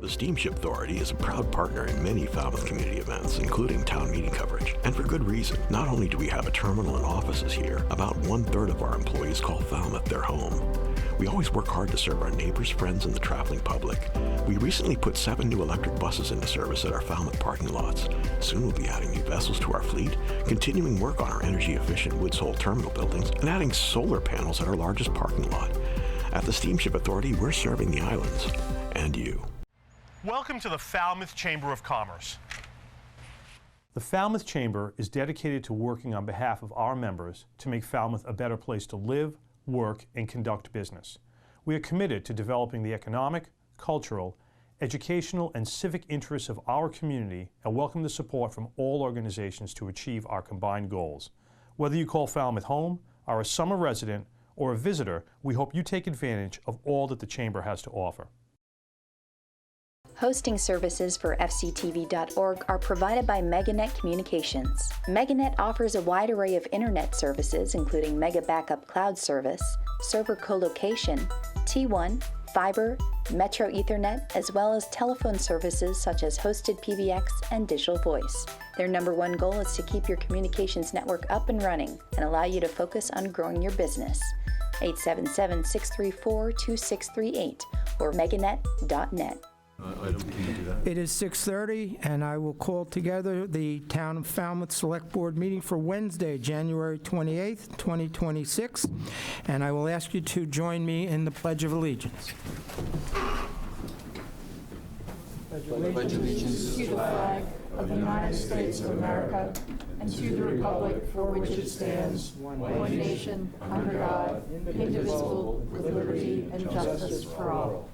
The Steamship Authority is a proud partner in many Falmouth community events, including town meeting coverage. And for good reason. Not only do we have a terminal and offices here, about 1/3 of our employees call Falmouth their home. We always work hard to serve our neighbors, friends, and the traveling public. We recently put 7 new electric buses into service at our Falmouth parking lots. Soon we'll be adding new vessels to our fleet, continuing work on our energy-efficient Woods Hole terminal buildings, and adding solar panels at our largest parking lot. At the Steamship Authority, we're serving the islands, and you. Welcome to the Falmouth Chamber of Commerce. The Falmouth Chamber is dedicated to working on behalf of our members to make Falmouth a better place to live, work, and conduct business. We are committed to developing the economic, cultural, educational, and civic interests of our community and welcome the support from all organizations to achieve our combined goals. Whether you call Falmouth home, are a summer resident, or a visitor, we hope you take advantage of all that the Chamber has to offer. Hosting services for fctv.org are provided by MegaNet Communications. MegaNet offers a wide array of internet services, including Mega Backup Cloud Service, server colocation, T1, fiber, Metro Ethernet, as well as telephone services such as hosted PBX and digital voice. Their #1 goal is to keep your communications network up and running and allow you to focus on growing your business. 877-634-2638 or meganet.net. It is 6:30, and I will call together the Town of Falmouth Select Board meeting for Wednesday, January 28th, 2026, and I will ask you to join me in the Pledge of Allegiance. Pledge allegiance to the flag of the United States of America and to the republic for which it stands, one nation, under God, indivisible, with liberty and justice for all.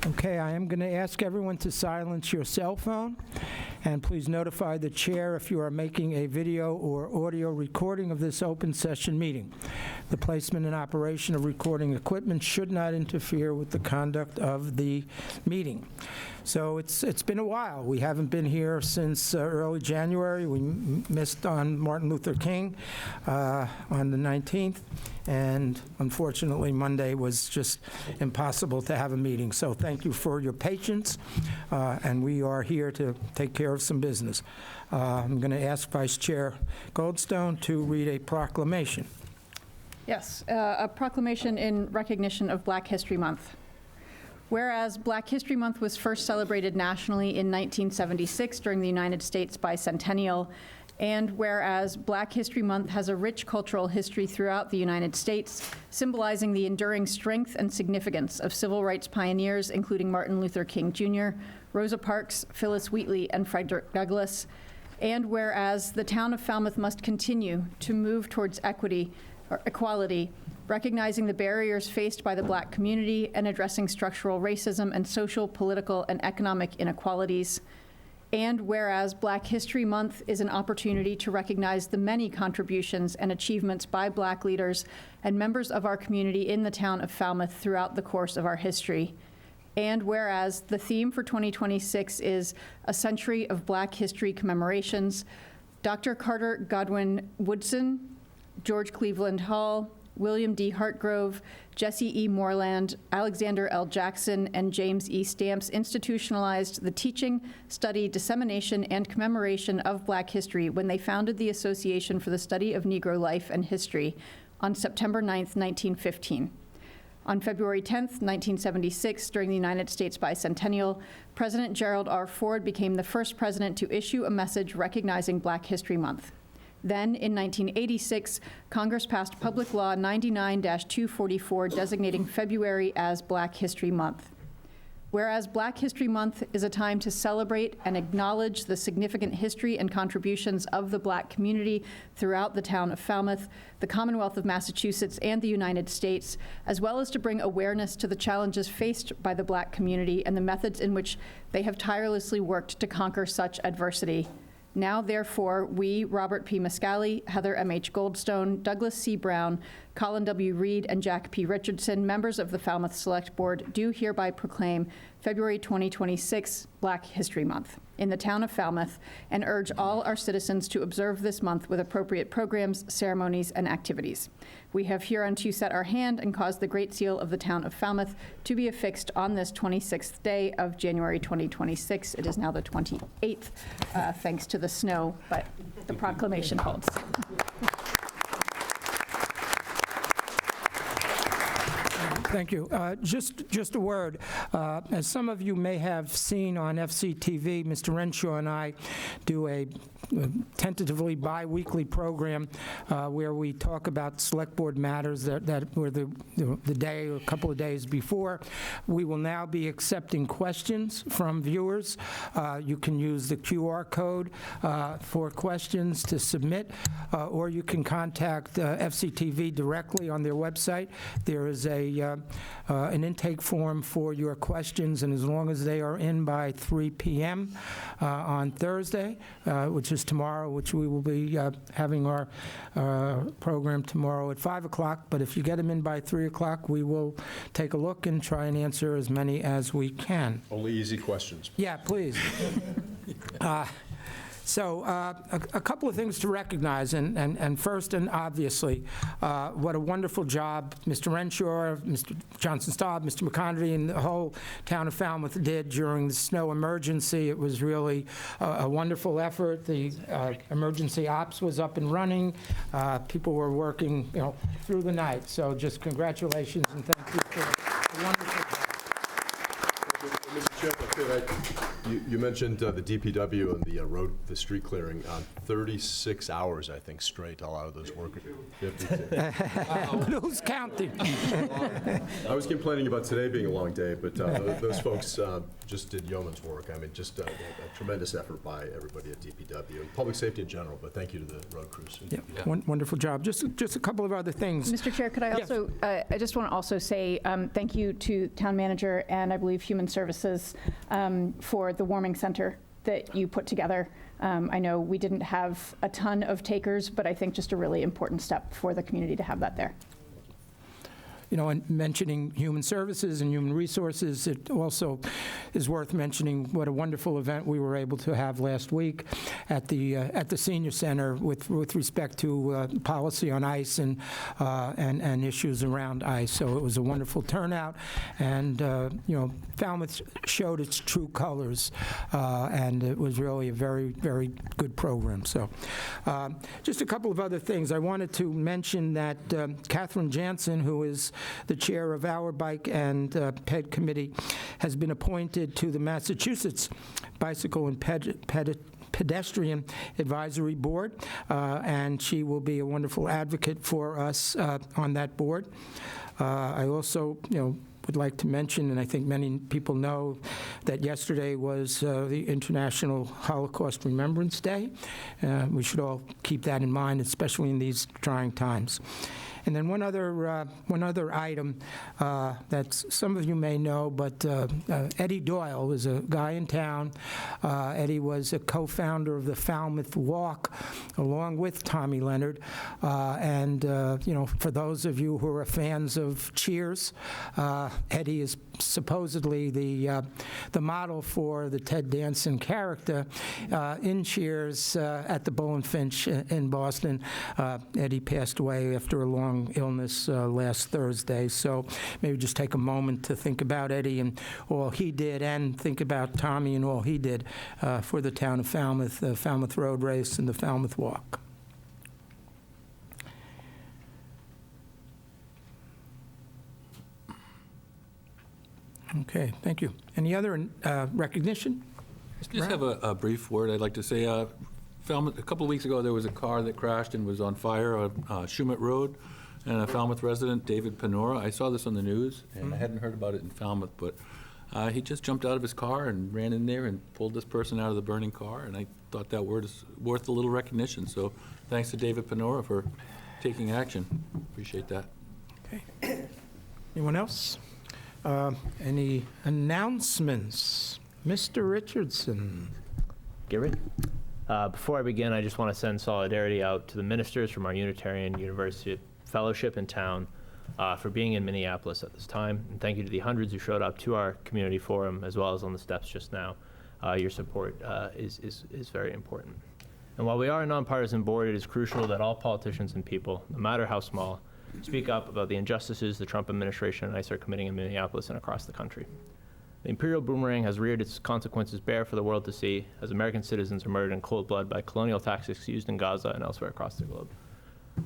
Okay, I am going to ask everyone to silence your cell phone, and please notify the chair if you are making a video or audio recording of this open session meeting. The placement and operation of recording equipment should not interfere with the conduct of the meeting. So it's been a while. We haven't been here since early January. We missed on Martin Luther King on the 19th, and unfortunately Monday was just impossible to have a meeting. So thank you for your patience, and we are here to take care of some business. I'm going to ask Vice Chair Goldstone to read a proclamation. Yes, a proclamation in recognition of Black History Month. Whereas Black History Month was first celebrated nationally in 1976 during the United States bicentennial, and whereas Black History Month has a rich cultural history throughout the United States, symbolizing the enduring strength and significance of civil rights pioneers, including Martin Luther King Jr., Rosa Parks, Phyllis Wheatley, and Frederick Douglass, and whereas the town of Falmouth must continue to move towards equality, recognizing the barriers faced by the Black community and addressing structural racism and social, political, and economic inequalities. And whereas Black History Month is an opportunity to recognize the many contributions and achievements by Black leaders and members of our community in the town of Falmouth throughout the course of our history. And whereas the theme for 2026 is A Century of Black History Commemorations, Dr. Carter Godwin Woodson, George Cleveland Hall, William D. Hartgrove, Jesse E. Moreland, Alexander L. Jackson, and James E. Stamps institutionalized the teaching, study, dissemination, and commemoration of Black history when they founded the Association for the Study of Negro Life and History on September 9th, 1915. On February 10th, 1976, during the United States bicentennial, President Gerald R. Ford became the first president to issue a message recognizing Black History Month. Then, in 1986, Congress passed Public Law 99-244 designating February as Black History Month. Whereas Black History Month is a time to celebrate and acknowledge the significant history and contributions of the Black community throughout the town of Falmouth, the Commonwealth of Massachusetts, and the United States, as well as to bring awareness to the challenges faced by the Black community and the methods in which they have tirelessly worked to conquer such adversity. Now, therefore, we, Robert P. Miscali, Heather M.H. Goldstone, Douglas C. Brown, Colin W. Reed, and Jack P. Richardson, members of the Falmouth Select Board, do hereby proclaim February 2026 Black History Month. in the town of Falmouth and urge all our citizens to observe this month with appropriate programs, ceremonies, and activities. We have hereunto set our hand and caused the Great Seal of the town of Falmouth to be affixed on this 26th day of January 2026. It is now the 28th, thanks to the snow, but the proclamation holds. Thank you. Just a word. As some of you may have seen on FCTV, Mr. Renshaw and I do a tentatively bi-weekly program where we talk about select board matters that were the day or a couple of days before. We will now be accepting questions from viewers. You can use the QR code for questions to submit, or you can contact FCTV directly on their website. There is an intake form for your questions, and as long as they are in by 3 p.m. On Thursday, which is tomorrow, which we will be having our program tomorrow at 5 o'clock, but if you get them in by 3 o'clock, we will take a look and try and answer as many as we can. Only easy questions. Yeah, please. So a couple of things to recognize, and first and obviously, what a wonderful job Mr. Renshaw, Mr. Johnson-Staub, Mr. McConaughey, and the whole town of Falmouth did during the snow emergency. It was really a wonderful effort. The emergency ops was up and running. People were working, through the night. So just congratulations and thank you for a wonderful job. Mr. Chair, you mentioned the DPW and the street clearing on 36 hours, I think, straight. A lot of those workers. 52. Who's counting? I was complaining about today being a long day, but those folks just did yeoman's work. I mean, just a tremendous effort by everybody at DPW and public safety in general. But thank you to the road crews. Yeah. Wonderful job. Just a couple of other things. Mr. Chair, could I also? Yes. I just want to also say thank you to town manager and I believe Human Services for the warming center that you put together. I know we didn't have a ton of takers, but I think just a really important step for the community to have that there. And mentioning Human Services and Human Resources, it also is worth mentioning what a wonderful event we were able to have last week at the Senior Center with respect to policy on ice and issues around ice. So it was a wonderful turnout, and Falmouth showed its true colors, and it was really a very, very good program. So just a couple of other things. I wanted to mention that Catherine Jansen, who is the chair of our Bike and Ped Committee, has been appointed to the Massachusetts Bicycle and Pedestrian Advisory Board, and she will be a wonderful advocate for us on that board. I also, would like to mention, and I think many people know, that yesterday was the International Holocaust Remembrance Day. We should all keep that in mind, especially in these trying times. And then one other item that some of you may know, but Eddie Doyle is a guy in town. Eddie was a co-founder of the Falmouth Walk, along with Tommy Leonard. And for those of you who are fans of Cheers, Eddie is supposedly the model for the Ted Danson character in Cheers at the Bull and Finch in Boston. Eddie passed away after a long illness last Thursday, so maybe just take a moment to think about Eddie and all he did, and think about Tommy and all he did for the town of Falmouth, the Falmouth Road Race and the Falmouth Walk. Okay, thank you. Any other recognition? I just have a brief word I'd like to say. Falmouth, a couple of weeks ago, there was a car that crashed and was on fire on Shumet Road, and a Falmouth resident, David Panora. I saw this on the news, and I hadn't heard about it in Falmouth, but he just jumped out of his car and ran in there and pulled this person out of the burning car, and I thought that word is worth a little recognition. So thanks to David Panora for taking action. Appreciate that. Okay. Anyone else? Any announcements? Mr. Richardson. Get ready. Before I begin, I just want to send solidarity out to the ministers from our Unitarian University Fellowship in town for being in Minneapolis at this time. And thank you to the hundreds who showed up to our community forum, as well as on the steps just now. your support is very important. And while we are a nonpartisan board, it is crucial that all politicians and people, no matter how small, speak up about the injustices the Trump administration and ICE are committing in Minneapolis and across the country. The imperial boomerang has reared its consequences bare for the world to see as American citizens are murdered in cold blood by colonial tactics used in Gaza and elsewhere across the globe.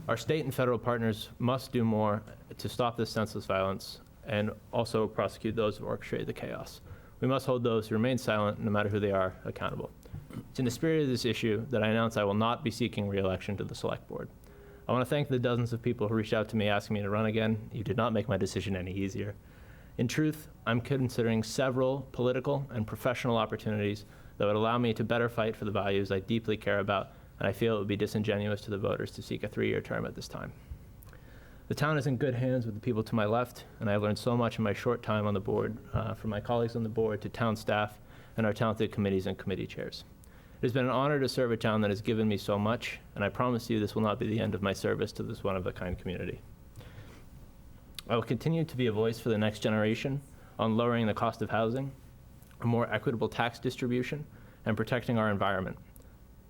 Our state and federal partners must do more to stop this senseless violence and also prosecute those who orchestrated the chaos. We must hold those who remain silent, no matter who they are, accountable. It's in the spirit of this issue that I announce I will not be seeking re-election to the Select Board. I want to thank the dozens of people who reached out to me asking me to run again. You did not make my decision any easier. In truth, I'm considering several political and professional opportunities that would allow me to better fight for the values I deeply care about, and I feel it would be disingenuous to the voters to seek a 3-year term at this time. The town is in good hands with the people to my left, and I learned so much in my short time on the board, from my colleagues on the board to town staff and our talented committees and committee chairs. It has been an honor to serve a town that has given me so much, and I promise you this will not be the end of my service to this one-of-a-kind community. I will continue to be a voice for the next generation on lowering the cost of housing, a more equitable tax distribution, and protecting our environment.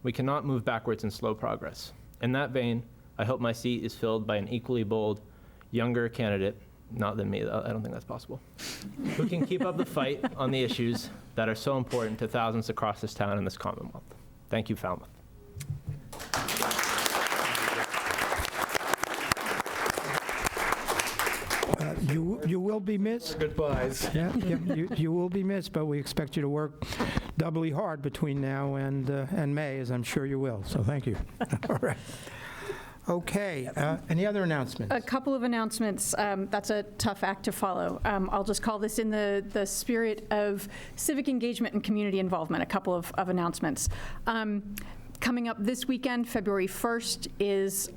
We cannot move backwards in slow progress. In that vein, I hope my seat is filled by an equally bold, younger candidate, not than me, I don't think that's possible, who can keep up the fight on the issues that are so important to thousands across this town and this Commonwealth. Thank you, Falmouth. You will be missed. Goodbyes. Yeah, you will be missed, but we expect you to work doubly hard between now and May, as I'm sure you will. So thank you. All right. Okay. Any other announcements? A couple of announcements. That's a tough act to follow. I'll just call this in the spirit of civic engagement and community involvement. A couple of announcements. Coming up this weekend, February 1st, is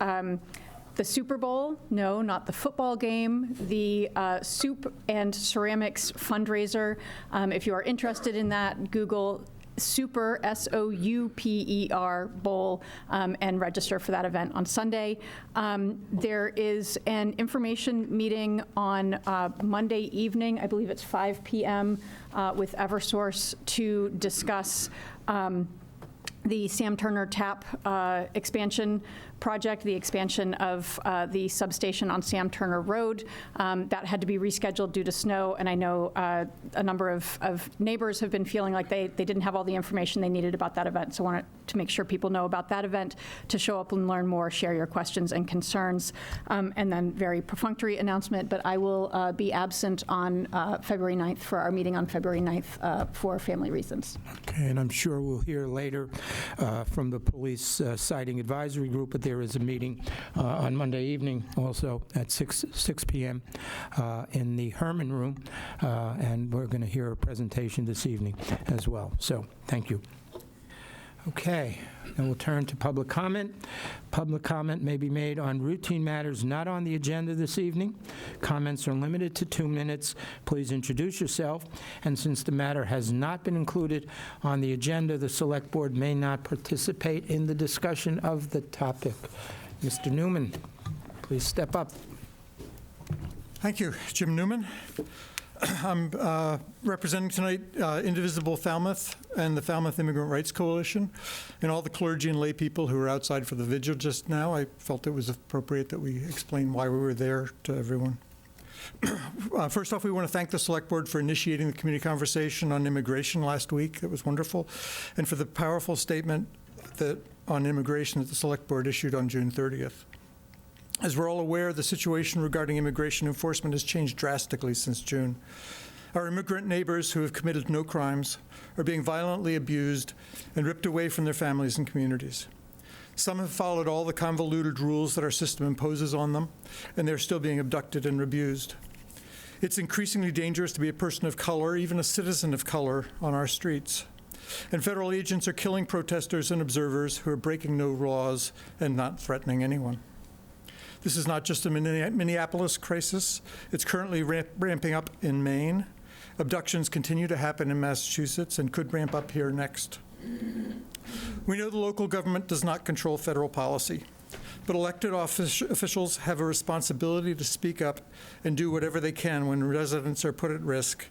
the Super Bowl. No, not the football game. The Soup and Ceramics fundraiser. If you are interested in that, Google Super, S-O-U-P-E-R, Bowl, and register for that event on Sunday. There is an information meeting on Monday evening, I believe it's 5 p.m., with Eversource to discuss the Sam Turner Tap expansion project, the expansion of the substation on Sam Turner Road. That had to be rescheduled due to snow, and I know a number of neighbors have been feeling like they didn't have all the information they needed about that event, so I wanted to make sure people know about that event, to show up and learn more, share your questions and concerns. And then very perfunctory announcement, but I will be absent on February 9th for our meeting on February 9th for family reasons. Okay, and I'm sure we'll hear later from the police sighting advisory group, but there is a meeting on Monday evening also at 6 p.m. In the Herman Room, and we're going to hear a presentation this evening as well. So thank you. Okay, and we'll turn to public comment. Public comment may be made on routine matters not on the agenda this evening. Comments are limited to 2 minutes. Please introduce yourself. And since the matter has not been included on the agenda, the Select Board may not participate in the discussion of the topic. Mr. Newman, please step up. Thank you. Jim Newman. I'm representing tonight Indivisible Falmouth and the Falmouth Immigrant Rights Coalition and all the clergy and lay people who were outside for the vigil just now. I felt it was appropriate that we explain why we were there to everyone. First off, we want to thank the Select Board for initiating the community conversation on immigration last week. It was wonderful. And for the powerful statement on immigration that the Select Board issued on June 30th. As we're all aware, the situation regarding immigration enforcement has changed drastically since June. Our immigrant neighbors who have committed no crimes are being violently abused and ripped away from their families and communities. Some have followed all the convoluted rules that our system imposes on them, and they're still being abducted and abused. It's increasingly dangerous to be a person of color, even a citizen of color, on our streets. And federal agents are killing protesters and observers who are breaking no laws and not threatening anyone. This is not just a Minneapolis crisis. It's currently ramping up in Maine. Abductions continue to happen in Massachusetts and could ramp up here next. We know the local government does not control federal policy, but elected officials have a responsibility to speak up and do whatever they can when residents are put at risk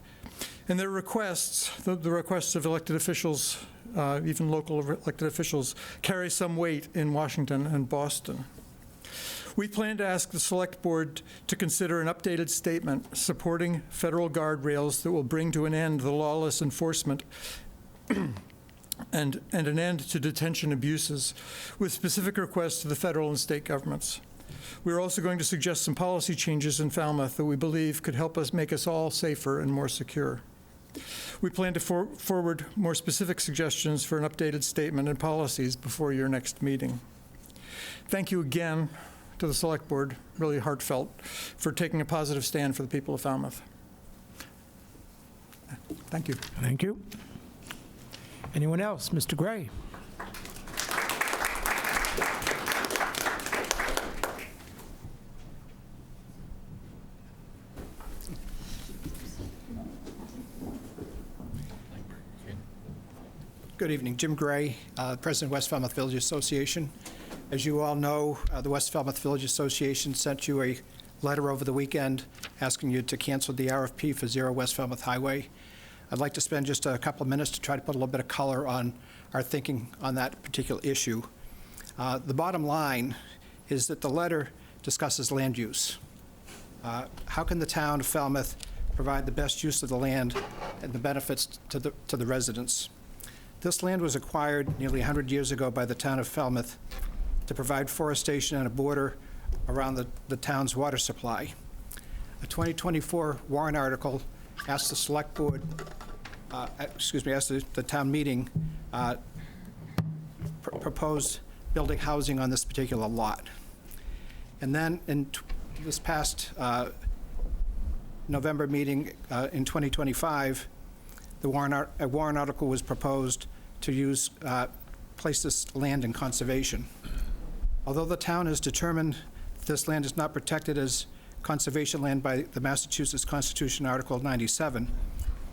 And their requests, the requests of elected officials, even local elected officials, carry some weight in Washington and Boston. We plan to ask the Select Board to consider an updated statement supporting federal guardrails that will bring to an end the lawless enforcement and an end to detention abuses, with specific requests to the federal and state governments. We're also going to suggest some policy changes in Falmouth that we believe could help us make us all safer and more secure. We plan to forward more specific suggestions for an updated statement and policies before your next meeting. Thank you again to the Select Board, really heartfelt, for taking a positive stand for the people of Falmouth. Thank you. Thank you. Anyone else? Mr. Gray. Good evening. Jim Gray, President of West Falmouth Village Association. As you all know, the West Falmouth Village Association sent you a letter over the weekend asking you to cancel the RFP for Zero West Falmouth Highway. I'd like to spend just a couple of minutes to try to put a little bit of color on our thinking on that particular issue. The bottom line is that the letter discusses land use. How can the town of Falmouth provide the best use of the land and the benefits to the residents? This land was acquired nearly 100 years ago by the town of Falmouth to provide forestation and a border around the town's water supply. A 2024 warrant article asked the Select Board, asked the town meeting, proposed building housing on this particular lot. And then in this past November meeting in 2025, a warrant article was proposed to place this land in conservation. Although the town has determined this land is not protected as conservation land by the Massachusetts Constitution, Article 97,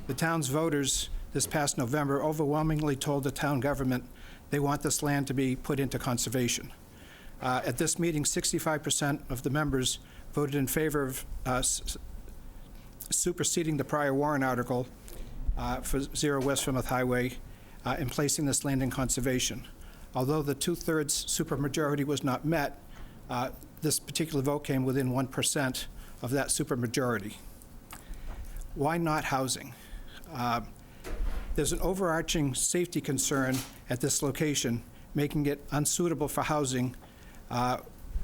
the town's voters this past November overwhelmingly told the town government they want this land to be put into conservation. At this meeting, 65% of the members voted in favor of superseding the prior warrant article for Zero West Falmouth Highway and placing this land in conservation. Although the 2/3 supermajority was not met, this particular vote came within 1% of that supermajority. Why not housing? There's an overarching safety concern at this location, making it unsuitable for housing,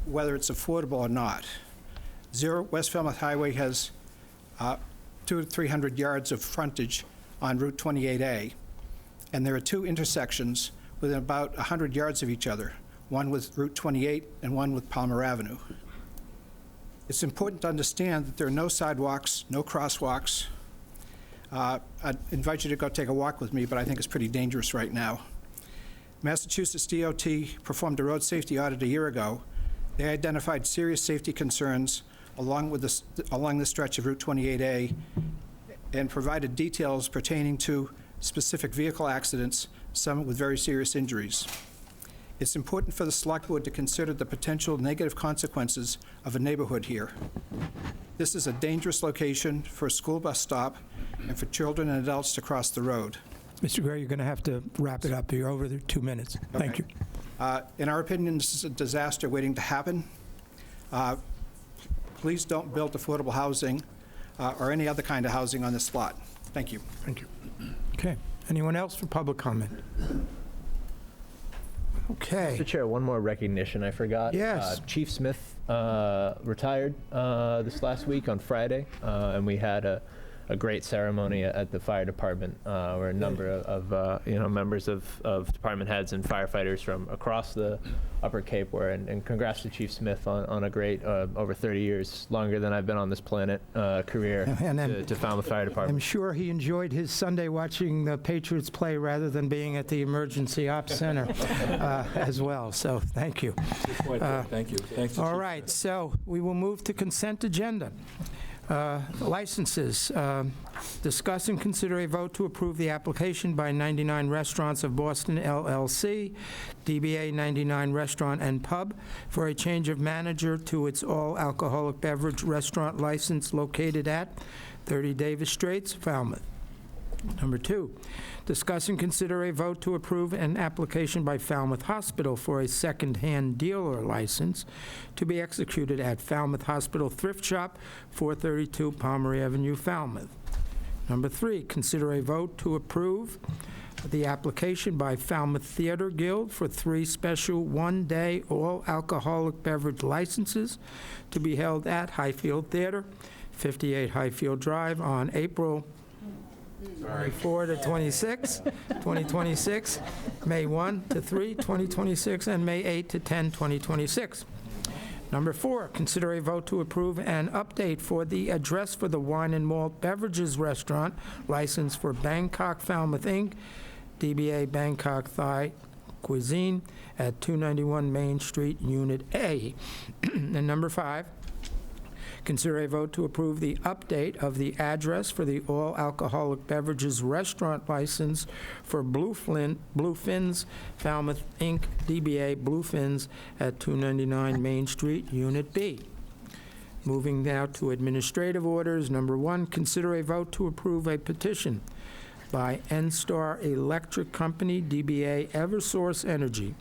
whether it's affordable or not. Zero West Falmouth Highway has 200 to 300 yards of frontage on Route 28A, and there are two intersections within about 100 yards of each other, one with Route 28 and one with Palmer Avenue. It's important to understand that there are no sidewalks, no crosswalks. I'd invite you to go take a walk with me, but I think it's pretty dangerous right now. Massachusetts DOT performed a road safety audit a year ago. They identified serious safety concerns along the stretch of Route 28A and provided details pertaining to specific vehicle accidents, some with very serious injuries. It's important for the Select Board to consider the potential negative consequences of a neighborhood here. This is a dangerous location for a school bus stop and for children and adults to cross the road. Mr. Gray, you're going to have to wrap it up. You're over the 2 minutes. Okay. Thank you. In our opinion, this is a disaster waiting to happen. Please don't build affordable housing or any other kind of housing on this lot. Thank you. Thank you. Okay. Anyone else for public comment? Okay. Mr. Chair, one more recognition I forgot. Yes. Chief Smith retired this last week on Friday, and we had a great ceremony at the fire department where a number of members of department heads and firefighters from across the Upper Cape were, and congrats to Chief Smith on a great over 30 years, longer than I've been on this planet, career to Falmouth Fire Department. I'm sure he enjoyed his Sunday watching the Patriots play rather than being at the Emergency Ops Center as well, so thank you. Thank you. Thanks. All right, so we will move to consent agenda. Licenses. Discuss and consider a vote to approve the application by 99 Restaurants of Boston, LLC, DBA 99 Restaurant and Pub, for a change of manager to its All Alcoholic Beverage Restaurant license located at 30 Davis Straits, Falmouth. Number 2, discuss and consider a vote to approve an application by Falmouth Hospital for a second-hand dealer license to be executed at Falmouth Hospital Thrift Shop, 432 Palmer Avenue, Falmouth. Number 3, consider a vote to approve the application by Falmouth Theater Guild for 3 special one-day all-alcoholic beverage licenses to be held at Highfield Theater, 58 Highfield Drive, on April 4 to 26, 2026, May 1 to 3, 2026, and May 8 to 10, 2026. Number 4, consider a vote to approve an update for the address for the Wine and Malt Beverages Restaurant license for Bangkok Falmouth, Inc., DBA Bangkok Thai Cuisine at 291 Main Street, Unit A. And number 5, consider a vote to approve the update of the address for the All Alcoholic Beverages Restaurant license for Bluefin's Falmouth, Inc., DBA Bluefin's at 299 Main Street, Unit B. Moving now to administrative orders. Number 1, consider a vote to approve a petition by NSTAR Electric Company, DBA Eversource Energy,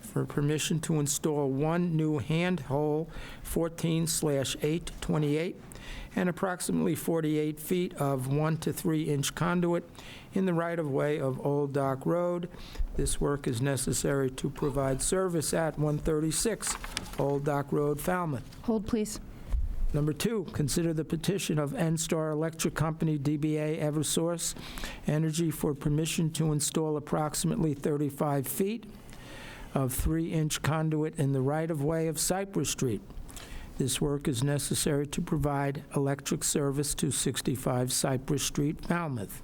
for permission to install 1 new Handhole 14/828 and approximately 48 feet of 1 to 3 inch conduit in the right-of-way of Old Dock Road. This work is necessary to provide service at 136 Old Dock Road, Falmouth. Hold, please. Number 2, consider the petition of NSTAR Electric Company, DBA Eversource Energy, for permission to install approximately 35 feet of 3-inch conduit in the right-of-way of Cypress Street. This work is necessary to provide electric service to 65 Cypress Street, Falmouth.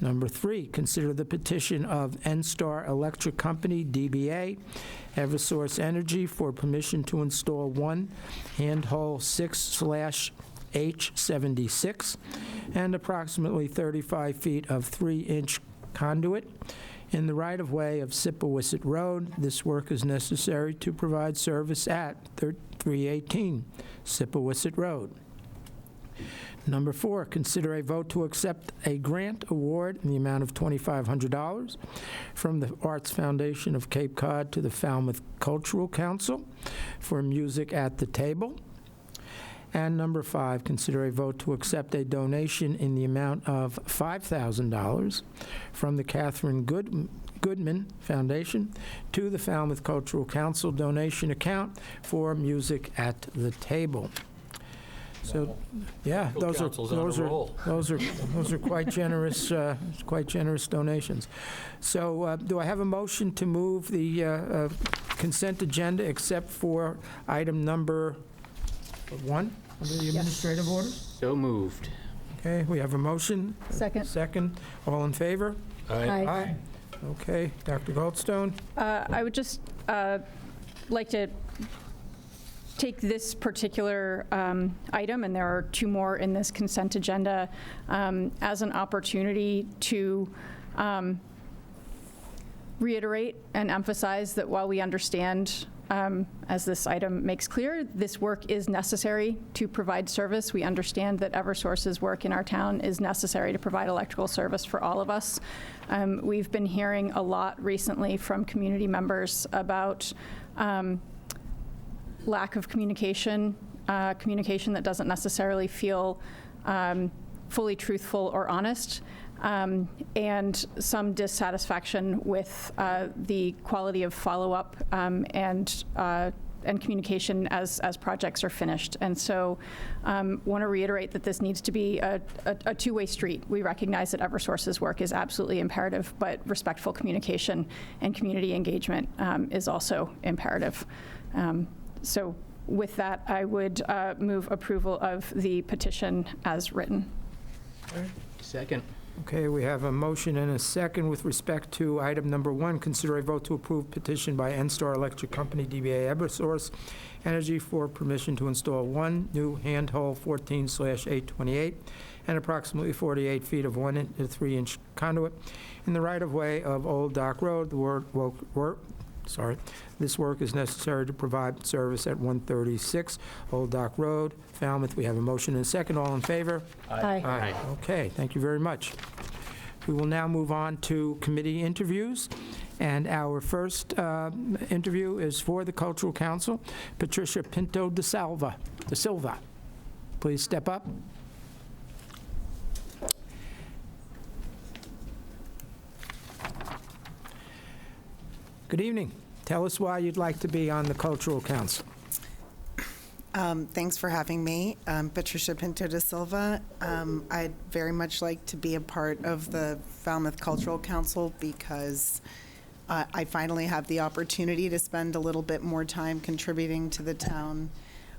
Number 3, consider the petition of NSTAR Electric Company, DBA Eversource Energy, for permission to install 1 Handhole 6/H76 and approximately 35 feet of 3-inch conduit in the right-of-way of Sippawisset Road. This work is necessary to provide service at 318 Sippawisset Road. Number 4, consider a vote to accept a grant award in the amount of $2,500 from the Arts Foundation of Cape Cod to the Falmouth Cultural Council for Music at the Table. And number 5, consider a vote to accept a donation in the amount of $5,000 from the Catherine Goodman Foundation to the Falmouth Cultural Council donation account for Music at the Table. So, yeah, those are quite generous, donations. So, do I have a motion to move the consent agenda except for item number 1 under the administrative order? So moved. Okay, we have a motion. Second. Second. All in favor? Aye. Okay, Dr. Goldstone? I would just like to take this particular item, and there are 2 more in this consent agenda, as an opportunity to reiterate and emphasize that while we understand, as this item makes clear, this work is necessary to provide service. We understand that Eversource's work in our town is necessary to provide electrical service for all of us. We've been hearing a lot recently from community members about lack of communication, communication that doesn't necessarily feel fully truthful or honest, and some dissatisfaction with the quality of follow-up and communication as projects are finished. And so want to reiterate that this needs to be a 2-way street. We recognize that Eversource's work is absolutely imperative, but respectful communication and community engagement is also imperative. So with that, I would move approval of the petition as written. Second. Okay, we have a motion and a second with respect to item number 1. Consider a vote to approve petition by NSTAR Electric Company, DBA Eversource Energy, for permission to install 1 new Handhole 14/828 and approximately 48 feet of 1 to 3 inch conduit in the right-of-way of Old Dock Road. The This work is necessary to provide service at 136 Old Dock Road, Falmouth. We have a motion and a second. All in favor? Aye. Okay, thank you very much. We will now move on to committee interviews. And our first interview is for the Cultural Council, Patricia Pinto da Silva. Please step up. Good evening. Tell us why you'd like to be on the Cultural Council. Thanks for having me. I'm Patricia Pinto da Silva. I'd very much like to be a part of the Falmouth Cultural Council because I finally have the opportunity to spend a little bit more time contributing to the town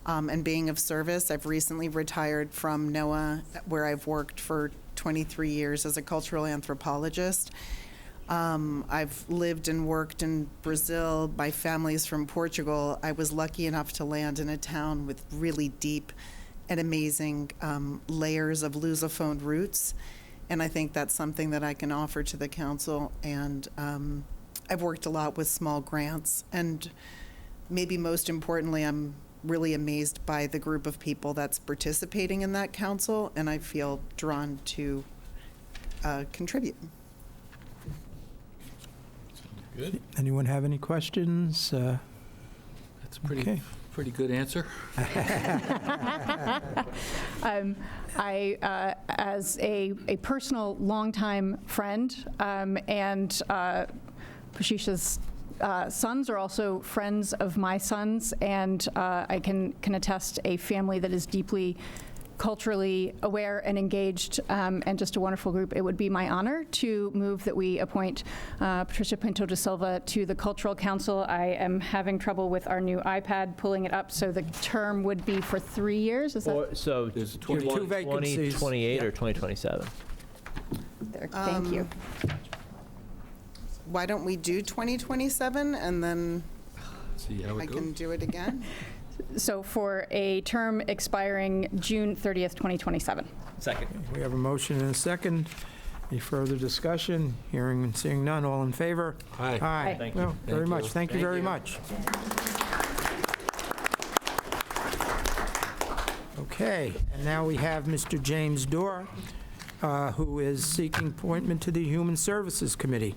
and being of service. I've recently retired from NOAA, where I've worked for 23 years as a cultural anthropologist. I've lived and worked in Brazil. My family's from Portugal. I was lucky enough to land in a town with really deep and amazing layers of Lusophone roots. And I think that's something that I can offer to the council. And I've worked a lot with small grants. And maybe most importantly, I'm really amazed by the group of people that's participating in that council. And I feel drawn to contribute. Good. Anyone have any questions? That's a pretty good answer. I, as a personal longtime friend, and Patricia's sons are also friends of my sons, and I can attest a family that is deeply culturally aware and engaged, and just a wonderful group. It would be my honor to move that we appoint Patricia Pinto da Silva to the Cultural Council. I am having trouble with our new iPad pulling it up, so the term would be for 3 years. Is that? So There's 2028 or 2027? There, thank you. Why don't we do 2027 and then See how it I goes. can do it again? So for a term expiring June 30th, 2027. Second. We have a motion and a second. Any further discussion? Hearing and seeing none. All in favor? Aye. Aye. Thank you. Well, very Thank much. you. Thank you very much. Okay, and now we have Mr. James Dorr, who is seeking appointment to the Human Services Committee.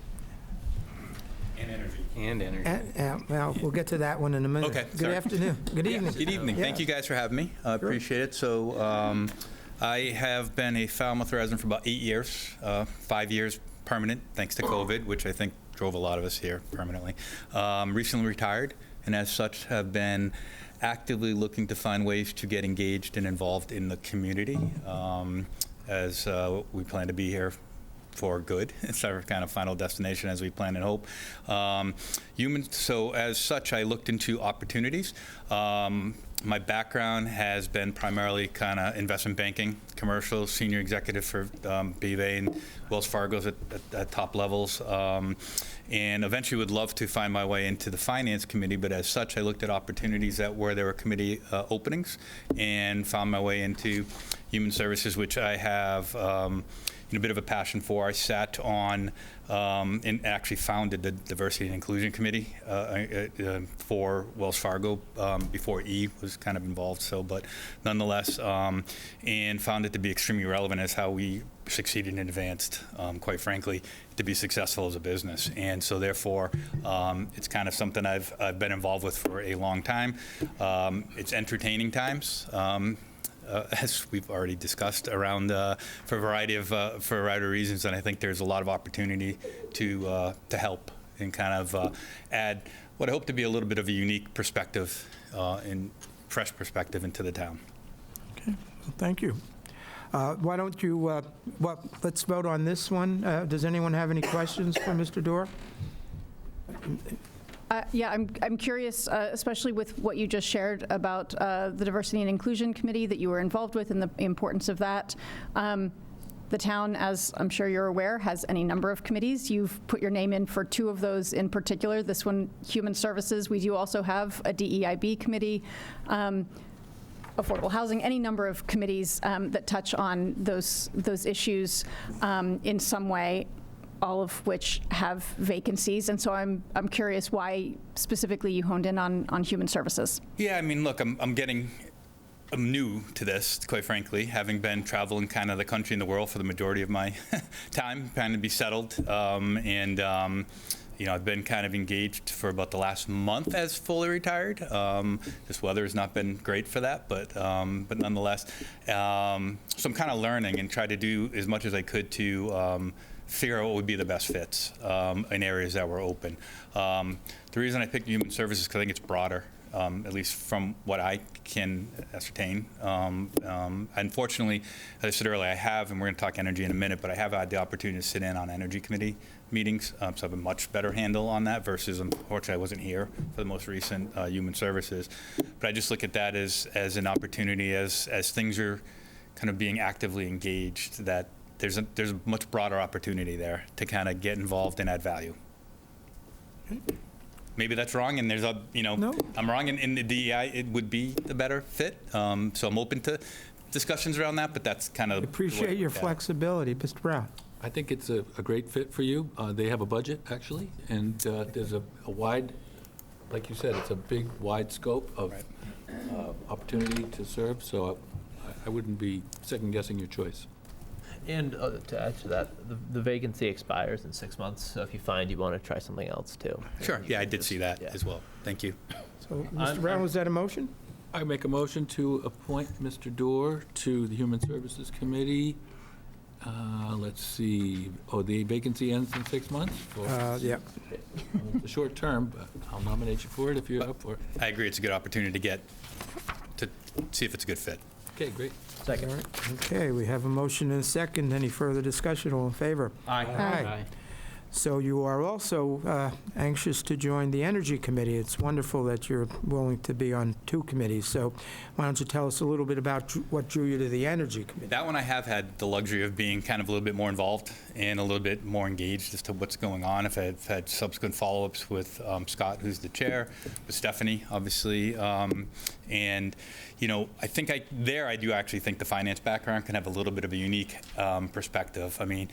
And energy. Well, we'll get to that one in a minute. Okay, Good sorry. afternoon. Good evening. Good evening. Thank you guys for having me. I appreciate it. So I have been a Falmouth resident for about 8 years, 5 years permanent, thanks to COVID, which I think drove a lot of us here permanently. Recently retired, and as such have been actively looking to find ways to get engaged and involved in the community, as we plan to be here for good. It's our kind of final destination as we plan and hope. So as such, I looked into opportunities. My background has been primarily kind of investment banking, commercial, senior executive for BofA and Wells Fargo's at top levels. And eventually would love to find my way into the finance committee, but as such, I looked at opportunities where there were committee openings and found my way into human services, which I have a bit of a passion for. I sat on and actually founded the Diversity and Inclusion Committee for Wells Fargo before E was kind of involved. But nonetheless, and found it to be extremely relevant as how we succeeded and advanced, quite frankly, to be successful as a business. And so therefore, it's kind of something I've been involved with for a long time. It's entertaining times. As we've already discussed, around for a variety of reasons, and I think there's a lot of opportunity to help and kind of add what I hope to be a little bit of a unique perspective and fresh perspective into the town. Okay, well, thank you. Why don't you, well, let's vote on this one. Does anyone have any questions for Mr. Dorr? Yeah, I'm curious, especially with what you just shared about the Diversity and Inclusion Committee that you were involved with and the importance of that. The town, as I'm sure you're aware, has any number of committees. You've put your name in for 2 of those in particular. This one, Human Services. We do also have a DEIB committee, affordable housing, any number of committees that touch on those issues in some way. all of which have vacancies. And so I'm curious why specifically you honed in on human services. Yeah, I mean, look, I'm new to this, quite frankly, having been traveling kind of the country and the world for the majority of my time, trying to be settled. You know, I've been kind of engaged for about the last month as fully retired. This weather has not been great for that, but nonetheless. So I'm kind of learning and try to do as much as I could to figure out what would be the best fits in areas that were open. The reason I picked human services is because I think it's broader. At least from what I can ascertain. Unfortunately, as I said earlier, I have, and we're going to talk energy in a minute, but I have had the opportunity to sit in on energy committee meetings, so I have a much better handle on that versus, unfortunately, I wasn't here for the most recent human services. But I just look at that as an opportunity as things are kind of being actively engaged, that there's a much broader opportunity there to kind of get involved and add value. Maybe that's wrong, and there's a, no. I'm wrong, and in the DEI, it would be the better fit. So I'm open to discussions around that, but that's kind of. Appreciate your flexibility, Mr. Brown. I think it's a great fit for you. They have a budget, actually, and there's a wide, like you said, it's a big, wide scope of opportunity to serve, so I wouldn't be second-guessing your choice. And to add to that, the vacancy expires in 6 months, so if you find you want to try something else too. Sure, yeah, I did see that as well. Thank you. So, Mr. Brown, was that a motion? I make a motion to appoint Mr. Dorr to the Human Services Committee. Let's see, the vacancy ends in 6 months? Yeah. It's a short term, but I'll nominate you for it if you're up for it. I agree, it's a good opportunity to see if it's a good fit. Okay, great. Second. All right. Okay, we have a motion and a second. Any further discussion? All in favor? Aye. Aye. So you are also anxious to join the Energy Committee. It's wonderful that you're willing to be on 2 committees. So why don't you tell us a little bit about what drew you to the Energy Committee? That one I have had the luxury of being kind of a little bit more involved and a little bit more engaged as to what's going on. I've had subsequent follow-ups with Scott, who's the chair, with Stephanie, obviously. And, I think I do actually think the finance background can have a little bit of a unique perspective. I mean,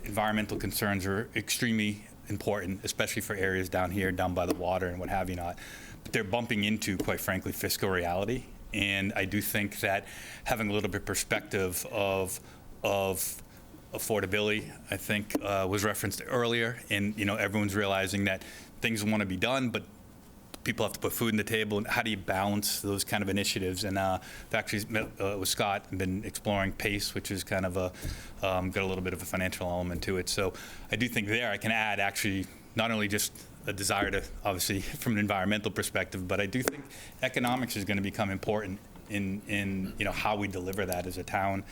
environmental concerns are extremely important, especially for areas down here, down by the water and what have you not. But they're bumping into, quite frankly, fiscal reality. And I do think that having a little bit of perspective of affordability, I think, was referenced earlier. And, everyone's realizing that things want to be done, but people have to put food on the table, and how do you balance those kind of initiatives? And I've actually met with Scott and been exploring PACE, which is kind of got a little bit of a financial element to it. So I do think there I can add actually not only just a desire to, obviously, from an environmental perspective, but I do think economics is going to become important in how we deliver that as a town,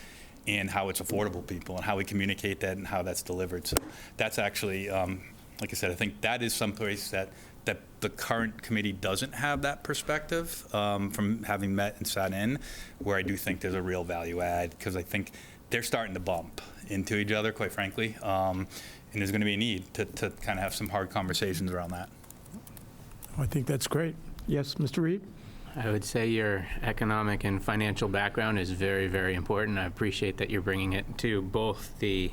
and how it's affordable to people, and how we communicate that, and how that's delivered. So that's actually, like I said, I think that is someplace that the current committee doesn't have that perspective from having met and sat in, where I do think there's a real value add, because I think they're starting to bump into each other, quite frankly, and there's going to be a need to kind of have some hard conversations around that. I think that's great. Yes, Mr. Reed? I would say your economic and financial background is very, very important. I appreciate that you're bringing it to both the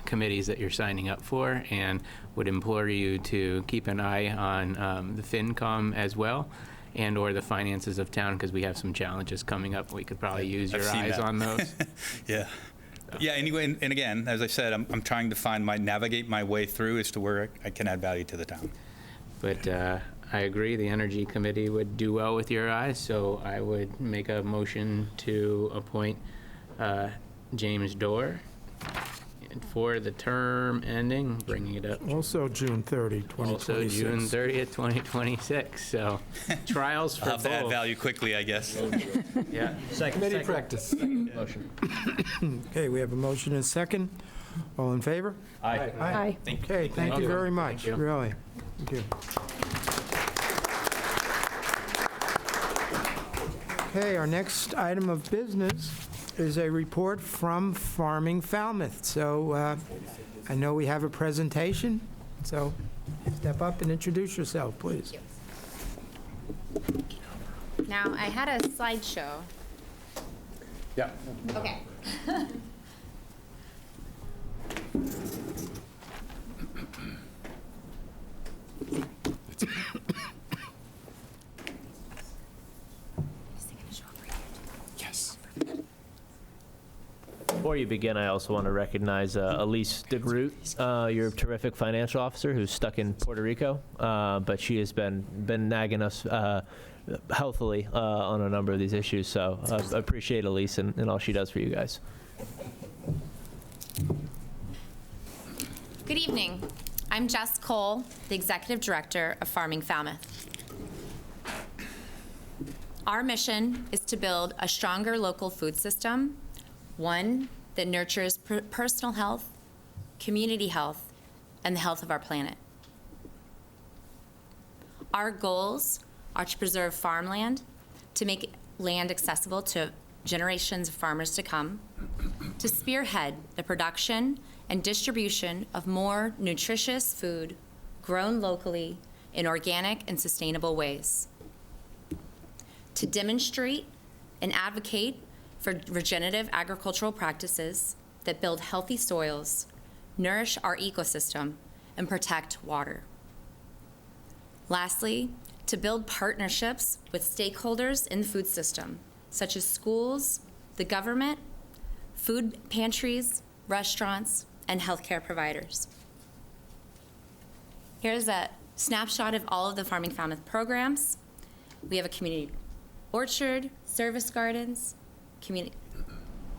committees that you're signing up for, and would implore you to keep an eye on the FinCom as well, and or the finances of town, because we have some challenges coming up. We could probably use your eyes on those. Yeah. Yeah, anyway, and again, as I said, I'm trying to navigate my way through as to where I can add value to the town. But I agree, the Energy Committee would do well with your eyes, so I would make a motion to appoint James Dorr for the term ending, bringing it up. Also June 30, 2026. Also June 30th, 2026, so trials for I'll have both. to add value quickly, I guess. Yeah. Committee practice. Motion. Okay, we have a motion and a second. All in favor? Aye. Aye. Okay, thank you very much, Thank you. really. Thank you. Okay, our next item of business is a report from Farming Falmouth. So I know we have a presentation, so step up and introduce yourself, please. Now, I had a slideshow. Yeah. Okay. before you begin, I also want to recognize Elise DeGroot, your terrific financial officer who's stuck in Puerto Rico, but she has been nagging us healthily on a number of these issues. So I appreciate Elise and all she does for you guys. Good evening. I'm Jess Cole, the Executive Director of Farming Falmouth. Our mission is to build a stronger local food system, one that nurtures personal health, community health, and the health of our planet. Our goals are to preserve farmland, to make land accessible to generations of farmers to come, to spearhead the production and distribution of more nutritious food grown locally in organic and sustainable ways, to demonstrate and advocate for regenerative agricultural practices that build healthy soils, nourish our ecosystem, and protect water. Lastly, to build partnerships with stakeholders in the food system, such as schools, the government, food pantries, restaurants, and healthcare providers. Here's a snapshot of all of the Farming Falmouth programs. We have a community orchard, service gardens,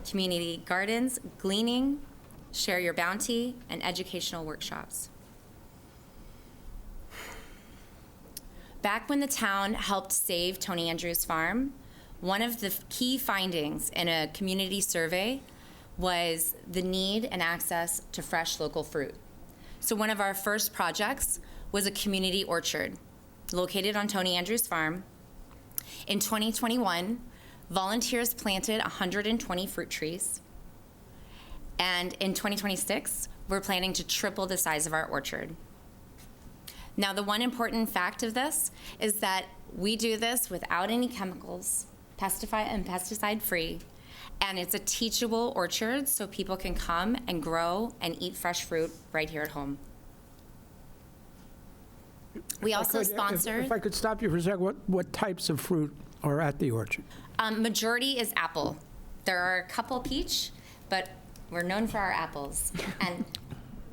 community gardens, gleaning, share your bounty, and educational workshops. Back when the town helped save Tony Andrews Farm, one of the key findings in a community survey was the need and access to fresh local fruit. So one of our first projects was a community orchard located on Tony Andrews Farm. In 2021, volunteers planted 120 fruit trees. And in 2026, we're planning to triple the size of our orchard. Now, the one important fact of this is that we do this without any chemicals, pesticide-free, and it's a teachable orchard so people can come and grow and eat fresh fruit right here at home. We also sponsored... If I could stop you for a second, what types of fruit are at the orchard? Majority is apple. There are a couple peach, but we're known for our apples. And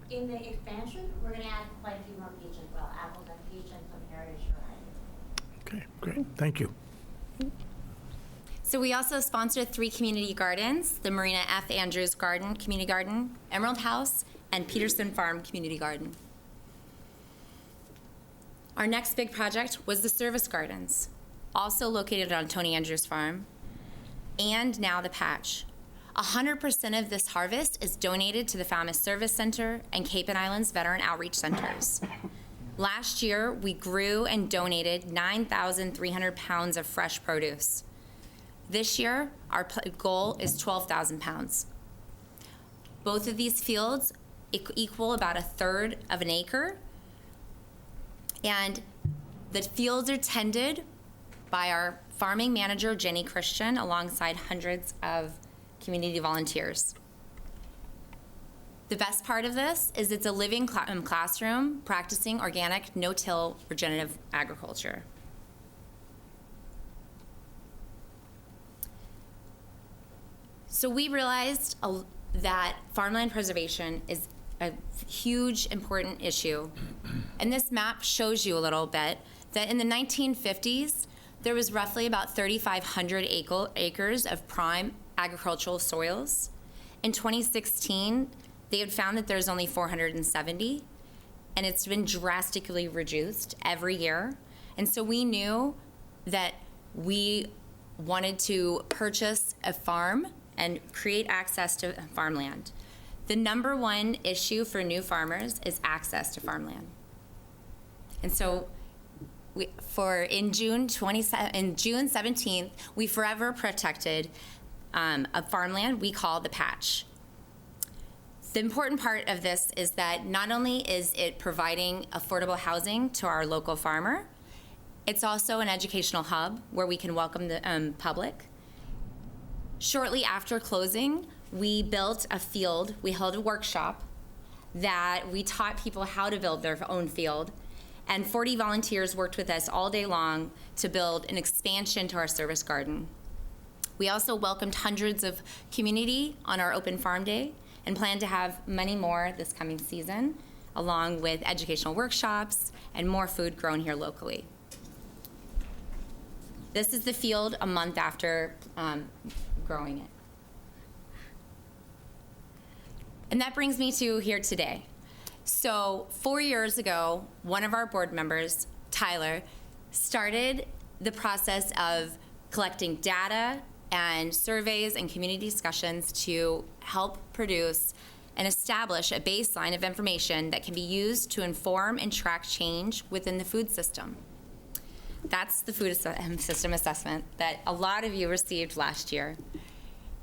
in the expansion, we're going to add quite a few more peach as well, apples and peach and some heritage varieties. Okay, great. Thank you. So we also sponsored 3 community gardens, the Marina F. Andrews Garden Community Garden, Emerald House, and Peterson Farm Community Garden. Our next big project was the service gardens, also located on Tony Andrews Farm, and now the patch. 100% of this harvest is donated to the Falmouth Service Center and Cape and Islands Veteran Outreach Centers. Last year, we grew and donated 9,300 pounds of fresh produce. This year, our goal is 12,000 pounds. Both of these fields equal about 1/3 of an acre, and the fields are tended by our farming manager, Jenny Christian, alongside hundreds of community volunteers. The best part of this is it's a living classroom practicing organic, no-till, regenerative agriculture. So we realized that farmland preservation is a huge, important issue. And this map shows you a little bit that in the 1950s, there was roughly about 3,500 acres of prime agricultural soils. In 2016, they had found that there's only 470, and it's been drastically reduced every year. And so we knew that we wanted to purchase a farm and create access to farmland. The number one issue for new farmers is access to farmland. And so in June 17th, we forever protected a farmland we call the patch. The important part of this is that not only is it providing affordable housing to our local farmer, it's also an educational hub where we can welcome the public. Shortly after closing, we built a field. We held a workshop that we taught people how to build their own field, and 40 volunteers worked with us all day long to build an expansion to our service garden. We also welcomed hundreds of community on our open farm day and plan to have many more this coming season, along with educational workshops and more food grown here locally. This is the field a month after growing it. And that brings me to here today. So 4 years ago, one of our board members, Tyler, started the process of collecting data and surveys and community discussions to help produce and establish a baseline of information that can be used to inform and track change within the food system. That's the food system assessment that a lot of you received last year.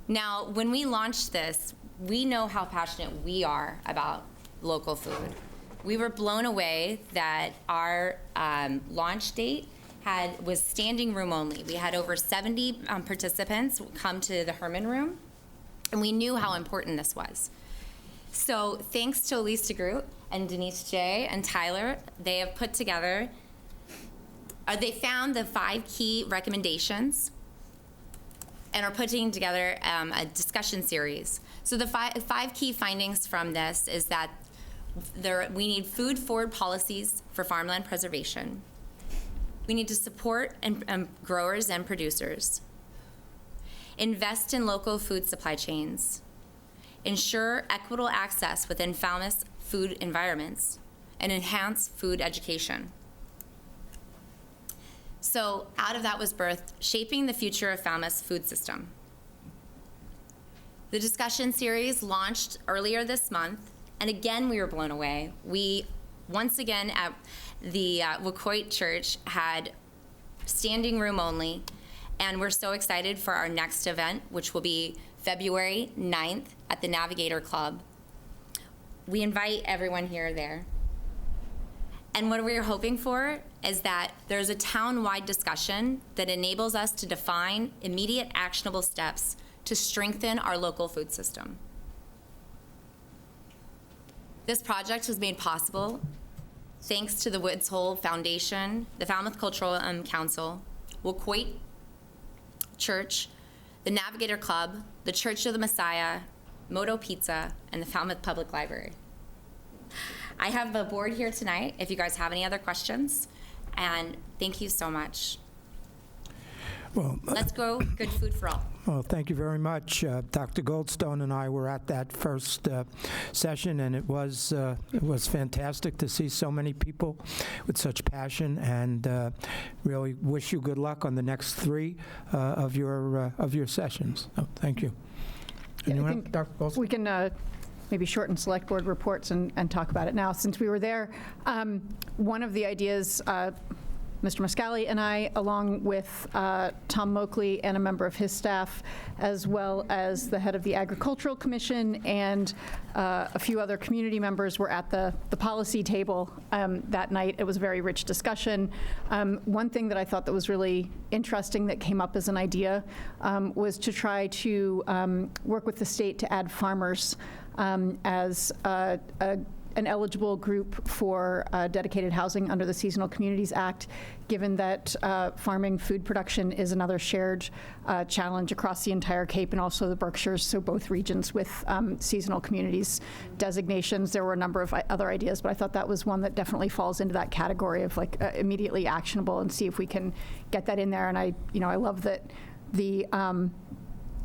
Now, when we launched this, we know how passionate we are about local food. We were blown away that our launch date was standing room only. We had over 70 participants come to the Herman Room, and we knew how important this was. So thanks to Elise DeGroot and Denise J. and Tyler, they have put together, they found the 5 key recommendations and are putting together a discussion series. So the five key findings from this is that we need food-forward policies for farmland preservation. We need to support growers and producers, invest in local food supply chains, ensure equitable access within Falmouth food environments, and enhance food education. So out of that was birthed Shaping the Future of Falmouth's Food System. The discussion series launched earlier this month, and again we were blown away. We, once again at the Wacoit Church, had standing room only, and we're so excited for our next event, which will be February 9th at the Navigator Club. We invite everyone here there. And what we're hoping for is that there's a town-wide discussion that enables us to define immediate actionable steps to strengthen our local food system. This project was made possible thanks to the Woods Hole Foundation, the Falmouth Cultural Council, Wacoit Church, the Navigator Club, the Church of the Messiah, Moto Pizza, and the Falmouth Public Library. I have the board here tonight if you guys have any other questions, and thank you so much. Well, let's go good food for all. Well, thank you very much. Dr. Goldstone and I were at that first session, and it was fantastic to see so many people with such passion, and really wish you good luck on the next 3 of your sessions. So, thank you. Yeah, I think Dr. Goldstone? we can maybe shorten select board reports and talk about it now. Since we were there, one of the ideas, Mr. Muscali and I, along with Tom Moakley and a member of his staff, as well as the head of the Agricultural Commission and a few other community members, were at the policy table that night. It was a very rich discussion. One thing that I thought that was really interesting that came up as an idea was to try to work with the state to add farmers as an eligible group for dedicated housing under the Seasonal Communities Act, given that farming food production is another shared challenge across the entire Cape and also the Berkshires, so both regions with seasonal communities designations. There were a number of other ideas, but I thought that was one that definitely falls into that category of like immediately actionable, and see if we can get that in there. And I love that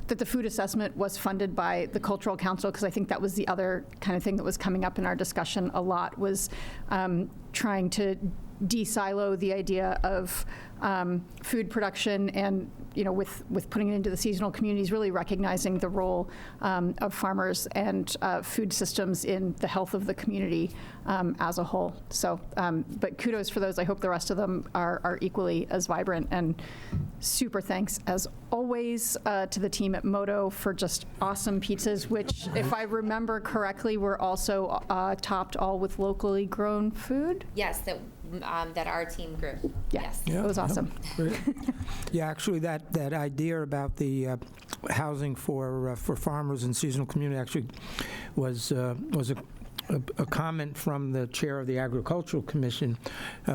the food assessment was funded by the Cultural Council, because I think that was the other kind of thing that was coming up in our discussion a lot, was trying to de-silo the idea of food production and, with putting it into the seasonal communities, really recognizing the role of farmers and food systems in the health of the community as a whole. So, but kudos for those. I hope the rest of them are equally as vibrant, and super thanks, as always, to the team at Moto for just awesome pizzas, which, if I remember correctly, were also topped all with locally grown food? Yes, that our team grew. Yeah. Yes. Yeah, It was awesome. Yeah, actually, that idea about the housing for farmers and seasonal community actually was a comment from the chair of the Agricultural Commission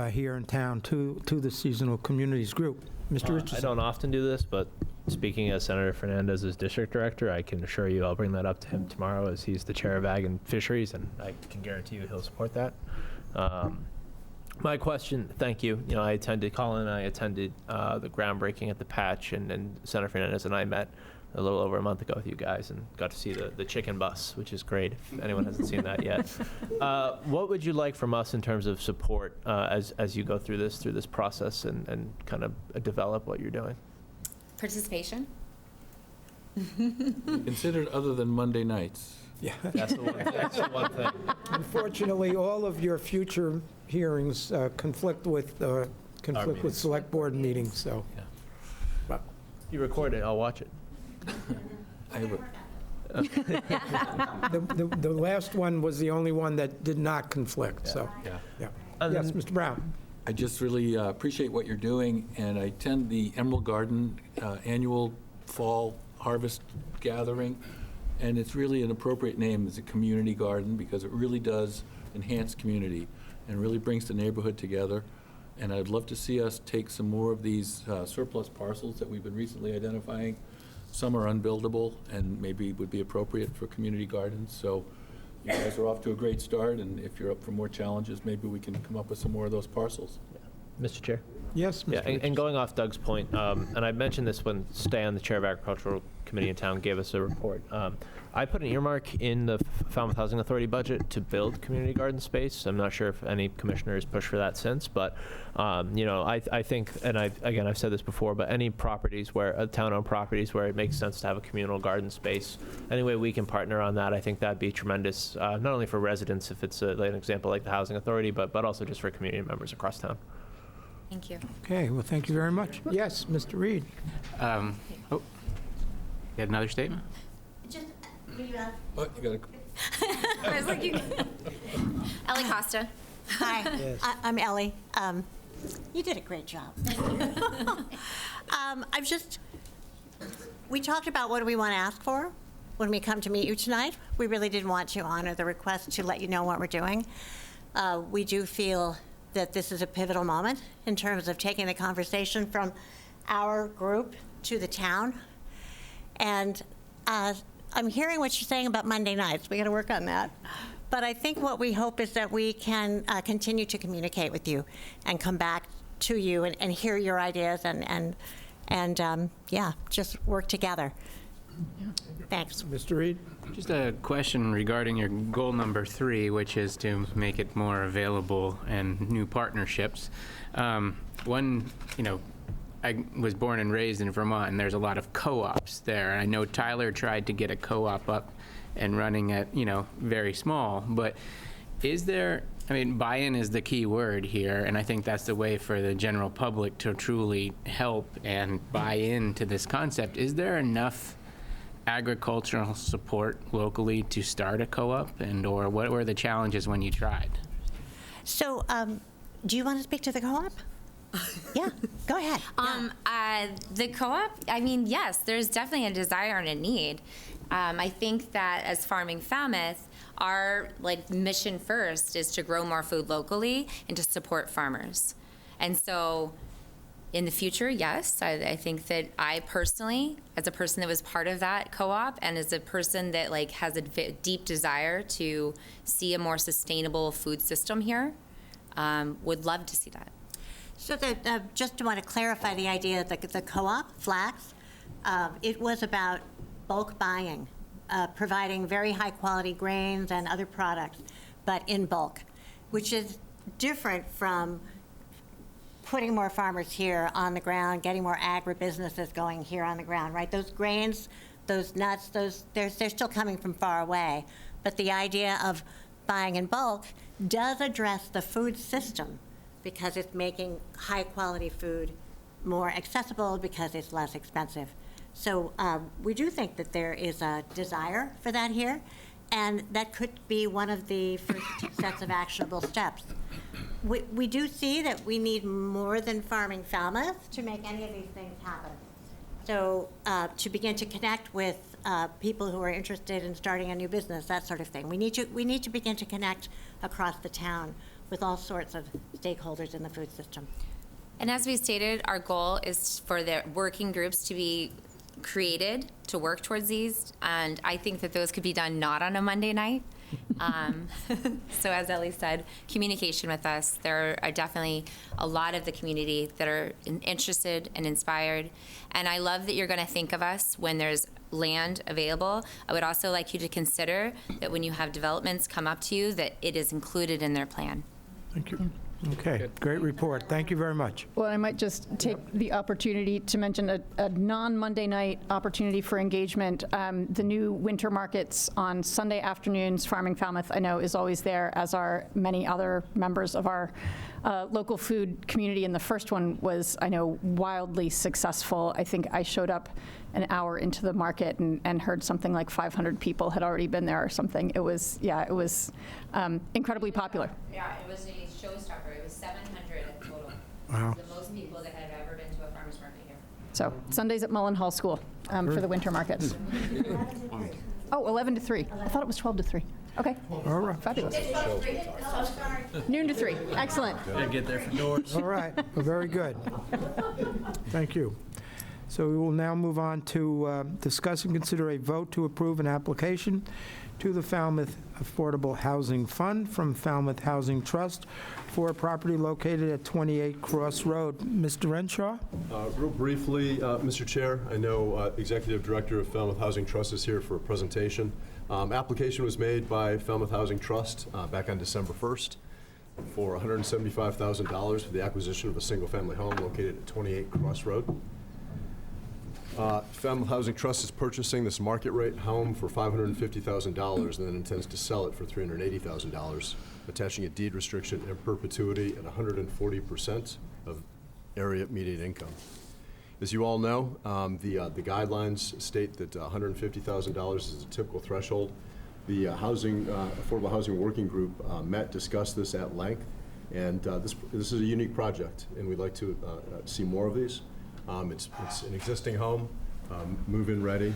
here in town to the Seasonal Communities Group. Mr. Richardson. I don't often do this, but speaking as Senator Fernandez's district director, I can assure you I'll bring that up to him tomorrow as he's the chair of Ag and Fisheries, and I can guarantee you he'll support that. My question, thank you. I attended the groundbreaking at the patch, and Senator Fernandez and I met a little over a month ago with you guys and got to see the chicken bus, which is great if anyone hasn't seen that yet. What would you like from us in terms of support as you go through this process and kind of develop what you're doing? Participation. Considered other than Monday nights. Yeah. That's the one thing. Unfortunately, all of your future hearings conflict with select board meetings, so. Yeah. You record it, I'll watch it. The last one was the only one that did not conflict, so. Yeah. Yes, Mr. Brown. I just really appreciate what you're doing, and I attend the Emerald Garden annual fall harvest gathering, and it's really an appropriate name as a community garden because it really does enhance community and really brings the neighborhood together. And I'd love to see us take some more of these surplus parcels that we've been recently identifying. Some are unbuildable and maybe would be appropriate for community gardens. So you guys are off to a great start, and if you're up for more challenges, maybe we can come up with some more of those parcels. Mr. Chair? Yes, Mr. Yeah, and going off Doug's point, and I mentioned this when Stan, the chair of Agricultural Committee in town, gave us a report. I put an earmark in the Falmouth Housing Authority budget to build community garden space. I'm not sure if any commissioners pushed for that since, but I think, and I've said this before, but any properties town-owned properties where it makes sense to have a communal garden space, any way we can partner on that, I think that'd be tremendous, not only for residents, if it's an example like the Housing Authority, but also just for community members across town. Thank you. Okay, well, thank you very much. Yes, Mr. Reed. You had another statement? Just, What, you gotta... I was like, Ellie Costa. Hi, Yes. I'm Ellie. You did a great job. Thank you. We talked about what do we want to ask for when we come to meet you tonight. We really did want to honor the request to let you know what we're doing. We do feel that this is a pivotal moment in terms of taking the conversation from our group to the town. And I'm hearing what you're saying about Monday nights. We got to work on that. But I think what we hope is that we can continue to communicate with you and come back to you and hear your ideas and just work together. Yeah. Thanks. Mr. Reed? Just a question regarding your goal number 3, which is to make it more available and new partnerships. I was born and raised in Vermont, and there's a lot of co-ops there. And I know Tyler tried to get a co-op up and running at, very small. But is there, buy-in is the key word here, and I think that's the way for the general public to truly help and buy into this concept. Is there enough agricultural support locally to start a co-op, or what were the challenges when you tried? So, do you want to speak to the co-op? Yeah, go ahead. The co-op, yes, there's definitely a desire and a need. I think that as Farming Falmouth, our mission first is to grow more food locally and to support farmers. And so in the future, yes, I think that I personally, as a person that was part of that co-op and as a person that has a deep desire to see a more sustainable food system here, would love to see that. So just want to clarify the idea that the co-op, Flax, it was about bulk buying, providing very high quality grains and other products, but in bulk, which is different from putting more farmers here on the ground, getting more agribusinesses going here on the ground, right? Those grains, those nuts, they're still coming from far away. But the idea of buying in bulk does address the food system because it's making high quality food more accessible because it's less expensive. So we do think that there is a desire for that here, and that could be one of the first sets of actionable steps. We do see that we need more than Farming Falmouth to make any of these things happen. So to begin to connect with people who are interested in starting a new business, that sort of thing. We need to begin to connect across the town with all sorts of stakeholders in the food system. And as we stated, our goal is for the working groups to be created to work towards these, and I think that those could be done not on a Monday night. So as Ellie said, communication with us. There are definitely a lot of the community that are interested and inspired, and I love that you're going to think of us when there's land available. I would also like you to consider that when you have developments come up to you, that it is included in their plan. Thank you. Okay, great report. Thank you very much. Well, I might just take the opportunity to mention a non-Monday night opportunity for engagement. The new winter markets on Sunday afternoons, Farming Falmouth, I know, is always there, as are many other members of our local food community. And the first one was, I know, wildly successful. I think I showed up an hour into the market and heard something like 500 people had already been there or something. It was, it was incredibly popular. Yeah, it was a showstopper. It was 700 in total. Wow. The most people that had ever been to a farmer's market here. So Sundays at Mullen Hall School for the winter markets. Oh, 11 to 3. I thought it was 12 to 3. Okay. All right. Fabulous. Noon to 3. Excellent. Gotta get there for doors. All right. Well, very good. Thank you. So we will now move on to discuss and consider a vote to approve an application to the Falmouth Affordable Housing Fund from Falmouth Housing Trust for a property located at 28 Cross Road. Mr. Renshaw? Real briefly, Mr. Chair, I know Executive Director of Falmouth Housing Trust is here for a presentation. Application was made by Falmouth Housing Trust back on December 1st for $175,000 for the acquisition of a single-family home located at 28 Cross Road. Falmouth Housing Trust is purchasing this market rate home for $550,000 and then intends to sell it for $380,000, attaching a deed restriction in perpetuity at 140% of area median income. As you all know, the guidelines state that $150,000 is a typical threshold. The Affordable Housing Working Group discussed this at length, and this is a unique project, and we'd like to see more of these. It's an existing home, move-in ready,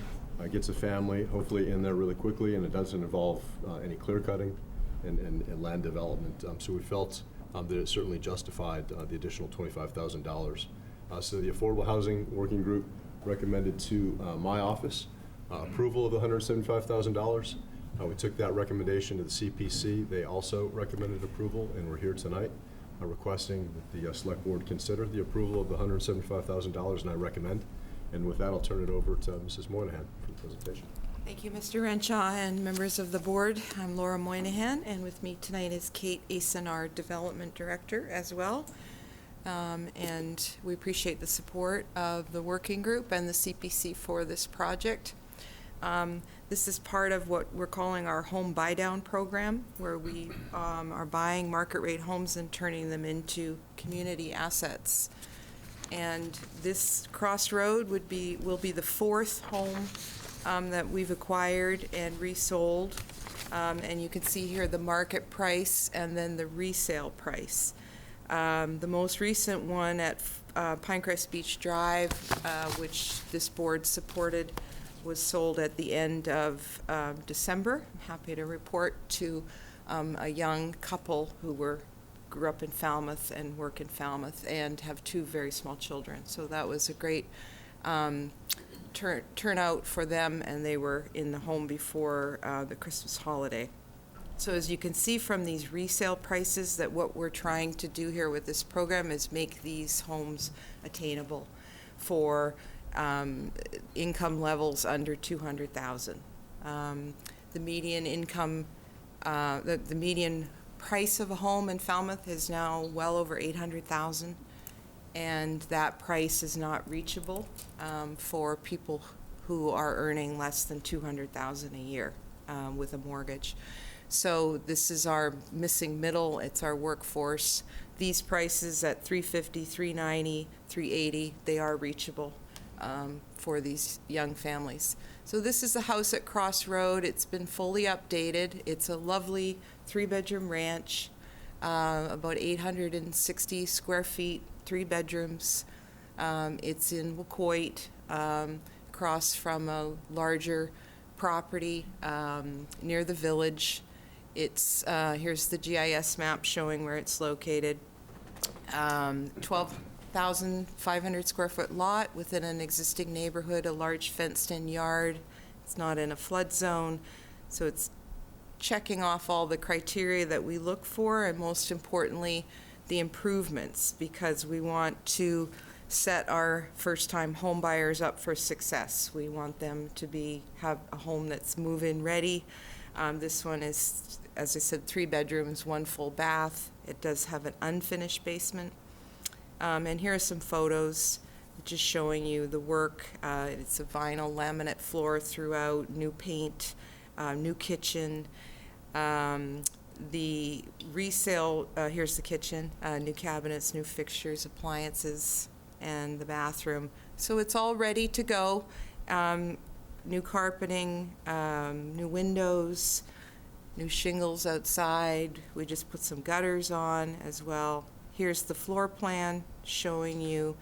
gets a family hopefully in there really quickly, and it doesn't involve any clear cutting and land development. So we felt that it certainly justified the additional $25,000. So the Affordable Housing Working Group recommended to my office approval of the $175,000. We took that recommendation to the CPC. They also recommended approval, and we're here tonight requesting that the Select Board consider the approval of the $175,000, and I recommend. And with that, I'll turn it over to Mrs. Moynihan for the presentation. Thank you, Mr. Renshaw and members of the board. I'm Laura Moynihan, and with me tonight is Kate Asen, our Development Director as well. And we appreciate the support of the working group and the CPC for this project. This is part of what we're calling our home buy-down program, where we are buying market-rate homes and turning them into community assets. And this Crossroad will be the fourth home that we've acquired and resold. And you can see here the market price and then the resale price. The most recent one at Pinecrest Beach Drive, which this board supported, was sold at the end of December. I'm happy to report to a young couple who grew up in Falmouth and work in Falmouth and have two very small children. So that was a great turnout for them, and they were in the home before the Christmas holiday. So as you can see from these resale prices, that what we're trying to do here with this program is make these homes attainable for income levels under $200,000. The median income, the median price of a home in Falmouth is now well over $800,000, and that price is not reachable for people who are earning less than $200,000 a year with a mortgage. So this is our missing middle. It's our workforce. These prices at $350,000, $390,000, $380,000, they are reachable for these young families. So this is the house at Cross Road. It's been fully updated. It's a lovely 3-bedroom ranch, about 860 square feet, 3 bedrooms. It's in Wacoit, across from a larger property near the village. It's here's the GIS map showing where it's located. 12 1,500 square foot lot within an existing neighborhood, a large fenced-in yard. It's not in a flood zone, so it's checking off all the criteria that we look for, and most importantly, the improvements, because we want to set our first-time home buyers up for success. We want them to have a home that's move-in ready. This one is, as I said, 3 bedrooms, 1 full bath. It does have an unfinished basement. And here are some photos just showing you the work. It's a vinyl laminate floor throughout, new paint, new kitchen. The resale, here's the kitchen, new cabinets, new fixtures, appliances, and the bathroom. So it's all ready to go. New carpeting, new windows, new shingles outside. We just put some gutters on as well. Here's the floor plan showing you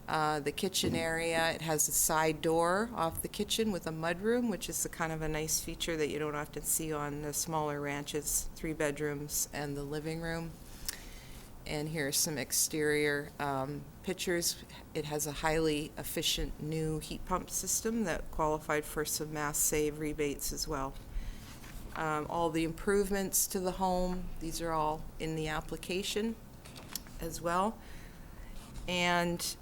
the kitchen area. It has a side door off the kitchen with a mudroom, which is the kind of a nice feature that you don't often see on the smaller ranches, 3 bedrooms and the living room. And here's some exterior pictures. It has a highly efficient new heat pump system that qualified for some mass save rebates as well. All the improvements to the home, these are all in the application as well. And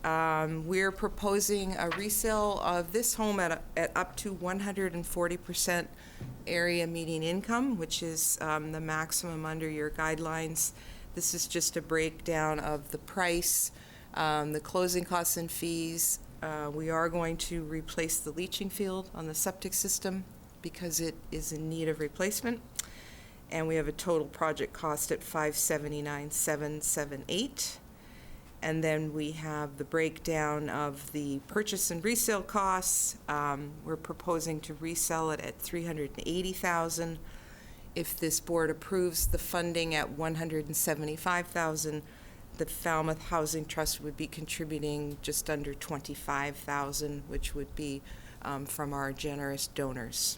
we're proposing a resale of this home at up to 140% area median income, which is the maximum under your guidelines. This is just a breakdown of the price, the closing costs and fees. We are going to replace the leaching field on the septic system because it is in need of replacement. And we have a total project cost at $579,778. And then we have the breakdown of the purchase and resale costs. We're proposing to resell it at $380,000. If this board approves the funding at $175,000, the Falmouth Housing Trust would be contributing just under $25,000, which would be from our generous donors.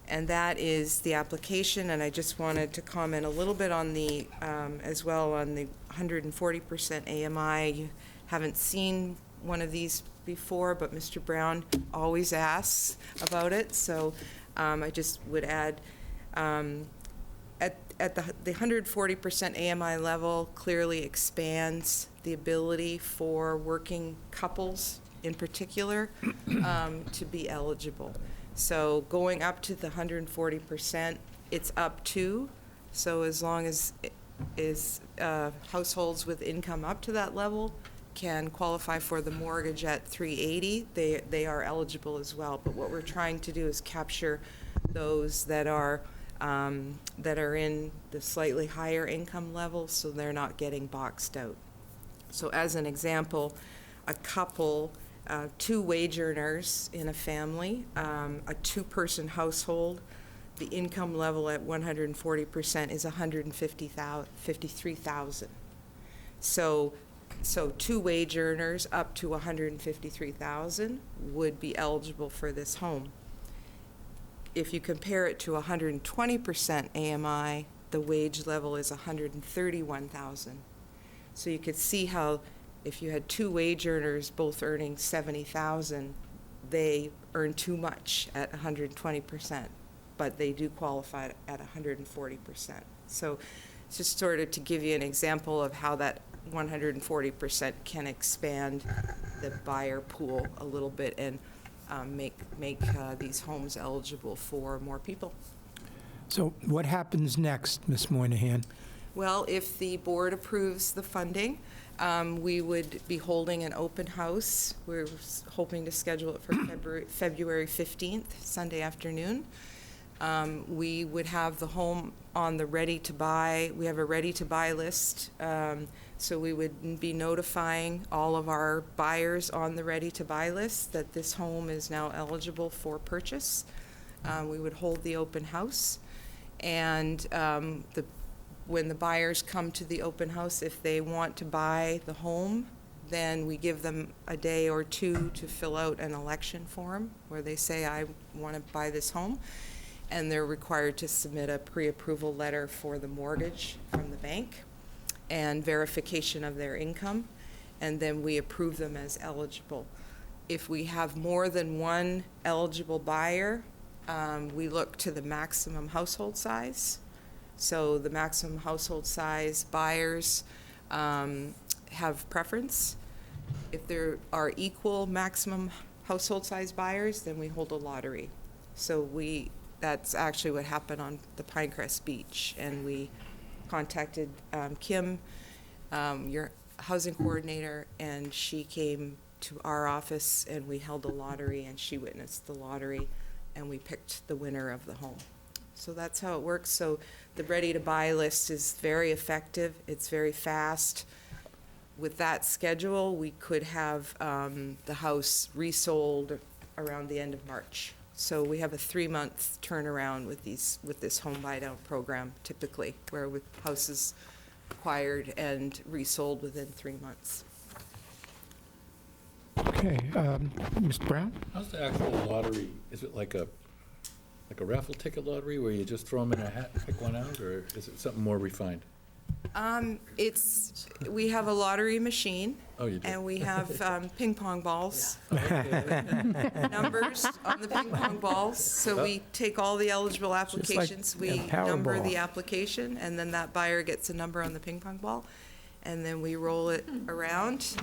And that is the application, and I just wanted to comment a little bit on the, as well on the 140% AMI. You haven't seen one of these before, but Mr. Brown always asks about it, so I just would add, at the 140% AMI level clearly expands the ability for working couples in particular to be eligible. So going up to the 140%, it's up to, so as long as households with income up to that level can qualify for the mortgage at $380, they are eligible as well. But what we're trying to do is capture those that are in the slightly higher income level, so they're not getting boxed out. So as an example, a couple, 2 wage earners in a family, a 2-person household, the income level at 140% is $153,000. So 2 wage earners up to $153,000 would be eligible for this home. If you compare it to 120% AMI, the wage level is $131,000. So you could see how if you had 2 wage earners both earning $70,000, they earn too much at 120%, but they do qualify at 140%. So it's just sort of to give you an example of how that 140% can expand the buyer pool a little bit and make these homes eligible for more people. So what happens next, Ms. Moynihan? Well, if the board approves the funding, we would be holding an open house. We're hoping to schedule it for February 15th, Sunday afternoon. We would have the home on the ready-to-buy. We have a ready-to-buy list, so we would be notifying all of our buyers on the ready-to-buy list that this home is now eligible for purchase. We would hold the open house, and when the buyers come to the open house, if they want to buy the home, then we give them a day or 2 to fill out an election form where they say, I want to buy this home. And they're required to submit a pre-approval letter for the mortgage from the bank and verification of their income. and then we approve them as eligible. If we have more than one eligible buyer, we look to the maximum household size. So the maximum household size buyers have preference. If there are equal maximum household size buyers, then we hold a lottery. So that's actually what happened on the Pinecrest Beach, and we contacted Kim, your housing coordinator, and she came to our office and we held a lottery, and she witnessed the lottery, and we picked the winner of the home. So that's how it works. So the ready to buy list is very effective. It's very fast. With that schedule, we could have the house resold around the end of March. So we have a 3-month turnaround with this home buy down program typically, where with houses acquired and resold within 3 months. Okay, Mr. Brown? How's the actual lottery? Is it like a raffle ticket lottery where you just throw them in a hat and pick one out, or is it something more refined? We have a lottery machine. Oh, you do? And we have ping pong balls. Numbers on the ping pong balls. So we take all the eligible applications, we number the application, and then that buyer gets a number on the ping pong ball. And then we roll it around.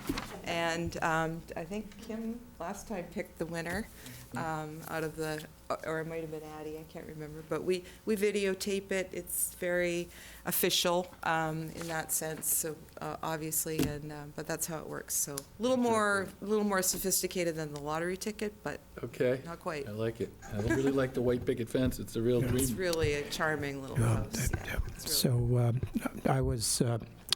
And I think Kim last time picked the winner out of the, or it might have been Addie, I can't remember. But we videotape it. It's very official in that sense. So obviously, but that's how it works. So a little more sophisticated than the lottery ticket, but not quite. I like it. I really like the white picket fence. It's a real dream. It's really a charming little house. So I was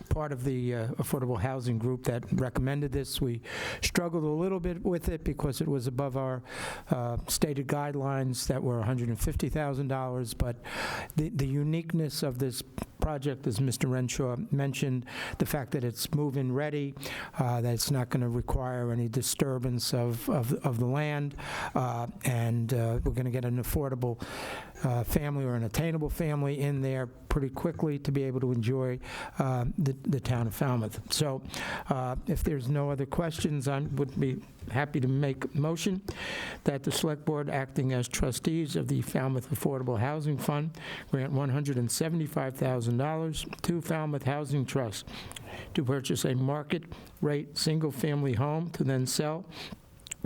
part of the affordable housing group that recommended this. We struggled a little bit with it because it was above our stated guidelines that were $150,000, but the uniqueness of this project, as Mr. Renshaw mentioned, the fact that it's move-in ready, that it's not going to require any disturbance of the land, and we're going to get an affordable family or an attainable family in there pretty quickly to be able to enjoy the town of Falmouth. So if there's no other questions, I would be happy to make a motion that the Select Board, acting as trustees of the Falmouth Affordable Housing Fund, grant $175,000 to Falmouth Housing Trust to purchase a market-rate single-family home to then sell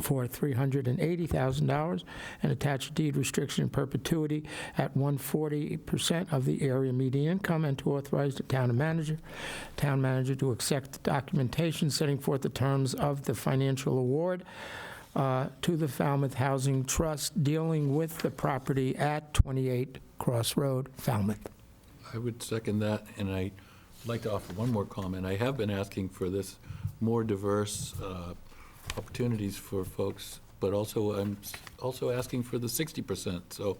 for $380,000 and attach a deed restriction in perpetuity at 140% of the area median income, and to authorize the town manager to accept the documentation setting forth the terms of the financial award to the Falmouth Housing Trust dealing with the property at 28 Cross Road, Falmouth. I would second that, and I'd like to offer one more comment. I have been asking for this more diverse opportunities for folks, but also I'm also asking for the 60%. So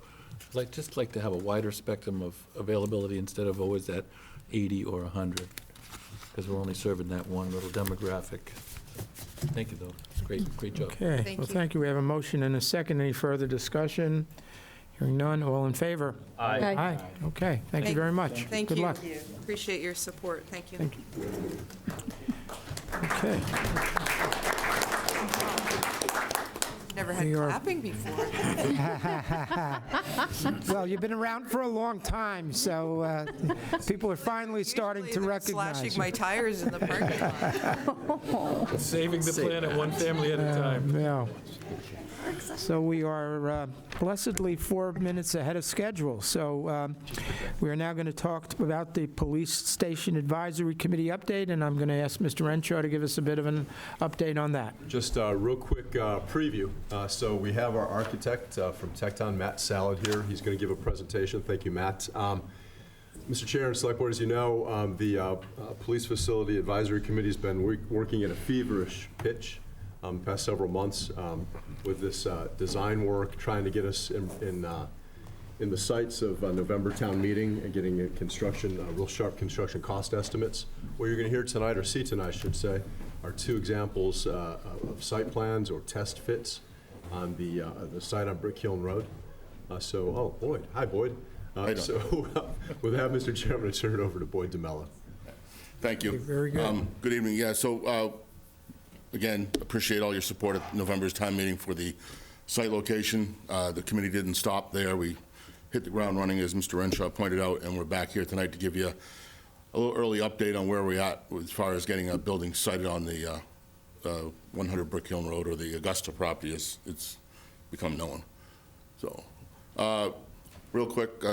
I'd just like to have a wider spectrum of availability instead of always that 80 or 100, because we're only serving that one little demographic. Thank you, though. It's great job. Okay. Thank you. We have a motion and a second. Any further discussion? Hearing none. All in favor? Aye. Aye. Okay. Thank you very much. Thank Good you. luck. Appreciate your support. Thank you. Thank you. Okay. Never had clapping before. Well, you've been around for a long time, so people are finally starting to recognize Slashing you. my tires in the parking lot. Saving the planet one family at a time. Yeah. So we are blessedly 4 minutes ahead of schedule. So we are now going to talk about the Police Station Advisory Committee update, and I'm going to ask Mr. Renshaw to give us a bit of an update on that. Just a real quick preview. So we have our architect from Tecton, Matt Salad, here. He's going to give a presentation. Thank you, Matt. Mr. Chair and Select Board, as you know, the Police Facility Advisory Committee has been working at a feverish pitch the past several months with this design work, trying to get us in the sights of November town meeting and getting a real sharp construction cost estimates. What you're going to hear tonight, or see tonight, I should say, are two examples of site plans or test fits on the site on Brick Hill Road. Oh, Boyd. Hi, Boyd. So with that, Mr. Chair, I'm going to turn it over to Boyd DeMello. Thank you. Very good. Good evening. Yeah, so Again, appreciate all your support at November's town meeting for the site location. The committee didn't stop there. We hit the ground running, as Mr. Renshaw pointed out, and we're back here tonight to give you a little early update on where we're at as far as getting a building sited on the 100 Brick Hill Road, or the Augusta property as it's become known. So, real quick,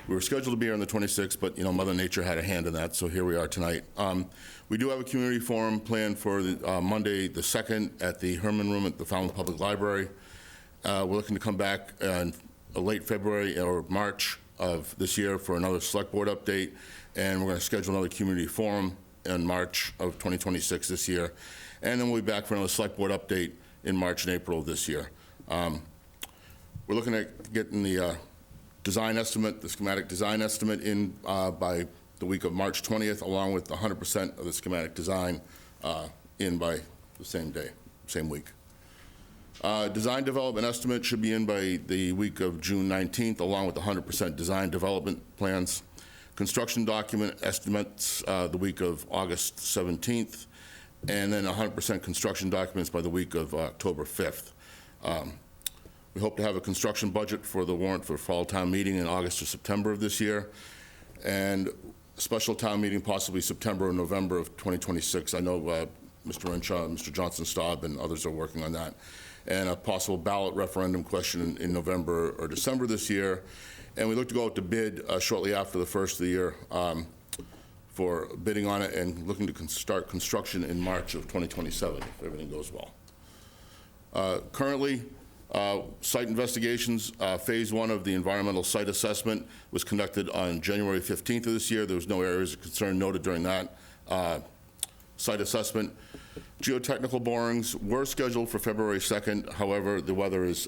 we were scheduled to be here on the 26th, but Mother Nature had a hand in that, so here we are tonight. We do have a community forum planned for Monday the 2nd at the Herman Room at the Falmouth Public Library. We're looking to come back in late February or March of this year for another select board update, and we're going to schedule another community forum in March of 2026 this year, and then we'll be back for another select board update in March and April of this year. We're looking at getting the design estimate, the schematic design estimate in by the week of March 20th, along with 100% of the schematic design in by the same day, same week. Design development estimate should be in by the week of June 19th, along with 100% design development plans. Construction document estimates the week of August 17th, and then 100% construction documents by the week of October 5th. We hope to have a construction budget for the warrant for fall town meeting in August or September of this year, and a special town meeting possibly September or November of 2026. I know Mr. Renshaw, Mr. Johnson-Staub, and others are working on that. And a possible ballot referendum question in November or December this year. And we look to go out to bid shortly after the first of the year for bidding on it, and looking to start construction in March of 2027 if everything goes well. Currently, site investigations, phase 1 of the environmental site assessment was conducted on January 15th of this year. There was no areas of concern noted during that site assessment. Geotechnical borings were scheduled for February 2nd. However, the weather is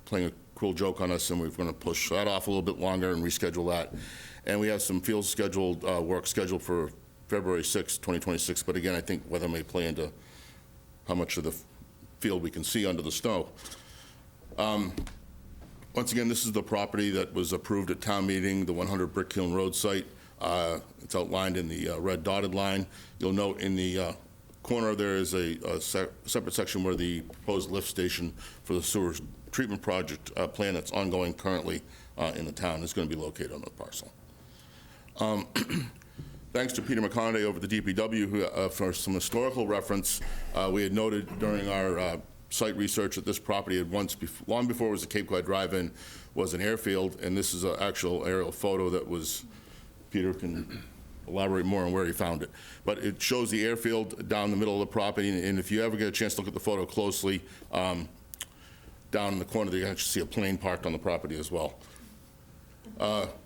playing a cruel joke on us, and we're going to push that off a little bit longer and reschedule that. And we have some field scheduled work scheduled for February 6th, 2026. But again, I think weather may play into how much of the field we can see under the snow. Once again, this is the property that was approved at town meeting, the 100 Brick Hill Road site. It's outlined in the red dotted line. You'll note in the corner there is a separate section where the proposed lift station for the sewer treatment project plan that's ongoing currently in the town is going to be located on the parcel. Thanks to Peter McConaughey over the DPW who, for some historical reference, we had noted during our site research that this property had once, long before it was a Cape Cod Drive-In, was an airfield, and this is an actual aerial photo that was, Peter can elaborate more on where he found it. But it shows the airfield down the middle of the property, and if you ever get a chance to look at the photo closely, down in the corner, you can actually see a plane parked on the property as well.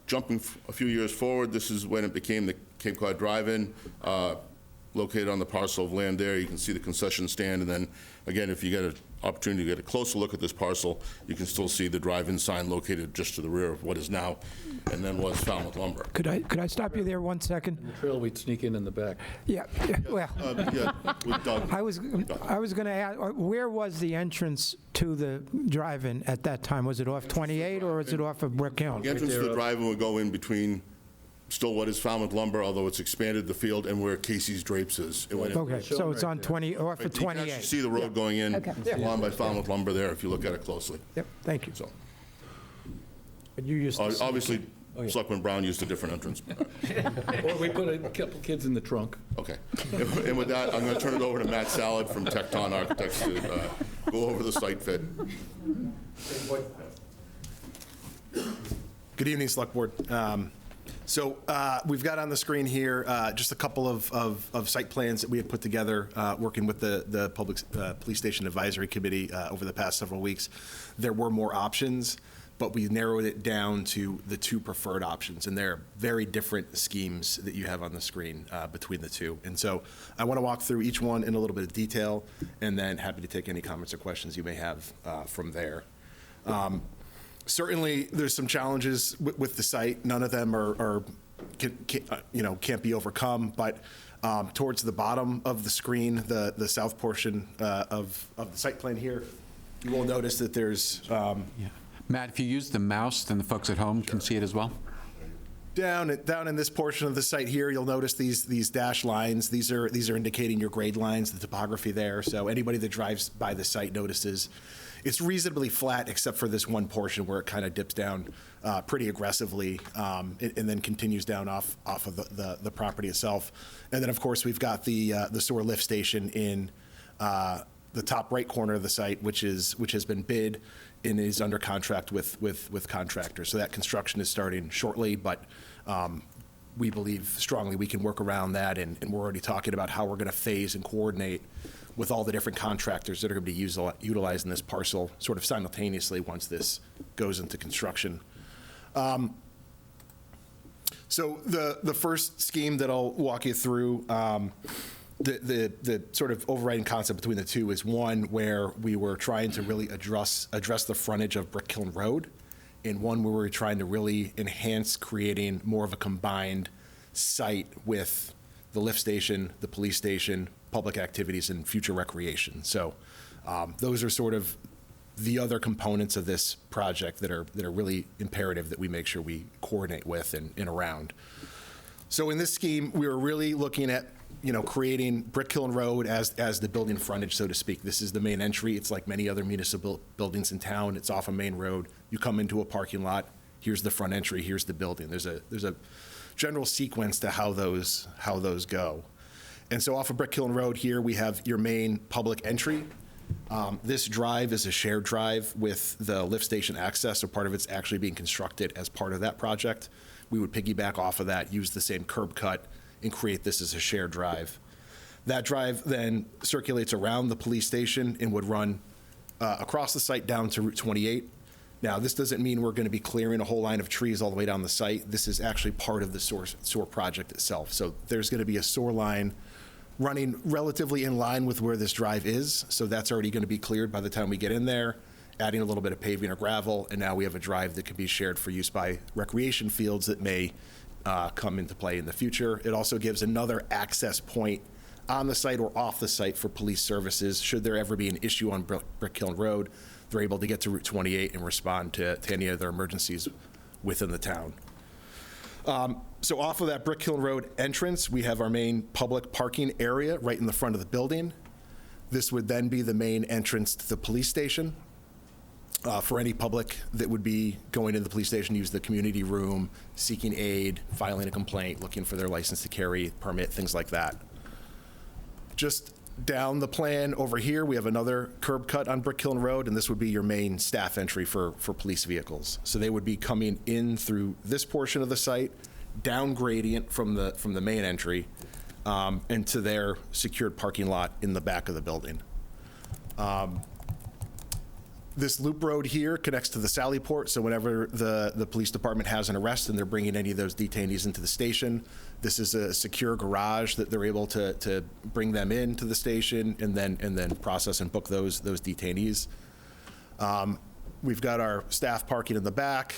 Jumping a few years forward, this is when it became the Cape Cod Drive-In, located on the parcel of land there. You can see the concession stand, and then again, if you get an opportunity to get a closer look at this parcel, you can still see the drive-in sign located just to the rear of what is now and then was Falmouth Lumber. Could I stop you there 1 second? The trail, we'd sneak in the back. Yeah, well, with Doug. I was going to ask, where was the entrance to the drive-in at that time? Was it off 28 or was it off of Brick Hill? The entrance to the drive-in would go in between still what is Falmouth Lumber, although it's expanded the field, and where Casey's Drapes is. Okay, so it's on 20, off of 28. You can actually see the road going in along by Falmouth Lumber there if you look at it closely. Yep, thank you. So, but you used to obviously, Selectman Brown used a different entrance. Or we put a couple kids in the trunk. Okay. And with that, I'm going to turn it over to Matt Salad from Tecton Architects to go over the site fit. Good evening, Select Board. So we've got on the screen here just a couple of site plans that we had put together working with the Public Police Station Advisory Committee over the past several weeks. There were more options, but we narrowed it down to the 2 preferred options, and they're very different schemes that you have on the screen between the 2. And so I want to walk through each one in a little bit of detail, and then happy to take any comments or questions you may have from there. Certainly, there's some challenges with the site. None of them can't be overcome. But towards the bottom of the screen, the south portion of the site plan here, you will notice that there's. Matt, if you use the mouse, then the folks at home can see it as well. Down in this portion of the site here, you'll notice these dashed lines. These are indicating your grade lines, the topography there. So anybody that drives by the site notices it's reasonably flat except for this one portion where it kind of dips down pretty aggressively and then continues down off of the property itself. And then of course we've got the sewer lift station in the top right corner of the site, which has been bid and is under contract with contractors. So that construction is starting shortly, but we believe strongly we can work around that, and we're already talking about how we're going to phase and coordinate with all the different contractors that are going to be utilizing this parcel sort of simultaneously once this goes into construction. So the first scheme that I'll walk you through, the sort of overriding concept between the two is one where we were trying to really address the frontage of Brick Kiln Road, and one where we were trying to really enhance creating more of a combined site with the lift station, the police station, public activities, and future recreation. So those are sort of the other components of this project that are really imperative that we make sure we coordinate with and around. So in this scheme, we were really looking at creating Brick Kiln Road as the building frontage, so to speak. This is the main entry. It's like many other municipal buildings in town. It's off a main road. You come into a parking lot. Here's the front entry. Here's the building. There's a general sequence to how those go. And so off of Brick Kiln Road here, we have your main public entry. This drive is a shared drive with the lift station access, so part of it's actually being constructed as part of that project. We would piggyback off of that, use the same curb cut, and create this as a shared drive. That drive then circulates around the police station and would run across the site down to Route 28. Now, this doesn't mean we're going to be clearing a whole line of trees all the way down the site. This is actually part of the sewer project itself. So there's going to be a sewer line running relatively in line with where this drive is. So that's already going to be cleared by the time we get in there, adding a little bit of paving or gravel, and now we have a drive that can be shared for use by recreation fields that may come into play in the future. It also gives another access point on the site or off the site for police services. Should there ever be an issue on Brick Kiln Road, they're able to get to Route 28 and respond to any of their emergencies within the town. So off of that Brick Kiln Road entrance, we have our main public parking area right in the front of the building. This would then be the main entrance to the police station. For any public that would be going into the police station, use the community room, seeking aid, filing a complaint, looking for their license to carry, permit, things like that. Just down the plan over here, we have another curb cut on Brick Kiln Road, and this would be your main staff entry for police vehicles. So they would be coming in through this portion of the site, down gradient from the main entry, into their secured parking lot in the back of the building. This loop road here connects to the Sally Port, so whenever the police department has an arrest and they're bringing any of those detainees into the station, this is a secure garage that they're able to bring them into the station and then process and book those detainees. We've got our staff parking in the back,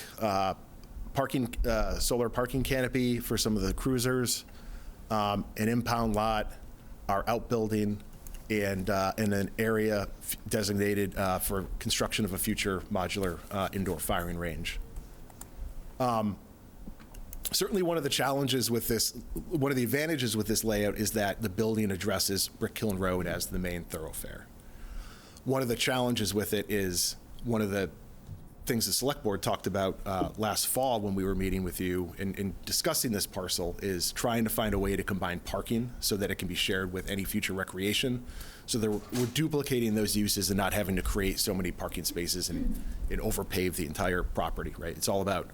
solar parking canopy for some of the cruisers, an impound lot, our outbuilding, and an area designated for construction of a future modular indoor firing range. Certainly one of the challenges with this, one of the advantages with this layout is that the building addresses Brick Kiln Road as the main thoroughfare. One of the challenges with it is one of the things the select board talked about last fall when we were meeting with you and discussing this parcel is trying to find a way to combine parking so that it can be shared with any future recreation. So we're duplicating those uses and not having to create so many parking spaces and overpave the entire property, right? It's all about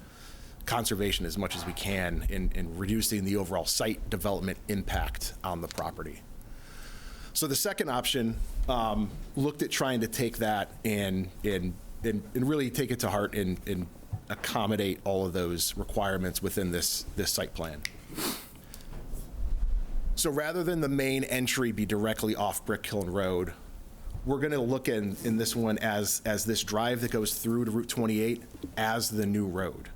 conservation as much as we can and reducing the overall site development impact on the property. So the second option looked at trying to take that and really take it to heart and accommodate all of those requirements within this site plan. So rather than the main entry be directly off Brick Kiln Road, we're going to look in this one as this drive that goes through to Route 28 as the new road.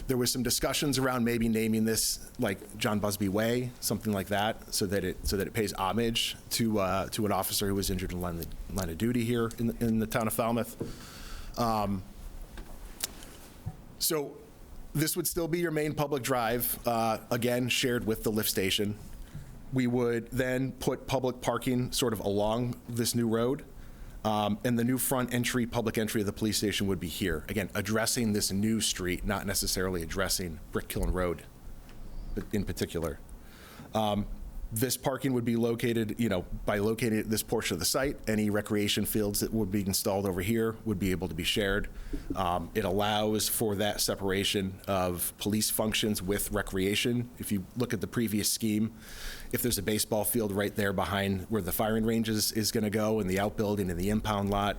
There was some discussions around maybe naming this like John Busby Way, something like that, so that it pays homage to an officer who was injured in line of duty here in the town of Falmouth. So This would still be your main public drive, again, shared with the lift station. We would then put public parking sort of along this new road, and the new front entry, public entry of the police station would be here. Again, addressing this new street, not necessarily addressing Brick Kiln Road in particular. This parking would be located, by locating at this portion of the site, any recreation fields that would be installed over here would be able to be shared. It allows for that separation of police functions with recreation. If you look at the previous scheme, if there's a baseball field right there behind where the firing range is going to go, and the outbuilding and the impound lot,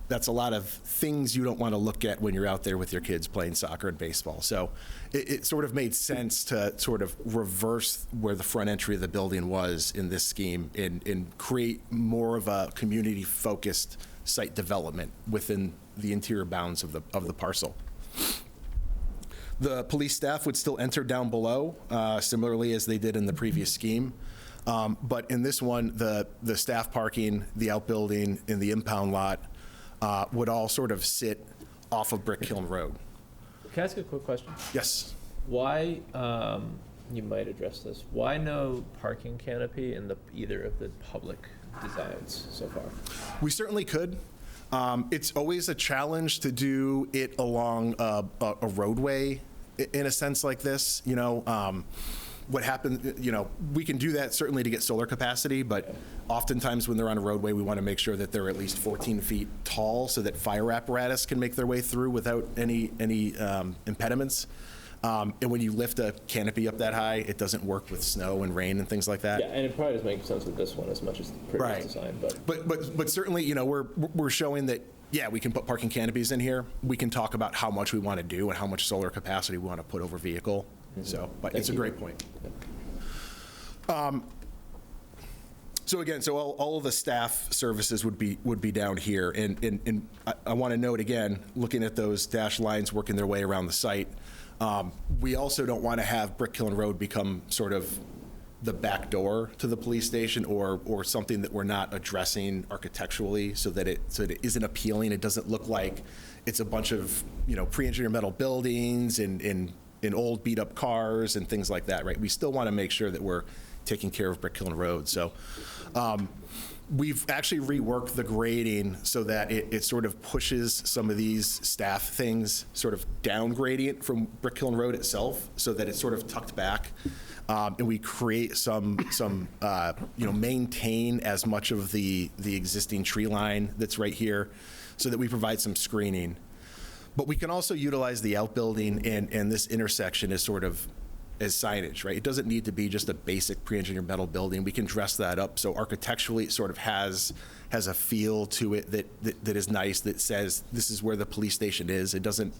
that's a lot of things you don't want to look at when you're out there with your kids playing soccer and baseball. So it sort of made sense to sort of reverse where the front entry of the building was in this scheme and create more of a community-focused site development within the interior bounds of the parcel. The police staff would still enter down below, similarly as they did in the previous scheme. But in this one, the staff parking, the outbuilding, and the impound lot would all sort of sit off of Brick Kiln Road. Can I ask a quick question? Yes. Why, you might address this, why no parking canopy in either of the public designs so far? We certainly could. It's always a challenge to do it along a roadway in a sense like this. What happened, we can do that certainly to get solar capacity, but oftentimes when they're on a roadway, we want to make sure that they're at least 14 feet tall so that fire apparatus can make their way through without any impediments. And when you lift a canopy up that high, it doesn't work with snow and rain and things like that. Yeah, and it probably doesn't make sense with this one as much as the previous design. But certainly, we're showing that, yeah, we can put parking canopies in here. We can talk about how much we want to do and how much solar capacity we want to put over vehicle. So, but it's a great point. So again, all of the staff services would be down here, and I want to note again, looking at those dashed lines working their way around the site, we also don't want to have Brick Kiln Road become sort of the back door to the police station, or something that we're not addressing architecturally, so that it isn't appealing. It doesn't look like it's a bunch of pre-engineered metal buildings and old beat-up cars and things like that, right? We still want to make sure that we're taking care of Brick Kiln Road. So we've actually reworked the grading so that it sort of pushes some of these staff things sort of down gradient from Brick Kiln Road itself, so that it's sort of tucked back. And we create some maintain as much of the existing tree line that's right here, so that we provide some screening. But we can also utilize the outbuilding and this intersection as sort of as signage, right? It doesn't need to be just a basic pre-engineered metal building. We can dress that up so architecturally it sort of has a feel to it that is nice, that says this is where the police station is. It doesn't,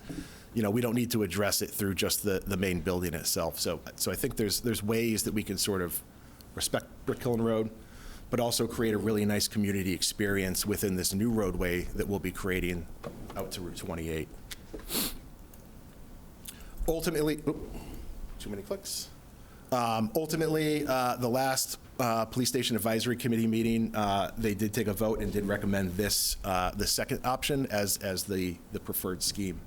we don't need to address it through just the main building itself. So I think there's ways that we can sort of respect Brick Kiln Road, but also create a really nice community experience within this new roadway that we'll be creating out to Route 28. Ultimately, too many clicks. Ultimately, the last Police Station Advisory Committee meeting, they did take a vote and did recommend this, the second option as the preferred scheme,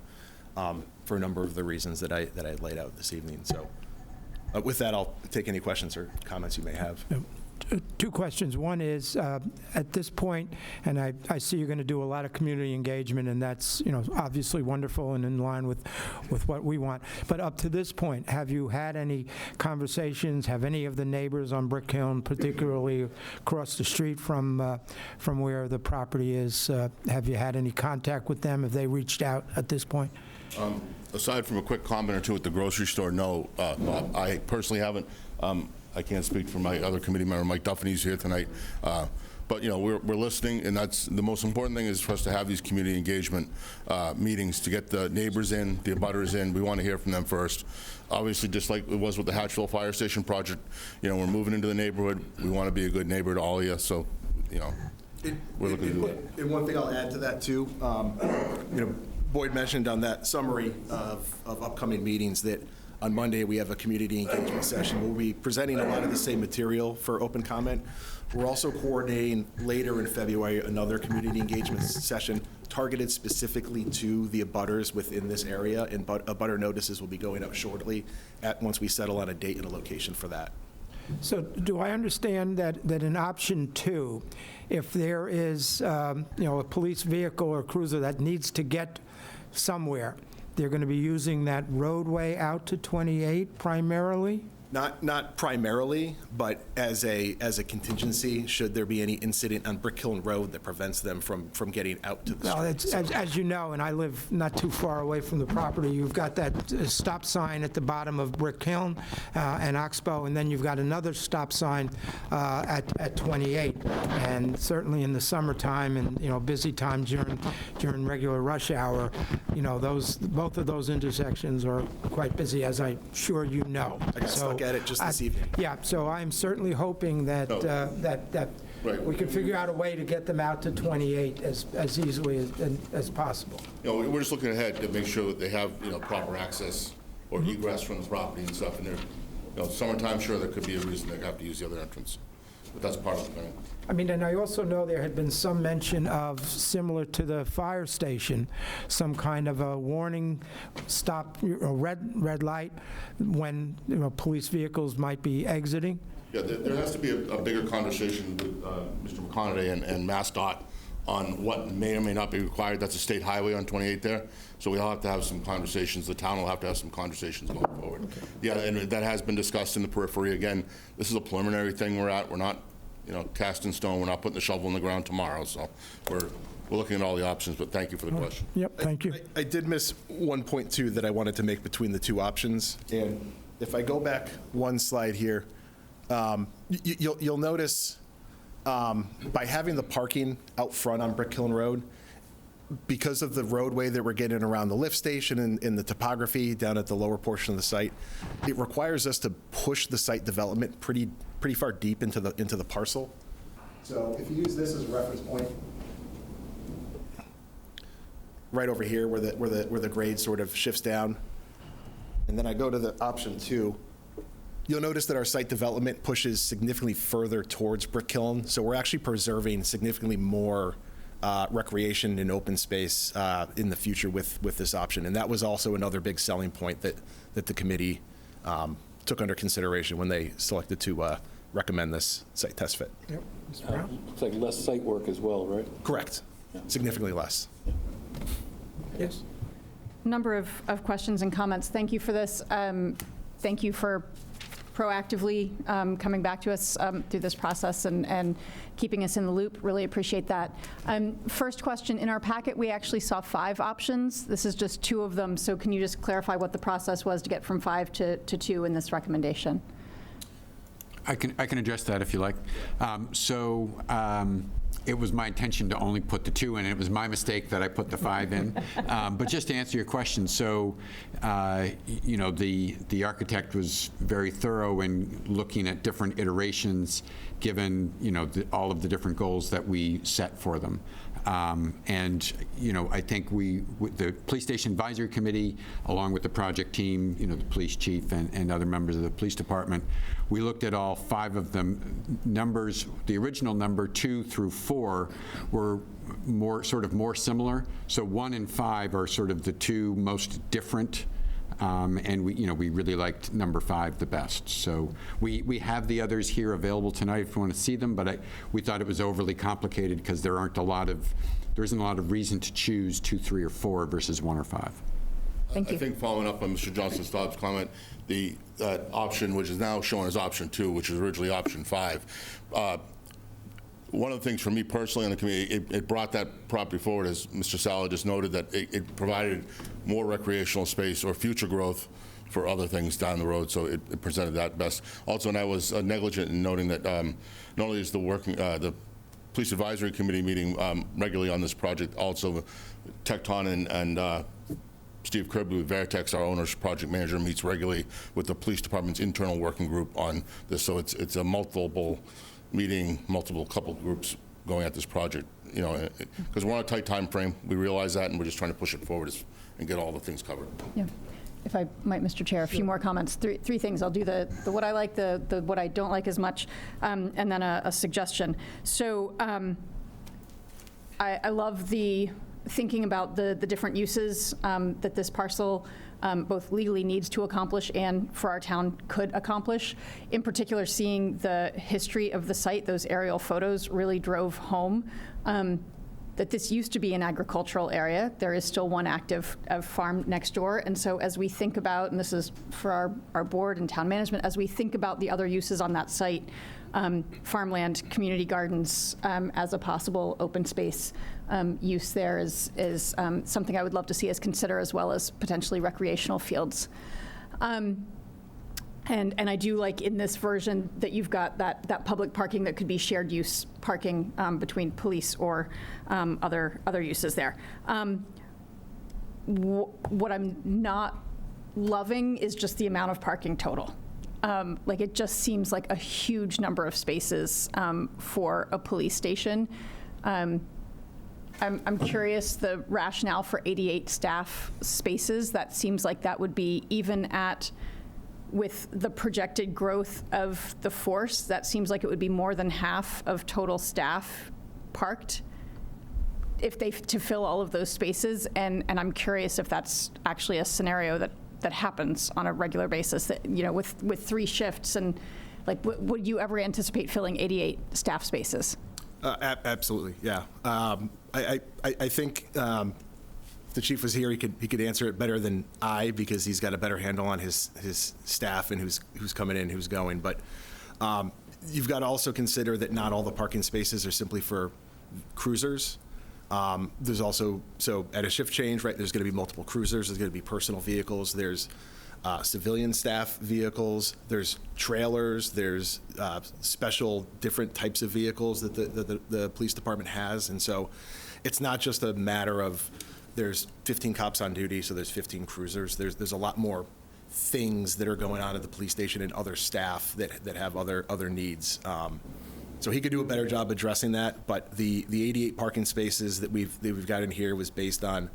for a number of the reasons that I laid out this evening. So with that, I'll take any questions or comments you may have. Two questions. One is, at this point, and I see you're going to do a lot of community engagement, and that's obviously wonderful and in line with what we want. But up to this point, have you had any conversations? Have any of the neighbors on Brick Kiln, particularly across the street from where the property is, have you had any contact with them? Have they reached out at this point? Aside from a quick comment or two at the grocery store, no. I personally haven't. I can't speak for my other committee member, Mike Duffin, he's here tonight. But we're listening, and that's the most important thing, is for us to have these community engagement meetings to get the neighbors in, the abutters in. We want to hear from them first. Obviously, just like it was with the Hatchville Fire Station project, we're moving into the neighborhood. We want to be a good neighbor to all of you, so we're looking to do that. And one thing I'll add to that too, Boyd mentioned on that summary of upcoming meetings that On Monday, we have a community engagement session. We'll be presenting a lot of the same material for open comment. We're also coordinating later in February another community engagement session targeted specifically to the abutters within this area, and abutter notices will be going out shortly once we settle on a date and a location for that. So do I understand that in option 2, if there is, a police vehicle or cruiser that needs to get somewhere, they're going to be using that roadway out to 28 primarily? Not primarily, but as a contingency, should there be any incident on Brick Hill Road that prevents them from getting out to the street. Well, as you know, and I live not too far away from the property, you've got that stop sign at the bottom of Brick Hill and Oxbow, and then you've got another stop sign at 28. And certainly in the summertime and, busy time during regular rush hour, both of those intersections are quite busy, as I'm sure you know. I guess look at it just this evening. Yeah, so I'm certainly hoping that we can figure out a way to get them out to 28 as easily as possible. We're just looking ahead to make sure that they have, proper access or egress from the property and stuff. And summertime, sure, there could be a reason they have to use the other entrance, but that's part of the plan. I mean, and I also know there had been some mention of, similar to the fire station, some kind of a warning stop, red light when, police vehicles might be exiting. Yeah, there has to be a bigger conversation with Mr. McConaday and MassDOT on what may or may not be required. That's a state highway on 28 there, so we'll have to have some conversations. The town will have to have some conversations going forward. Okay. Yeah, and that has been discussed in the periphery. Again, this is a preliminary thing we're at. We're not, cast in stone. We're not putting the shovel in the ground tomorrow, so we're looking at all the options, but thank you for the question. Yep, thank you. I did miss one point, too, that I wanted to make between the two options. And if I go back one slide here, you'll notice by having the parking out front on Brick Hill Road, because of the roadway that we're getting around the lift station and the topography down at the lower portion of the site, it requires us to push the site development pretty far deep into the parcel. So if you use this as a reference point, right over here where the grade sort of shifts down, and then I go to the option 2, you'll notice that our site development pushes significantly further towards Brick Hill, so we're actually preserving significantly more recreation and open space in the future with this option. And that was also another big selling point that the committee took under consideration when they selected to recommend this site test fit. Yep. It's like less site work as well, right? Correct. Yeah. Significantly less. Yes. Number of questions and comments. Thank you for this. Thank you for proactively coming back to us through this process and keeping us in the loop. Really appreciate that. First question, in our packet, we actually saw 5 options. This is just 2 of them, so can you just clarify what the process was to get from 5 to 2 in this recommendation? I can address that if you like. It was my intention to only put the 2 in. It was my mistake that I put the 5 in. But just to answer your question, so the architect was very thorough in looking at different iterations, given all of the different goals that we set for them. I think the Police Station Advisory Committee, along with the project team, the police chief and other members of the police department, we looked at all 5 of them. Numbers, the original number 2 through 4 were more similar. So 1 and 5 are sort of the 2 most different. And we really liked number 5 the best. So we have the others here available tonight if you want to see them, but we thought it was overly complicated because there isn't a lot of reason to choose 2, 3, or 4 versus 1 or 5. Thank you. I think following up on Mr. Johnson-Staub's comment, the option, which is now shown as option 2, which was originally option 5, one of the things for me personally on the committee, it brought that property forward, as Mr. Sala just noted, that it provided more recreational space or future growth for other things down the road, so it presented that best. Also, and I was negligent in noting that not only is the Police Advisory Committee meeting regularly on this project, also Tecton and Steve Kirby with Veritex, our owner's project manager, meets regularly with the police department's internal working group on this, so it's a multiple couple groups going at this project, because we're on a tight time frame. We realize that, and we're just trying to push it forward and get all the things covered. Yeah. if I might, Mr. Chair, a few more comments. Three things. I'll do the what I like, the what I don't like as much, and then a suggestion. So I love the thinking about the different uses that this parcel both legally needs to accomplish and for our town could accomplish. In particular, seeing the history of the site, those aerial photos really drove home that this used to be an agricultural area. There is still one active farm next door. And so as we think about, and this is for our board and town management, as we think about the other uses on that site, farmland, community gardens as a possible open space use there is something I would love to see us consider, as well as potentially recreational fields. And I do like in this version that you've got that public parking that could be shared use parking between police or other uses there. What I'm not loving is just the amount of parking total. Like, it just seems like a huge number of spaces for a police station. I'm curious the rationale for 88 staff spaces. That seems like that would be even with the projected growth of the force, that seems like it would be more than half of total staff parked to fill all of those spaces. And I'm curious if that's actually a scenario that happens on a regular basis, that, with 3 shifts, and like, would you ever anticipate filling 88 staff spaces? Absolutely, yeah. I think if the chief was here, he could answer it better than I, because he's got a better handle on his staff and who's coming in, who's going. But you've got to also consider that not all the parking spaces are simply for cruisers. There's also, so at a shift change, right, there's going to be multiple cruisers, there's going to be personal vehicles, there's civilian staff vehicles, there's trailers, there's special different types of vehicles that the police department has. And so it's not just a matter of there's 15 cops on duty, so there's 15 cruisers. There's a lot more things that are going on at the police station and other staff that have other needs. So he could do a better job addressing that, but the 88 parking spaces that we've got in here was based on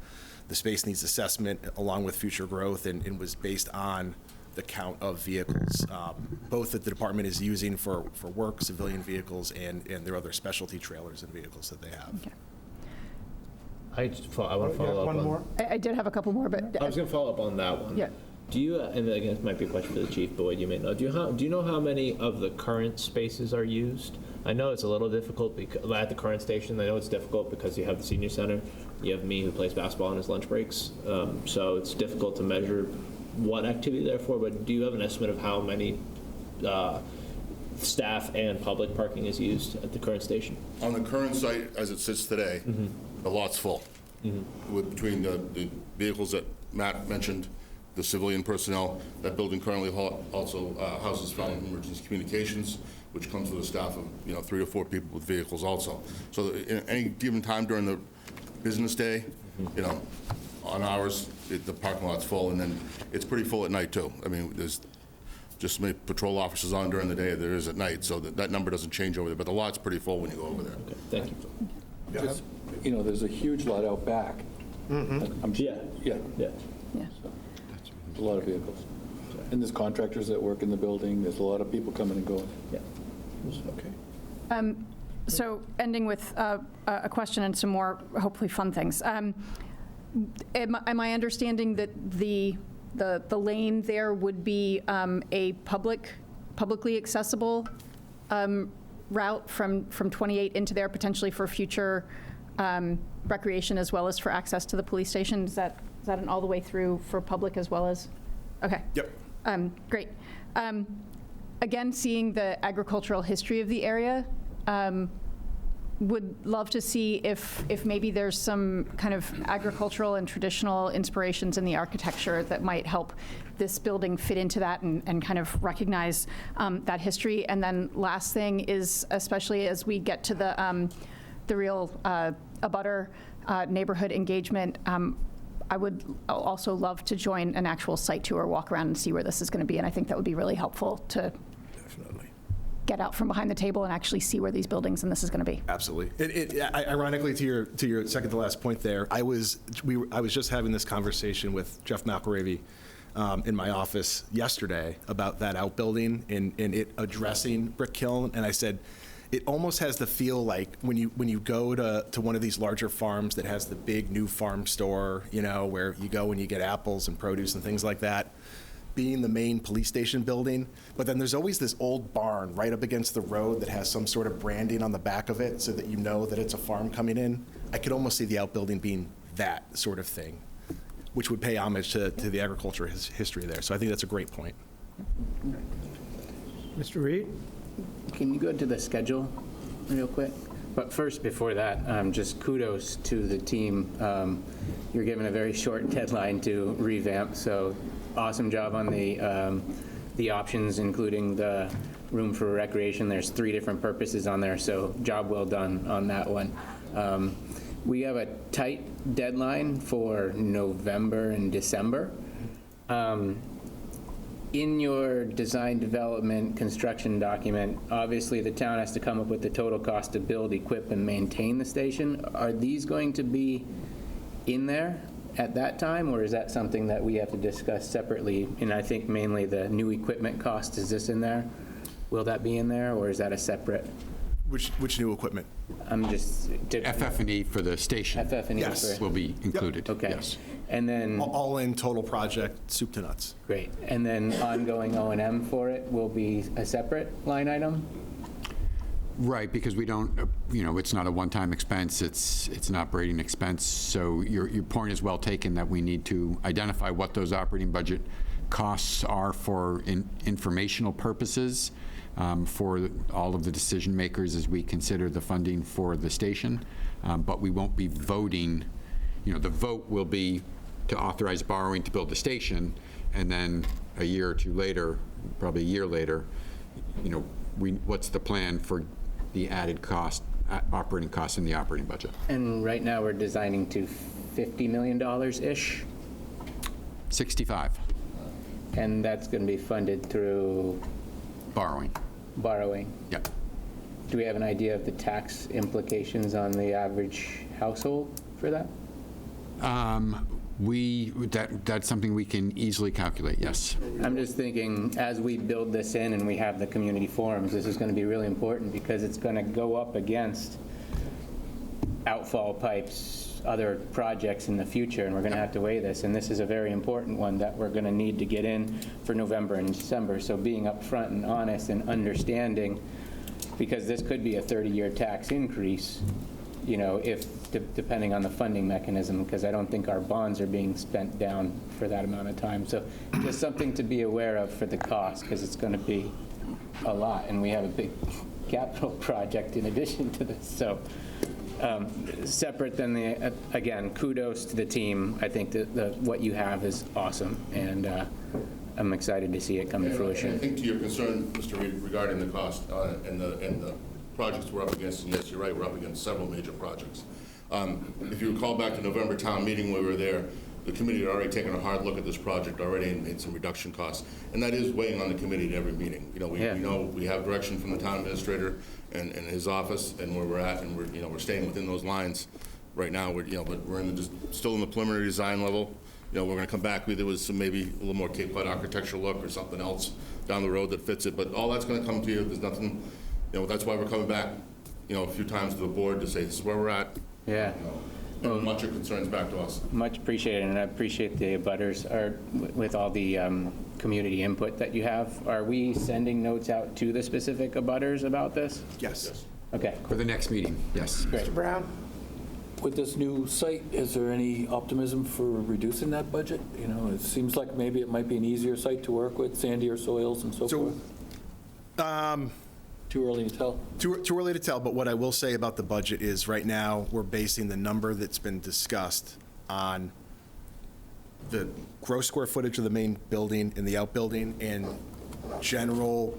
the space needs assessment along with future growth, and was based on the count of vehicles, both that the department is using for work, civilian vehicles, and their other specialty trailers and vehicles that they have. Okay. I want to follow up one on. more? I did have a couple more, but I was going to follow up on that one. Yeah. Do you, and again, this might be a question for the chief, but what you may know, do you know how many of the current spaces are used? I know it's a little difficult because at the current station, I know it's difficult because you have the senior center, you have me who plays basketball on his lunch breaks, so it's difficult to measure what activity they're for, but do you have an estimate of how many staff and public parking is used at the current station? On the current site, as it sits today, the lot's full. Between the vehicles that Matt mentioned, the civilian personnel, that building currently also houses Falmouth Emergency Communications, which comes with a staff of 3 or 4 people with vehicles also. So at any given time during the business day, on hours, the parking lot's full, and then it's pretty full at night too. I mean, there's just as many patrol officers on during the day as there is at night, so that number doesn't change over there, but the lot's pretty full when you go over there. Okay, thank you. Just, there's a huge lot out back. I'm sure. Yeah. So, a lot of vehicles. And there's contractors that work in the building. There's a lot of people coming and going. Yeah. Okay. So ending with a question and some more hopefully fun things. Am I understanding that the lane there would be a publicly accessible route from 28 into there, potentially for future recreation as well as for access to the police station? Is that an all the way through for public as well as? Okay. Yep. Great. Again, seeing the agricultural history of the area, would love to see if maybe there's some kind of agricultural and traditional inspirations in the architecture that might help this building fit into that and kind of recognize that history. And then last thing is, especially as we get to the real abutter neighborhood engagement, I would also love to join an actual site tour, walk around and see where this is going to be. And I think that would be really helpful to get out from behind the table and actually see where these buildings and this is going to be. Absolutely. Ironically, to your second to last point there, I was just having this conversation with Jeff McElravy in my office yesterday about that outbuilding and it addressing Brick Kiln, and I said, it almost has the feel like when you go to one of these larger farms that has the big new farm store, you know, where you go and you get apples and produce and things like that, being the main police station building, but then there's always this old barn right up against the road that has some sort of branding on the back of it so that you know that it's a farm coming in. I could almost see the outbuilding being that sort of thing, which would pay homage to the agriculture history there. So I think that's a great point. Mr. Reed? Can you go to the schedule real quick? But first, before that, just kudos to the team. You're given a very short deadline to revamp, so awesome job on the options, including the room for recreation. There's 3 different purposes on there, so job well done on that one. We have a tight deadline for November and December. In your design, development, construction document, obviously the town has to come up with the total cost to build, equip, and maintain the station. Are these going to be in there at that time, or is that something that we have to discuss separately? And I think mainly the new equipment cost, is this in there? Will that be in there, or is that a separate? Which new equipment? I'm just... FF&E for the station. FF&E Yes. will be included. Okay. Yes. And then... All in total project, soup to nuts. Great. And then ongoing O&M for it will be a separate line item? Right, because we don't, you know, it's not a one-time expense, it's an operating expense. So your point is well taken that we need to identify what those operating budget costs are for informational purposes for all of the decision makers as we consider the funding for the station. But we won't be voting, you know, the vote will be to authorize borrowing to build the station, and then a year or two later, probably a year later, you know, what's the plan for the added cost, operating costs in the operating budget. And right now we're designing to $50 million-ish? 65. And that's going to be funded through? Borrowing. Borrowing. Yep. Do we have an idea of the tax implications on the average household for that? That's something we can easily calculate, yes. I'm just thinking, as we build this in and we have the community forums, this is going to be really important because it's going to go up against outfall pipes, other projects in the future, and we're going to have to weigh this. And this is a very important one that we're going to need to get in for November and December. So being upfront and honest and understanding, because this could be a 30-year tax increase, you know, depending on the funding mechanism, because I don't think our bonds are being spent down for that amount of time. So just something to be aware of for the cost, because it's going to be a lot, and we have a big capital project in addition to this. So separate than the, again, kudos to the team. I think that what you have is awesome, and I'm excited to see it come to fruition. I think to your concern, Mr. Reed, regarding the cost and the projects we're up against, and yes, you're right, we're up against several major projects. If you recall back to November town meeting when we were there, the committee had already taken a hard look at this project already and made some reduction costs. And that is weighing on the committee at every meeting. You know, we know we have direction from the town administrator and his office and where we're at, and we're staying within those lines right now. But we're still in the preliminary design level. You know, we're going to come back with maybe a little more Cape Cod architectural look or something else down the road that fits it. But all that's going to come to you. There's nothing, that's why we're coming back, a few times to the board to say this is where we're at. Yeah. And much of concerns back to us. Much appreciated, and I appreciate the abutters with all the community input that you have. Are we sending notes out to the specific abutters about this? Yes. Okay. For the next meeting, yes. Great. Mr. Brown? With this new site, is there any optimism for reducing that budget? It seems like maybe it might be an easier site to work with, sandier soils and so forth. Too early to tell? Too early to tell, but what I will say about the budget is right now we're basing the number that's been discussed on the gross square footage of the main building and the outbuilding and general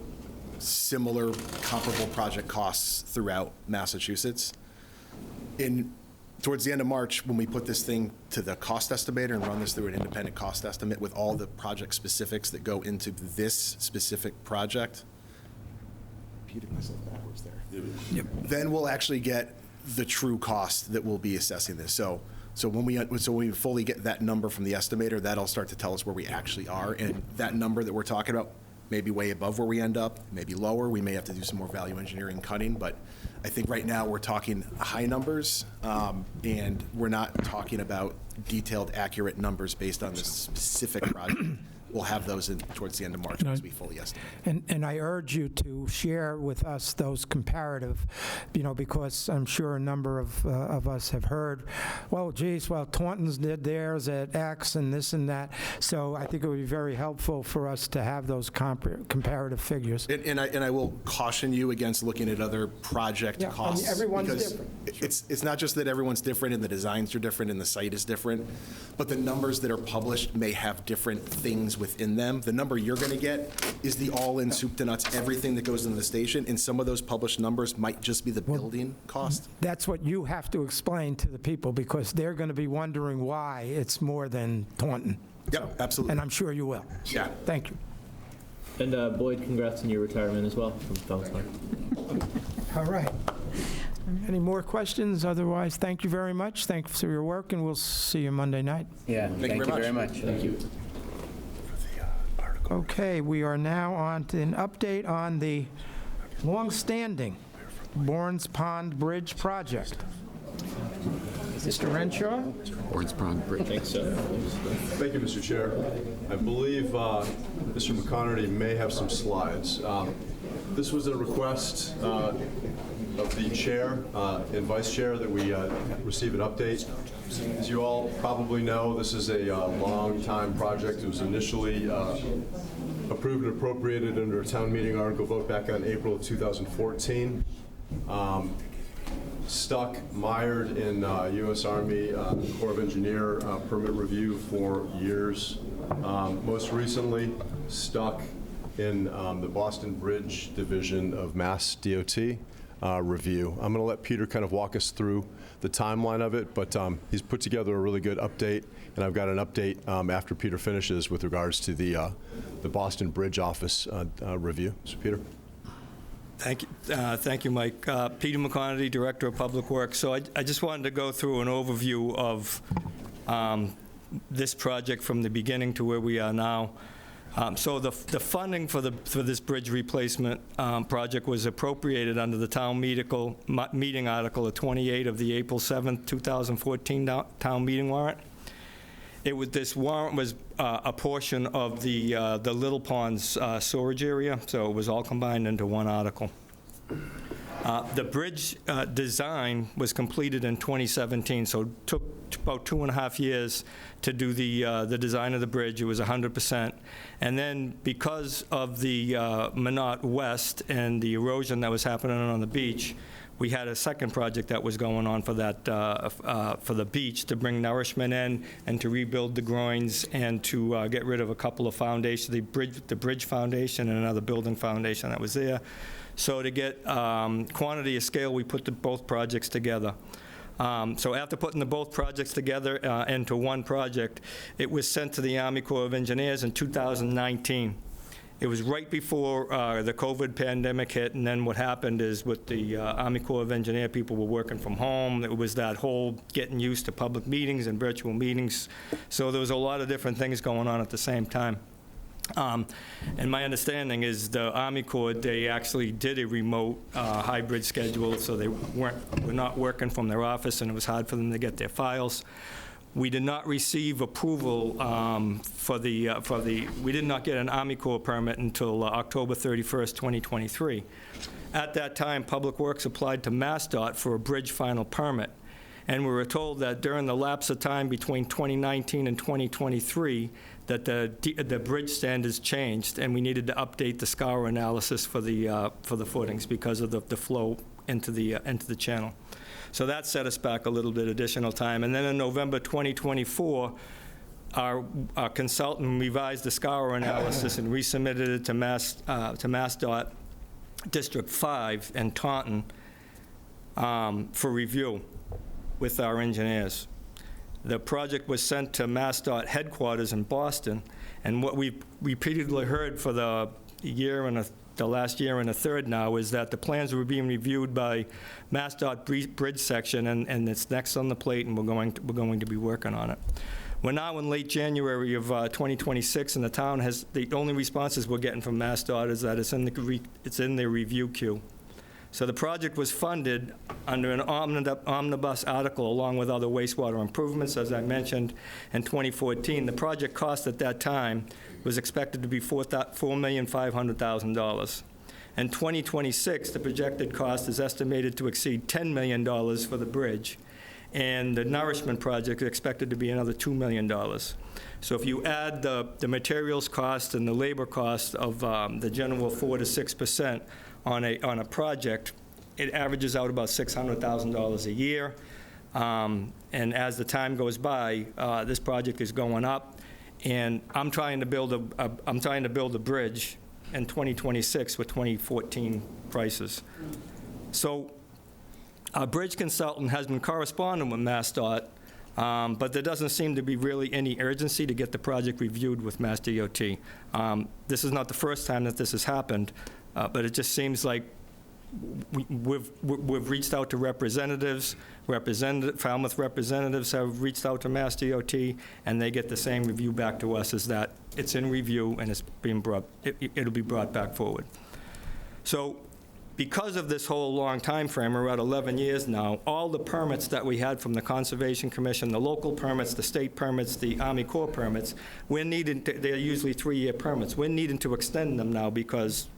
similar comparable project costs throughout Massachusetts. Towards the end of March, when we put this thing to the cost estimator and run this through an independent cost estimate with all the project specifics that go into this specific project, repeating myself backwards there. Yep. Then we'll actually get the true cost that we'll be assessing this. So when we fully get that number from the estimator, that'll start to tell us where we actually are. And that number that we're talking about may be way above where we end up, maybe lower. We may have to do some more value engineering cutting, but I think right now we're talking high numbers, and we're not talking about detailed, accurate numbers based on this specific project. We'll have those towards the end of March as we fully estimate. And I urge you to share with us those comparative, because I'm sure a number of us have heard, well, geez, Taunton's did theirs at X and this and that. So I think it would be very helpful for us to have those comparative figures. And I will caution you against looking at other project costs. Everyone's because different. It's not just that everyone's different and the designs are different and the site is different, but the numbers that are published may have different things within them. The number you're going to get is the all-in soup to nuts, everything that goes into the station, and some of those published numbers might just be the building cost. That's what you have to explain to the people, because they're going to be wondering why it's more than Taunton. Yeah, absolutely. And I'm sure you will. Yeah. Thank you. And Boyd, congrats on your retirement as well from Falmouth. All right. Any more questions? Otherwise, thank you very much. Thanks for your work, and we'll see you Monday night. Yeah, thank you very much. Thank you. Okay, we are now on to an update on the long-standing Bournes Pond Bridge project. Mr. Renshaw? Bournes Pond Bridge. I think so. Thank you, Mr. Chair. I believe Mr. McConerty may have some slides. This was a request of the chair and vice chair that we receive an update. As you all probably know, this is a long-time project. It was initially approved and appropriated under a town meeting article vote back on April of 2014. Stuck, mired in U.S. Army Corps of Engineer permit review for years. Most recently, stuck in the Boston Bridge Division of Mass DOT review. I'm going to let Peter kind of walk us through the timeline of it, but he's put together a really good update, and I've got an update after Peter finishes with regards to the Boston Bridge Office review. So, Peter. Thank you, Mike. Peter McConerty, Director of Public Works. So I just wanted to go through an overview of this project from the beginning to where we are now. So the funding for this bridge replacement project was appropriated under the town meeting article of 28 of the April 7th, 2014 town meeting warrant. This warrant was a portion of the Little Ponds storage area, so it was all combined into one article. The bridge design was completed in 2017, so it took about 2.5 years to do the design of the bridge. It was 100%. And then because of the Minot West and the erosion that was happening on the beach, we had a second project that was going on for that for the beach to bring nourishment in and to rebuild the groins and to get rid of a couple of foundations, the bridge foundation and another building foundation that was there. So to get quantity of scale, we put both projects together. So after putting both projects together into one project, it was sent to the Army Corps of Engineers in 2019. It was right before the COVID pandemic hit, and then what happened is with the Army Corps of Engineer, people were working from home. It was that whole getting used to public meetings and virtual meetings. So there was a lot of different things going on at the same time. And my understanding is the Army Corps, they actually did a remote hybrid schedule, so they were not working from their office, and it was hard for them to get their files. We did not receive approval we did not get an Army Corps permit until October 31st, 2023. At that time, Public Works applied to MassDOT for a bridge final permit, and we were told that during the lapse of time between 2019 and 2023, that the bridge standards changed, and we needed to update the scour analysis for the footings because of the flow into the channel. So that set us back a little bit additional time. And then in November 2024, our consultant revised the scour analysis and resubmitted it to MassDOT District 5 in Taunton for review with our engineers. The project was sent to MassDOT headquarters in Boston, and what we repeatedly heard for the year and the last year and a third now, is that the plans were being reviewed by MassDOT Bridge Section, and it's next on the plate, and we're going to be working on it. We're now in late January of 2026, and the town has, the only responses we're getting from MassDOT is that it's in the review queue. So the project was funded under an omnibus article along with other wastewater improvements, as I mentioned, in 2014. The project cost at that time was expected to be $4,500,000. In 2026, the projected cost is estimated to exceed $10 million for the bridge, and the nourishment project is expected to be another $2 million. So if you add the materials cost and the labor cost of the general 4 to 6% on a project, it averages out about $600,000 a year. And as the time goes by, this project is going up, and I'm trying to build a bridge in 2026 with 2014 prices. So our bridge consultant has been corresponding with MassDOT, but there doesn't seem to be really any urgency to get the project reviewed with MassDOT. This is not the first time that this has happened, but it just seems like we've reached out to representatives. Falmouth representatives have reached out to MassDOT, and they get the same review back to us, as that it's in review and it's being brought. It'll be brought back forward. So, because of this whole long time frame, we're at 11 years now, all the permits that we had from the Conservation Commission, the local permits, the state permits, the Army Corps permits, they're usually 3-year permits. We're needing to extend them now because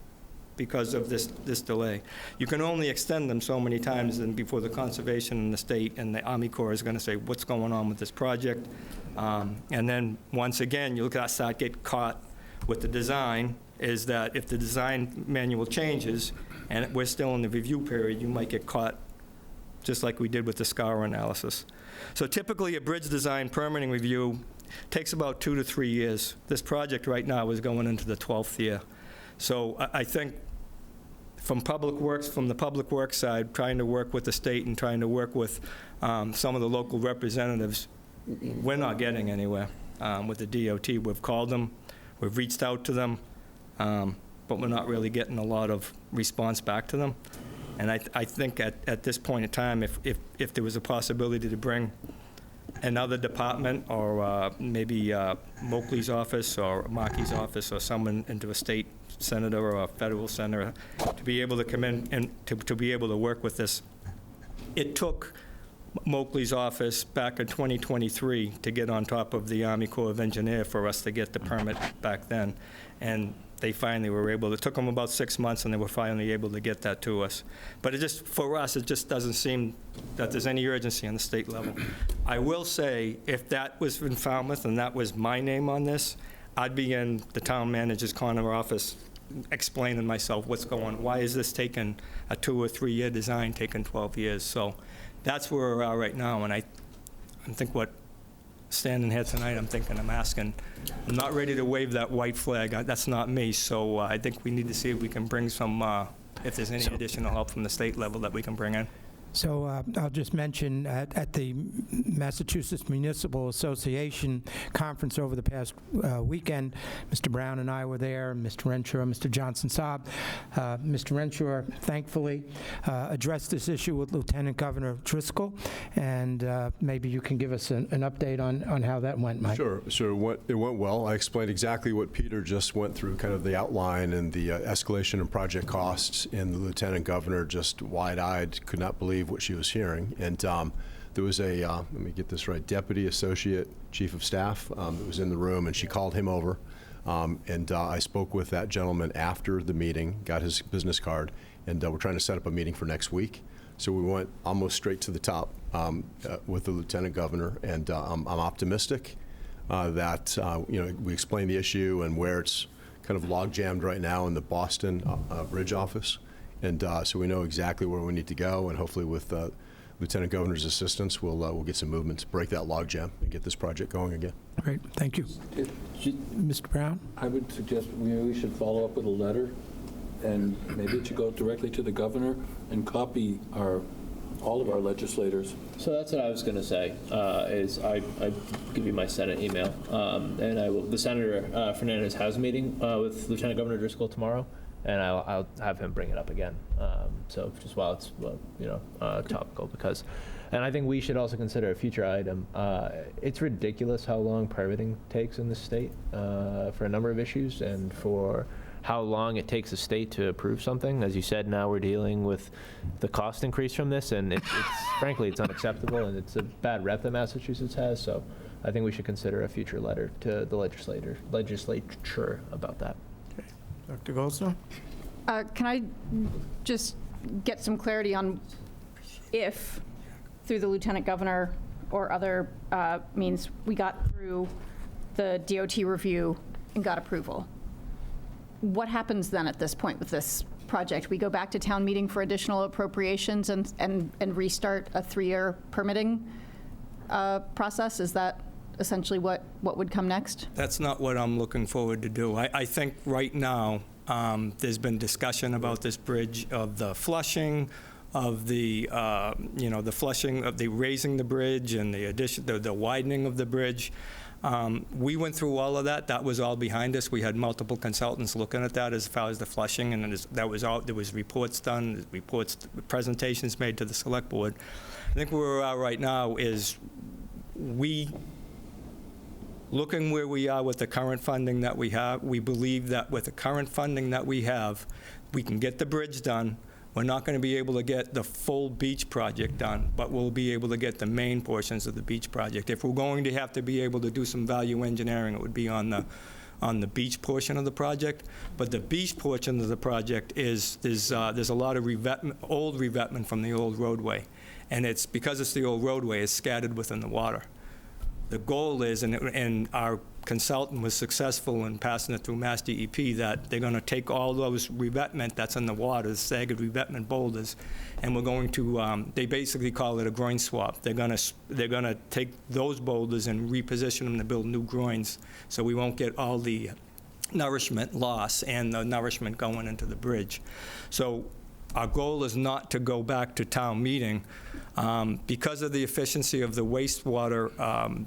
of this delay. You can only extend them so many times before the Conservation and the state and the Army Corps is going to say, what's going on with this project? And then, once again, you'll start get caught with the design, is that if the design manual changes and we're still in the review period, you might get caught just like we did with the SCAR analysis. So typically, a bridge design permitting review takes about 2 to 3 years. This project right now is going into the 12th year. So I think from the public works side, trying to work with the state and trying to work with some of the local representatives, we're not getting anywhere with the DOT. We've called them, we've reached out to them, but we're not really getting a lot of response back to them. And I think at this point in time, if there was a possibility to bring another department, or maybe Moakley's office or Markey's office or someone into a state senator or a federal senator to be able to come in and to be able to work with this. It took Moakley's office back in 2023 to get on top of the Army Corps of Engineers for us to get the permit back then. And they finally were able to. It took them about 6 months, and they were finally able to get that to us. But for us, it just doesn't seem that there's any urgency on the state level. I will say, if that was in Falmouth and that was my name on this, I'd be in the town manager's corner office explaining myself what's going on. Why is this taking a 2 or 3 year design taking 12 years? So that's where we're at right now, and I think standing here tonight, I'm asking. I'm not ready to wave that white flag. That's not me. So I think we need to see if we can bring some, if there's any additional help from the state level that we can bring in. So I'll just mention at the Massachusetts Municipal Association conference over the past weekend, Mr. Brown and I were there, Mr. Renshaw, Mr. Johnson-Saab. Mr. Renshaw, thankfully, addressed this issue with Lieutenant Governor Driscoll, and maybe you can give us an update on how that went, Mike. Sure. It went well. I explained exactly what Peter just went through, kind of the outline and the escalation in project costs, and the Lieutenant Governor just wide-eyed, could not believe what she was hearing. And there was a, let me get this right, Deputy Associate Chief of Staff that was in the room, and she called him over. And I spoke with that gentleman after the meeting, got his business card, and we're trying to set up a meeting for next week. So we went almost straight to the top with the Lieutenant Governor, and I'm optimistic that we explained the issue and where it's kind of log jammed right now in the Boston Bridge office. And so we know exactly where we need to go, and hopefully with Lieutenant Governor's assistance, we'll get some movement to break that logjam and get this project going again. Great, thank you. Mr. Brown? I would suggest we should follow up with a letter, and maybe it should go directly to the governor and copy all of our legislators. So that's what I was going to say, is I give you my Senate email, and the Senator Fernandez has a meeting with Lieutenant Governor Driscoll tomorrow, and I'll have him bring it up again. So just while it's topical, because, and I think we should also consider a future item. It's ridiculous how long permitting takes in this state for a number of issues, and for how long it takes a state to approve something. As you said, now we're dealing with the cost increase from this, and it's frankly, it's unacceptable, and it's a bad rep that Massachusetts has. So I think we should consider a future letter to the legislature about that. Okay. Dr. Goldstone? Can I just get some clarity on if, through the Lieutenant Governor or other means, we got through the DOT review and got approval? What happens then at this point with this project? We go back to town meeting for additional appropriations and restart a 3-year permitting process? Is that essentially what would come next? That's not what I'm looking forward to do. I think right now, there's been discussion about this bridge, of the flushing, of the, the flushing, of the raising the bridge and the addition, the widening of the bridge. We went through all of that. That was all behind us. We had multiple consultants looking at that as far as the flushing, and that was all. There was reports done, presentations made to the select board. I think where we're at right now is looking where we are with the current funding that we have. We believe that with the current funding that we have, we can get the bridge done. We're not going to be able to get the full beach project done, but we'll be able to get the main portions of the beach project. If we're going to have to be able to do some value engineering, it would be on the beach portion of the project. But the beach portion of the project there's a lot of old revetment from the old roadway, and it's because it's the old roadway, it's scattered within the water. The goal is, and our consultant was successful in passing it through Mass DEP, that they're going to take all those revetment that's in the water, the staggered revetment boulders, and we're going to, they basically call it a groin swap. They're going to take those boulders and reposition them to build new groins, so we won't get all the nourishment loss and the nourishment going into the bridge. So our goal is not to go back to town meeting. Because of the efficiency of the wastewater,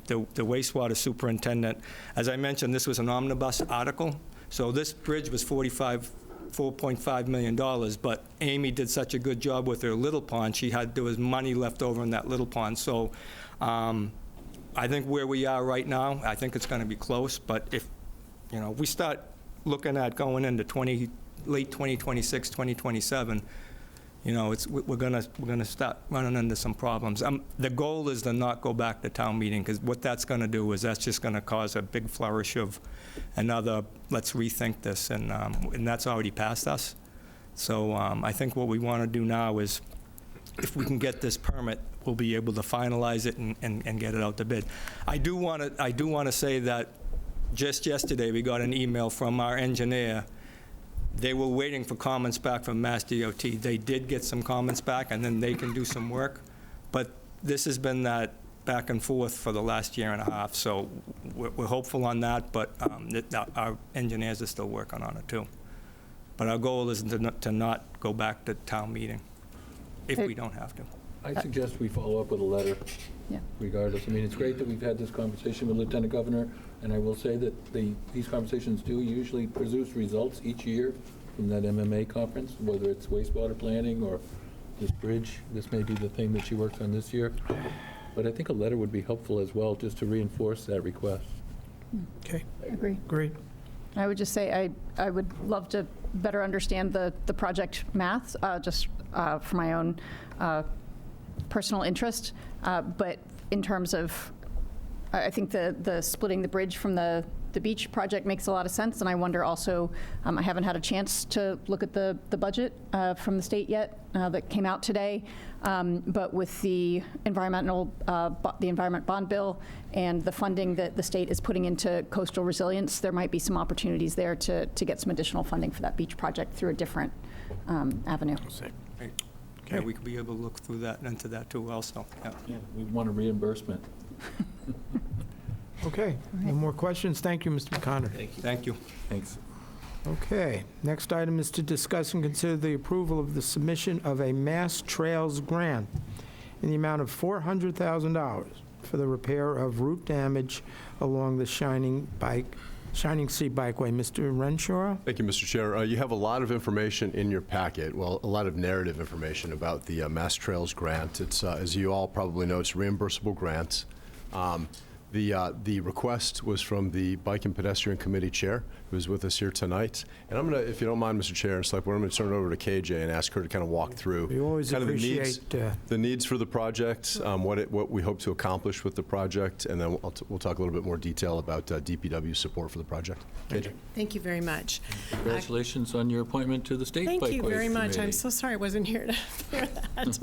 the wastewater superintendent, as I mentioned, this was an omnibus article. So this bridge was $4.5 million, but Amy did such a good job with her little pond, there was money left over in that little pond. So I think where we are right now, I think it's going to be close, but if we start looking at going into late 2026, 2027, we're gonna start running into some problems. The goal is to not go back to town meeting, because what that's going to do is that's just going to cause a big flourish of another, let's rethink this, and that's already past us. So I think what we want to do now is, if we can get this permit, we'll be able to finalize it and get it out to bid. I do want to say that just yesterday we got an email from our engineer. They were waiting for comments back from Mass DOT. They did get some comments back, and then they can do some work. But this has been that back and forth for the last year and a half, so we're hopeful on that, but our engineers are still working on it too. But our goal is to not go back to town meeting, if we don't have to. I suggest we follow up with a letter, regardless. I mean, it's great that we've had this conversation with Lieutenant Governor, and I will say that these conversations do usually produce results each year from that MMA conference, whether it's wastewater planning or this bridge. This may be the thing that she works on this year. But I think a letter would be helpful as well, just to reinforce that request. Okay. Agree. Great. I would just say I would love to better understand the project math, just for my own personal interest. But in terms of, I think the splitting the bridge from the beach project makes a lot of sense, and I wonder also, I haven't had a chance to look at the budget from the state yet that came out today, but with the environment bond bill and the funding that the state is putting into coastal resilience, there might be some opportunities there to get some additional funding for that beach project through a different avenue. Right. Okay. Yeah, we could be able to look through that and into that too also. Yeah, we want a reimbursement. Okay, no more questions? Thank you, Mr. McConnor. Thank you. Thanks. Okay, next item is to discuss and consider the approval of the submission of a Mass Trails grant in the amount of $400,000 for the repair of route damage along the Shining Bike Shining Sea Bikeway. Mr. Renshaw? Thank you, Mr. Chair. You have a lot of information in your packet, well, a lot of narrative information about the Mass Trails grant. It's, as you all probably know, it's a reimbursable grant. The request was from the Bike and Pedestrian Committee Chair, who's with us here tonight. And I'm going to, if you don't mind, Mr. Chair and Select Board, I'm going to turn it over to KJ and ask her to kind of walk through We always kind of appreciate the needs for the project, what we hope to accomplish with the project, and then we'll talk a little bit more detail about DPW support for the project. KJ. Thank you very much. Congratulations on your appointment to the State Thank you Bikeway very much. Committee. I'm so sorry I wasn't here to hear that.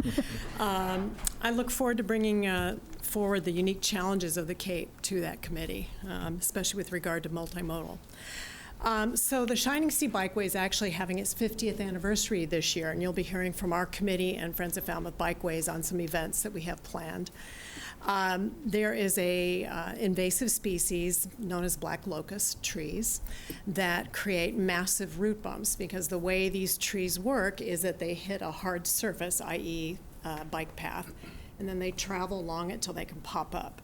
I look forward to bringing forward the unique challenges of the Cape to that committee, especially with regard to multimodal. So the Shining Sea Bikeway is actually having its 50th anniversary this year, and you'll be hearing from our committee and Friends of Falmouth Bikeways on some events that we have planned. There is a invasive species known as black locust trees that create massive root bumps, because the way these trees work is that they hit a hard surface, i.e. Bike path, and then they travel along it till they can pop up.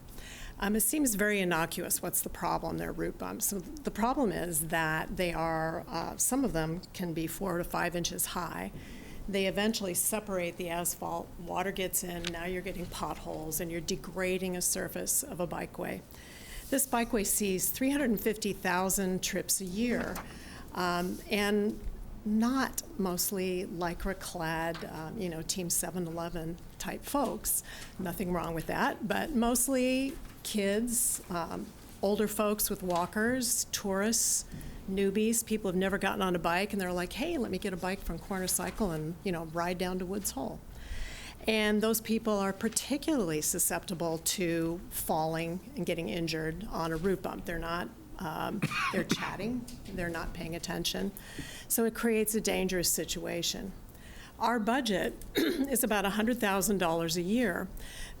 It seems very innocuous. What's the problem? They're root bumps. So the problem is that they are, some of them can be 4 to 5 inches high. They eventually separate the asphalt, water gets in, now you're getting potholes, and you're degrading a surface of a bikeway. This bikeway sees 350,000 trips a year, and not mostly lycra-clad, Team 7-Eleven type folks. Nothing wrong with that, but mostly kids, older folks with walkers, tourists, newbies, people who've never gotten on a bike, and they're like, hey, let me get a bike from Corner Cycle and, ride down to Woods Hole. And those people are particularly susceptible to falling and getting injured on a root bump. They're not, they're chatting, they're not paying attention. So it creates a dangerous situation. Our budget is about $100,000 a year,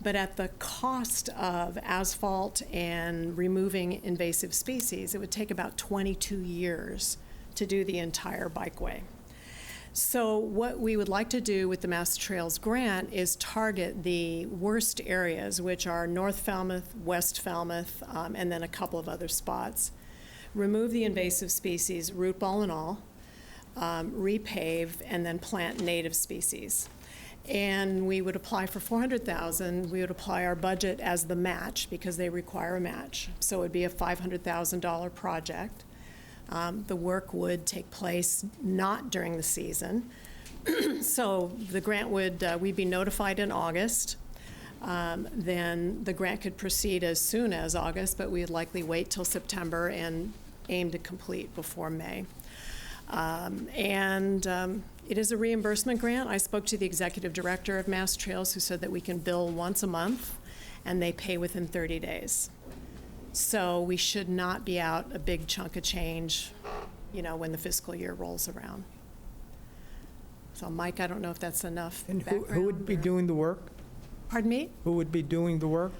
but at the cost of asphalt and removing invasive species, it would take about 22 years to do the entire bikeway. So what we would like to do with the Mass Trails grant is target the worst areas, which are North Falmouth, West Falmouth, and then a couple of other spots. Remove the invasive species, root ball and all, repave, and then plant native species. And we would apply for $400,000. We would apply our budget as the match, because they require a match. So it would be a $500,000 project. The work would take place not during the season. So the grant would, we'd be notified in August. Then the grant could proceed as soon as August, but we'd likely wait till September and aim to complete before May. It is a reimbursement grant. I spoke to the executive director of Mass Trails, who said that we can bill once a month, and they pay within 30 days. So we should not be out a big chunk of change, when the fiscal year rolls around. So Mike, I don't know if that's enough And background. who would be doing the work? Pardon me? Who would be doing the work?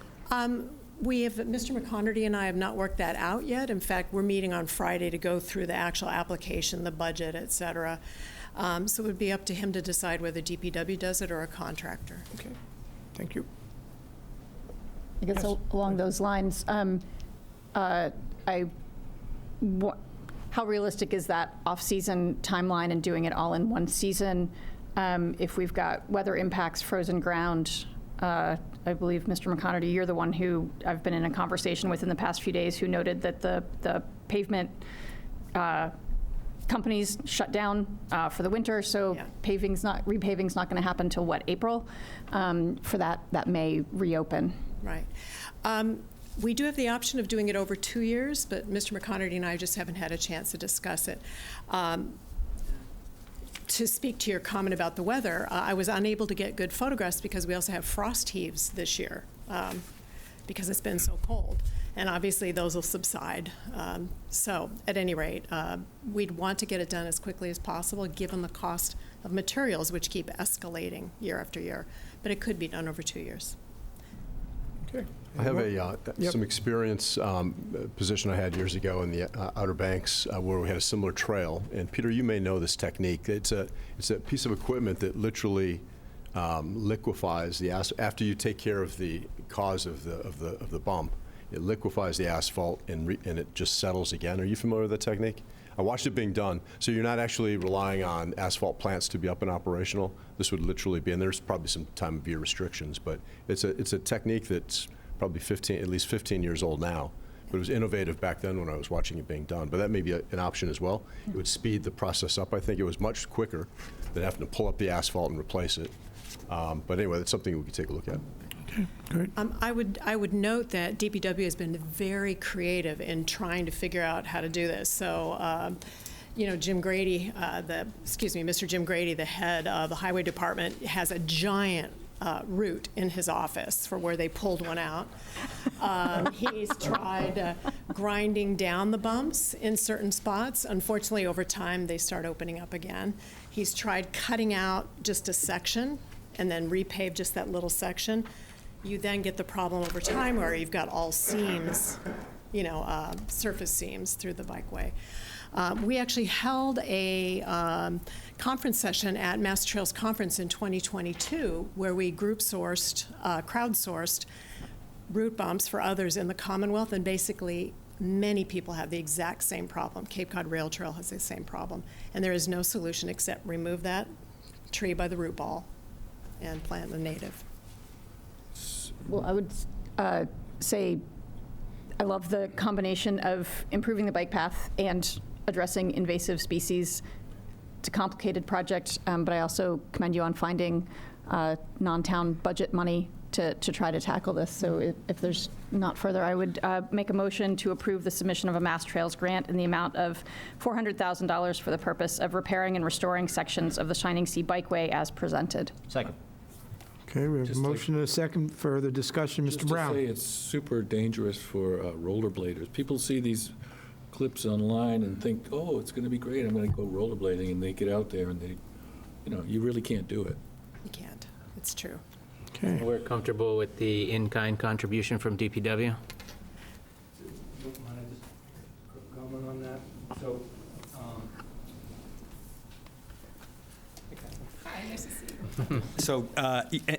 We have, Mr. McConerty and I have not worked that out yet. In fact, we're meeting on Friday to go through the actual application, the budget, et cetera. So it would be up to him to decide whether DPW does it or a contractor. Okay, thank you. I guess along those lines, how realistic is that off-season timeline and doing it all in one season? If we've got weather impacts, frozen ground, I believe, Mr. McConerty, you're the one who I've been in a conversation with in the past few days, who noted that the pavement companies shut down for the winter, so repaving's not going to happen till what, April, for that May reopen. Right. We do have the option of doing it over 2 years, but Mr. McConerty and I just haven't had a chance to discuss it. To speak to your comment about the weather, I was unable to get good photographs because we also have frost heaves this year because it's been so cold. And obviously those will subside. So at any rate, we'd want to get it done as quickly as possible given the cost of materials, which keep escalating year after year. But it could be done over 2 years. Okay. I have some experience position I had years ago in the Outer Banks where we had a similar trail. And Peter, you may know this technique. It's a piece of equipment that literally liquefies the after you take care of the cause of the bump. it liquefies the asphalt and it just settles again. Are you familiar with that technique? I watched it being done. So you're not actually relying on asphalt plants to be up and operational. This would literally be, and there's probably some time of year restrictions, but it's a technique that's probably at least 15 years old now. But it was innovative back then when I was watching it being done. But that may be an option as well. It would speed the process up. I think it was much quicker than having to pull up the asphalt and replace it. But anyway, that's something we could take a look at. Okay, great. I would note that DPW has been very creative in trying to figure out how to do this. So, Jim Grady, Mr. Jim Grady, the head of the Highway Department, has a giant route in his office for where they pulled one out. He's tried grinding down the bumps in certain spots. Unfortunately, over time, they start opening up again. He's tried cutting out just a section and then repave just that little section. You then get the problem over time where you've got all seams, surface seams through the bikeway. We actually held a conference session at Mass Trails Conference in 2022 where we crowdsourced route bumps for others in the Commonwealth, and basically many people have the exact same problem. Cape Cod Rail Trail has the same problem, and there is no solution except remove that tree by the root ball and plant the native. Well, I would say I love the combination of improving the bike path and addressing invasive species. It's a complicated project, but I also commend you on finding non-town budget money to try to tackle this. So if there's not further, I would make a motion to approve the submission of a Mass Trails grant in the amount of $400,000 for the purpose of repairing and restoring sections of the Shining Sea Bikeway as presented. Second. Okay, we have a motion and a second. Further discussion, Mr. Brown. Just to say it's super dangerous for rollerbladers. People see these clips online and think, oh, it's going to be great, I'm going to go rollerblading, and they get out there and they, you really can't do it. You can't. It's true. Okay. We're comfortable with the in-kind contribution from DPW. Comment on that? So, So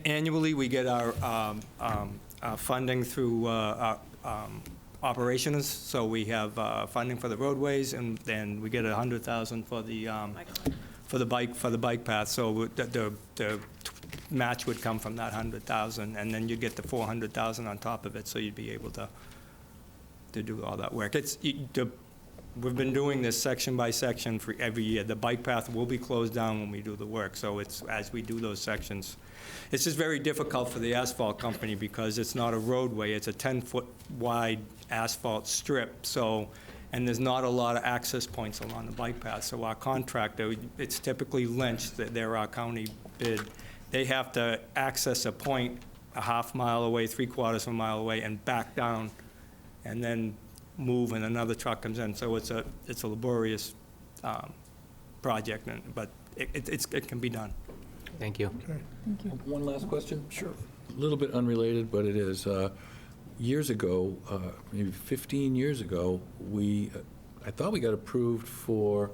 annually, we get our funding through our operations. So we have funding for the roadways, and then we get $100,000 for the bike path. So the match would come from that $100,000, and then you'd get the $400,000 on top of it. So you'd be able to do all that work. We've been doing this section by section for every year. The bike path will be closed down when we do the work, so it's as we do those sections. It's just very difficult for the asphalt company because it's not a roadway, it's a 10-foot wide asphalt strip, and there's not a lot of access points along the bike path. So our contractor, it's typically Lynch, they're our county bid. They have to access a point a half mile away, 3/4 of a mile away, and back down, and then move, and another truck comes in. So it's a laborious project, but it can be done. Thank you. Okay. Thank you. One last question? Sure. A little bit unrelated, but it is. Years ago, maybe 15 years ago, I thought we got approved for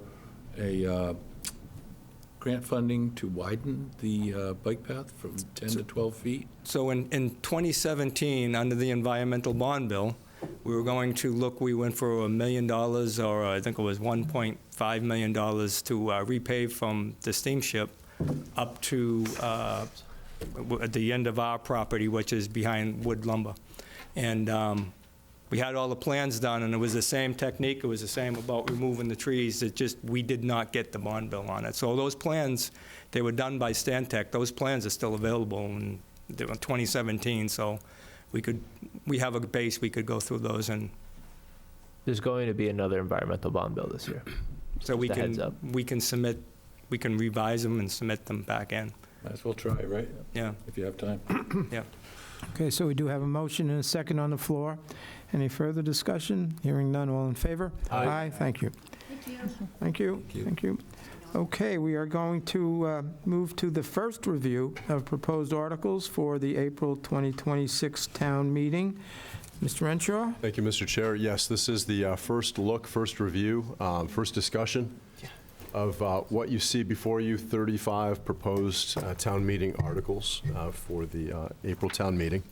a grant funding to widen the bike path from 10 to 12 feet. So in 2017, under the environmental bond bill, we were going to look, we went for $1 million, or I think it was $1.5 million to repave from the steamship up to at the end of our property, which is behind Wood Lumber. And we had all the plans done, and it was the same technique. It was the same about removing the trees. It just, we did not get the bond bill on it. So those plans, they were done by Stantec. Those plans are still available in 2017, so we have a base, we could go through those, and There's going to be another environmental bond bill this year. so we can submit, we can revise them and submit them back in. Might as well try, right? Yeah. If you have time. Yeah. Okay, so we do have a motion and a second on the floor. Any further discussion? Hearing none, all in favor? Aye. Thank you. Thank you. Thank you. Okay, we are going to move to the first review of proposed articles for the April 2026 town meeting. Mr. Renshaw? Thank you, Mr. Chair. Yes, this is the first look, first review, first discussion of what you see before you, 35 proposed town meeting articles for the April town meeting.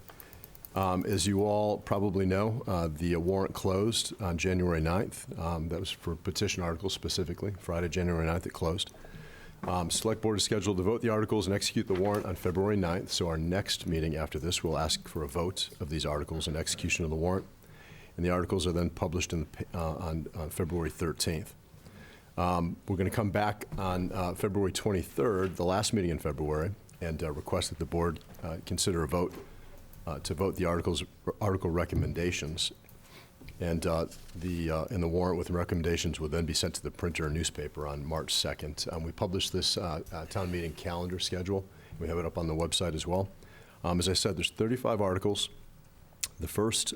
As you all probably know, the warrant closed on January 9th. That was for petition articles specifically. Friday, January 9th, it closed. Select Board is scheduled to vote the articles and execute the warrant on February 9th, so our next meeting after this will ask for a vote of these articles and execution of the warrant. And the articles are then published on February 13th. We're going to come back on February 23rd, the last meeting in February, and request that the board consider a vote to vote the article recommendations. And the warrant with recommendations will then be sent to the printer and newspaper on March 2nd. We published this town meeting calendar schedule. We have it up on the website as well. As I said, there's 35 articles. The first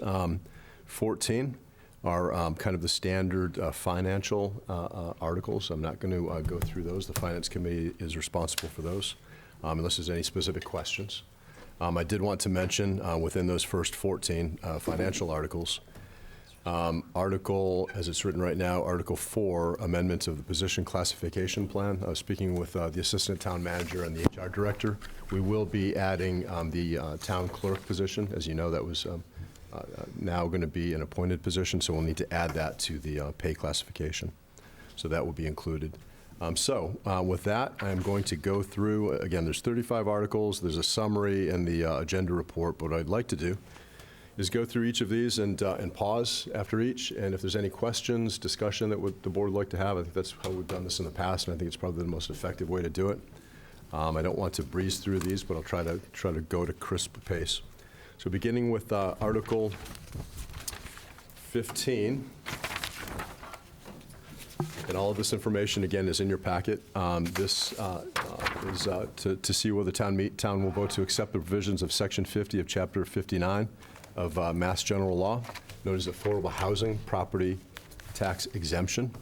14 are kind of the standard financial articles. I'm not going to go through those. The Finance Committee is responsible for those, unless there's any specific questions. I did want to mention within those first 14 financial articles, as it's written right now, Article 4, amendments of the position classification plan. I was speaking with the Assistant Town Manager and the HR Director. We will be adding the Town Clerk position. As you know, that was now going to be an appointed position, so we'll need to add that to the pay classification. So that will be included. With that, I'm going to go through, again, there's 35 articles, there's a summary and the agenda report, but what I'd like to do is go through each of these and pause after each, and if there's any questions, discussion that the board would like to have, I think that's how we've done this in the past, and I think it's probably the most effective way to do it. I don't want to breeze through these, but I'll try to go at a crisp pace. So beginning with Article 15, and all of this information, again, is in your packet. This is to see whether the town will vote to accept the provisions of Section 50 of Chapter 59 of Mass General Law, known as Affordable Housing Property Tax Exemption.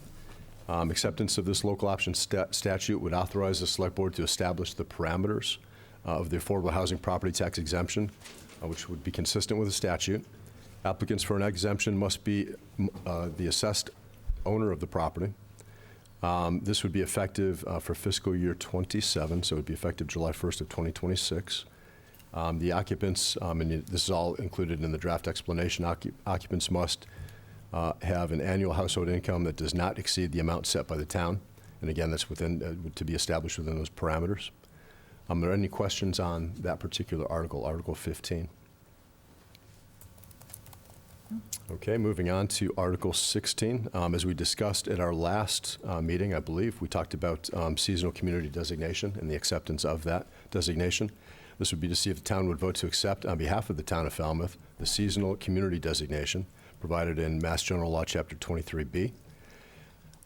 Acceptance of this local option statute would authorize the Select Board to establish the parameters of the Affordable Housing Property Tax Exemption, which would be consistent with the statute. Applicants for an exemption must be the assessed owner of the property. This would be effective for fiscal year 27, so it would be effective July 1st of 2026. The occupants, and this is all included in the draft explanation, occupants must have an annual household income that does not exceed the amount set by the town. And again, that's to be established within those parameters. Are there any questions on that particular article, Article 15? Okay, moving on to Article 16. As we discussed at our last meeting, I believe, we talked about seasonal community designation and the acceptance of that designation. This would be to see if the town would vote to accept, on behalf of the town of Falmouth, the seasonal community designation provided in Mass General Law, Chapter 23B.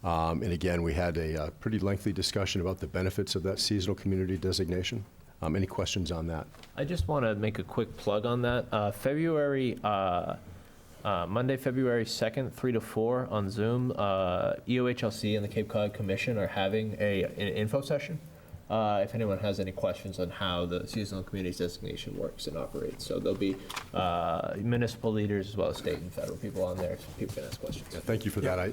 And again, we had a pretty lengthy discussion about the benefits of that seasonal community designation. Any questions on that? I just want to make a quick plug on that. Monday, February 2nd, 3 to 4 on Zoom, EOHLC and the Cape Cod Commission are having an info session. If anyone has any questions on how the seasonal community designation works and operates. So there'll be municipal leaders as well as state and federal people on there, so people can ask questions. Yeah, thank you for that. A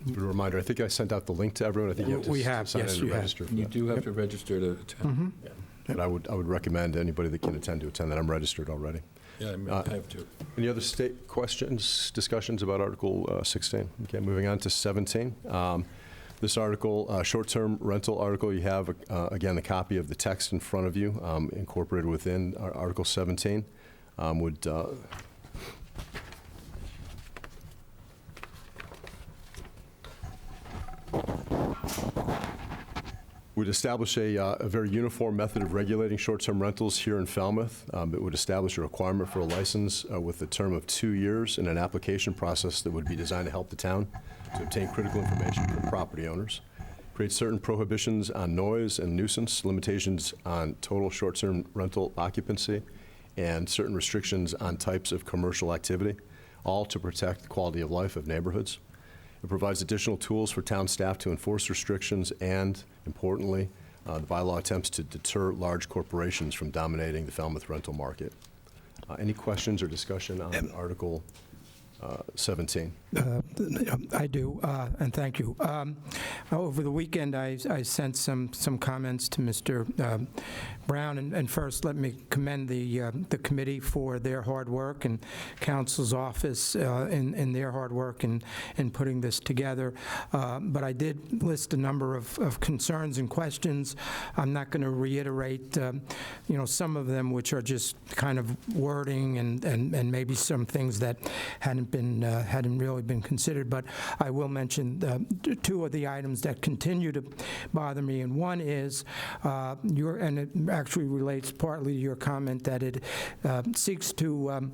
reminder, I think I sent out the link to everyone. I think you have to sign in and register. You do have to register to attend. Mm-hmm. Yeah. But I would recommend anybody that can attend to attend that. I'm registered already. Yeah, I have to. Any other state questions, discussions about Article 16? Okay, moving on to 17. This article, short-term rental article, you have, again, a copy of the text in front of you, incorporated within Article 17. Would establish a very uniform method of regulating short-term rentals here in Falmouth. It would establish a requirement for a license with a term of 2 years and an application process that would be designed to help the town to obtain critical information from property owners. Create certain prohibitions on noise and nuisance, limitations on total short-term rental occupancy, and certain restrictions on types of commercial activity, all to protect the quality of life of neighborhoods. It provides additional tools for town staff to enforce restrictions and, importantly, the bylaw attempts to deter large corporations from dominating the Falmouth rental market. Any questions or discussion on Article 17. I do, and thank you. Over the weekend, I sent some comments to Mr. Brown, and first, let me commend the committee for their hard work and council's office in their hard work in putting this together. But I did list a number of concerns and questions. I'm not going to reiterate, some of them which are just kind of wording and maybe some things that hadn't really been considered, but I will mention two of the items that continue to bother me, and one is and it actually relates partly to your comment that it seeks to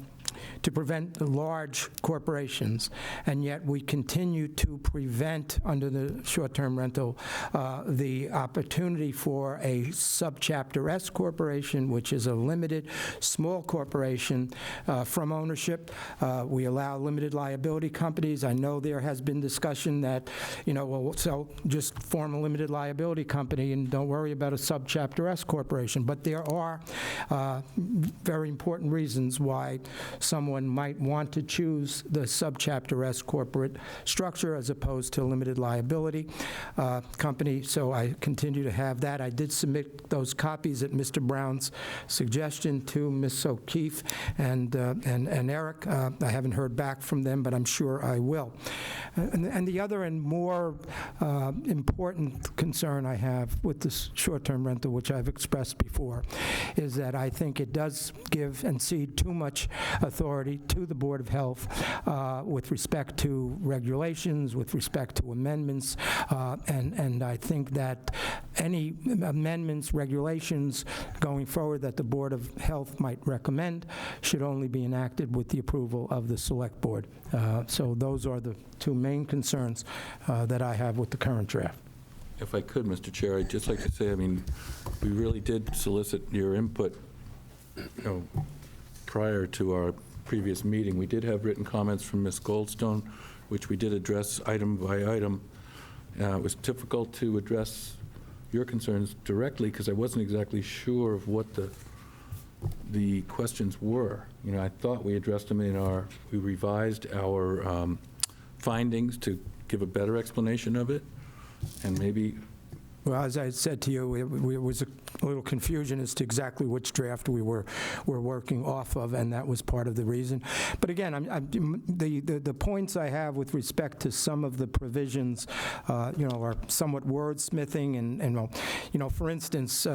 prevent large corporations, and yet we continue to prevent, under the short-term rental, the opportunity for a subchapter S corporation, which is a limited, small corporation, from ownership. We allow limited liability companies. I know there has been discussion that, so just form a limited liability company and don't worry about a subchapter S corporation. But there are very important reasons why someone might want to choose the subchapter S corporate structure as opposed to a limited liability company. So I continue to have that. I did submit those copies at Mr. Brown's suggestion to Ms. O'Keefe and Eric. I haven't heard back from them, but I'm sure I will. And the other and more important concern I have with this short-term rental, which I've expressed before, is that I think it does give and cede too much authority to the Board of Health with respect to regulations, with respect to amendments, and I think that any amendments, regulations going forward that the Board of Health might recommend should only be enacted with the approval of the Select Board. So those are the two main concerns that I have with the current draft. If I could, Mr. Chair, I'd just like to say, we really did solicit your input prior to our previous meeting. We did have written comments from Ms. Goldstone, which we did address item by item. It was difficult to address your concerns directly because I wasn't exactly sure of what the questions were. I thought we addressed them we revised our findings to give a better explanation of it, and maybe. Well, as I said to you, it was a little confusion as to exactly which draft we were working off of, and that was part of the reason. But again, the points I have with respect to some of the provisions, are somewhat wordsmithing, and for instance,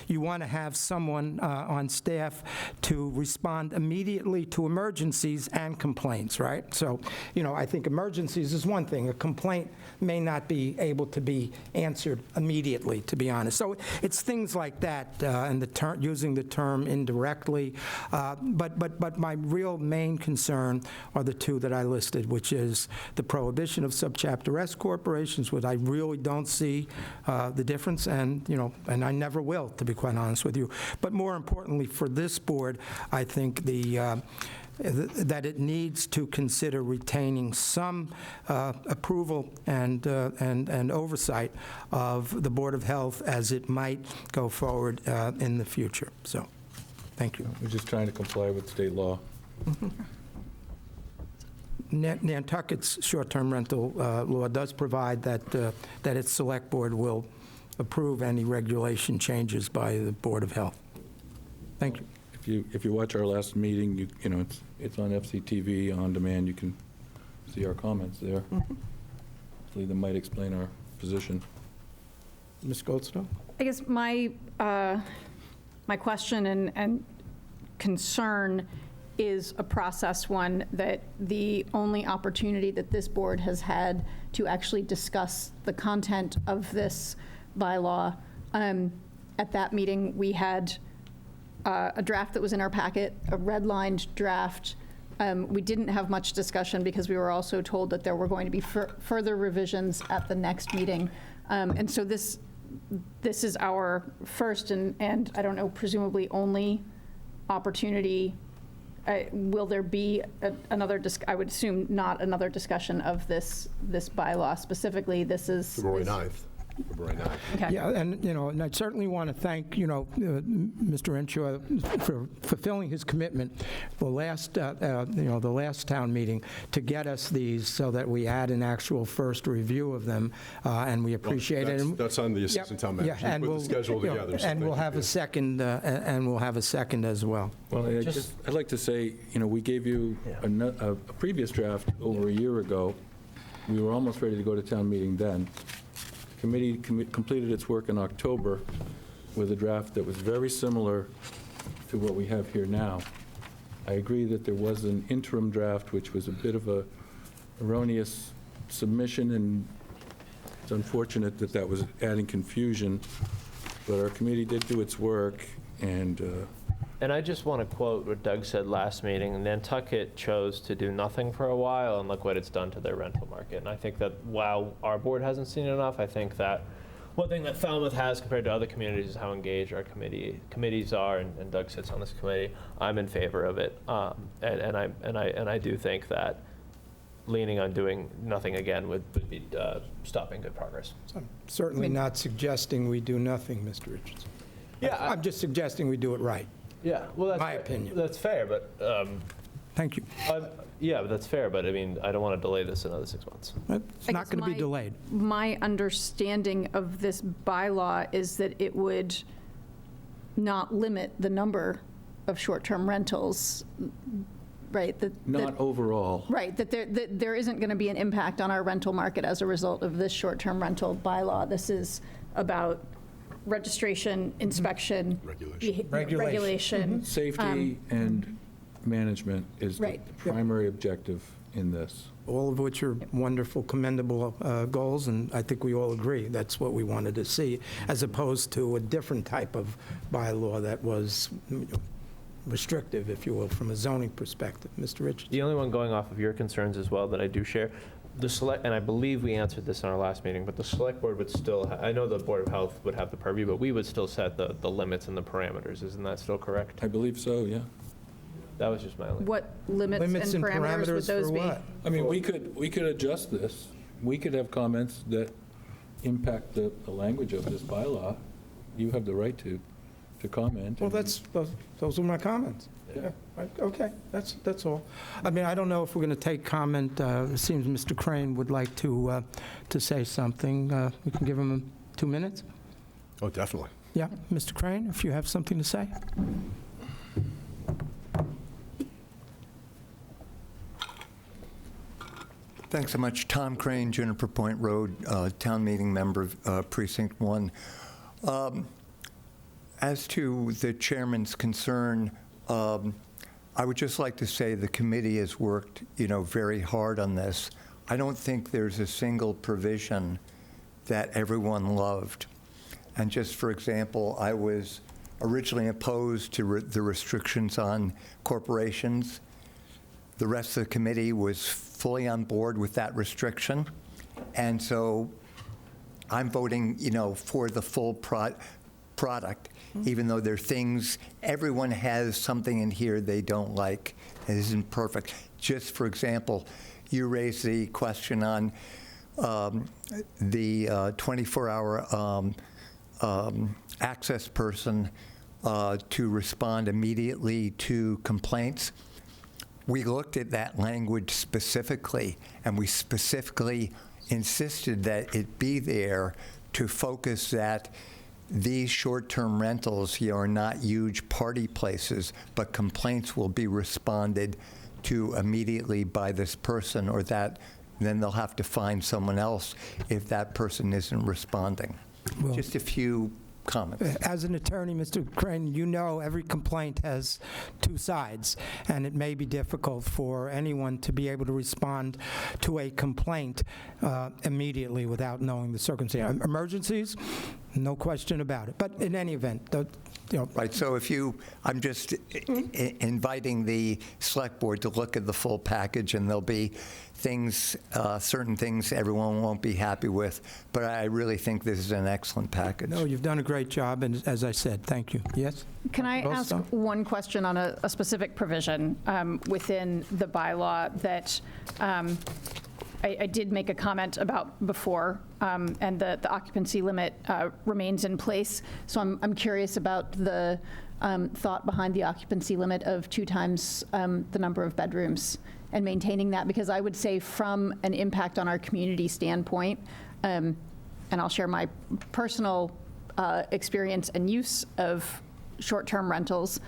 you want to have someone on staff to respond immediately to emergencies and complaints, right? So, I think emergencies is one thing. A complaint may not be able to be answered immediately, to be honest. So it's things like that, and using the term indirectly. But my real main concern are the two that I listed, which is the prohibition of subchapter S corporations, which I really don't see the difference, and I never will, to be quite honest with you. But more importantly for this board, I think that it needs to consider retaining some approval and oversight of the Board of Health as it might go forward in the future. So, thank you. We're just trying to comply with state law. Nantucket's short-term rental law does provide that its select board will approve any regulation changes by the Board of Health. Thank you. If you watch our last meeting, it's on FCTV on demand. You can see our comments there. Hopefully, that might explain our position. Ms. Goldstone? I guess my question and concern is a process one, that the only opportunity that this board has had to actually discuss the content of this bylaw. At that meeting, we had a draft that was in our packet, a redlined draft. We didn't have much discussion because we were also told that there were going to be further revisions at the next meeting. And so this is our first and I don't know, presumably only opportunity. Will there be another, I would assume not another discussion of this bylaw specifically. This is February 9th. Right now. Okay. Yeah, and, and I certainly want to thank, Mr. Renshaw for fulfilling his commitment the last town meeting to get us these so that we had an actual first review of them, and we appreciate it. That's on the assistant town manager. Yeah, and Put we'll the schedule together. so and thank we'll you. have a second, as well. Well, I'd like to say, we gave you a previous draft over a year ago. We were almost ready to go to town meeting then. Committee completed its work in October with a draft that was very similar to what we have here now. I agree that there was an interim draft, which was a bit of a erroneous submission, and it's unfortunate that that was adding confusion, but our committee did do its work, and I just want to quote what Doug said last meeting. Nantucket chose to do nothing for a while, and look what it's done to their rental market. And I think that while our board hasn't seen enough, I think that one thing that Falmouth has compared to other communities is how engaged our committees are, and Doug sits on this committee. I'm in favor of it, and I do think that leaning on doing nothing again would be stopping good progress. I'm certainly not suggesting we do nothing, Mr. Richardson. Yeah, I'm just suggesting we do it right. Yeah, well, that's my opinion. That's fair, but thank you. Yeah, but that's fair. But I mean, I don't want to delay this another 6 months. It's not going to be delayed. My understanding of this bylaw is that it would not limit the number of short-term rentals, right? not overall. Right, that there isn't going to be an impact on our rental market as a result of this short-term rental bylaw. This is about registration, inspection, regulation. Safety and management is the primary objective in this. All of which are wonderful, commendable goals, and I think we all agree that's what we wanted to see, as opposed to a different type of bylaw that was restrictive, if you will, from a zoning perspective. Mr. Richardson? The only one going off of your concerns as well that I do share, and I believe we answered this in our last meeting, but the select board would still, I know the Board of Health would have the purview, but we would still set the limits and the parameters. Isn't that still correct? I believe so, yeah. That was just my only. What limits and parameters would those be? I mean, we could adjust this. We could have comments that impact the language of this bylaw. You have the right to comment. Well, those are my comments. Yeah. Okay, that's all. I mean, I don't know if we're going to take comment. It seems Mr. Crane would like to say something. We can give him 2 minutes. Oh, definitely. Yeah, Mr. Crane, if you have something to say. Thanks so much. Tom Crane, Juniper Point Road, town meeting member, Precinct 1. As to the chairman's concern, I would just like to say the committee has worked, very hard on this. I don't think there's a single provision that everyone loved. And just for example, I was originally opposed to the restrictions on corporations. The rest of the committee was fully on board with that restriction. And so I'm voting, for the full product, even though there are things, everyone has something in here they don't like. It isn't perfect. Just for example, you raised the question on the 24-hour access person to respond immediately to complaints. We looked at that language specifically, and we specifically insisted that it be there to focus that these short-term rentals are not huge party places, but complaints will be responded to immediately by this person, or that then they'll have to find someone else if that person isn't responding. Well, just a few comments. As an attorney, Mr. Crane, every complaint has two sides, and it may be difficult for anyone to be able to respond to a complaint immediately without knowing the circumstance. Emergencies, no question about it. But in any event, Right, so I'm just inviting the select board to look at the full package, and there'll be things, certain things everyone won't be happy with, but I really think this is an excellent package. No, you've done a great job, and as I said, thank you. Yes? Can I ask one question on a specific provision within the bylaw that I did make a comment about before, and the occupancy limit remains in place. So I'm curious about the thought behind the occupancy limit of 2 times the number of bedrooms and maintaining that, because I would say from an impact on our community standpoint, and I'll share my personal experience and use of short-term rentals,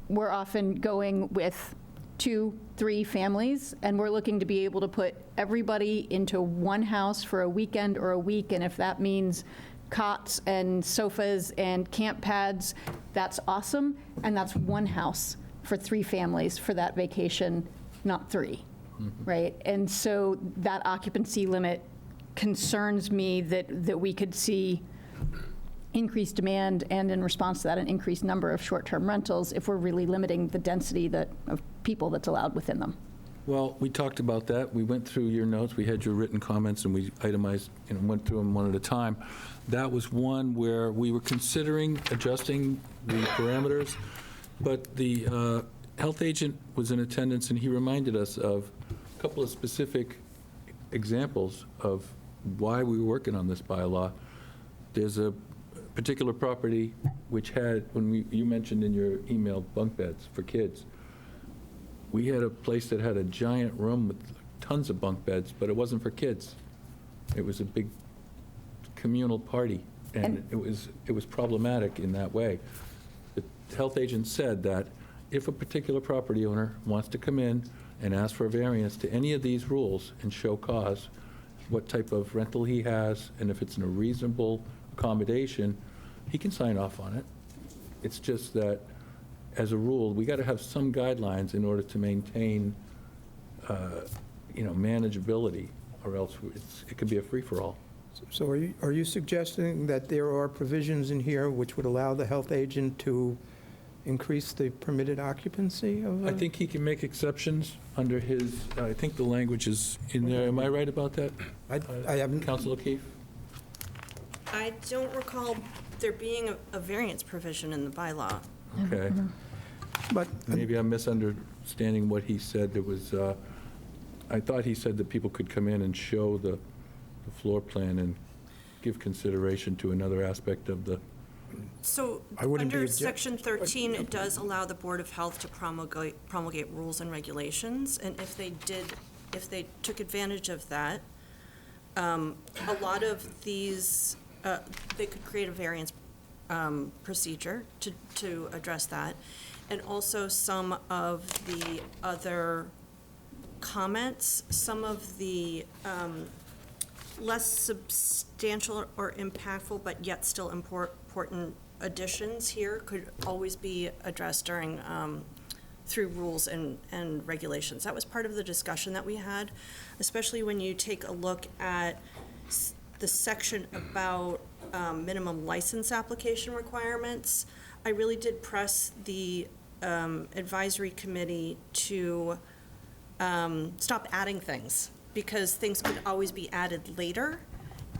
we're often going with 2, 3 families, and we're looking to be able to put everybody into one house for a weekend or a week, and if that means cots and sofas and camp pads, that's awesome, and that's one house for 3 families for that vacation, not 3, right? And so that occupancy limit concerns me that we could see increased demand, and in response to that, an increased number of short-term rentals if we're really limiting the density of people that's allowed within them. Well, we talked about that. We went through your notes. We had your written comments, and we itemized, went through them one at a time. That was one where we were considering adjusting the parameters, but the health agent was in attendance, and he reminded us of a couple of specific examples of why we were working on this bylaw. There's a particular property which had, you mentioned in your email, bunk beds for kids. We had a place that had a giant room with tons of bunk beds, but it wasn't for kids. It was a big communal party, and it was problematic in that way. The health agent said that if a particular property owner wants to come in and ask for a variance to any of these rules and show cause, what type of rental he has, and if it's in a reasonable accommodation, he can sign off on it. It's just that, as a rule, we got to have some guidelines in order to maintain, manageability, or else it could be a free-for-all. So are you suggesting that there are provisions in here which would allow the health agent to increase the permitted occupancy of I think he can make exceptions under his, I think the language is in there. Am I right about that? I haven't. Council O'Keefe? I don't recall there being a variance provision in the bylaw. Okay. But maybe I'm misunderstanding what he said. There was, I thought he said that people could come in and show the floor plan and give consideration to another aspect of the. So under Section 13, it does allow the Board of Health to promulgate rules and regulations, and if they took advantage of that, a lot of these, they could create a variance procedure to address that. And also some of the other comments, some of the less substantial or impactful but yet still important additions here could always be addressed during through rules and regulations. That was part of the discussion that we had, especially when you take a look at the section about minimum license application requirements. I really did press the advisory committee to stop adding things, because things could always be added later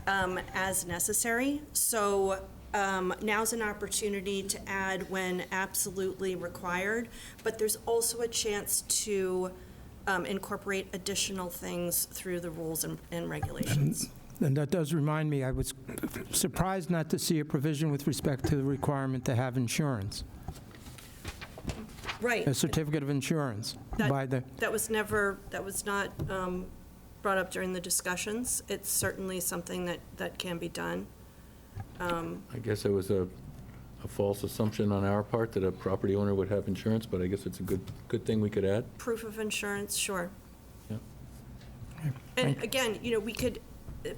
as necessary. So now's an opportunity to add when absolutely required, but there's also a chance to incorporate additional things through the rules and regulations. And that does remind me, I was surprised not to see a provision with respect to the requirement to have insurance. Right. A certificate of insurance by the. That was not brought up during the discussions. It's certainly something that can be done. I guess it was a false assumption on our part that a property owner would have insurance, but I guess it's a good thing we could add. Proof of insurance, sure. Yeah. And again, we could,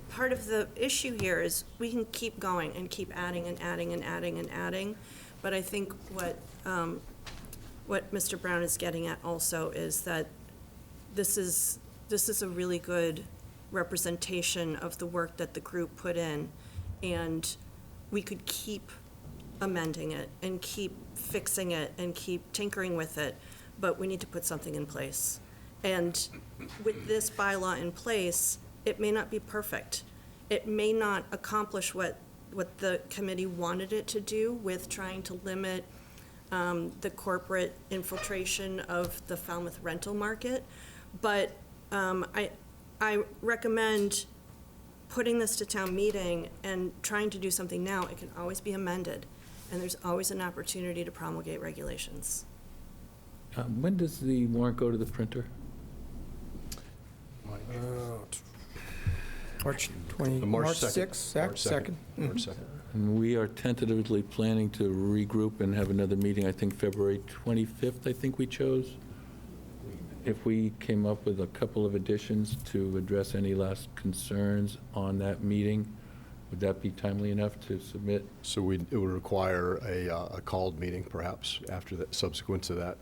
part of the issue here is we can keep going and keep adding and adding and adding and adding, but I think what Mr. Brown is getting at also is that this is a really good representation of the work that the group put in, and we could keep amending it and keep fixing it and keep tinkering with it, but we need to put something in place. And with this bylaw in place, it may not be perfect. It may not accomplish what the committee wanted it to do with trying to limit the corporate infiltration of the Falmouth rental market, but I recommend putting this to town meeting and trying to do something now. It can always be amended, and there's always an opportunity to promulgate regulations. When does the warrant go to the printer? March March 6th, March 2nd. March 2nd. And we are tentatively planning to regroup and have another meeting, I think February 25th, I think we chose. If we came up with a couple of additions to address any last concerns on that meeting, would that be timely enough to submit? So it would require a called meeting, perhaps, after that, subsequent to that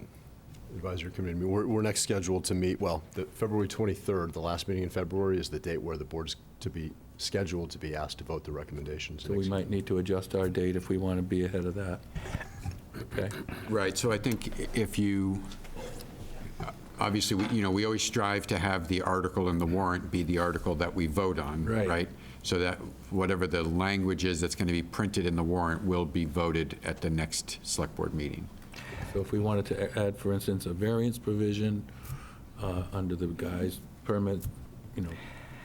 advisory committee meeting. We're next scheduled to meet, well, the February 23rd, the last meeting in February, is the date where the board's to be scheduled to be asked to vote the recommendations. So we might need to adjust our date if we want to be ahead of that. Okay. Right, so I think if you, obviously, we always strive to have the article in the warrant be the article that we vote on, right? So that whatever the language is that's going to be printed in the warrant will be voted at the next select board meeting. So if we wanted to add, for instance, a variance provision under the guy's permit,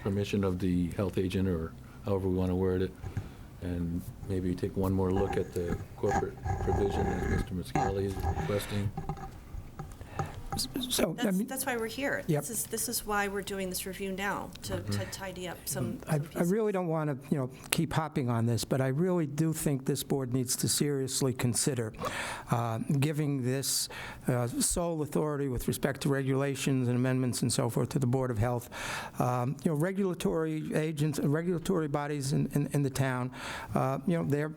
permission of the health agent, or however we want to word it, and maybe take one more look at the corporate provision that Mr. Muscali is requesting. So, That's why we're here. Yep. This is why we're doing this review now, to tidy up some I really don't want to, keep hopping on this, but I really do think this board needs to seriously consider giving this sole authority with respect to regulations and amendments and so forth to the Board of Health. Regulatory agents, regulatory bodies in the town, they're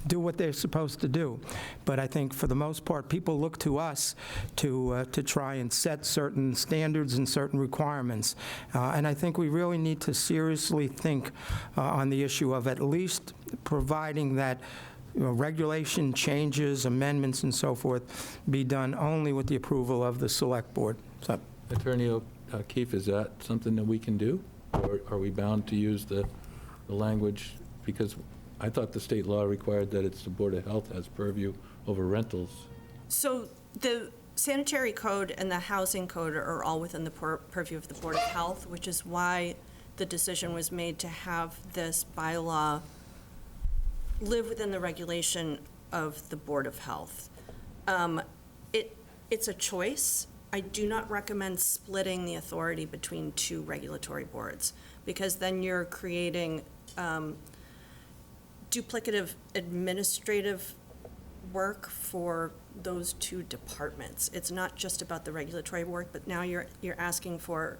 do what they're supposed to do. But I think for the most part, people look to us to try and set certain standards and certain requirements. And I think we really need to seriously think on the issue of at least providing that regulation changes, amendments, and so forth be done only with the approval of the Select Board. So, Attorney O'Keefe, is that something that we can do? Or are we bound to use the language? Because I thought the state law required that it's the Board of Health has purview over rentals. So the sanitary code and the housing code are all within the purview of the Board of Health, which is why the decision was made to have this bylaw live within the regulation of the Board of Health. It's a choice. I do not recommend splitting the authority between two regulatory boards, because then you're creating duplicative administrative work for those two departments. It's not just about the regulatory work, but now you're asking for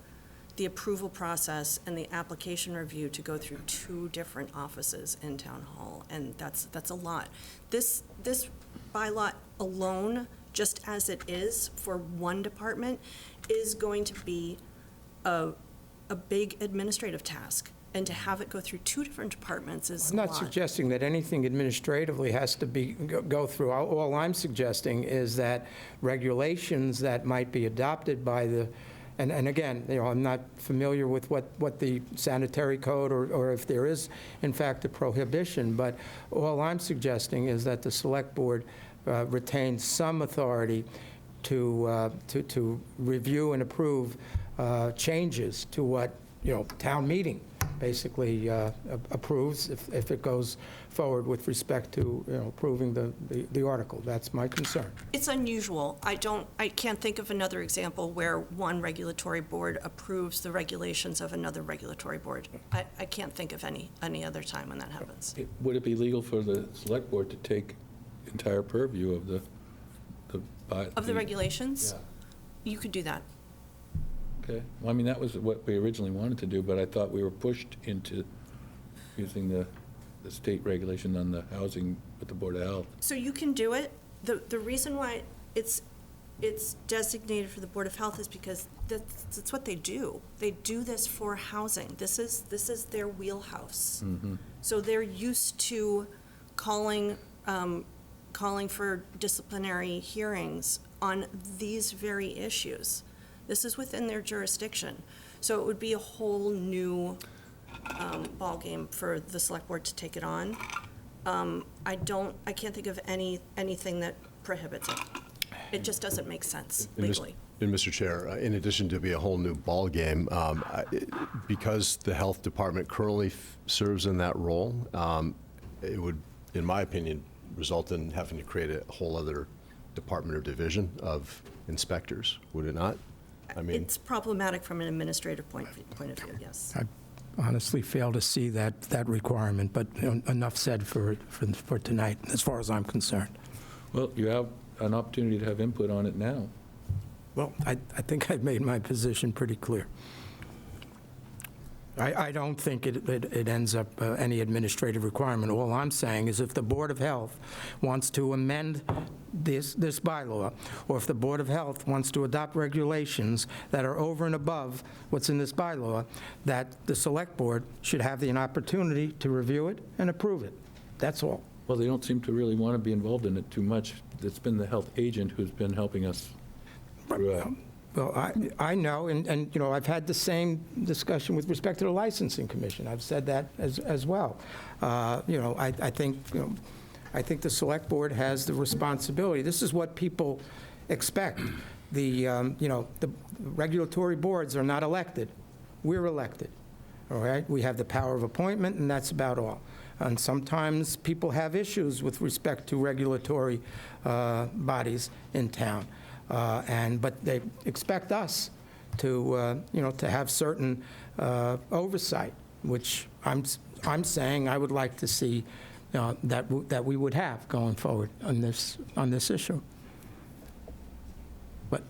the approval process and the application review to go through two different offices in Town Hall, and that's a lot. This bylaw alone, just as it is for one department, is going to be a big administrative task. And to have it go through two different departments is a lot. I'm not suggesting that anything administratively has to go through. All I'm suggesting is that regulations that might be adopted by the, and again, I'm not familiar with what the sanitary code or if there is, in fact, a prohibition, but all I'm suggesting is that the Select Board retains some authority to review and approve changes to what, town meeting basically approves if it goes forward with respect to approving the article. That's my concern. It's unusual. I can't think of another example where one regulatory board approves the regulations of another regulatory board. I can't think of any other time when that happens. Would it be legal for the Select Board to take entire purview of the regulations? Yeah. You could do that. Okay. Well, I mean, that was what we originally wanted to do, but I thought we were pushed into using the state regulation on the housing with the Board of Health. So you can do it. The reason why it's designated for the Board of Health is because that's what they do. They do this for housing. This is their wheelhouse. Mm-hmm. So they're used to calling for disciplinary hearings on these very issues. This is within their jurisdiction. So it would be a whole new ballgame for the Select Board to take it on. I can't think of anything that prohibits it. It just doesn't make sense legally. And Mr. Chair, in addition to be a whole new ballgame, because the health department currently serves in that role, it would, in my opinion, result in having to create a whole other department or division of inspectors, would it not? I mean, It's problematic from an administrative point of view, yes. I honestly fail to see that requirement, but enough said for tonight, as far as I'm concerned. Well, you have an opportunity to have input on it now. Well, I think I've made my position pretty clear. I don't think it ends up any administrative requirement. All I'm saying is if the Board of Health wants to amend this bylaw, or if the Board of Health wants to adopt regulations that are over and above what's in this bylaw, that the Select Board should have an opportunity to review it and approve it. That's all. Well, they don't seem to really want to be involved in it too much. It's been the health agent who's been helping us throughout. Well, I know, and you know, I've had the same discussion with respect to the Licensing Commission. I've said that as well. You know, I think the Select Board has the responsibility. This is what people expect. You know, the regulatory boards are not elected. We're elected, all right? We have the power of appointment, and that's about all. And sometimes people have issues with respect to regulatory bodies in town. But they expect us to, you know, to have certain oversight, which I'm saying I would like to see that we would have going forward on this issue. But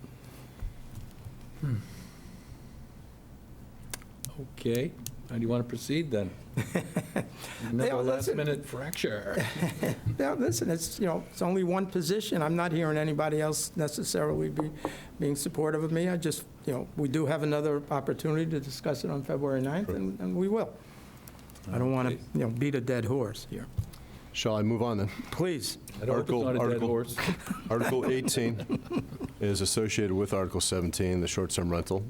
Okay. How do you want to proceed then? Another last-minute fracture. Now, listen, it's, you know, it's only one position. I'm not hearing anybody else necessarily being supportive of me. I just, you know, we do have another opportunity to discuss it on February 9th, and we will. I don't want to, you know, beat a dead horse here. shall I move on then? Please. Article 18 is associated with Article 17, the short-term rental.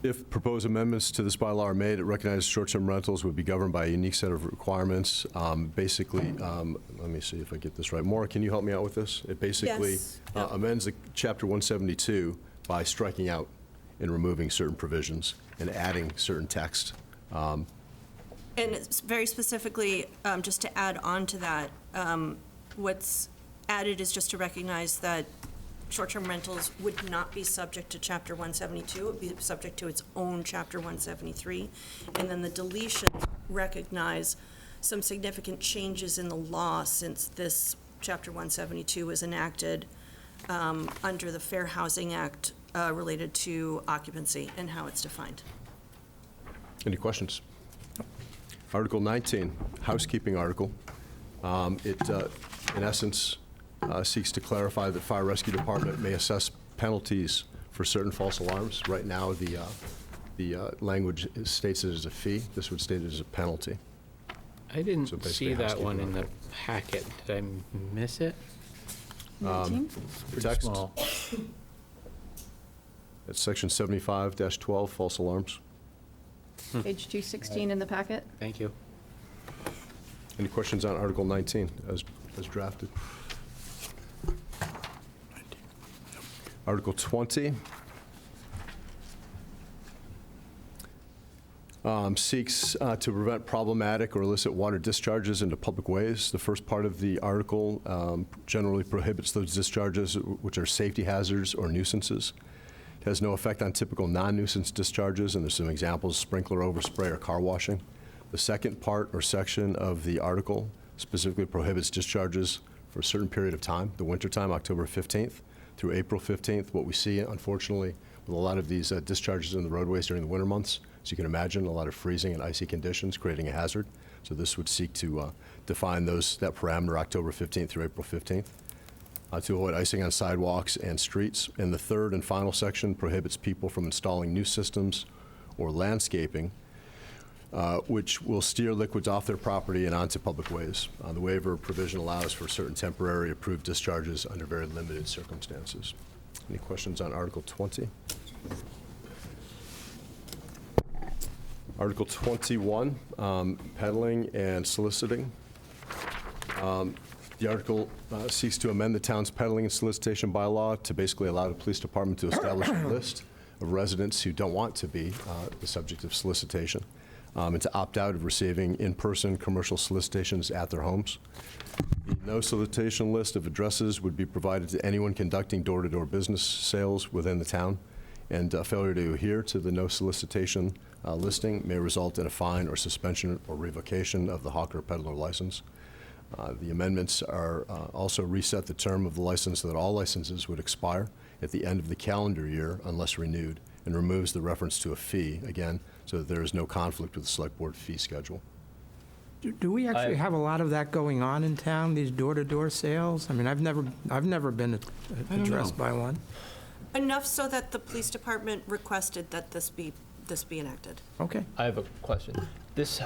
If proposed amendments to this bylaw are made, it recognizes short-term rentals would be governed by a unique set of requirements. Basically, let me see if I get this right. Maura, can you help me out with this? It basically amends the Chapter 172 by striking out and removing certain provisions and adding certain text. And it's very specifically, just to add on to that, what's added is just to recognize that short-term rentals would not be subject to Chapter 172. It would be subject to its own Chapter 173. And then the deletion recognize some significant changes in the law since this Chapter 172 was enacted under the Fair Housing Act related to occupancy and how it's defined. Any questions? Article 19, housekeeping article. It, in essence, seeks to clarify that Fire Rescue Department may assess penalties for certain false alarms. Right now, the language states it as a fee. This would state it as a penalty. I didn't see that one in the packet. Did I miss it? Text. Small. It's section 75-12, false alarms. Page 216 in the packet. Thank you. Any questions on Article 19 as drafted? Article 20 seeks to prevent problematic or illicit water discharges into public ways. The first part of the article generally prohibits those discharges which are safety hazards or nuisances. It has no effect on typical non-nuisance discharges, and there's some examples: sprinkler overspray or car washing. The second part or section of the article specifically prohibits discharges for a certain period of time, the winter time, October 15th through April 15th. What we see, unfortunately, with a lot of these discharges in the roadways during the winter months, as you can imagine, a lot of freezing and icy conditions creating a hazard. So this would seek to define that parameter, October 15th through April 15th. To avoid icing on sidewalks and streets. And the third and final section prohibits people from installing new systems or landscaping which will steer liquids off their property and onto public ways. The waiver provision allows for certain temporary approved discharges under very limited circumstances. Any questions on Article 20? Article 21, peddling and soliciting. The article seeks to amend the town's peddling and solicitation bylaw to basically allow the police department to establish a list of residents who don't want to be the subject of solicitation, and to opt out of receiving in-person commercial solicitations at their homes. The no solicitation list of addresses would be provided to anyone conducting door-to-door business sales within the town, and failure to adhere to the no solicitation listing may result in a fine or suspension or revocation of the hawker peddler license. The amendments are also reset the term of the license so that all licenses would expire at the end of the calendar year unless renewed, and removes the reference to a fee, again, so that there is no conflict with the select board fee schedule. Do we actually have a lot of that going on in town, these door-to-door sales? I mean, I've never been addressed by one. Enough so that the police department requested that this be enacted. Okay. I have a question. This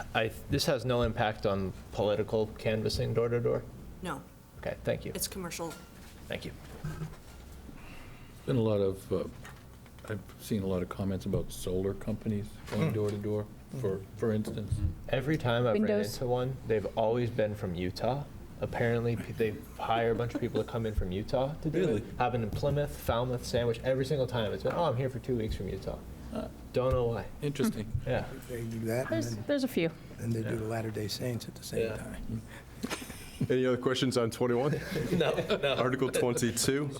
has no impact on political canvassing door to door? No, Okay, thank you. it's commercial. Thank you. Been a lot of, I've seen a lot of comments about solar companies going door to door, for instance. Every time I've ran Windows. into one, they've always been from Utah. Apparently, they hire a bunch of people to come in from Utah to do it. Happened in Plymouth, Falmouth, Sandwich. Every single time it's been, oh, I'm here for 2 weeks from Utah. Don't know why. Interesting. Yeah. They do that, and then, There's a few. and they do the Latter-day Saints at the same time. Any other questions on 21? No. Article 22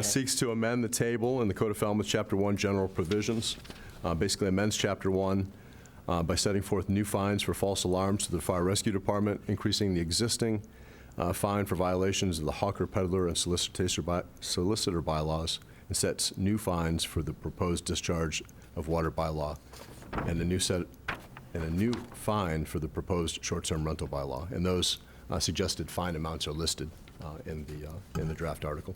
seeks to amend the table in the Code of Falmouth, Chapter 1, General Provisions. Basically amends Chapter 1 by setting forth new fines for false alarms to the Fire Rescue Department, increasing the existing fine for violations of the hawker, peddler, and solicitor bylaws, and sets new fines for the proposed discharge of water bylaw, and a new fine for the proposed short-term rental bylaw. And those suggested fine amounts are listed in the draft article.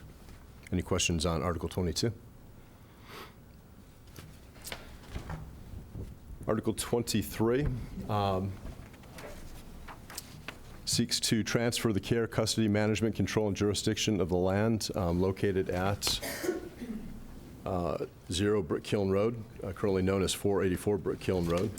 Any questions on Article 22? Article 23 seeks to transfer the care, custody, management, control, and jurisdiction of the land located at 0 Brick Kiln Road, currently known as 484 Brick Kiln Road,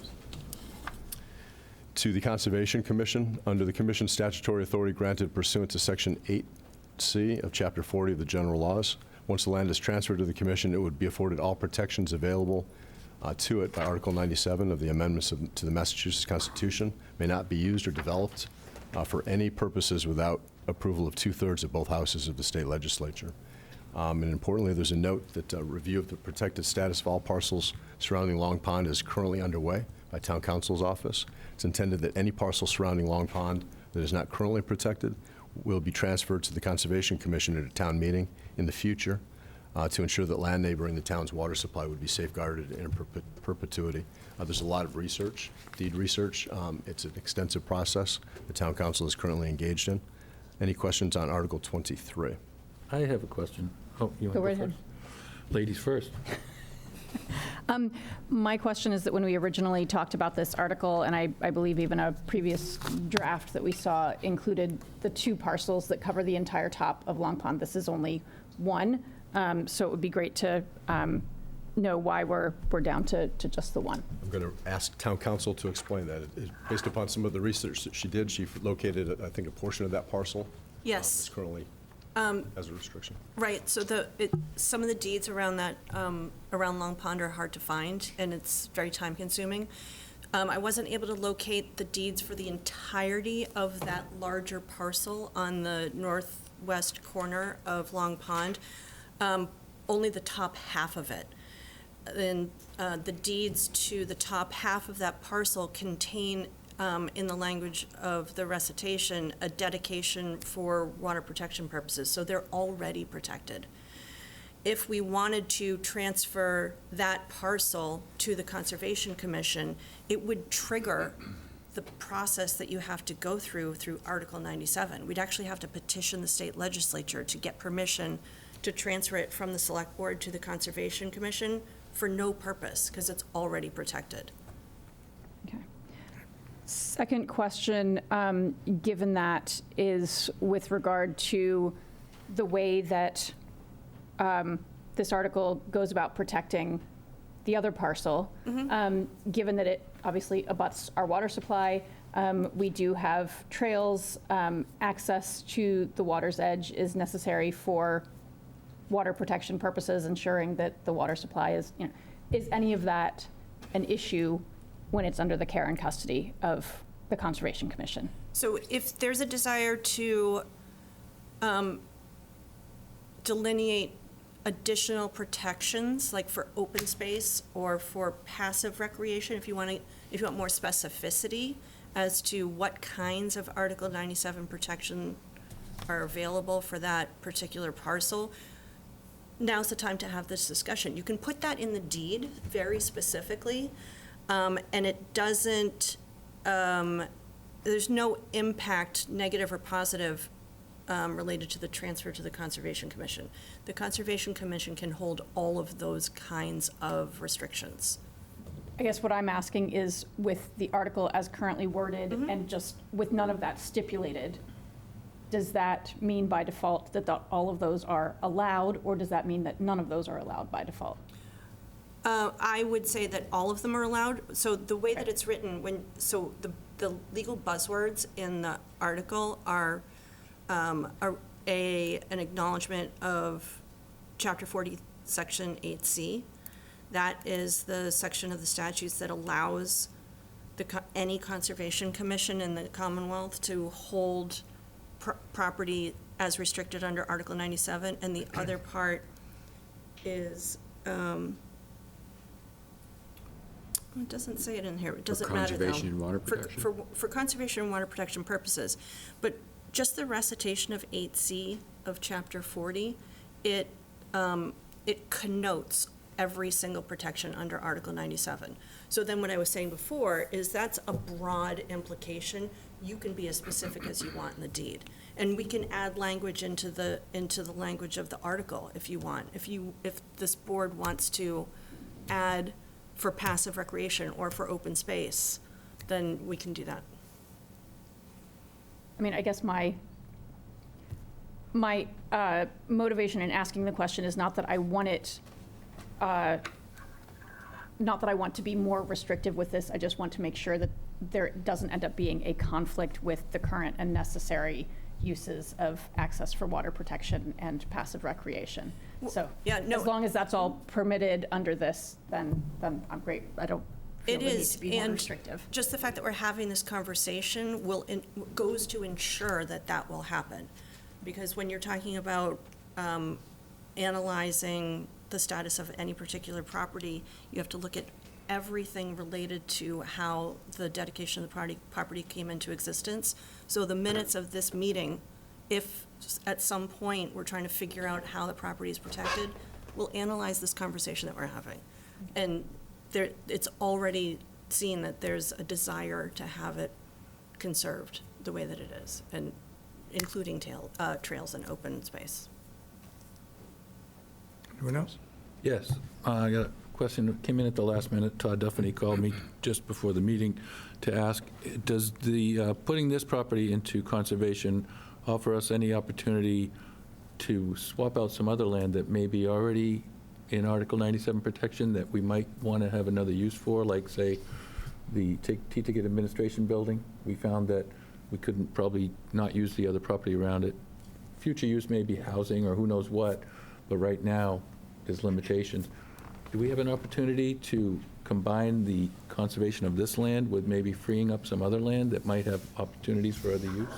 to the Conservation Commission under the Commission's statutory authority granted pursuant to Section 8C of Chapter 40 of the General Laws. Once the land is transferred to the Commission, it would be afforded all protections available to it by Article 97 of the amendments to the Massachusetts Constitution, may not be used or developed for any purposes without approval of 2/3 of both houses of the state legislature. And importantly, there's a note that a review of the protected status of all parcels surrounding Long Pond is currently underway by Town Council's office. It's intended that any parcel surrounding Long Pond that is not currently protected will be transferred to the Conservation Commission at a town meeting in the future to ensure that land neighboring the town's water supply would be safeguarded in perpetuity. There's a lot of research, deed research. It's an extensive process the Town Council is currently engaged in. Any questions on Article 23? I have a question. Oh, you want Go to right go ahead. first? Ladies first. My question is that when we originally talked about this article, and I believe even a previous draft that we saw included the 2 parcels that cover the entire top of Long Pond. This is only one, so it would be great to know why we're down to just the one. I'm going to ask Town Council to explain that. Based upon some of the research that she did, she located, I think, a portion of that parcel. Yes. It's currently as a restriction. Right, so some of the deeds around that, around Long Pond are hard to find, and it's very time-consuming. I wasn't able to locate the deeds for the entirety of that larger parcel on the northwest corner of Long Pond, only the top half of it. And the deeds to the top half of that parcel contain, in the language of the recitation, a dedication for water protection purposes, so they're already protected. If we wanted to transfer that parcel to the Conservation Commission, it would trigger the process that you have to go through Article 97. We'd actually have to petition the state legislature to get permission to transfer it from the Select Board to the Conservation Commission for no purpose, because it's already protected. Second question, given that, is with regard to the way that this article goes about protecting the other parcel, given that it obviously abuts our water supply, We do have trails. Access to the water's edge is necessary for water protection purposes, ensuring that the water supply is, is any of that an issue when it's under the care and custody of the Conservation Commission? So if there's a desire to delineate additional protections, like for open space or for passive recreation, if you want more specificity as to what kinds of Article 97 protection are available for that particular parcel, now's the time to have this discussion. You can put that in the deed very specifically, and it doesn't, there's no impact, negative or positive, related to the transfer to the Conservation Commission. The Conservation Commission can hold all of those kinds of restrictions. I guess what I'm asking is, with the article as currently worded and just with none of that stipulated, does that mean by default that all of those are allowed, or does that mean that none of those are allowed by default? I would say that all of them are allowed. So the way that it's written, the legal buzzwords in the article are an acknowledgement of Chapter 40, Section 8C. That is the section of the statutes that allows any conservation commission in the Commonwealth to hold property as restricted under Article 97, and the other part is, it doesn't say it in here, it doesn't matter though. Conservation and water protection? For conservation and water protection purposes, but just the recitation of 8C of Chapter 40, it connotes every single protection under Article 97. So then what I was saying before is that's a broad implication. You can be as specific as you want in the deed. And we can add language into the language of the article if you want. If this board wants to add for passive recreation or for open space, then we can do that. I mean, I guess my motivation in asking the question is not that I want it, not that I want to be more restrictive with this. I just want to make sure that there doesn't end up being a conflict with the current and necessary uses of access for water protection and passive recreation. So yeah, no, as long as that's all permitted under this, then I'm great. I don't feel the need to be more restrictive. Just the fact that we're having this conversation goes to ensure that that will happen. Because when you're talking about analyzing the status of any particular property, you have to look at everything related to how the dedication of the property came into existence. So the minutes of this meeting, if at some point we're trying to figure out how the property is protected, we'll analyze this conversation that we're having. And it's already seen that there's a desire to have it conserved the way that it is, and including trails and open space. Anyone else? Yes, I got a question that came in at the last minute. Todd Duffany called me just before the meeting to ask, does the putting this property into conservation offer us any opportunity to swap out some other land that may be already in Article 97 protection that we might want to have another use for, like, say, the T-Ticket Administration Building? We found that we couldn't probably not use the other property around it. Future use may be housing or who knows what, but right now there's limitations. Do we have an opportunity to combine the conservation of this land with maybe freeing up some other land that might have opportunities for other use?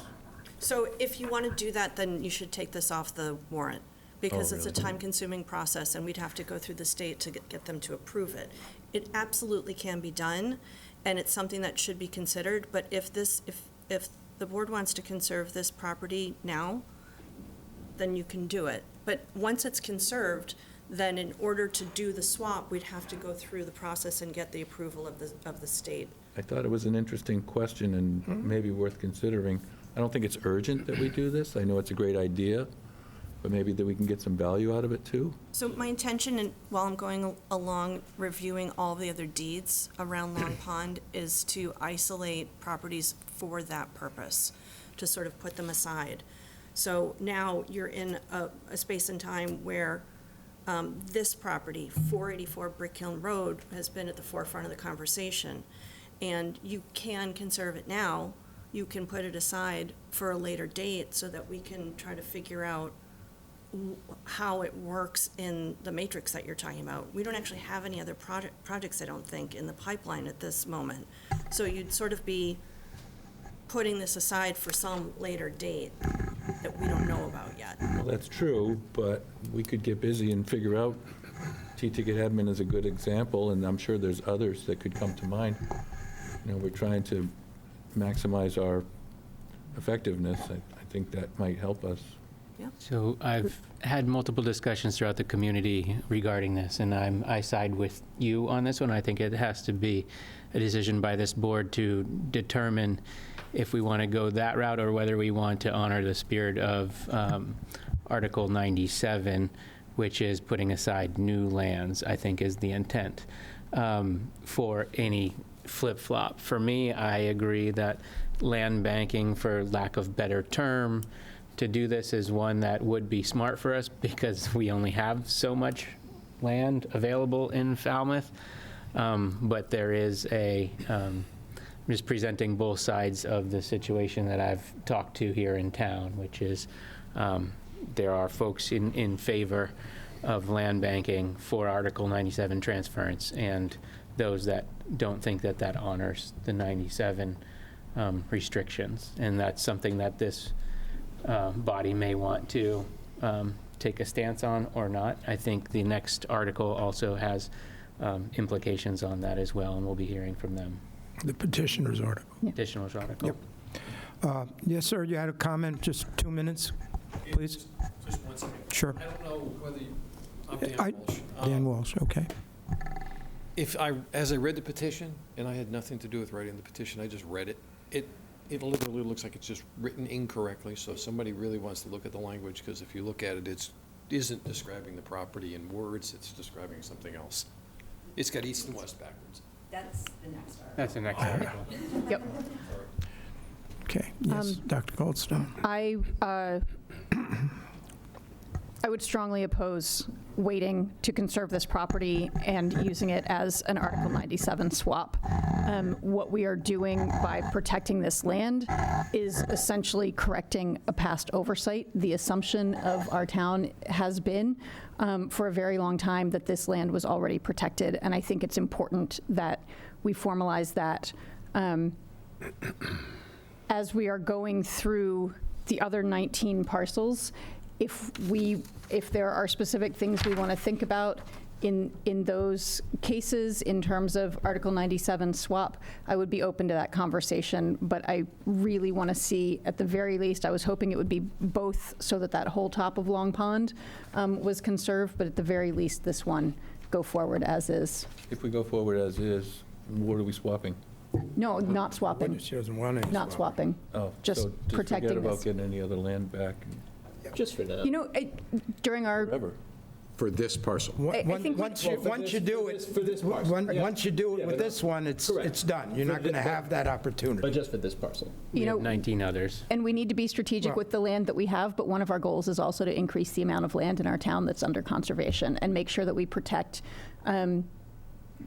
So if you want to do that, then you should take this off the warrant, because it's a really? time-consuming process, and we'd have to go through the state to get them to approve it. It absolutely can be done, and it's something that should be considered, but if the board wants to conserve this property now, then you can do it. But once it's conserved, then in order to do the swap, we'd have to go through the process and get the approval of the state. I thought it was an interesting question and maybe worth considering. I don't think it's urgent that we do this. I know it's a great idea, but maybe that we can get some value out of it too. So my intention, and while I'm going along reviewing all the other deeds around Long Pond, is to isolate properties for that purpose, to sort of put them aside. So now you're in a space and time where this property, 484 Brick Hill Road, has been at the forefront of the conversation. and you can conserve it now, you can put it aside for a later date so that we can try to figure out how it works in the matrix that you're talking about. We don't actually have any other projects, I don't think, in the pipeline at this moment. So you'd sort of be putting this aside for some later date that we don't know about yet. Well, that's true, but we could get busy and figure out, T-Ticket Admin is a good example, and I'm sure there's others that could come to mind. You know, we're trying to maximize our effectiveness. I think that might help us. So I've had multiple discussions throughout the community regarding this, and I side with you on this one. I think it has to be a decision by this board to determine if we want to go that route or whether we want to honor the spirit of Article 97, which is putting aside new lands, I think is the intent for any flip-flop. For me, I agree that land banking, for lack of better term, to do this is one that would be smart for us because we only have so much land available in Falmouth. But there is I'm just presenting both sides of the situation that I've talked to here in town, which is there are folks in favor of land banking for Article 97 transference, and those that don't think that that honors the 97 restrictions. And that's something that this body may want to take a stance on or not. I think the next article also has implications on that as well, and we'll be hearing from them. The petitioner's article. Petitioner's article. Yep. Yes, sir, you had a comment, just 2 minutes, please? Just 1 second. Sure. I don't know whether I'm Dan Walsh. Dan Walsh, okay. As I read the petition, and I had nothing to do with writing the petition, I just read it, it literally looks like it's just written incorrectly, so if somebody really wants to look at the language, because if you look at it, it isn't describing the property in words, it's describing something else. It's got east and west backwards. That's the next article. That's the next article. Yep. Okay, yes, Dr. Goldstone. I would strongly oppose waiting to conserve this property and using it as an Article 97 swap. What we are doing by protecting this land is essentially correcting a past oversight. The assumption of our town has been for a very long time that this land was already protected, and I think it's important that we formalize that as we are going through the other 19 parcels. If there are specific things we want to think about in those cases in terms of Article 97 swap, I would be open to that conversation, but I really want to see, at the very least, I was hoping it would be both so that that whole top of Long Pond was conserved, but at the very least, this one go forward as is. If we go forward as is, what are we swapping? No, not swapping. She doesn't want any Not swapping. Oh, Just so protecting forget about this. getting any other land back. Just for now. You know, during our Forever. For this parcel. I think Once you do it, once you do it with this one, it's done. You're not going to have that opportunity. But just for this parcel. We have 19 others. And we need to be strategic with the land that we have, but one of our goals is also to increase the amount of land in our town that's under conservation and make sure that we protect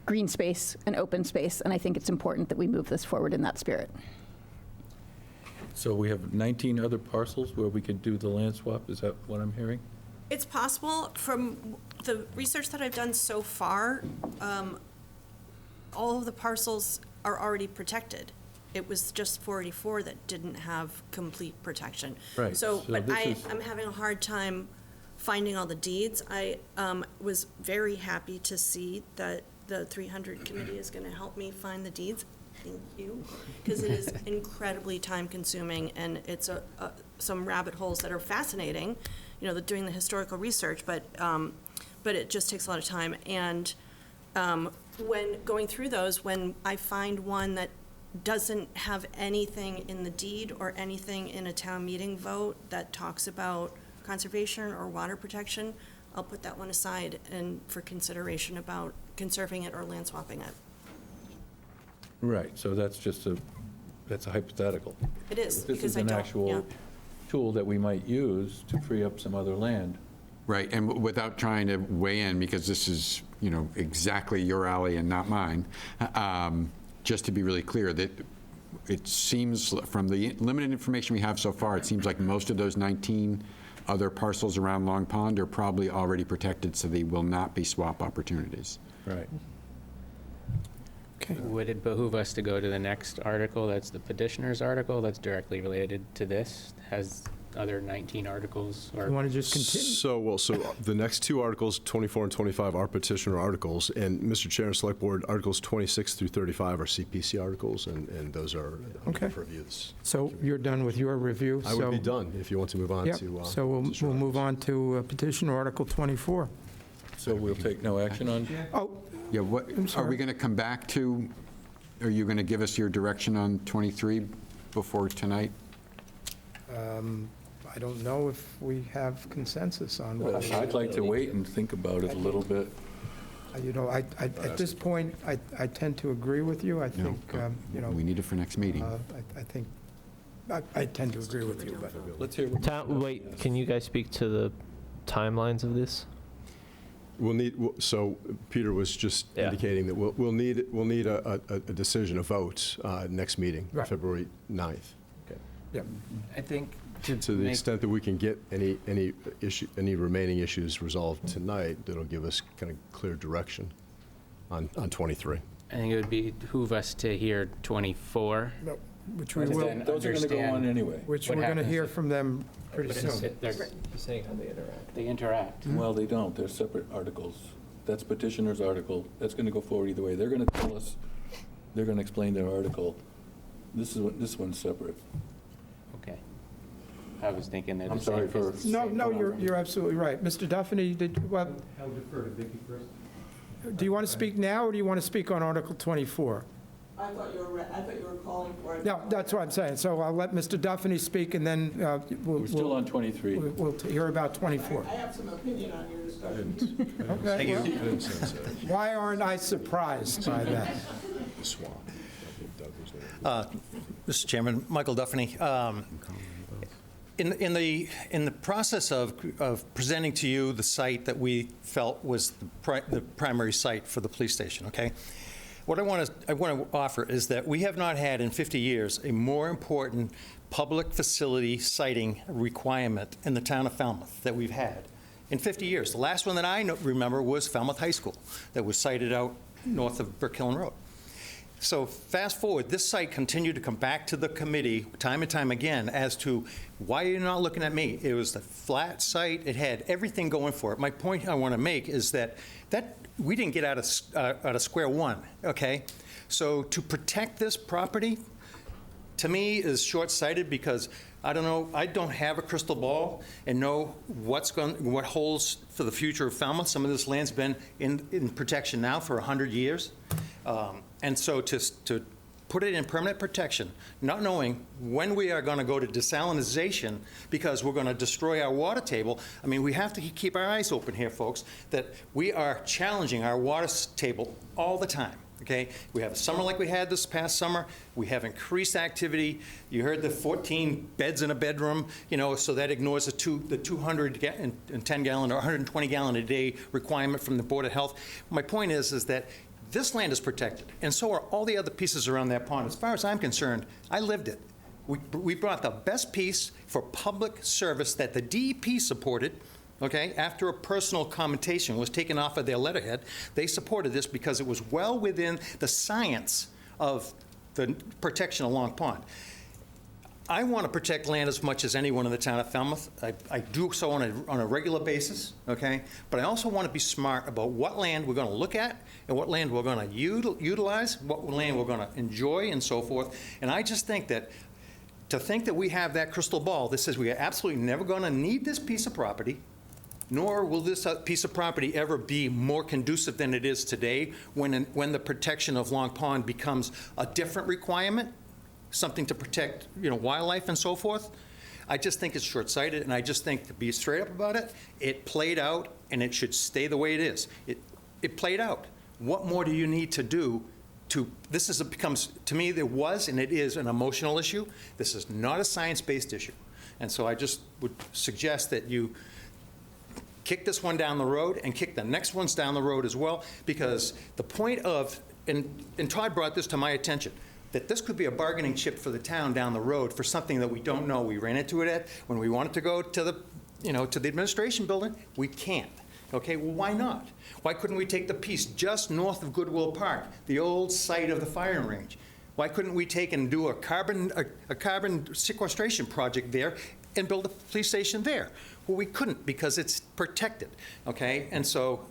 green space and open space, and I think it's important that we move this forward in that spirit. So we have 19 other parcels where we could do the land swap, is that what I'm hearing? It's possible. From the research that I've done so far, all of the parcels are already protected. It was just 484 that didn't have complete protection. Right. So but this is- I'm having a hard time finding all the deeds. I was very happy to see that the 300 committee is going to help me find the deeds. Thank you, because it is incredibly time-consuming, and it's some rabbit holes that are fascinating, you know, doing the historical research, but it just takes a lot of time. And when going through those, when I find one that doesn't have anything in the deed or anything in a town meeting vote that talks about conservation or water protection, I'll put that one aside and for consideration about conserving it or land swapping it. Right, so that's just that's a hypothetical. It is, This because is I an don't, actual yeah. tool that we might use to free up some other land. Right, and without trying to weigh in, because this is, exactly your alley and not mine, just to be really clear, that it seems, from the limited information we have so far, it seems like most of those 19 other parcels around Long Pond are probably already protected, so they will not be swap opportunities. Right. Would it behoove us to go to the next article, that's the petitioner's article, that's directly related to this? Has other 19 articles, or? You want to just continue? So the next two articles, 24 and 25, are petitioner articles, and Mr. Chair and Select Board, Articles 26 through 35 are CPC articles, and those are Okay. for reviews. So you're done with your review? I would be done if you want to move on Yep, to. so we'll move on to petitioner Article 24. So we'll take no action on? Oh, Yeah, what, are we going to come back to, are you going to give us your direction on 23 before tonight? I don't know if we have consensus on what. I'd like to wait and think about it a little bit. You know, at this point, I tend to agree with you. I think, you know. We need it for next meeting. I think, I tend to agree with you, but. Let's hear. Wait, can you guys speak to the timelines of this? We'll need, so Peter was just indicating that we'll need a decision, a vote, next meeting, Right. February 9th. Yeah. I think To the extent that we can get any remaining issues resolved tonight, that'll give us kind of clear direction on 23. I think it would behoove us to hear 24. No, which we And will. then Those are going to go on understand anyway. Which what we're going to happens hear if- from them pretty But soon. they're- He's saying how they interact. They interact. Well, they don't. They're separate articles. That's petitioner's article. That's going to go forward either way. They're going to tell us, they're going to explain their article. This one's separate. Okay. I was thinking they're the I'm same. sorry for- because it's the No, same no, program. you're absolutely right. Mr. Duffany, well, I'll defer to Vicki first. do you want to speak now, or do you want to speak on Article 24? I thought you were calling for it. No, that's what I'm saying. So I'll let Mr. Duffany speak, and then We're still on 23. we'll hear about 24. I have some opinion on your discussions. Okay, well, why aren't I surprised by that? The swamp. Mr. Chairman, Michael Duffany. In the process of presenting to you the site that we felt was the primary site for the police station, okay? What I want to offer is that we have not had in 50 years a more important public facility siting requirement in the town of Falmouth that we've had in 50 years. The last one that I remember was Falmouth High School that was sited out north of Burkillen Road. So fast forward, this site continued to come back to the committee time and time again as to why you're not looking at me. It was the flat site. It had everything going for it. My point I want to make is that we didn't get out of square one, okay? So to protect this property, to me, is short-sighted because I don't know, I don't have a crystal ball and know what holds for the future of Falmouth. Some of this land's been in protection now for 100 years. And so to put it in permanent protection, not knowing when we are going to go to desalinization because we're going to destroy our water table, I mean, we have to keep our eyes open here, folks, that we are challenging our water table all the time. Okay, we have a summer like we had this past summer. We have increased activity. You heard the 14 beds in a bedroom, you know, so that ignores the 210-gallon or 120-gallon a day requirement from the Board of Health. My point is that this land is protected, and so are all the other pieces around that pond. As far as I'm concerned, I lived it. We brought the best piece for public service that the DEP supported. Okay, after a personal commentation was taken off of their letterhead, they supported this because it was well within the science of the protection of Long Pond. I want to protect land as much as anyone in the town of Falmouth. I do so on a regular basis, okay? But I also want to be smart about what land we're going to look at and what land we're going to utilize, what land we're going to enjoy, and so forth. And I just think that to think that we have that crystal ball that says we are absolutely never going to need this piece of property, nor will this piece of property ever be more conducive than it is today when the protection of Long Pond becomes a different requirement, something to protect, you know, wildlife and so forth. I just think it's short-sighted, and I just think, to be straight up about it, it played out, and it should stay the way it is. It played out. What more do you need to do to, becomes, to me, there was and it is an emotional issue. This is not a science-based issue. And so I just would suggest that you kick this one down the road and kick the next ones down the road as well, because the point of and Todd brought this to my attention, that this could be a bargaining chip for the town down the road for something that we don't know. We ran into it when we wanted to go to the, to the administration building. We can't. Okay, well, why not? Why couldn't we take the piece just north of Goodwill Park, the old site of the firing range? Why couldn't we take and do a carbon sequestration project there and build a police station there? Well, we couldn't because it's protected, okay? And so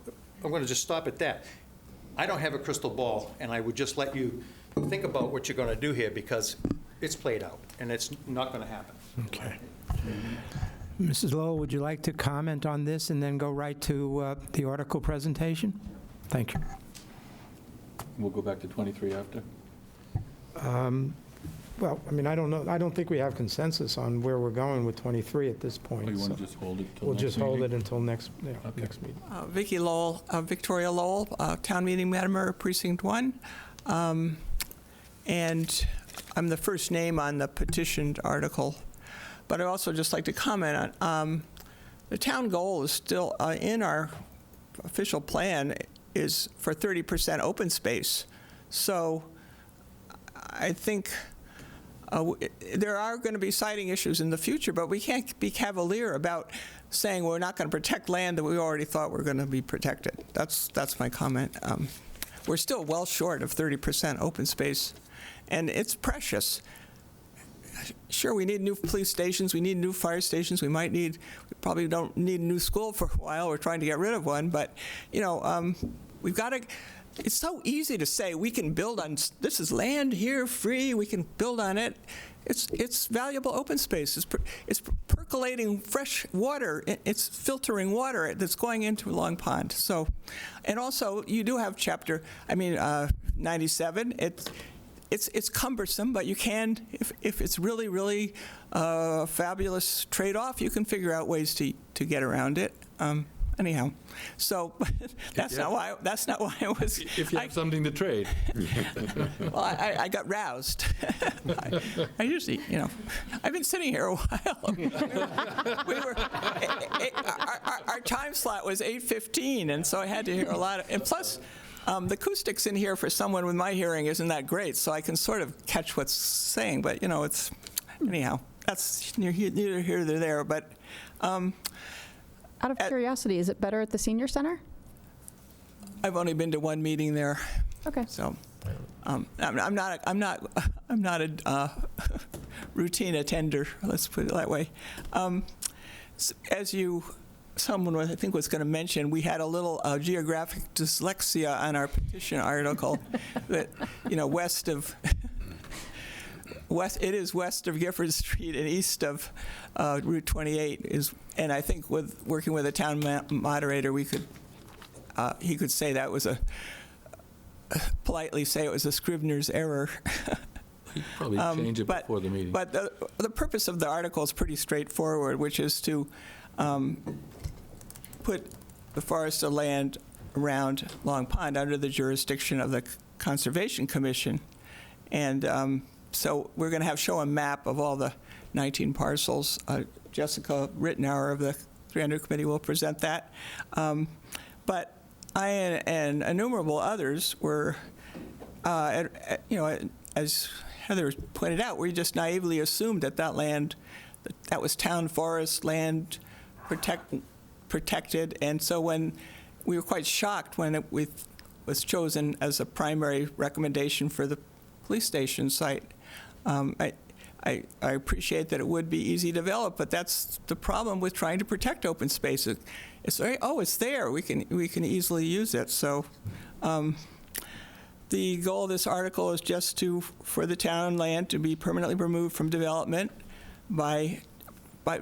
I'm going to just stop at that. I don't have a crystal ball, and I would just let you think about what you're going to do here because it's played out, and it's not going to happen. Okay. Mrs. Lowell, would you like to comment on this and then go right to the article presentation? Thank you. We'll go back to 23 after. Well, I mean, I don't know. I don't think we have consensus on where we're going with 23 at this point. Oh, you want so to just hold it till we'll next just hold meeting? it until next meeting. Vicki Lowell, Victoria Lowell, Town Meeting Member, Precinct 1. And I'm the first name on the petitioned article. But I'd also just like to comment on, the town goal is still, in our official plan, is for 30% open space. So I think there are going to be siting issues in the future, but we can't be cavalier about saying we're not going to protect land that we already thought were going to be protected. That's my comment. We're still well short of 30% open space, and it's precious. Sure, we need new police stations, we need new fire stations, we probably don't need a new school for a while, we're trying to get rid of one, but, we've got to, it's so easy to say we can build on, this is land here, free, we can build on it. It's valuable open space. It's percolating fresh water. It's filtering water that's going into Long Pond. So, and also, you do have 97. It's cumbersome, but you can, if it's really, really fabulous trade-off, you can figure out ways to get around it. Anyhow, so that's not why I was. If you have something to trade. Well, I got roused. I usually, I've been sitting here a while. Our time slot was 8:15, and so I had to hear a lot of. And plus, the acoustics in here for someone with my hearing isn't that great, so I can sort of catch what's saying. But it's anyhow. That's neither here nor there. But. Out of curiosity, is it better at the senior center? I've only been to one meeting there. Okay. So, I'm not a routine attender. Let's put it that way. As someone I think was going to mention, we had a little geographic dyslexia on our petition article that it is west of Gifford Street and east of Route 28 and I think with working with a town moderator, he could say that was politely say it was a Scrivener's error. You'd probably change it before the meeting. But the purpose of the article is pretty straightforward, which is to put the forest of land around Long Pond under the jurisdiction of the Conservation Commission. And so we're going to show a map of all the 19 parcels. Jessica Rittenauer of the 300 Committee will present that. But I and innumerable others were, as Heather pointed out, we just naively assumed that land, that was town forest land protected. And so when we were quite shocked when it was chosen as a primary recommendation for the police station site. I appreciate that it would be easy to develop, but that's the problem with trying to protect open space. It's there. We can easily use it. So the goal of this article is just for the town land to be permanently removed from development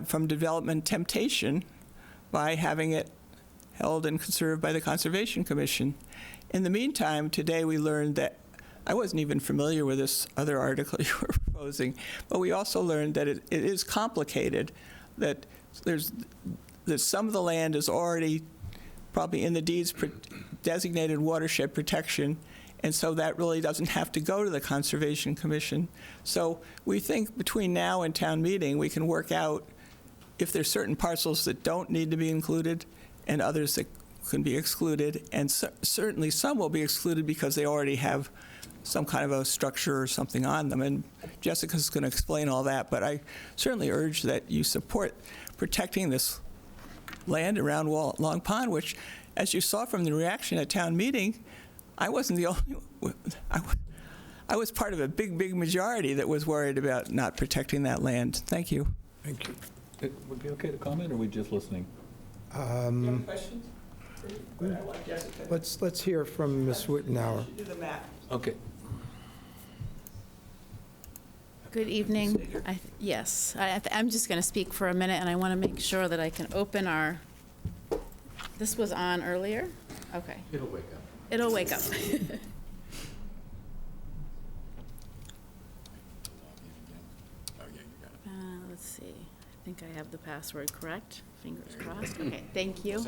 from development temptation by having it held and conserved by the Conservation Commission. In the meantime, today we learned that I wasn't even familiar with this other article you were proposing, but we also learned that it is complicated, that some of the land is already probably in the deeds designated watershed protection, and so that really doesn't have to go to the Conservation Commission. So we think between now and town meeting, we can work out if there's certain parcels that don't need to be included and others that can be excluded, and certainly some will be excluded because they already have some kind of a structure or something on them. And Jessica's going to explain all that, but I certainly urge that you support protecting this land around Long Pond, which, as you saw from the reaction at town meeting, I wasn't the only one. I was part of a big majority that was worried about not protecting that land. Thank you. Thank you. It would be okay to comment, or are we just listening? Questions? Let's hear from Ms. Wittenauer. Do the map. Okay. Good evening. Yes, I'm just going to speak for a minute, and I want to make sure that I can open our, this was on earlier? Okay. It'll wake up. It'll wake up. Let's see. I think I have the password correct. Fingers crossed. Okay, thank you.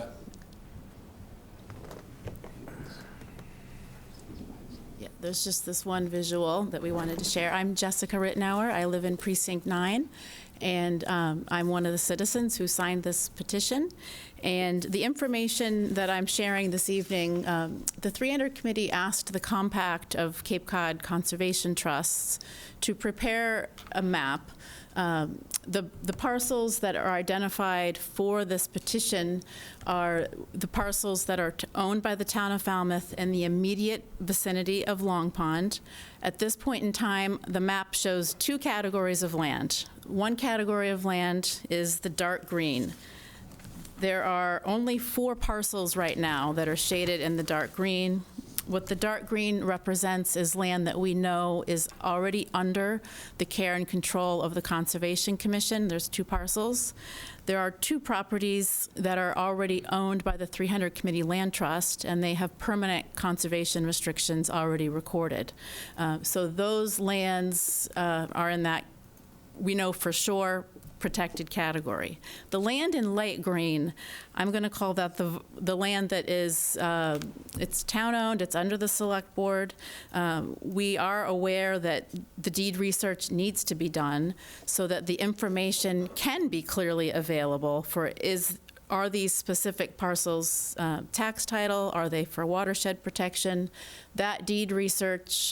Yeah, there's just this one visual that we wanted to share. I'm Jessica Rittenauer. I live in Precinct 9, and I'm one of the citizens who signed this petition. And the information that I'm sharing this evening, the 300 Committee asked the Compact of Cape Cod Conservation Trusts to prepare a map. The parcels that are identified for this petition are the parcels that are owned by the town of Falmouth in the immediate vicinity of Long Pond. At this point in time, the map shows two categories of land. One category of land is the dark green. There are only 4 parcels right now that are shaded in the dark green. What the dark green represents is land that we know is already under the care and control of the Conservation Commission. There's 2 parcels. There are 2 properties that are already owned by the 300 Committee Land Trust, and they have permanent conservation restrictions already recorded. So those lands are in that, we know for sure, protected category. The land in light green, I'm going to call that the land that is, it's town-owned, it's under the select board. We are aware that the deed research needs to be done so that the information can be clearly available for are these specific parcels tax title? Are they for watershed protection? That deed research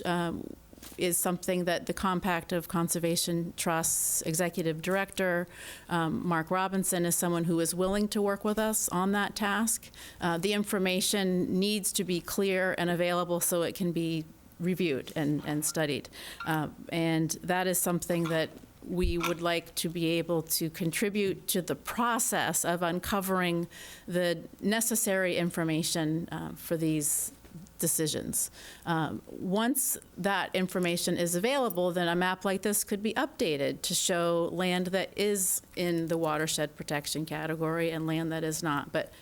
is something that the Compact of Conservation Trust's executive director, Mark Robinson, is someone who is willing to work with us on that task. The information needs to be clear and available so it can be reviewed and studied. And that is something that we would like to be able to contribute to the process of uncovering the necessary information for these decisions. Once that information is available, then a map like this could be updated to show land that is in the watershed protection category and land that is not. But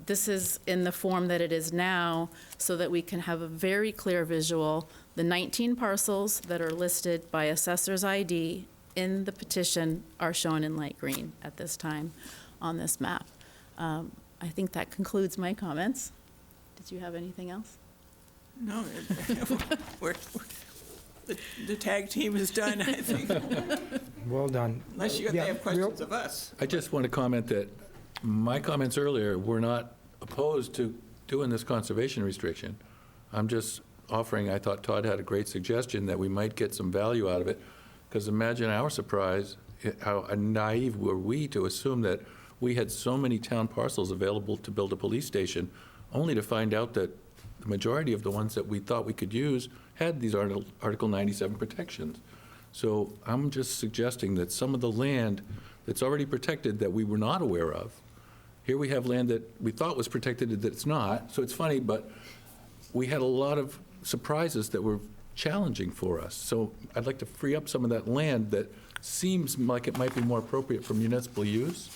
this is in the form that it is now so that we can have a very clear visual. The 19 parcels that are listed by assessor's ID in the petition are shown in light green at this time on this map. I think that concludes my comments. Did you have anything else? No, the tag team is done, I think. Well done. Unless you have questions of us. I just want to comment that my comments earlier were not opposed to doing this conservation restriction. I'm just offering, I thought Todd had a great suggestion that we might get some value out of it, because imagine our surprise, how naive were we to assume that we had so many town parcels available to build a police station, only to find out that the majority of the ones that we thought we could use had these Article 97 protections. So I'm just suggesting that some of the land that's already protected that we were not aware of, here we have land that we thought was protected that it's not. So it's funny, but we had a lot of surprises that were challenging for us. So I'd like to free up some of that land that seems like it might be more appropriate for municipal use.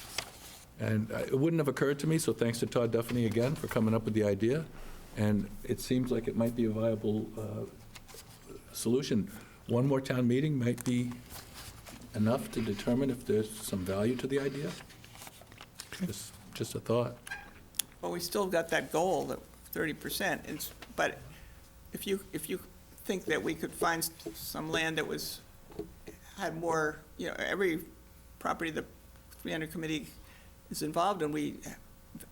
And it wouldn't have occurred to me, so thanks to Todd Duffany again for coming up with the idea. And it seems like it might be a viable solution. One more town meeting might be enough to determine if there's some value to the idea. Just a thought. Well, we still got that goal, that 30%. But if you think that we could find some land that had more, every property the 300 Committee is involved in, we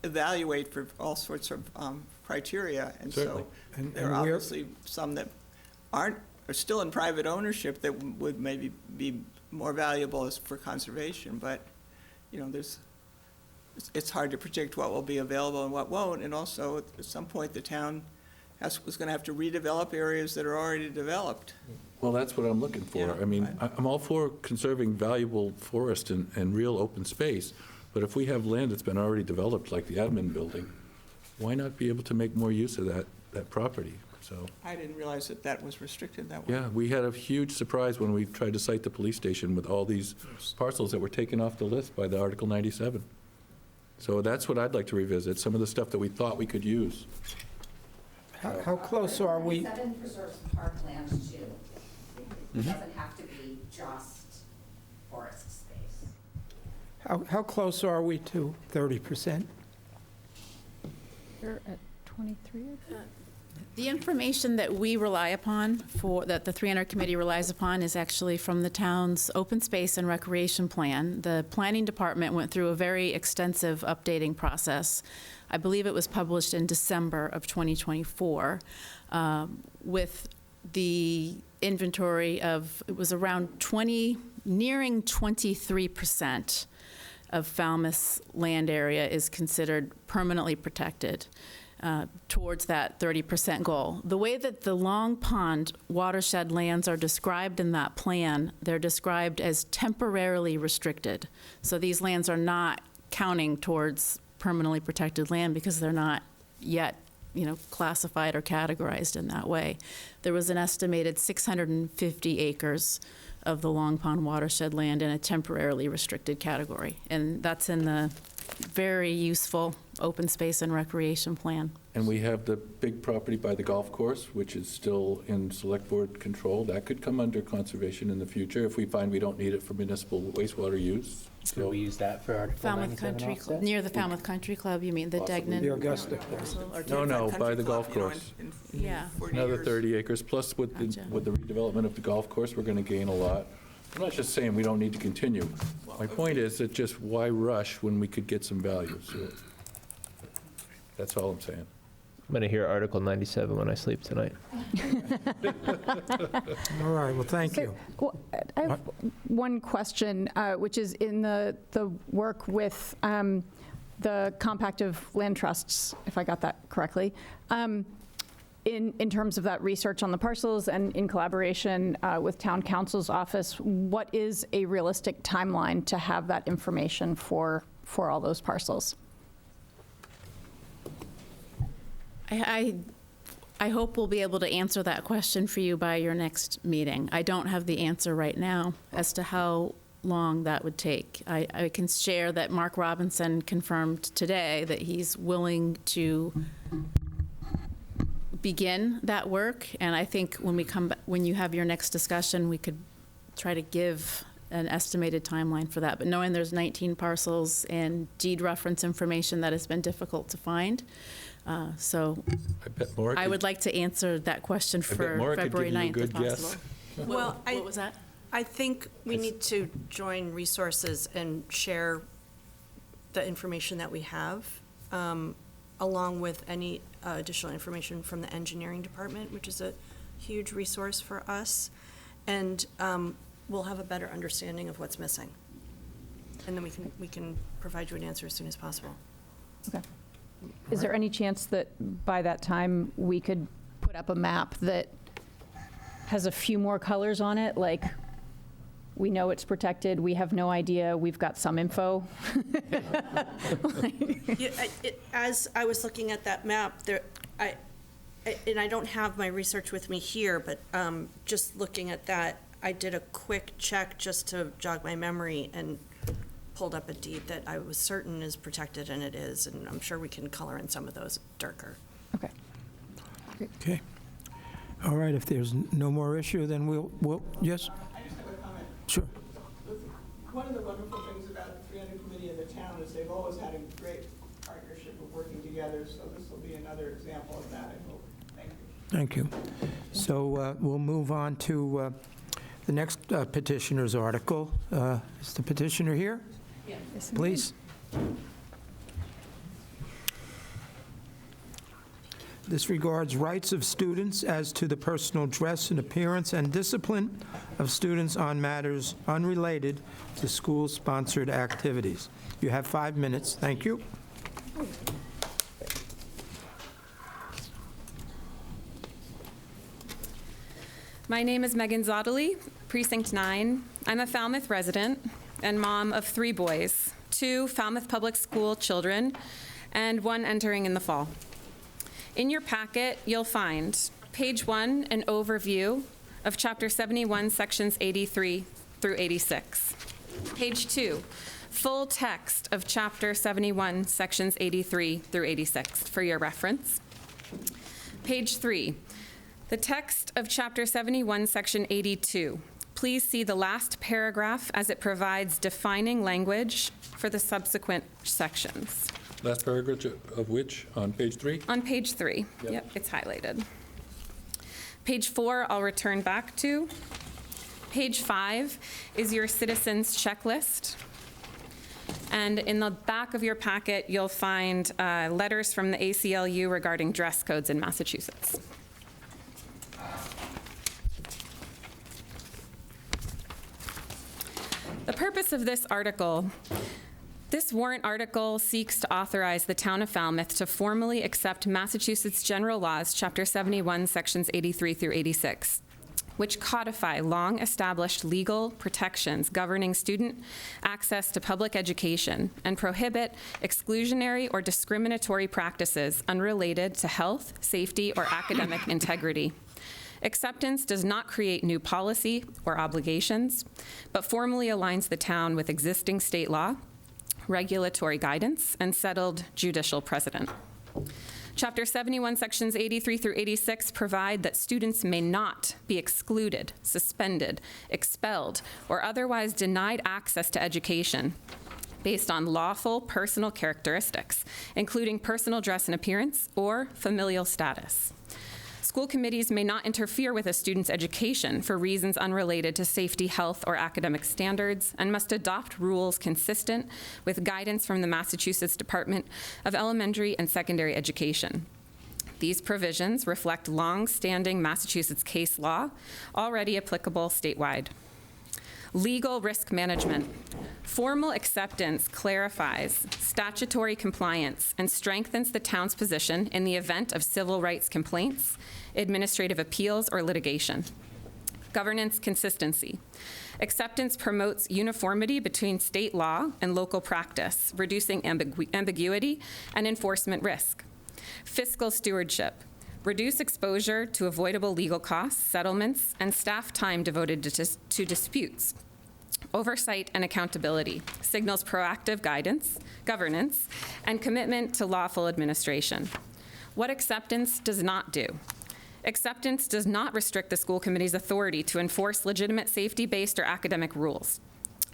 evaluate for all sorts of criteria. And Certainly. so there are obviously some that are still in private ownership that would maybe be more valuable as for conservation. But, you know, it's hard to predict what will be available and what won't. And also, at some point, the town was going to have to redevelop areas that are already developed. Well, that's what I'm looking for. Yeah, I mean, I'm all for conserving valuable forest and real open space, but if we have land that's been already developed, like the admin building, why not be able to make more use of that property? So, I didn't realize that that was restricted that way. yeah, we had a huge surprise when we tried to site the police station with all these parcels that were taken off the list by the Article 97. So that's what I'd like to revisit, some of the stuff that we thought we could use. How close are we? 7 preserves parklands too. It doesn't have to be just forest space. How close are we to 30%? You're at 23, I think. The information that we rely upon, that the 300 Committee relies upon, is actually from the town's open space and recreation plan. The planning department went through a very extensive updating process. I believe it was published in December of 2024, with the inventory of, it was around nearing 23% of Falmouth's land area is considered permanently protected. Towards that 30% goal. The way that the Long Pond watershed lands are described in that plan, they're described as temporarily restricted. So these lands are not counting towards permanently protected land because they're not yet, classified or categorized in that way. There was an estimated 650 acres of the Long Pond watershed land in a temporarily restricted category, and that's in the very useful open space and recreation plan. And we have the big property by the golf course, which is still in select board control. That could come under conservation in the future if we find we don't need it for municipal wastewater use. Could we use that for Article Falmouth 97 Country offset? Club, near the Falmouth Country Club, you mean the Degnan? The Augusta. No, by the golf course. Yeah. Another 30 acres, plus with the redevelopment of the golf course, we're going to gain a lot. I'm not just saying we don't need to continue. My point is that just why rush when we could get some value? So that's all I'm saying. I'm going to hear Article 97 when I sleep tonight. All right, well, thank you. Well, I have one question, which is in the work with the compact of land trusts, if I got that correctly. In terms of that research on the parcels and in collaboration with town council's office, what is a realistic timeline to have that information for all those parcels? I hope we'll be able to answer that question for you by your next meeting. I don't have the answer right now as to how long that would take. I can share that Mark Robinson confirmed today that he's willing to begin that work, and I think when you have your next discussion, we could try to give an estimated timeline for that. But knowing there's 19 parcels and deed reference information, that has been difficult to find. So I would like to answer that question for February 9th if possible. Well, what was that? I think we need to join resources and share the information that we have, along with any additional information from the engineering department, which is a huge resource for us. And we'll have a better understanding of what's missing. And then we can provide you an answer as soon as possible. Okay. Is there any chance that by that time we could put up a map that has a few more colors on it, like we know it's protected, we have no idea, we've got some info? As I was looking at that map, and I don't have my research with me here, but just looking at that, I did a quick check just to jog my memory and pulled up a deed that I was certain is protected, and it is, and I'm sure we can color in some of those darker. Okay. Okay. All right, if there's no more issue, then we'll yes? I just have a comment. Sure. One of the wonderful things about the 300 Committee and the town is they've always had a great partnership of working together, so this will be another example of that, I hope. Thank you. Thank you. So we'll move on to the next petitioner's article. Is the petitioner here? Yes. Please. This regards rights of students as to the personal dress and appearance and discipline of students on matters unrelated to school-sponsored activities. You have 5 minutes. Thank you. My name is Megan Zottely, Precinct 9. I'm a Falmouth resident and mom of 3 boys, 2 Falmouth Public School children, and 1 entering in the fall. In your packet, you'll find page 1, an overview of Chapter 71, Sections 83 through 86. Page 2, full text of Chapter 71, Sections 83 through 86 for your reference. Page 3, the text of Chapter 71, Section 82. Please see the last paragraph as it provides defining language for the subsequent sections. Last paragraph of which, on page 3? On page 3. Yep, it's highlighted. Page 4, I'll return back to. Page 5 is your citizens checklist. And in the back of your packet, you'll find letters from the ACLU regarding dress codes in Massachusetts. The purpose of this article, this warrant article seeks to authorize the town of Falmouth to formally accept Massachusetts General Laws, Chapter 71, Sections 83 through 86, which codify long-established legal protections governing student access to public education and prohibit exclusionary or discriminatory practices unrelated to health, safety, or academic integrity. Acceptance does not create new policy or obligations, but formally aligns the town with existing state law, regulatory guidance, and settled judicial precedent. Chapter 71, Sections 83 through 86 provide that students may not be excluded, suspended, expelled, or otherwise denied access to education based on lawful personal characteristics, including personal dress and appearance or familial status. School committees may not interfere with a student's education for reasons unrelated to safety, health, or academic standards, and must adopt rules consistent with guidance from the Massachusetts Department of Elementary and Secondary Education. These provisions reflect long-standing Massachusetts case law, already applicable statewide. Legal risk management. Formal acceptance clarifies statutory compliance and strengthens the town's position in the event of civil rights complaints, administrative appeals, or litigation. Governance consistency. Acceptance promotes uniformity between state law and local practice, reducing ambiguity and enforcement risk. Fiscal stewardship. Reduce exposure to avoidable legal costs, settlements, and staff time devoted to disputes. Oversight and accountability signals proactive governance, and commitment to lawful administration. What acceptance does not do. Acceptance does not restrict the school committee's authority to enforce legitimate safety-based or academic rules,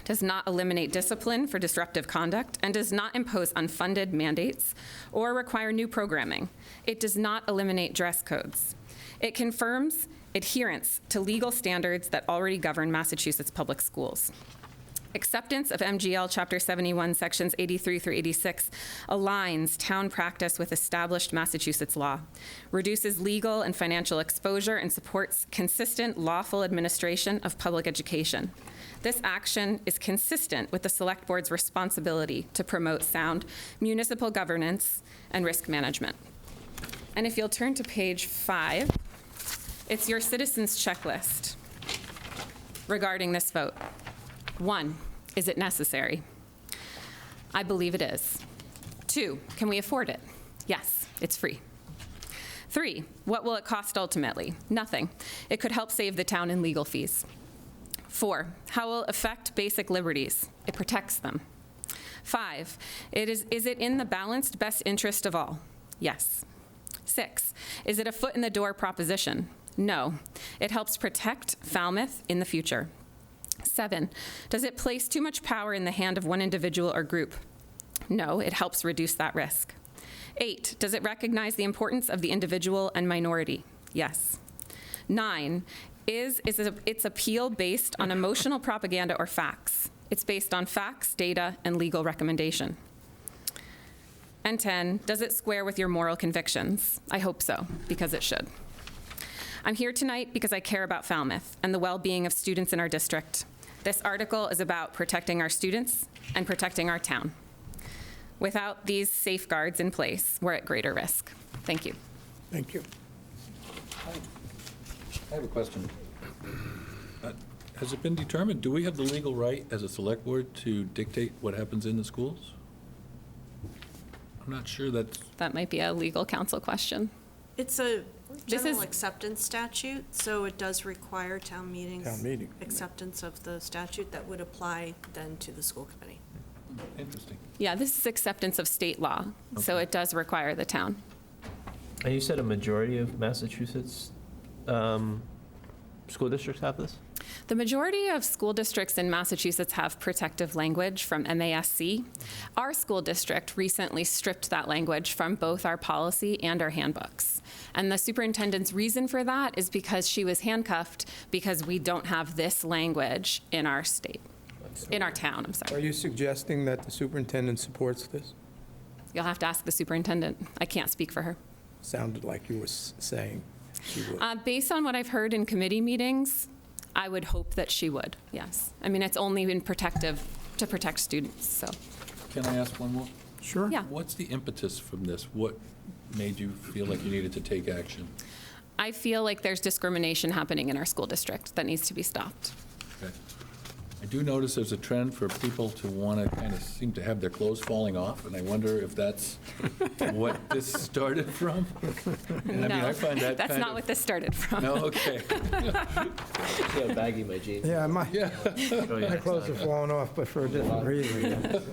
does not eliminate discipline for disruptive conduct, and does not impose unfunded mandates or require new programming. It does not eliminate dress codes. It confirms adherence to legal standards that already govern Massachusetts public schools. Acceptance of MGL Chapter 71, Sections 83 through 86 aligns town practice with established Massachusetts law, reduces legal and financial exposure, and supports consistent, lawful administration of public education. This action is consistent with the Select Board's responsibility to promote sound municipal governance and risk management. And if you'll turn to page 5, it's your citizens checklist regarding this vote. 1, is it necessary? I believe it is. 2, can we afford it? Yes, it's free. 3, what will it cost ultimately? Nothing. It could help save the town in legal fees. 4, how will it affect basic liberties? It protects them. 5, is it in the balanced best interest of all? Yes. 6, is it a foot in the door proposition? No. It helps protect Falmouth in the future. 7, does it place too much power in the hand of one individual or group? No, it helps reduce that risk. 8, does it recognize the importance of the individual and minority? Yes. 9, is its appeal based on emotional propaganda or facts? It's based on facts, data, and legal recommendation. And 10, does it square with your moral convictions? I hope so, because it should. I'm here tonight because I care about Falmouth and the well-being of students in our district. This article is about protecting our students and protecting our town. Without these safeguards in place, we're at greater risk. Thank you. Thank you. I have a question. Has it been determined, do we have the legal right as a select board to dictate what happens in the schools? I'm not sure that's... That might be a legal counsel question. It's a general acceptance statute, so it does require town meetings. Acceptance of the statute that would apply then to the school committee. Interesting. Yeah, this is acceptance of state law, so it does require the town. And you said a majority of Massachusetts school districts have this? The majority of school districts in Massachusetts have protective language from MASC. Our school district recently stripped that language from both our policy and our handbooks. And the superintendent's reason for that is because she was handcuffed because we don't have this language in our state, in our town, I'm sorry. Are you suggesting that the superintendent supports this? You'll have to ask the superintendent. I can't speak for her. Sounded like you were saying she would. Based on what I've heard in committee meetings, I would hope that she would, yes. I mean, it's only been protective to protect students, so. Can I ask one more? Sure. Yeah. What's the impetus from this? What made you feel like you needed to take action? I feel like there's discrimination happening in our school district that needs to be stopped. Okay. I do notice there's a trend for people to want to kind of seem to have their clothes falling off, and I wonder if that's what this started from? And I mean, I find that that's kind not of, what this started from. No, okay. See how baggy my jeans. Yeah, my My clothes are falling off, but for a different reason.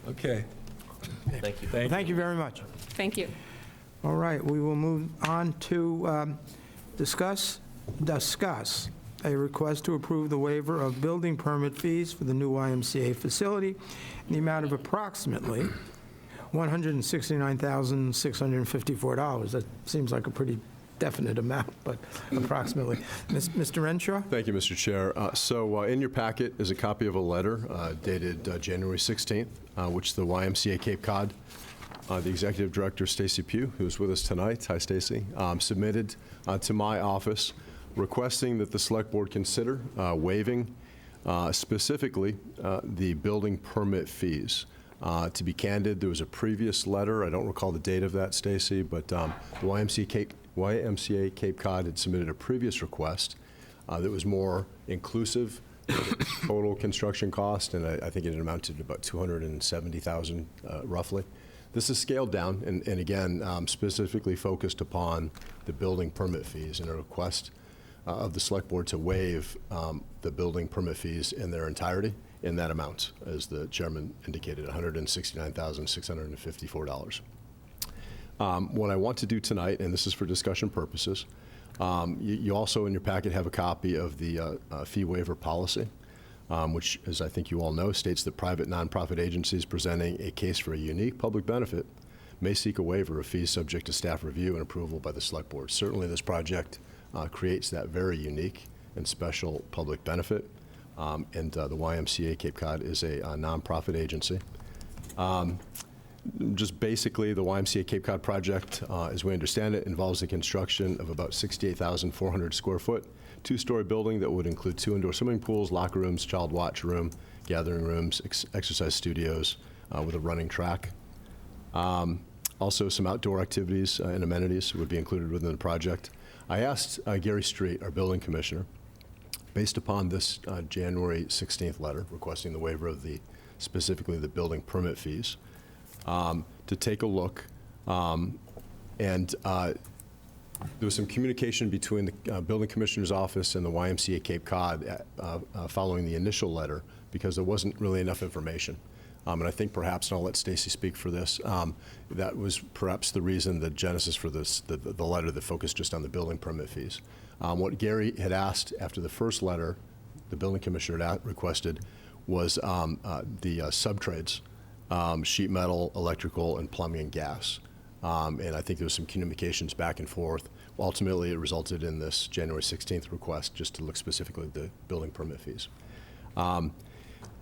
Okay. Thank you. Thank you very much. Thank you. All right, we will move on to discuss a request to approve the waiver of building permit fees for the new YMCA facility in the amount of approximately $169,654. That seems like a pretty definite amount, but approximately. Mr. Renshaw? Thank you, Mr. Chair. So in your packet is a copy of a letter dated January 16th, which the YMCA Cape Cod, the Executive Director, Stacy Pugh, who is with us tonight, hi Stacy, submitted to my office requesting that the Select Board consider waiving specifically the building permit fees. To be candid, there was a previous letter, I don't recall the date of that, Stacy, but the YMCA Cape Cod had submitted a previous request that was more inclusive total construction cost, and I think it amounted to about $270,000 roughly. This is scaled down, and again, specifically focused upon the building permit fees, and a request of the Select Board to waive the building permit fees in their entirety in that amount, as the chairman indicated, $169,654. What I want to do tonight, and this is for discussion purposes, you also in your packet have a copy of the fee waiver policy, which, as I think you all know, states that private nonprofit agencies presenting a case for a unique public benefit may seek a waiver of fees subject to staff review and approval by the Select Board. Certainly this project creates that very unique and special public benefit, and the YMCA Cape Cod is a nonprofit agency. Just basically, the YMCA Cape Cod project, as we understand it, involves the construction of about 68,400 square foot, two-story building that would include 2 indoor swimming pools, locker rooms, child watch room, gathering rooms, exercise studios with a running track. Also, some outdoor activities and amenities would be included within the project. I asked Gary Street, our building commissioner, based upon this January 16th letter requesting the waiver of specifically the building permit fees, to take a look. And there was some communication between the building commissioner's office and the YMCA Cape Cod following the initial letter, because there wasn't really enough information. And I think perhaps, and I'll let Stacy speak for this, that was perhaps the reason, the genesis for this, the letter that focused just on the building permit fees. What Gary had asked after the first letter, the building commissioner had requested, was the subtrades, sheet metal, electrical, and plumbing and gas. And I think there was some communications back and forth. Ultimately, it resulted in this January 16th request just to look specifically at the building permit fees.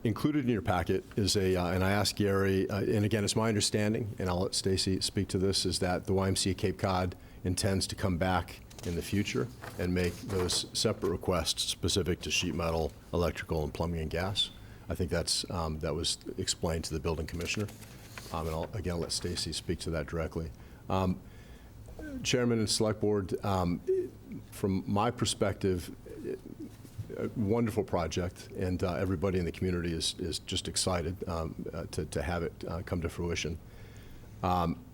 Included in your packet is and I asked Gary, and again, it's my understanding, and I'll let Stacy speak to this, is that the YMCA Cape Cod intends to come back in the future and make those separate requests specific to sheet metal, electrical, and plumbing and gas. I think that was explained to the building commissioner. And I'll, again, let Stacy speak to that directly. Chairman and Select Board, from my perspective, a wonderful project, and everybody in the community is just excited to have it come to fruition.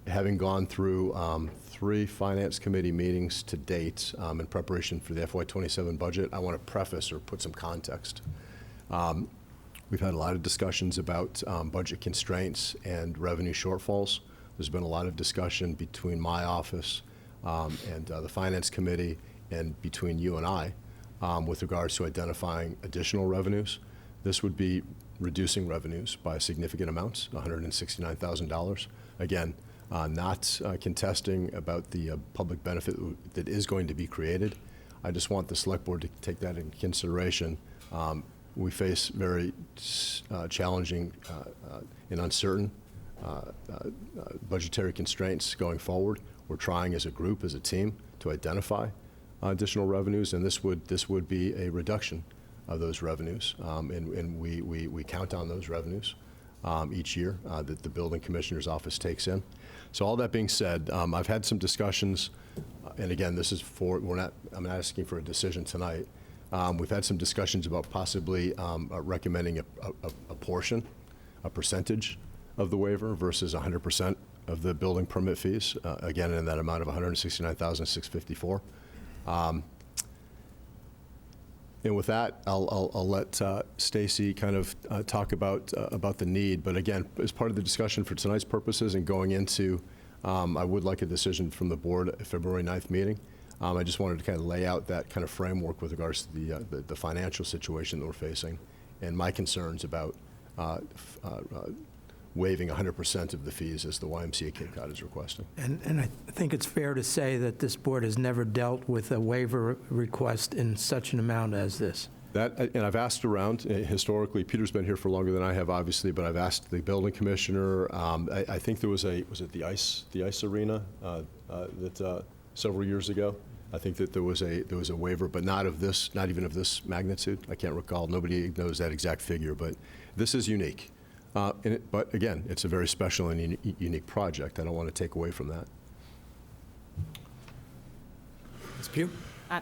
Having gone through 3 Finance Committee meetings to date in preparation for the FY27 budget, I want to preface or put some context. We've had a lot of discussions about budget constraints and revenue shortfalls. There's been a lot of discussion between my office and the Finance Committee and between you and I with regards to identifying additional revenues. This would be reducing revenues by significant amounts, $169,000. Again, not contesting about the public benefit that is going to be created. I just want the Select Board to take that into consideration. We face very challenging and uncertain budgetary constraints going forward. We're trying as a group, as a team, to identify additional revenues, and this would be a reduction of those revenues, and we count on those revenues each year that the building commissioner's office takes in. So all that being said, I've had some discussions, and again, this is I'm not asking for a decision tonight. We've had some discussions about possibly recommending a portion, a percentage of the waiver versus 100% of the building permit fees, again, in that amount of $169,654. And with that, I'll let Stacy kind of talk about the need. But again, as part of the discussion for tonight's purposes and going into, I would like a decision from the board at February 9th meeting. I just wanted to kind of lay out that kind of framework with regards to the financial situation that we're facing and my concerns about waiving 100% of the fees as the YMCA Cape Cod is requesting. And I think it's fair to say that this board has never dealt with a waiver request in such an amount as this. And I've asked around, historically, Peter's been here for longer than I have, obviously, but I've asked the building commissioner. I think there was it the ice arena that several years ago? I think that there was a waiver, but not even of this magnitude. I can't recall. Nobody knows that exact figure, but this is unique. But again, it's a very special and unique project. I don't want to take away from that. Ms. Pugh?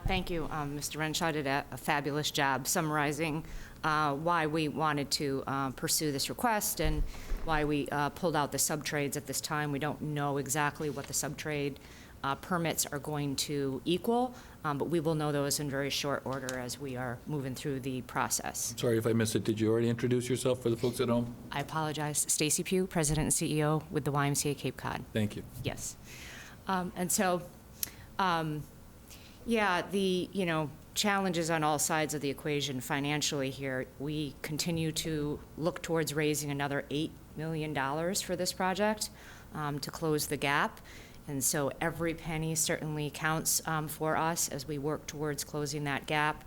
Thank you. Mr. Renshaw did a fabulous job summarizing why we wanted to pursue this request and why we pulled out the subtrades at this time. We don't know exactly what the subtrade permits are going to equal, but we will know those in very short order as we are moving through the process. Sorry if I missed it. Did you already introduce yourself for the folks at home? I apologize. Stacy Pugh, President and CEO with the YMCA Cape Cod. Thank you. Yes. And so, yeah, the challenges on all sides of the equation financially here. We continue to look towards raising another $8 million for this project to close the gap. And so every penny certainly counts for us as we work towards closing that gap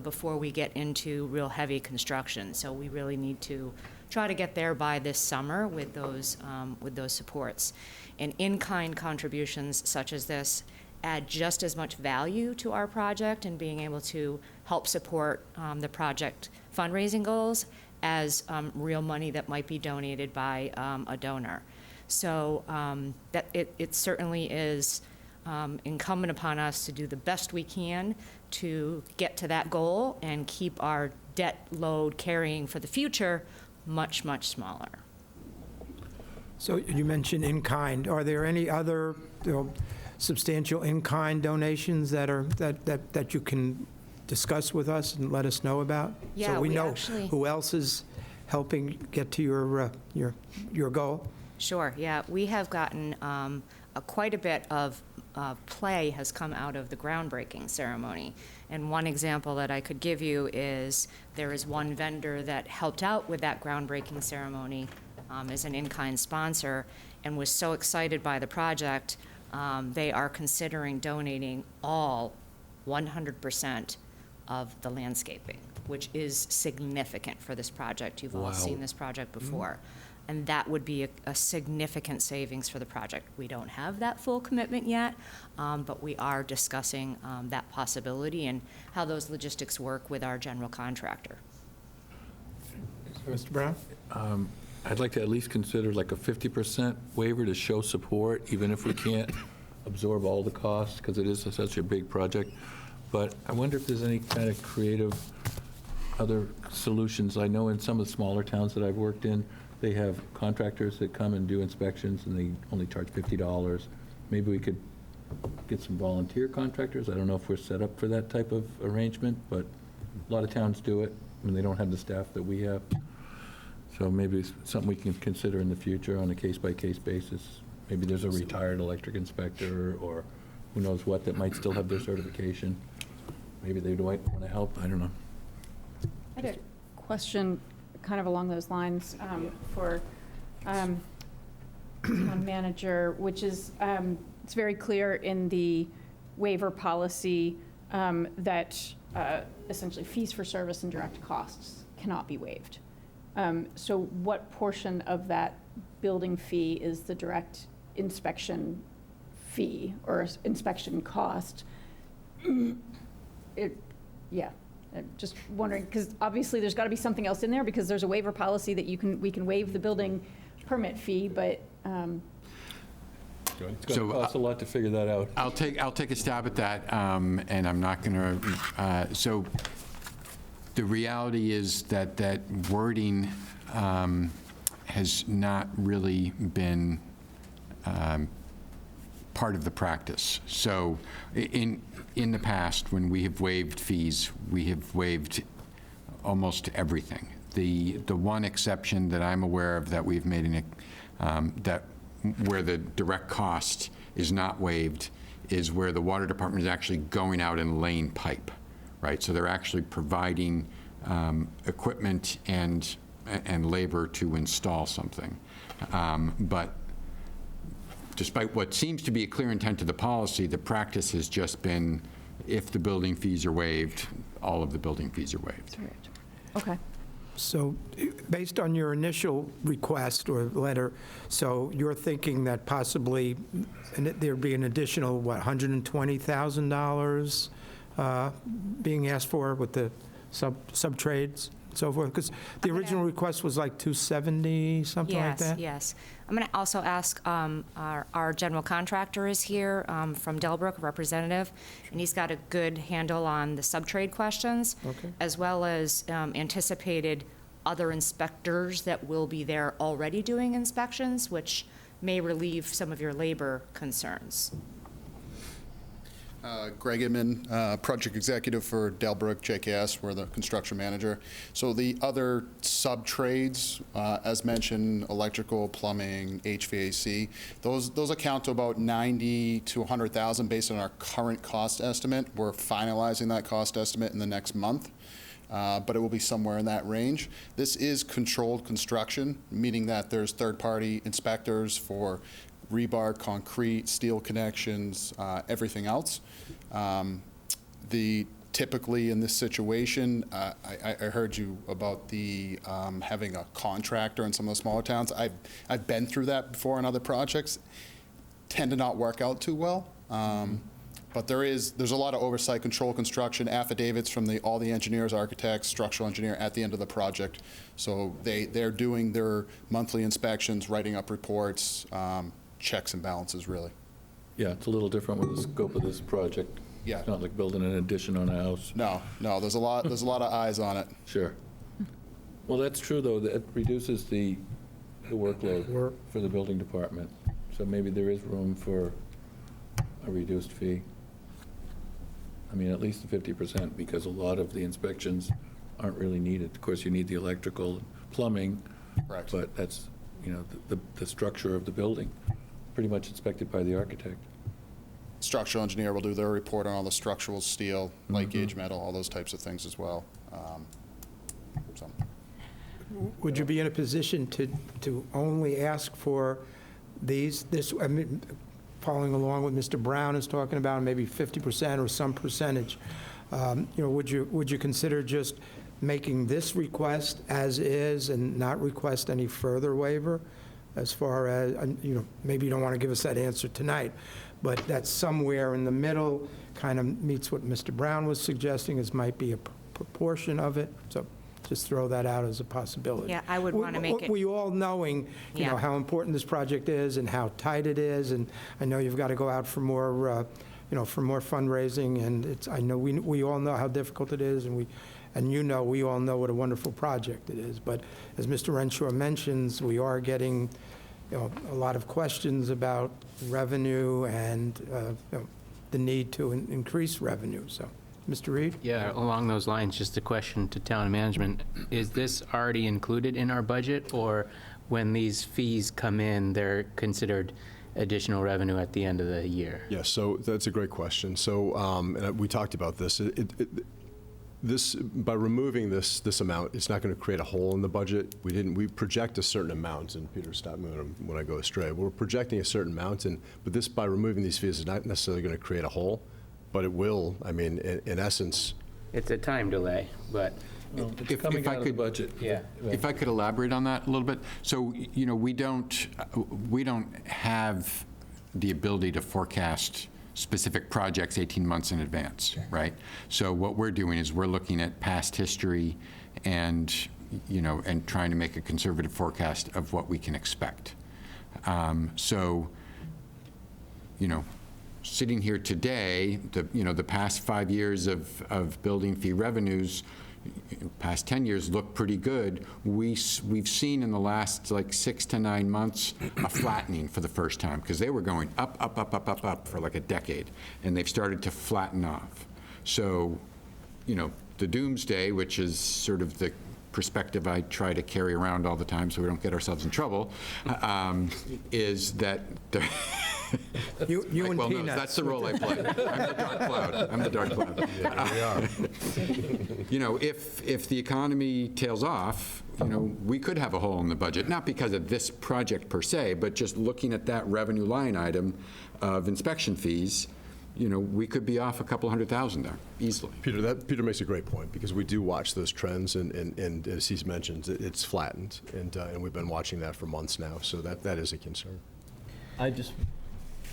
before we get into real heavy construction. So we really need to try to get there by this summer with those supports. And in-kind contributions such as this add just as much value to our project and being able to help support the project fundraising goals as real money that might be donated by a donor. So that it certainly is incumbent upon us to do the best we can to get to that goal and keep our debt load carrying for the future much, much smaller. So you mentioned in-kind. Are there any other substantial in-kind donations that you can discuss with us and let us know about? Yeah, so we know actually, who else is helping get to your goal? Sure, yeah. We have gotten quite a bit of play has come out of the groundbreaking ceremony. And one example that I could give you is there is one vendor that helped out with that groundbreaking ceremony as an in-kind sponsor and was so excited by the project, they are considering donating all 100% of the landscaping. which is significant for this project. You've all Wow. seen this project before. And that would be a significant savings for the project. We don't have that full commitment yet, but we are discussing that possibility and how those logistics work with our general contractor. Mr. Brown? I'd like to at least consider like a 50% waiver to show support, even if we can't absorb all the costs, because it is such a big project. But I wonder if there's any kind of creative other solutions. I know in some of the smaller towns that I've worked in, they have contractors that come and do inspections, and they only charge $50. Maybe we could get some volunteer contractors. I don't know if we're set up for that type of arrangement, but a lot of towns do it, and they don't have the staff that we have. So maybe it's something we can consider in the future on a case-by-case basis. Maybe there's a retired electric inspector, or who knows what, that might still have their certification. Maybe they might want to help, I don't know. I had a question kind of along those lines for town manager, which is, it's very clear in the waiver policy that essentially fees for service and direct costs cannot be waived. So what portion of that building fee is the direct inspection fee or inspection cost? Yeah. I'm just wondering, because obviously there's got to be something else in there, because there's a waiver policy that we can waive the building permit fee, but. It's going to cost a lot to figure that out. I'll take a stab at that, and I'm not going to, so the reality is that wording has not really been part of the practice. So in the past, when we have waived fees, we have waived almost everything. The one exception that I'm aware of that we've made that where the direct cost is not waived is where the water department is actually going out and laying pipe, right? So they're actually providing equipment and labor to install something. But despite what seems to be a clear intent of the policy, the practice has just been, if the building fees are waived, all of the building fees are waived. Okay. So based on your initial request or letter, so you're thinking that possibly there'd be an additional, what, $120,000 being asked for with the sub-trades and so forth? Because the original request was like 270, something like that? Yes. I'm going to also ask, our general contractor is here from Delbrook, a representative, and he's got a good handle on the sub-trade questions, as well as anticipated other inspectors that will be there already doing inspections, which may relieve some of your labor concerns. Greg Inman, project executive for Delbrook JKS. We're the construction manager. So the other sub-trades, as mentioned, electrical, plumbing, HVAC, those account to about 90 to 100,000 based on our current cost estimate. We're finalizing that cost estimate in the next month, but it will be somewhere in that range. This is controlled construction, meaning that there's third-party inspectors for rebar, concrete, steel connections, everything else. Typically in this situation, I heard you about the having a contractor in some of the smaller towns. I've been through that before on other projects. Tend to not work out too well. But there's a lot of oversight, control construction, affidavits from all the engineers, architects, structural engineer at the end of the project. So they're doing their monthly inspections, writing up reports, checks and balances, really. Yeah, it's a little different with the scope of this project. Yeah. It's not like building an addition on a house. No, there's a lot of eyes on it. Sure. Well, that's true, though. That reduces the workload for the building department. So maybe there is room for a reduced fee. I mean, at least 50%, because a lot of the inspections aren't really needed. Of course, you need the electrical, plumbing, Correct. But that's, the structure of the building, pretty much inspected by the architect. Structural engineer will do their report on all the structural steel, light gauge metal, all those types of things as well. Would you be in a position to only ask for following along with Mr. Brown is talking about, maybe 50% or some percentage? Would you consider just making this request as is and not request any further waiver, as far as, maybe you don't want to give us that answer tonight, but that's somewhere in the middle, kind of meets what Mr. Brown was suggesting, as might be a proportion of it. So just throw that out as a possibility. Yeah, I would want to make it. We all knowing, Yeah. how important this project is and how tight it is, and I know you've got to go out for more, for more fundraising, and I know we all know how difficult it is, and we all know what a wonderful project it is. But as Mr. Renshaw mentions, we are getting, a lot of questions about revenue and, the need to increase revenue. So, Mr. Reed? Yeah, along those lines, just a question to town management. Is this already included in our budget, or when these fees come in, they're considered additional revenue at the end of the year? Yeah, so that's a great question. So, and we talked about this. This, by removing this amount, it's not going to create a hole in the budget. We project a certain amount, and Peter, stop me when I go astray. We're projecting a certain amount, but this, by removing these fees, is not necessarily going to create a hole, but it will, in essence. It's a time delay, but It's coming out of the budget. Yeah. If I could elaborate on that a little bit. So, we don't have the ability to forecast specific projects 18 months in advance, right? So what we're doing is we're looking at past history and, and trying to make a conservative forecast of what we can expect. Sitting here today, the past 5 years of building fee revenues, past 10 years look pretty good. We've seen in the last 6 to 9 months a flattening for the first time, because they were going up for like a decade, and they've started to flatten off. So, the doomsday, which is sort of the perspective I try to carry around all the time so we don't get ourselves in trouble, is that You and well, Peanuts. no, that's the role I play. I'm the dark cloud. Yeah, we are. If the economy tails off, we could have a hole in the budget, not because of this project per se, but just looking at that revenue line item of inspection fees, we could be off a couple $100,000 there, easily. Peter makes a great point, because we do watch those trends, and as he's mentioned, it's flattened, and we've been watching that for months now, so that is a concern.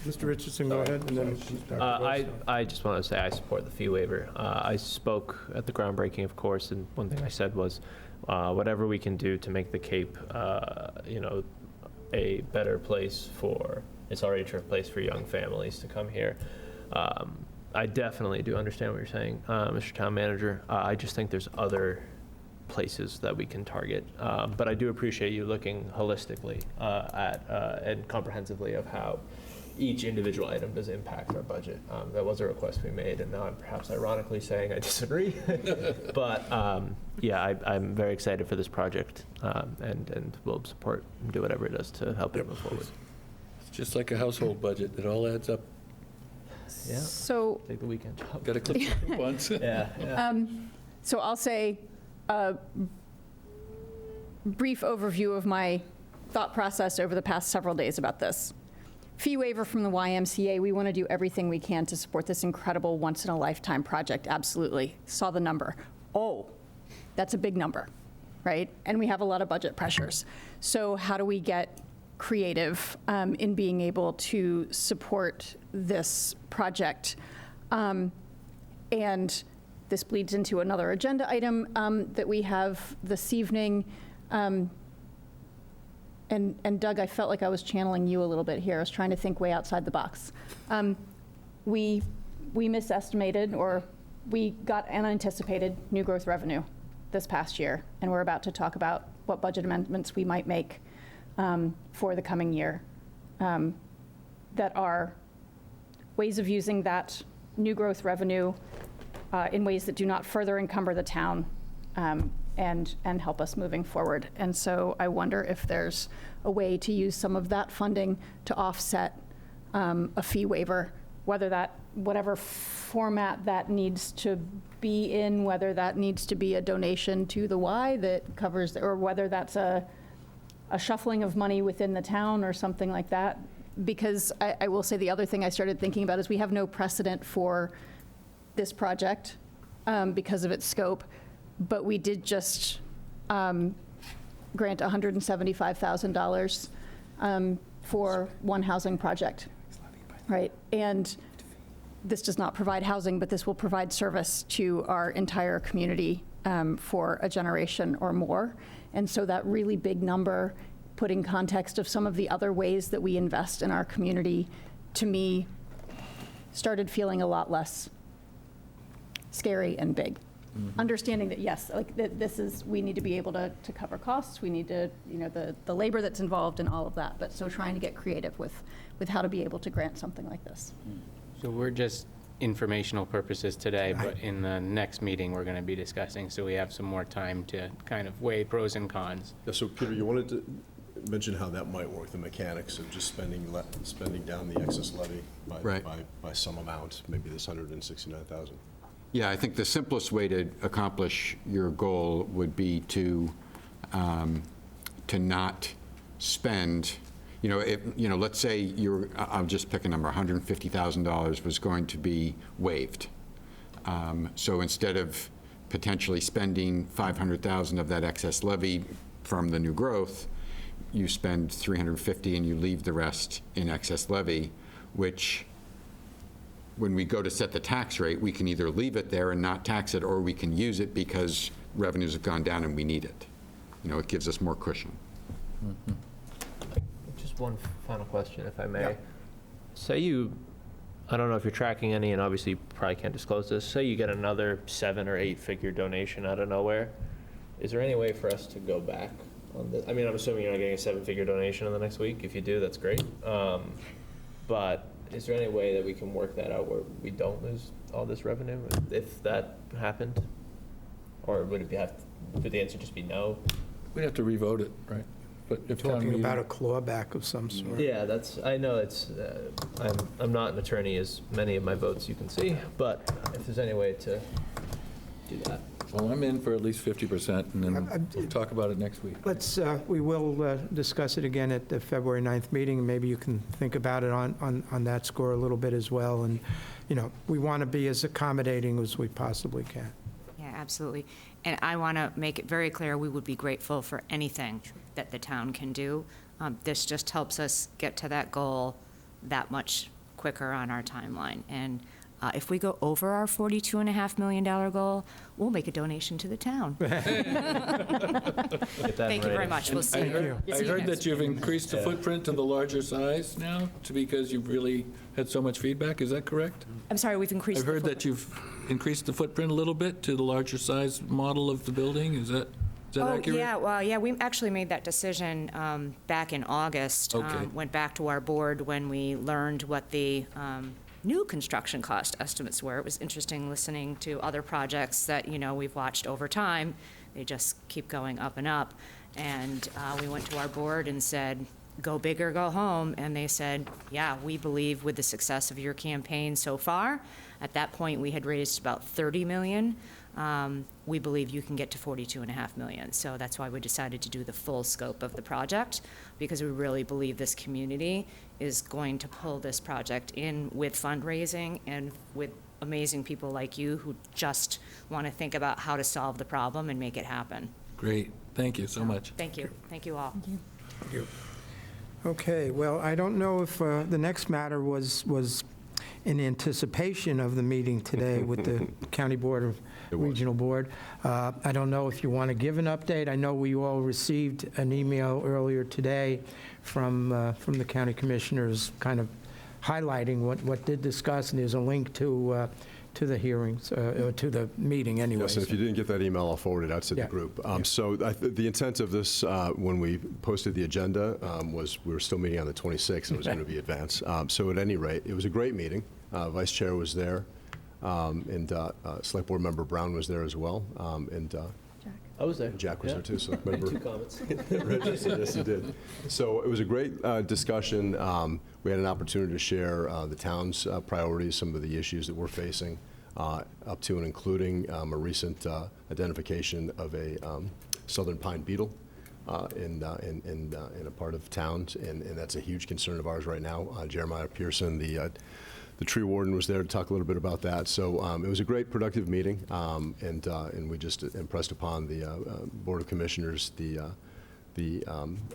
Mr. Richardson, go ahead, and then Dr. I just want to say I support the fee waiver. I spoke at the groundbreaking, of course, and one thing I said was whatever we can do to make the Cape, a better place it's already a terrific place for young families to come here. I definitely do understand what you're saying, Mr. Town Manager. I just think there's other places that we can target. But I do appreciate you looking holistically and comprehensively of how each individual item does impact our budget. That was a request we made, and now I'm perhaps ironically saying I disagree. But I'm very excited for this project, and will support and do whatever it does to help it move forward. It's just like a household budget. It all adds up. Yeah. So, Take the weekend job. Got to click the coupons. Yeah. so I'll say a brief overview of my thought process over the past several days about this. Fee waiver from the YMCA. We want to do everything we can to support this incredible once-in-a-lifetime project. Absolutely. Saw the number. Oh, that's a big number, right? And we have a lot of budget pressures. So how do we get creative in being able to support this project? And this bleeds into another agenda item that we have this evening. And Doug, I felt like I was channeling you a little bit here. I was trying to think way outside the box. We misestimated, or we got unanticipated new growth revenue this past year, and we're about to talk about what budget amendments we might make for the coming year that are ways of using that new growth revenue in ways that do not further encumber the town and help us moving forward. And so I wonder if there's a way to use some of that funding to offset a fee waiver, whatever format that needs to be in, whether that needs to be a donation to the Y that covers, or whether that's a shuffling of money within the town or something like that. Because I will say the other thing I started thinking about is we have no precedent for this project because of its scope. but we did just grant $175,000 for one housing project, right? And this does not provide housing, but this will provide service to our entire community for a generation or more. And so that really big number, put in context of some of the other ways that we invest in our community, to me, started feeling a lot less scary and big. Understanding that, yes, like this is, we need to be able to cover costs, we need to, the labor that's involved and all of that, but so trying to get creative with how to be able to grant something like this. So we're just informational purposes today, but in the next meeting, we're going to be discussing, so we have some more time to kind of weigh pros and cons. Yeah, so Peter, you wanted to mention how that might work, the mechanics of just spending down the excess levy by some amount, maybe this $169,000. Yeah, I think the simplest way to accomplish your goal would be to not spend, let's say I'll just pick a number, $150,000 was going to be waived. So instead of potentially spending $500,000 of that excess levy from the new growth, you spend $350,000 and you leave the rest in excess levy, which, when we go to set the tax rate, we can either leave it there and not tax it, or we can use it because revenues have gone down and we need it. It gives us more cushion. Just one final question, if I may. Yeah. Say I don't know if you're tracking any, and obviously you probably can't disclose this, say you get another 7 or 8 figure donation out of nowhere. Is there any way for us to go back on this? I mean, I'm assuming you're not getting a 7-figure donation in the next week. If you do, that's great. But is there any way that we can work that out where we don't lose all this revenue if that happened? Or would the answer just be no? We'd have to revote it, right? But if Talking about a clawback of some sort. Yeah, I know it's, I'm not an attorney, as many of my votes you can see, but if there's any way to do that. Well, I'm in for at least 50%, and then we'll talk about it next week. We will discuss it again at the February 9th meeting, and maybe you can think about it on that score a little bit as well. And, we want to be as accommodating as we possibly can. Yeah, absolutely. And I want to make it very clear, we would be grateful for anything that the town can do. This just helps us get to that goal that much quicker on our timeline. And if we go over our $42.5 million goal, we'll make a donation to the town. Thank you very much. We'll see you. I heard that you've increased the footprint to the larger size now, because you've really had so much feedback. Is that correct? I'm sorry, we've increased. I've heard that you've increased the footprint a little bit to the larger size model of the building. Is that accurate? Yeah, well, yeah, we actually made that decision back in August. Okay. Went back to our board when we learned what the new construction cost estimates were. It was interesting listening to other projects that, we've watched over time. They just keep going up and up. And we went to our board and said, go big or go home. And they said, yeah, we believe with the success of your campaign so far, at that point we had raised about $30 million. We believe you can get to $42.5 million. So that's why we decided to do the full scope of the project, because we really believe this community is going to pull this project in with fundraising and with amazing people like you who just want to think about how to solve the problem and make it happen. Great. Thank you so much. Thank you. Thank you all. Thank you. Okay, well, I don't know if the next matter was in anticipation of the meeting today with the County Board of Regional Board. I don't know if you want to give an update. I know we all received an email earlier today from the county commissioners kind of highlighting what did discuss, and there's a link to the hearings, to the meeting anyway. Yes, and if you didn't get that email, I'll forward it out to the group. So the intent of this, when we posted the agenda, was we were still meeting on the 26th, and it was going to be advanced. So at any rate, it was a great meeting. Vice Chair was there, and Select Board Member Brown was there as well, and I was there. Jack was there too. So I had 2 comments. Yes, you did. So it was a great discussion. We had an opportunity to share the town's priorities, some of the issues that we're facing, up to and including a recent identification of a southern pine beetle in a part of town, and that's a huge concern of ours right now. Jeremiah Pearson, the The tree warden was there to talk a little bit about that. So it was a great, productive meeting, and we just impressed upon the Board of Commissioners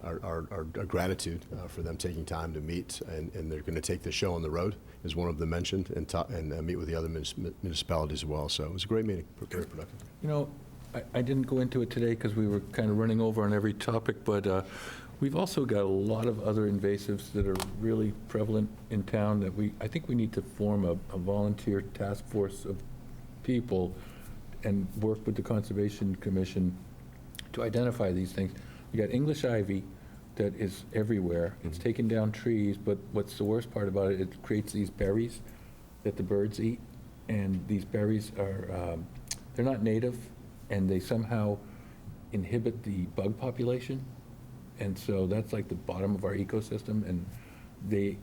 our gratitude for them taking time to meet, and they're going to take the show on the road, as one of them mentioned, and meet with the other municipalities as well. So it was a great meeting, very productive. You know, I didn't go into it today because we were kind of running over on every topic, but we've also got a lot of other invasives that are really prevalent in town that I think we need to form a volunteer task force of people and work with the Conservation Commission to identify these things. We got English ivy that is everywhere. It's taken down trees, but what's the worst part about it, it creates these berries that the birds eat, and these berries are, they're not native, and they somehow inhibit the bug population, and so that's like the bottom of our ecosystem, and the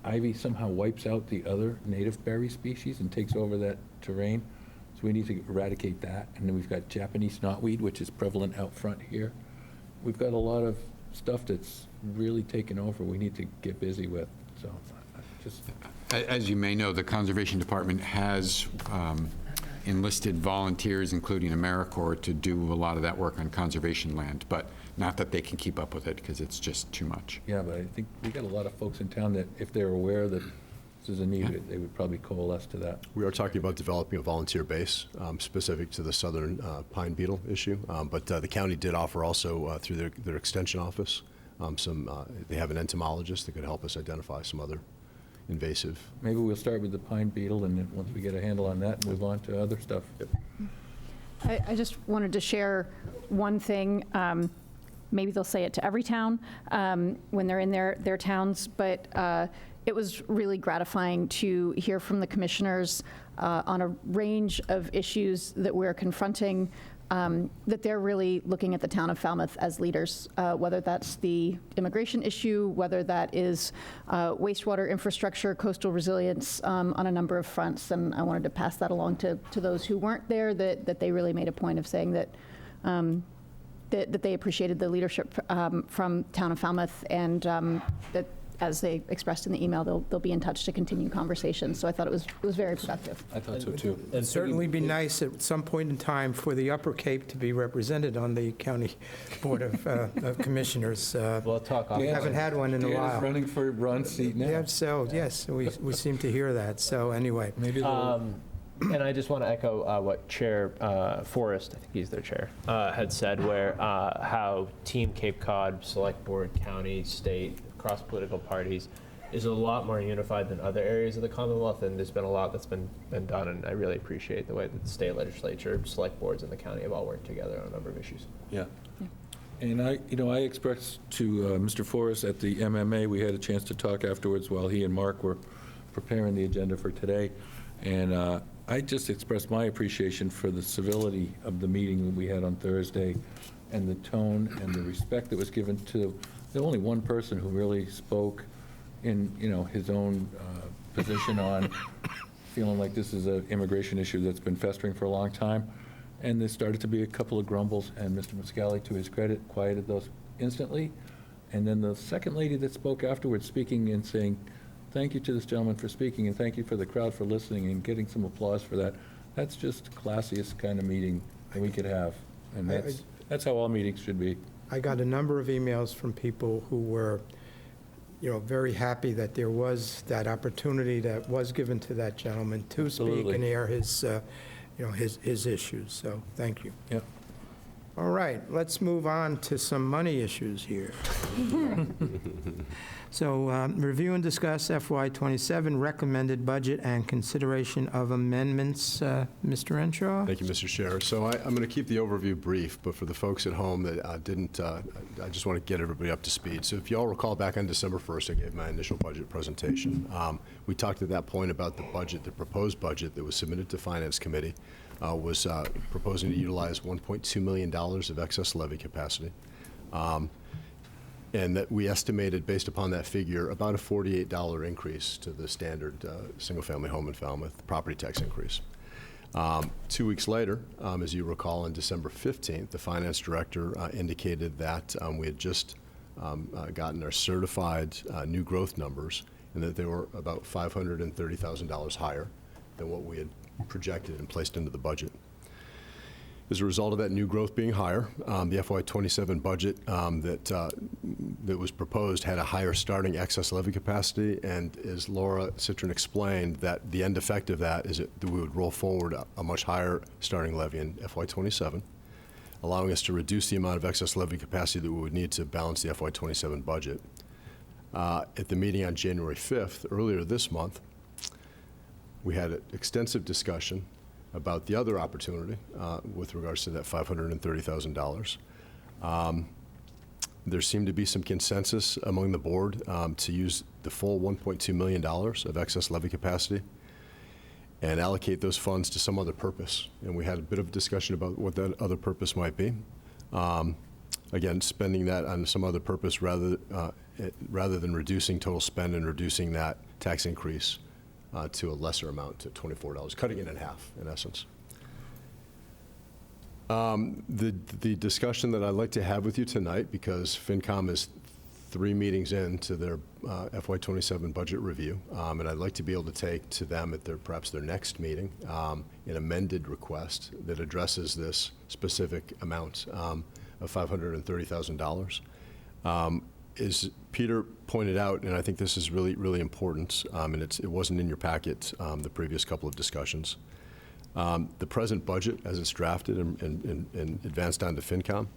ivy somehow wipes out the other native berry species and takes over that terrain, so we need to eradicate that. And then we've got Japanese knotweed, which is prevalent out front here. We've got a lot of stuff that's really taken over we need to get busy with, so just... As you may know, the Conservation Department has enlisted volunteers, including AmeriCorps, to do a lot of that work on conservation land, but not that they can keep up with it because it's just too much. Yeah, but I think we got a lot of folks in town that if they're aware that this is a need, they would probably coalesce to that. We are talking about developing a volunteer base specific to the southern pine beetle issue, but the county did offer also through their extension office they have an entomologist that could help us identify some other invasive. Maybe we'll start with the pine beetle, and then once we get a handle on that, move on to other stuff. Yep. I just wanted to share one thing. Maybe they'll say it to every town when they're in their towns, but it was really gratifying to hear from the commissioners on a range of issues that we're confronting, that they're really looking at the town of Falmouth as leaders, whether that's the immigration issue, whether that is wastewater infrastructure, coastal resilience on a number of fronts. And I wanted to pass that along to those who weren't there, that they really made a point of saying that that they appreciated the leadership from town of Falmouth, and that, as they expressed in the email, they'll be in touch to continue conversations. So I thought it was very productive. I thought so too. It'd certainly be nice at some point in time for the Upper Cape to be represented on the County Board of Commissioners. We'll talk off. We haven't had one in a while. Running for Ron seat now. Yeah, so, yes, we seem to hear that. So anyway. Maybe and I just want to echo what Chair Forrest, I think he's their chair, had said, where how Team Cape Cod, Select Board, County, State, across political parties is a lot more unified than other areas of the Commonwealth, and there's been a lot that's been done, and I really appreciate the way that the state legislature, select boards, and the county have all worked together on a number of issues. Yeah. And I expressed to Mr. Forrest at the MMA, we had a chance to talk afterwards while he and Mark were preparing the agenda for today, and I just expressed my appreciation for the civility of the meeting that we had on Thursday, and the tone and the respect that was given to the only one person who really spoke in, his own position on feeling like this is an immigration issue that's been festering for a long time. And there started to be a couple of grumbles, and Mr. Muscali, to his credit, quieted those instantly. And then the second lady that spoke afterwards, speaking and saying, thank you to this gentleman for speaking, and thank you for the crowd for listening and getting some applause for that. That's just classiest kind of meeting that we could have. And that's how all meetings should be. I got a number of emails from people who were, very happy that there was that opportunity that was given to that gentleman to speak and air his, his issues. So thank you. Yep. All right, let's move on to some money issues here. So review and discuss FY27 recommended budget and consideration of amendments. Mr. Renshaw? Thank you, Mr. Chair. So I'm going to keep the overview brief, but for the folks at home that didn't, I just want to get everybody up to speed. So if you all recall, back on December 1st, I gave my initial budget presentation. We talked at that point about the budget, the proposed budget that was submitted to Finance Committee was proposing to utilize $1.2 million of excess levy capacity. And that we estimated, based upon that figure, about a $48 increase to the standard single-family home in Falmouth property tax increase. 2 weeks later, as you recall, on December 15th, the finance director indicated that we had just gotten our certified new growth numbers, and that they were about $530,000 higher than what we had projected and placed into the budget. As a result of that new growth being higher, the FY27 budget that was proposed had a higher starting excess levy capacity, and as Laura Citron explained, that the end effect of that is that we would roll forward a much higher starting levy in FY27, allowing us to reduce the amount of excess levy capacity that we would need to balance the FY27 budget. At the meeting on January 5th, earlier this month, we had an extensive discussion about the other opportunity with regards to that $530,000. There seemed to be some consensus among the board to use the full $1.2 million of excess levy capacity and allocate those funds to some other purpose. And we had a bit of a discussion about what that other purpose might be. Again, spending that on some other purpose rather than reducing total spend and reducing that tax increase to a lesser amount, to $24, cutting it in half, in essence. The discussion that I'd like to have with you tonight, because FinCom is 3 meetings into their FY27 budget review, and I'd like to be able to take to them at perhaps their next meeting an amended request that addresses this specific amount of $530,000. As Peter pointed out, and I think this is really, really important, and it wasn't in your packet the previous couple of discussions. The present budget, as it's drafted and advanced on to FinCom,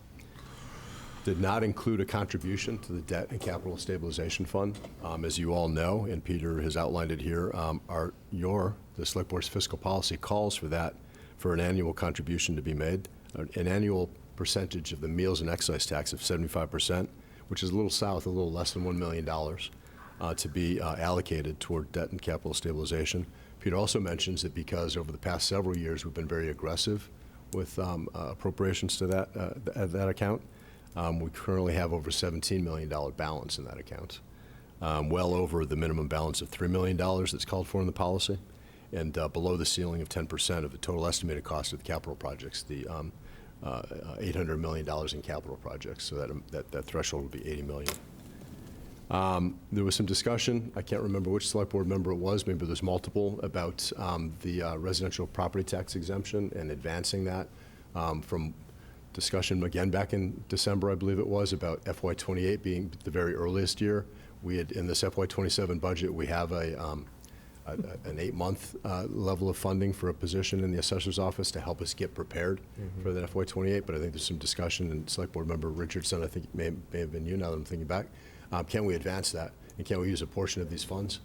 did not include a contribution to the Debt and Capital Stabilization Fund. As you all know, and Peter has outlined it here, the Select Board's fiscal policy calls for that, for an annual contribution to be made, an annual percentage of the meals and excise tax of 75%, which is a little less than $1 million to be allocated toward debt and capital stabilization. Peter also mentions that because over the past several years we've been very aggressive with appropriations to that account, we currently have over $17 million balance in that account, well over the minimum balance of $3 million that's called for in the policy, and below the ceiling of 10% of the total estimated cost of the capital projects, the $800 million in capital projects, so that threshold would be $80 million. There was some discussion, I can't remember which select board member it was, maybe there's multiple, about the residential property tax exemption and advancing that from discussion again back in December, I believe it was, about FY28 being the very earliest year. We had, in this FY27 budget, we have an 8-month level of funding for a position in the assessor's office to help us get prepared for that FY28, but I think there's some discussion, and Select Board Member Richardson, I think it may have been you now that I'm thinking back, can we advance that, and can we use a portion of these funds?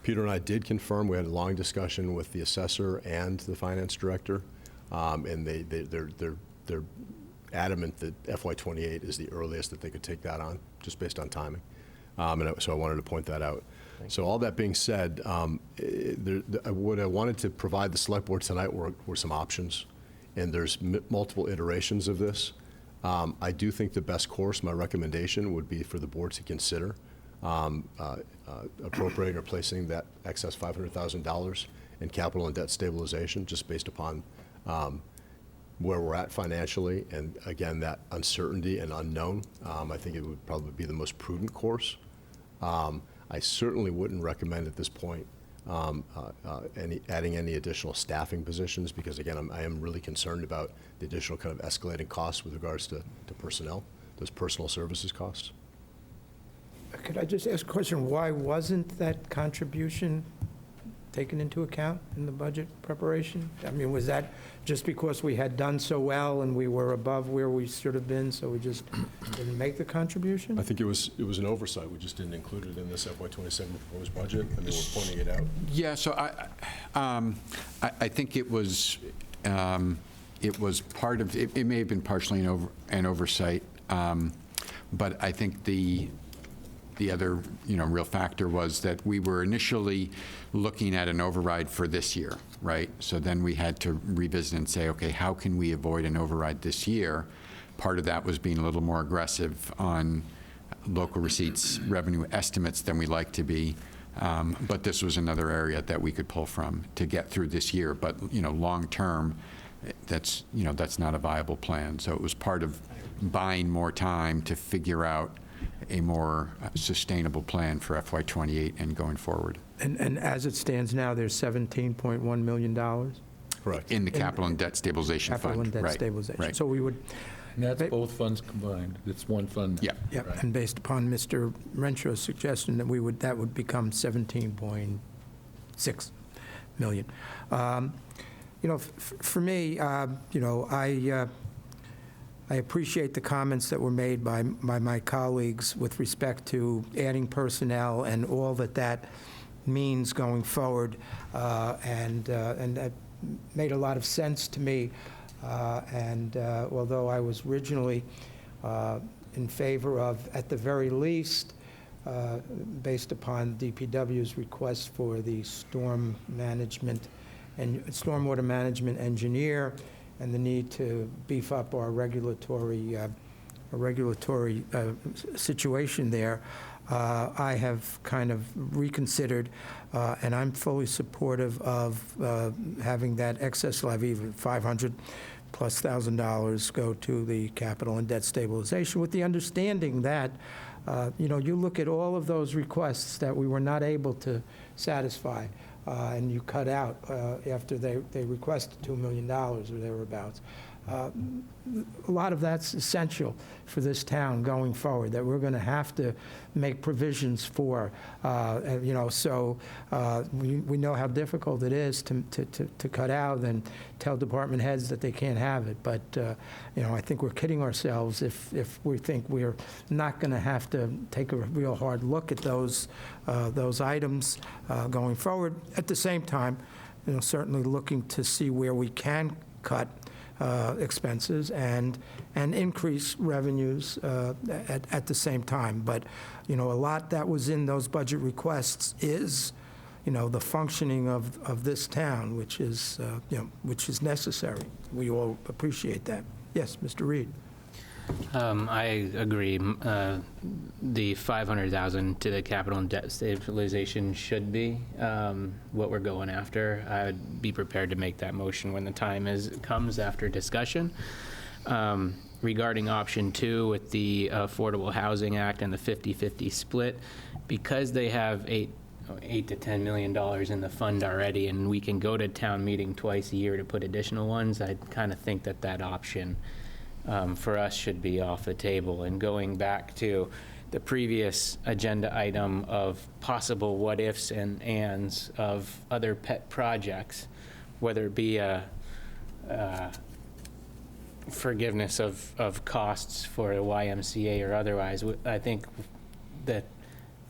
Peter and I did confirm, we had a long discussion with the assessor and the finance director, and they're adamant that FY28 is the earliest that they could take that on, just based on timing. So I wanted to point that out. So all that being said, what I wanted to provide the Select Board tonight were some options, and there's multiple iterations of this. I do think the best course, my recommendation, would be for the board to consider appropriating or placing that excess $500,000 in capital and debt stabilization, just based upon where we're at financially, and again, that uncertainty and unknown. I think it would probably be the most prudent course. I certainly wouldn't recommend at this point adding any additional staffing positions, because again, I am really concerned about the additional kind of escalating costs with regards to personnel, those personal services costs. Could I just ask a question? Why wasn't that contribution taken into account in the budget preparation? I mean, was that just because we had done so well and we were above where we should have been, so we just didn't make the contribution? I think it was an oversight. We just didn't include it in this FY27 proposed budget. I mean, we're pointing it out. Yeah, so I think it was part of, it may have been partially an oversight, but I think the other, real factor was that we were initially looking at an override for this year, right? So then we had to revisit and say, okay, how can we avoid an override this year? Part of that was being a little more aggressive on local receipts revenue estimates than we like to be. But this was another area that we could pull from to get through this year. But, long term, that's not a viable plan. So it was part of buying more time to figure out a more sustainable plan for FY28 and going forward. And as it stands now, there's $17.1 million? Correct. In the Capital and Debt Stabilization Fund. Capital and Debt Right, Stabilization. right. So we would... And that's both funds combined. It's one fund. Yeah. Yep, and based upon Mr. Renshaw's suggestion that that would become 17.6 million. For me, I appreciate the comments that were made by my colleagues with respect to adding personnel and all that means going forward, and that made a lot of sense to me. Although I was originally in favor of, at the very least, based upon DPW's request for the storm management and stormwater management engineer and the need to beef up our regulatory situation there, I have kind of reconsidered, and I'm fully supportive of having that excess levy of $500,000+ go to the capital and debt stabilization, with the understanding that, you look at all of those requests that we were not able to satisfy, and you cut out after they requested $2 million or thereabouts. A lot of that's essential for this town going forward, that we're going to have to make provisions for. So we know how difficult it is to cut out and tell department heads that they can't have it. But, I think we're kidding ourselves if we think we're not going to have to take a real hard look at those items going forward. At the same time, certainly looking to see where we can cut expenses and increase revenues at the same time. But, a lot that was in those budget requests is, the functioning of this town, which is necessary. We all appreciate that. Yes, Mr. Reed. I agree. The $500,000 to the capital and debt stabilization should be what we're going after. I would be prepared to make that motion when the time comes after discussion. Regarding option 2 with the Affordable Housing Act and the 50-50 split, because they have $8 to $10 million in the fund already, and we can go to town meeting twice a year to put additional ones, I kind of think that option for us should be off the table. And going back to the previous agenda item of possible what-ifs and ands of other pet projects, whether it be a forgiveness of costs for a YMCA or otherwise, I think the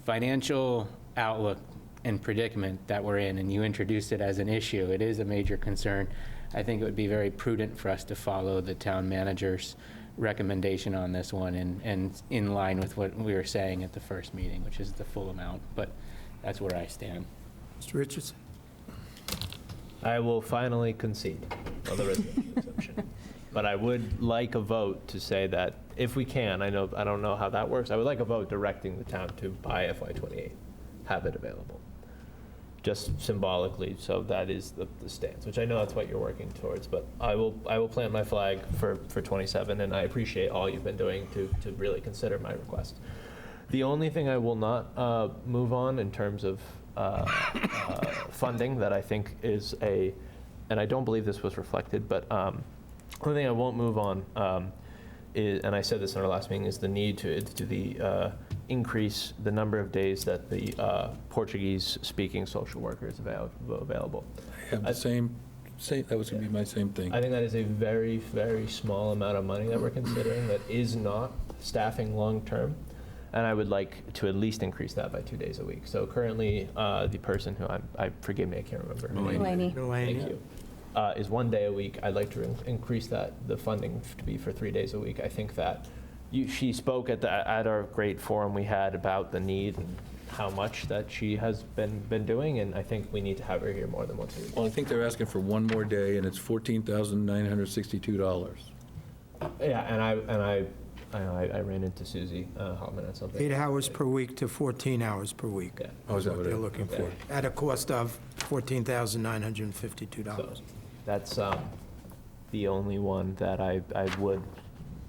financial outlook and predicament that we're in, and you introduced it as an issue, it is a major concern. I think it would be very prudent for us to follow the town manager's recommendation on this one, and in line with what we were saying at the first meeting, which is the full amount. But that's where I stand. Mr. Richardson? I will finally concede on the residential exemption. But I would like a vote to say that if we can, I don't know how that works, I would like a vote directing the town to buy FY28, have it available. Just symbolically, so that is the stance, which I know that's what you're working towards, but I will plant my flag for 27, and I appreciate all you've been doing to really consider my request. The only thing I will not move on in terms of funding that I think is and I don't believe this was reflected, but the only thing I won't move on is, and I said this in our last meeting, is the need to increase the number of days that the Portuguese-speaking social worker is available. I have the same, that was going to be my same thing. I think that is a very, very small amount of money that we're considering that is not staffing long-term, and I would like to at least increase that by 2 days a week. So currently, the person who forgive me, I can't remember. Delaney. Thank you. Is 1 day a week. I'd like to increase the funding to be for 3 days a week. I think that she spoke at our great forum we had about the need and how much that she has been doing, and I think we need to have her here more than once a week. Well, I think they're asking for one more day, and it's $14,962. Yeah, and I ran into Susie Hoffman at something. 8 hours per week to 14 hours per week. Yeah. Oh, is that what they're looking for? At a cost of $14,952. So that's the only one that I would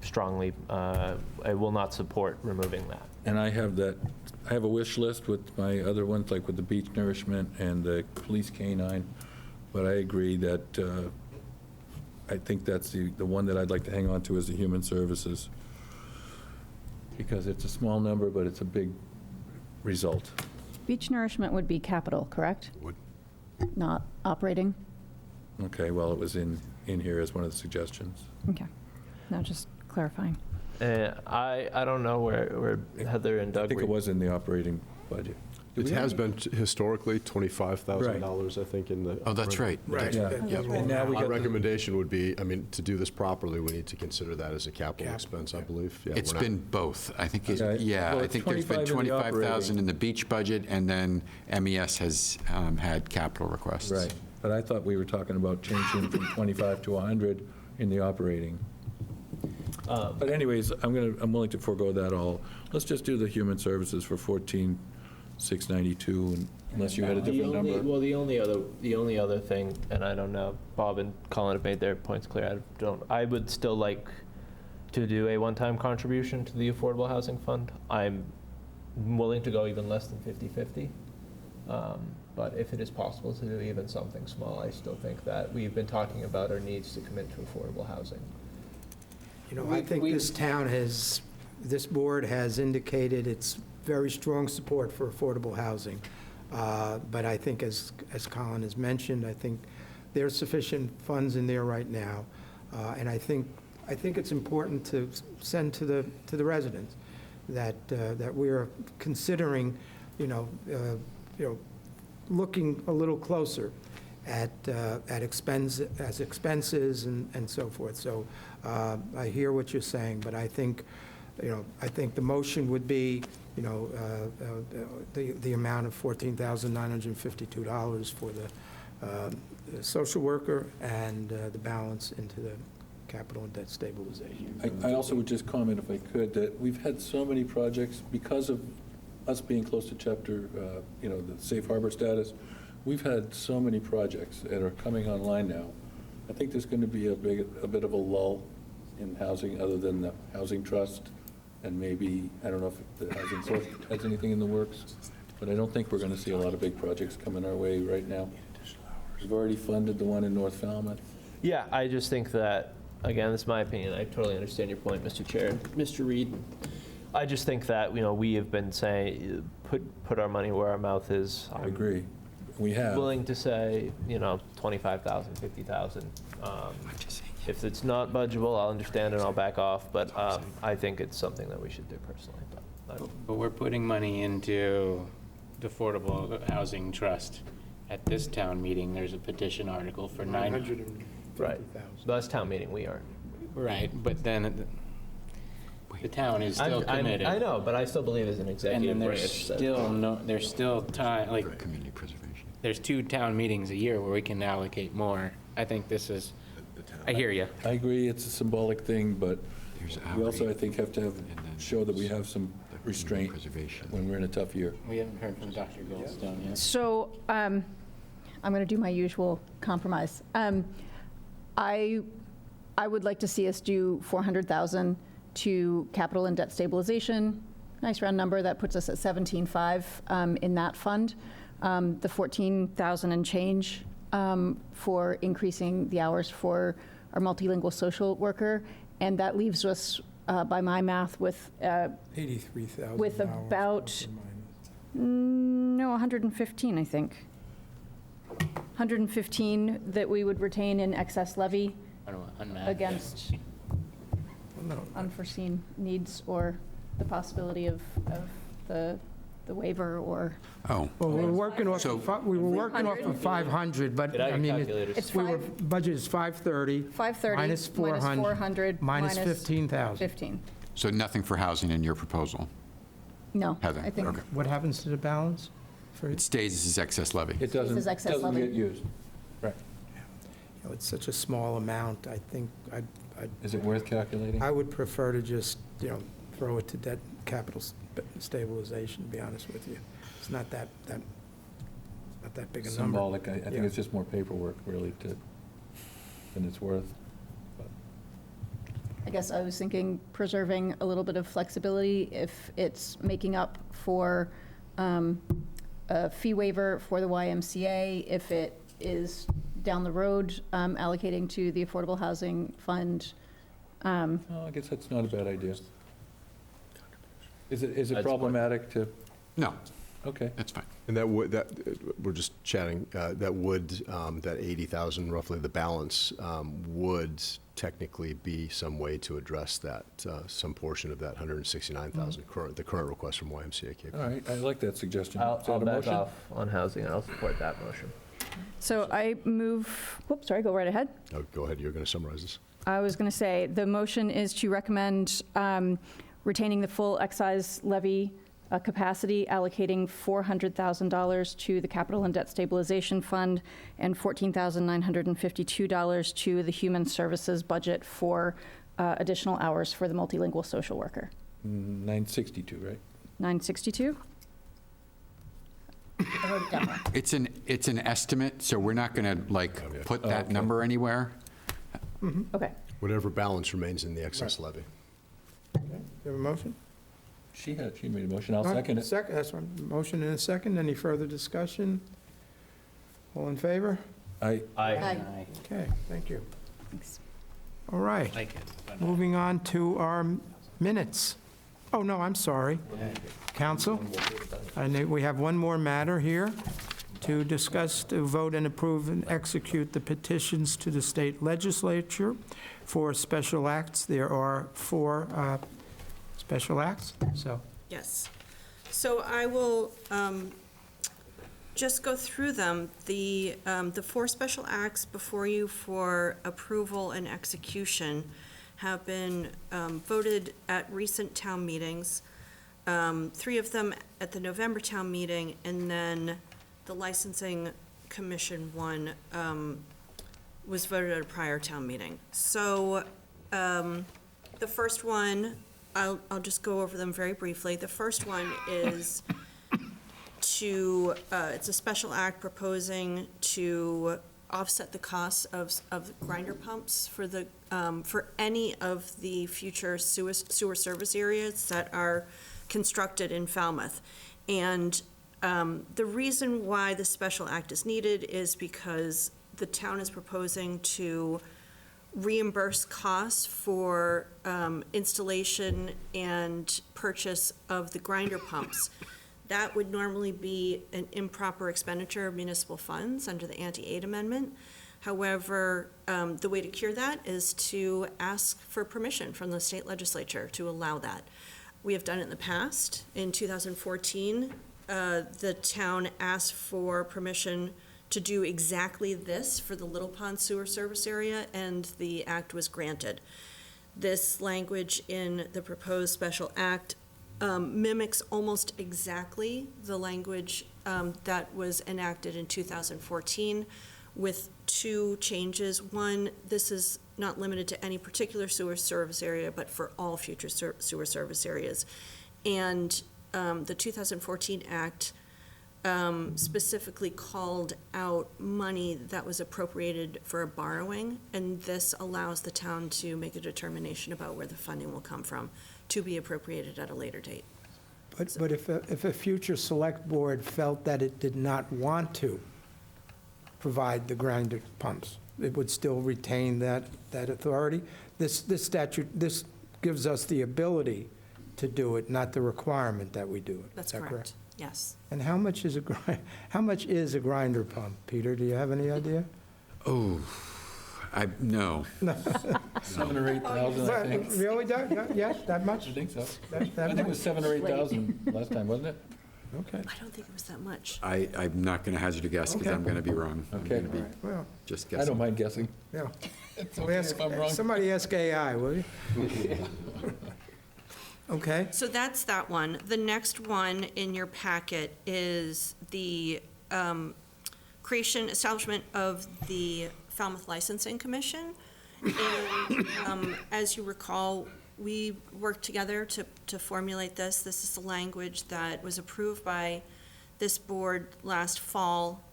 strongly, I will not support removing that. And I have a wish list with my other ones, like with the beach nourishment and the police canine, but I agree that I think that's the one that I'd like to hang on to is the human services, because it's a small number, but it's a big result. Beach nourishment would be capital, correct? Would. Not operating? Okay, well, it was in here as one of the suggestions. Okay. No, just clarifying. I don't know where Heather and Doug I think were. it was in the operating budget. It has been historically $25,000, I think, in the. Oh, that's right. Right. Yeah. And now we My got the- recommendation would be, I mean, to do this properly, we need to consider that as a capital expense, I believe. Yeah, It's we're not- been both. I think, Okay. yeah, Well, I it's think there's been 25 in the 25,000 in the beach budget, and then MES has had capital requests. Right, but I thought we were talking about changing from 25 to 100 in the operating. But anyways, I'm willing to forego that all. Let's just do the human services for 14,692, unless you had a different number. Well, the only other thing, and I don't know, Bob and Colin have made their points clear. I would still like to do a one-time contribution to the Affordable Housing Fund. I'm willing to go even less than 50/50. But if it is possible to do even something small, I still think that we've been talking about our needs to commit to affordable housing. You know, I think this board has indicated its very strong support for affordable housing. But I think, as Colin has mentioned, I think there's sufficient funds in there right now. And I think it's important to send to the residents that we are considering, looking a little closer at expenses and so forth. So I hear what you're saying, but I think the motion would be, the amount of $14,952 for the social worker and the balance into the capital and debt stabilization. I also would just comment, if I could, that we've had so many projects, because of us being close to chapter, the safe harbor status, we've had so many projects that are coming online now. I think there's going to be a bit of a lull in housing, other than the housing trust, and maybe, I don't know if the housing source has anything in the works, but I don't think we're going to see a lot of big projects coming our way right now. We've already funded the one in North Falmouth. Yeah, I just think that, again, this is my opinion. I totally understand your point, Mr. Chair. Mr. Reed, I just think that, we have been saying, put our money where our mouth is. I agree. We have. Willing to say, 25,000, 50,000. If it's not budgeable, I'll understand and I'll back off, but I think it's something that we should do personally. But we're putting money into the Affordable Housing Trust. At this town meeting, there's a petition article for $950,000. Right. Last town meeting, we aren't. Right, but then the town is still committed. I know, but I still believe as an executive And then branch. there's still time, like, Community preservation. there's 2 town meetings a year where we can allocate more. I think this is, I hear you. I agree, it's a symbolic thing, but we also, I think, have to show that we have some restraint when we're in a tough year. We haven't heard from Dr. Goldstone yet. So I'm going to do my usual compromise. I would like to see us do $400,000 to capital and debt stabilization. Nice round number, that puts us at 17.5 in that fund. The 14,000 and change for increasing the hours for our multilingual social worker, and that leaves us, by my math, with $83,000. with about 115, I think. 115 that we would retain in excess levy against unforeseen needs or the possibility of the waiver or. Oh. Well, we were working off of 500, but Get out I your mean, calculators. It's budget is 530. 530 minus 400 minus 15,000. 15. So nothing for housing in your proposal? No, Heather? I think. Okay. What happens to the balance? It stays as excess levy. It doesn't excess levy. get used. Right. It's such a small amount, I think Is it worth calculating? I would prefer to just, throw it to debt capital stabilization, to be honest with you. It's not that big a number. Symbolic, I think it's just more paperwork, really, than it's worth. I guess I was thinking preserving a little bit of flexibility if it's making up for a fee waiver for the YMCA, if it is down the road allocating to the Affordable Housing Fund. Oh, I guess that's not a bad idea. Is it problematic to? No. Okay. That's fine. And we're just chatting, that 80,000, roughly the balance, would technically be some way to address that, some portion of that 169,000, the current request from YMCA Cape Cod. All right, I like that suggestion. I'll Is that a back motion? off on housing, and I'll support that motion. So I move, whoops, sorry, go right ahead. Oh, go ahead, you're going to summarize this. I was going to say, the motion is to recommend retaining the full excise levy capacity, allocating $400,000 to the Capital and Debt Stabilization Fund and $14,952 to the Human Services budget for additional hours for the multilingual social worker. 962, right? 962? I wrote it down wrong. It's an estimate, so we're not going to put that number anywhere. Okay. Whatever balance remains in the excess levy. Okay, you have a motion? She made a motion. I'll second it. Second, that's one. Motion and a second. Any further discussion? All in favor? Aye. Okay, thank you. Thanks. All right. Moving on to our minutes. Oh, no, I'm sorry. Council, we have one more matter here to discuss, to vote and approve and execute the petitions to the state legislature for special acts. There are 4 special acts, so. Yes. So I will just go through them. The 4 special acts before you for approval and execution have been voted at recent town meetings. 3 of them at the November town meeting, and then the licensing commission one was voted at a prior town meeting. So the first one, I'll just go over them very briefly. The first one is it's a special act proposing to offset the costs of grinder pumps for any of the future sewer service areas that are constructed in Falmouth. And the reason why the special act is needed is because the town is proposing to reimburse costs for installation and purchase of the grinder pumps. That would normally be an improper expenditure of municipal funds under the anti-aid amendment. However, the way to cure that is to ask for permission from the state legislature to allow that. We have done it in the past. In 2014, the town asked for permission to do exactly this for the Little Pond Sewer Service Area, and the act was granted. This language in the proposed special act mimics almost exactly the language that was enacted in 2014 with 2 changes. One, this is not limited to any particular sewer service area, but for all future sewer service areas. And the 2014 act specifically called out money that was appropriated for a borrowing, and this allows the town to make a determination about where the funding will come from to be appropriated at a later date. But if a future select board felt that it did not want to provide the grinder pumps, it would still retain that authority? This statute, this gives us the ability to do it, not the requirement that we do it. That's Is that correct. Yes. And how much is a grinder pump, Peter? Do you have any idea? Oh, no. 7,000 or 8,000, I think. Really? Yes, that much? I think so. That I think it was 7,000 or 8,000 last time, wasn't it? Okay. I don't think it was that much. I'm not going to hazard a guess because Okay. I'm going to be wrong. I'm Okay. going to be Well, just guessing. I don't mind guessing. yeah. It's okay if I'm wrong. Somebody ask AI, will you? Okay. So that's that one. The next one in your packet is the establishment of the Falmouth Licensing Commission. And as you recall, we worked together to formulate this. This is the language that was approved by this board last fall.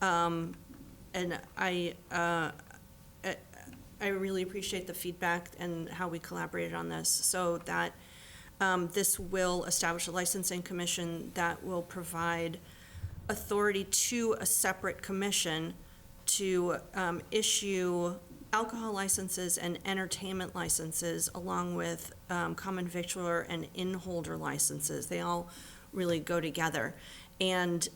And I really appreciate the feedback and how we collaborated on this, so that this will establish a licensing commission that will provide authority to a separate commission to issue alcohol licenses and entertainment licenses, along with common victualler and in-holder licenses. They all really go together. And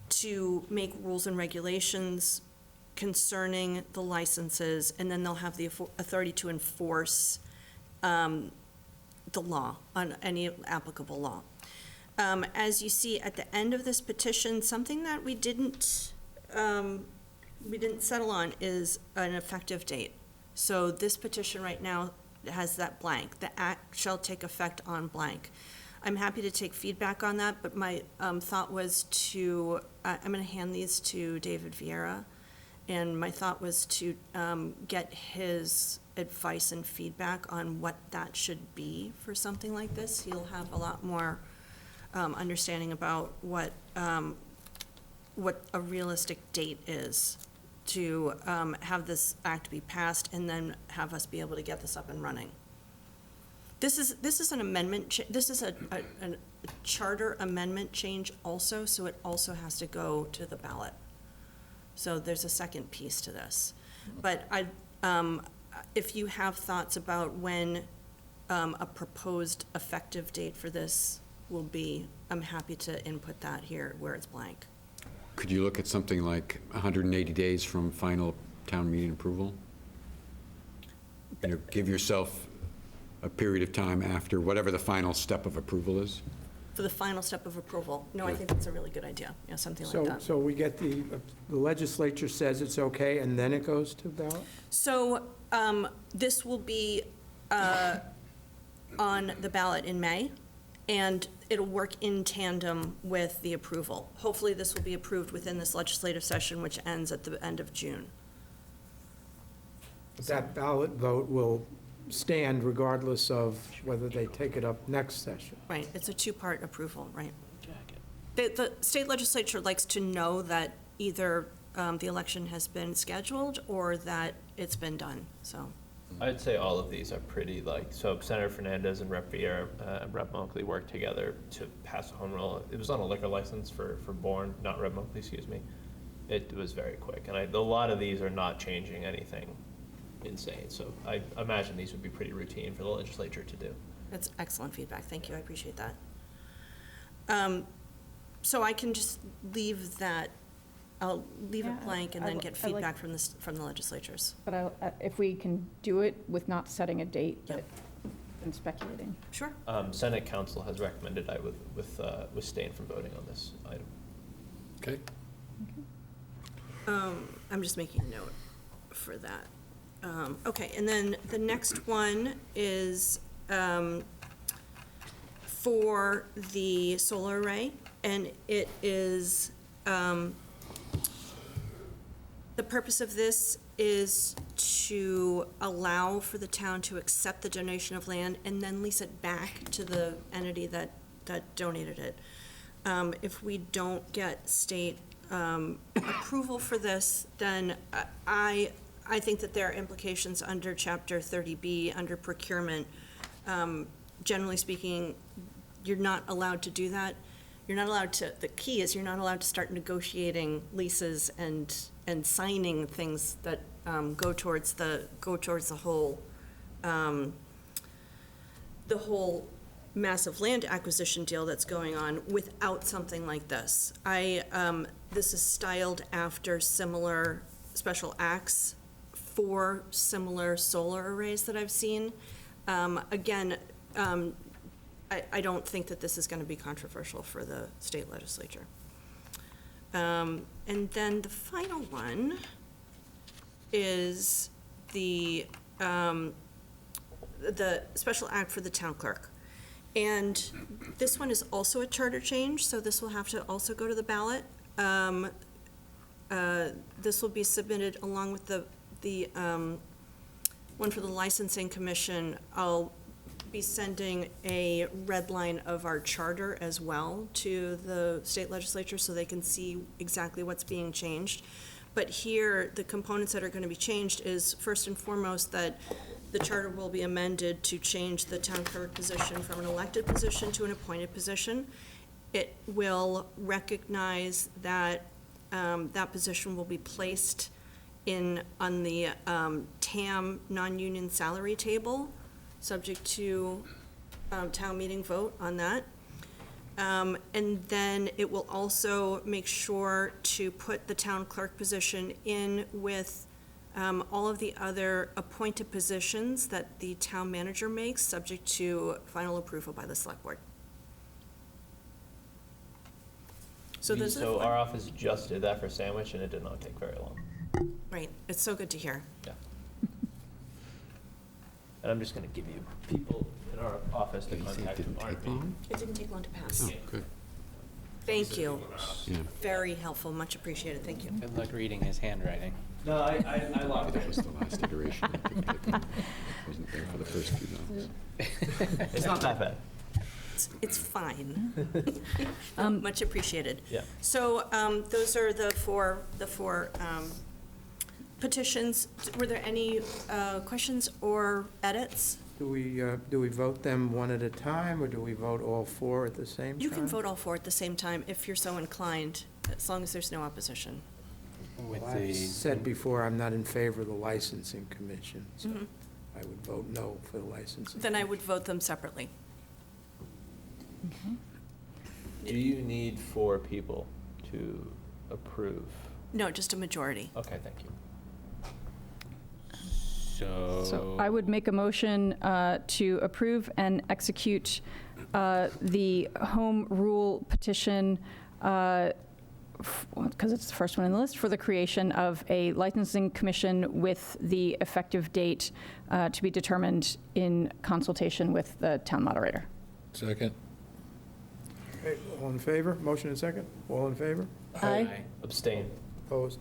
to make rules and regulations concerning the licenses, and then they'll have the authority to enforce the law, on any applicable law. As you see at the end of this petition, something that we didn't settle on is an effective date. So this petition right now has that blank. The act shall take effect on blank. I'm happy to take feedback on that, but my thought was to, I'm going to hand these to David Vieira, and my thought was to get his advice and feedback on what that should be for something like this. He'll have a lot more understanding about what a realistic date is to have this act be passed and then have us be able to get this up and running. This is an amendment, this is a charter amendment change also, so it also has to go to the ballot. So there's a second piece to this. But if you have thoughts about when a proposed effective date for this will be, I'm happy to input that here where it's blank. Could you look at something like 180 days from final town meeting approval? You know, give yourself a period of time after whatever the final step of approval is? For the final step of approval. No, I think that's a really good idea. Yeah, something like that. So we get the legislature says it's okay, and then it goes to ballot? So this will be on the ballot in May, and it'll work in tandem with the approval. Hopefully, this will be approved within this legislative session, which ends at the end of June. That ballot vote will stand regardless of whether they take it up next session. Right, it's a two-part approval, right? The state legislature likes to know that either the election has been scheduled or that it's been done, so. I'd say all of these are pretty so Senator Fernandez and Rep. Vieira and Rep. Monkley worked together to pass a home rule. It was on a liquor license for Bourne, not Rep. Monkley, excuse me. It was very quick, and a lot of these are not changing anything insane. So I imagine these would be pretty routine for the legislature to do. That's excellent feedback. Thank you. I appreciate that. So I can just leave that, I'll leave it blank and then get feedback from the legislatures. But if we can do it with not setting a date, but and speculating. Sure. Senate Council has recommended I withstand from voting on this item. Okay. I'm just making a note for that. Okay, and then the next one is for the solar array, and it is, the purpose of this is to allow for the town to accept the donation of land and then lease it back to the entity that donated it. If we don't get state approval for this, then I think that there are implications under Chapter 30B, under procurement. Generally speaking, you're not allowed to do that. You're not allowed to, the key is you're not allowed to start negotiating leases and signing things that go towards the whole massive land acquisition deal that's going on without something like this. This is styled after similar special acts for similar solar arrays that I've seen. Again, I don't think that this is going to be controversial for the state legislature. And then the final one is the special act for the town clerk. And this one is also a charter change, so this will have to also go to the ballot. This will be submitted along with the one for the licensing commission. I'll be sending a red line of our charter as well to the state legislature so they can see exactly what's being changed. But here, the components that are going to be changed is, first and foremost, that the charter will be amended to change the town clerk position from an elected position to an appointed position. It will recognize that that position will be placed on the TAM non-union salary table, subject to town meeting vote on that. And then it will also make sure to put the town clerk position in with all of the other appointed positions that the town manager makes, subject to final approval by the select board. So our office just did that for Sandwich, and it did not take very long. Right, it's so good to hear. Yeah. And I'm just going to give you people in our office to contact who aren't me. It didn't take long to pass. Oh, good. Thank you. Yeah. Very helpful, much appreciated, thank you. Good luck reading his handwriting. No, I locked That it. was the last iteration. I wasn't there for the first few notes. It's not that bad. It's fine. Much appreciated. Yeah. So those are the four petitions. Were there any questions or edits? Do we vote them one at a time, or do we vote all four at the same time? You can vote all four at the same time if you're so inclined, as long as there's no opposition. Well, I've said before, I'm not in favor of the licensing commission, so Mhm. I would vote no for the licensing. Then I would vote them separately. Do you need 4 people to approve? No, just a majority. Okay, thank you. So I would make a motion to approve and execute the home rule petition, because it's the first one in the list, for the creation of a licensing commission with the effective date to be determined in consultation with the town moderator. Second. Okay, all in favor? Motion and second? All in favor? Aye. Abstain. Opposed?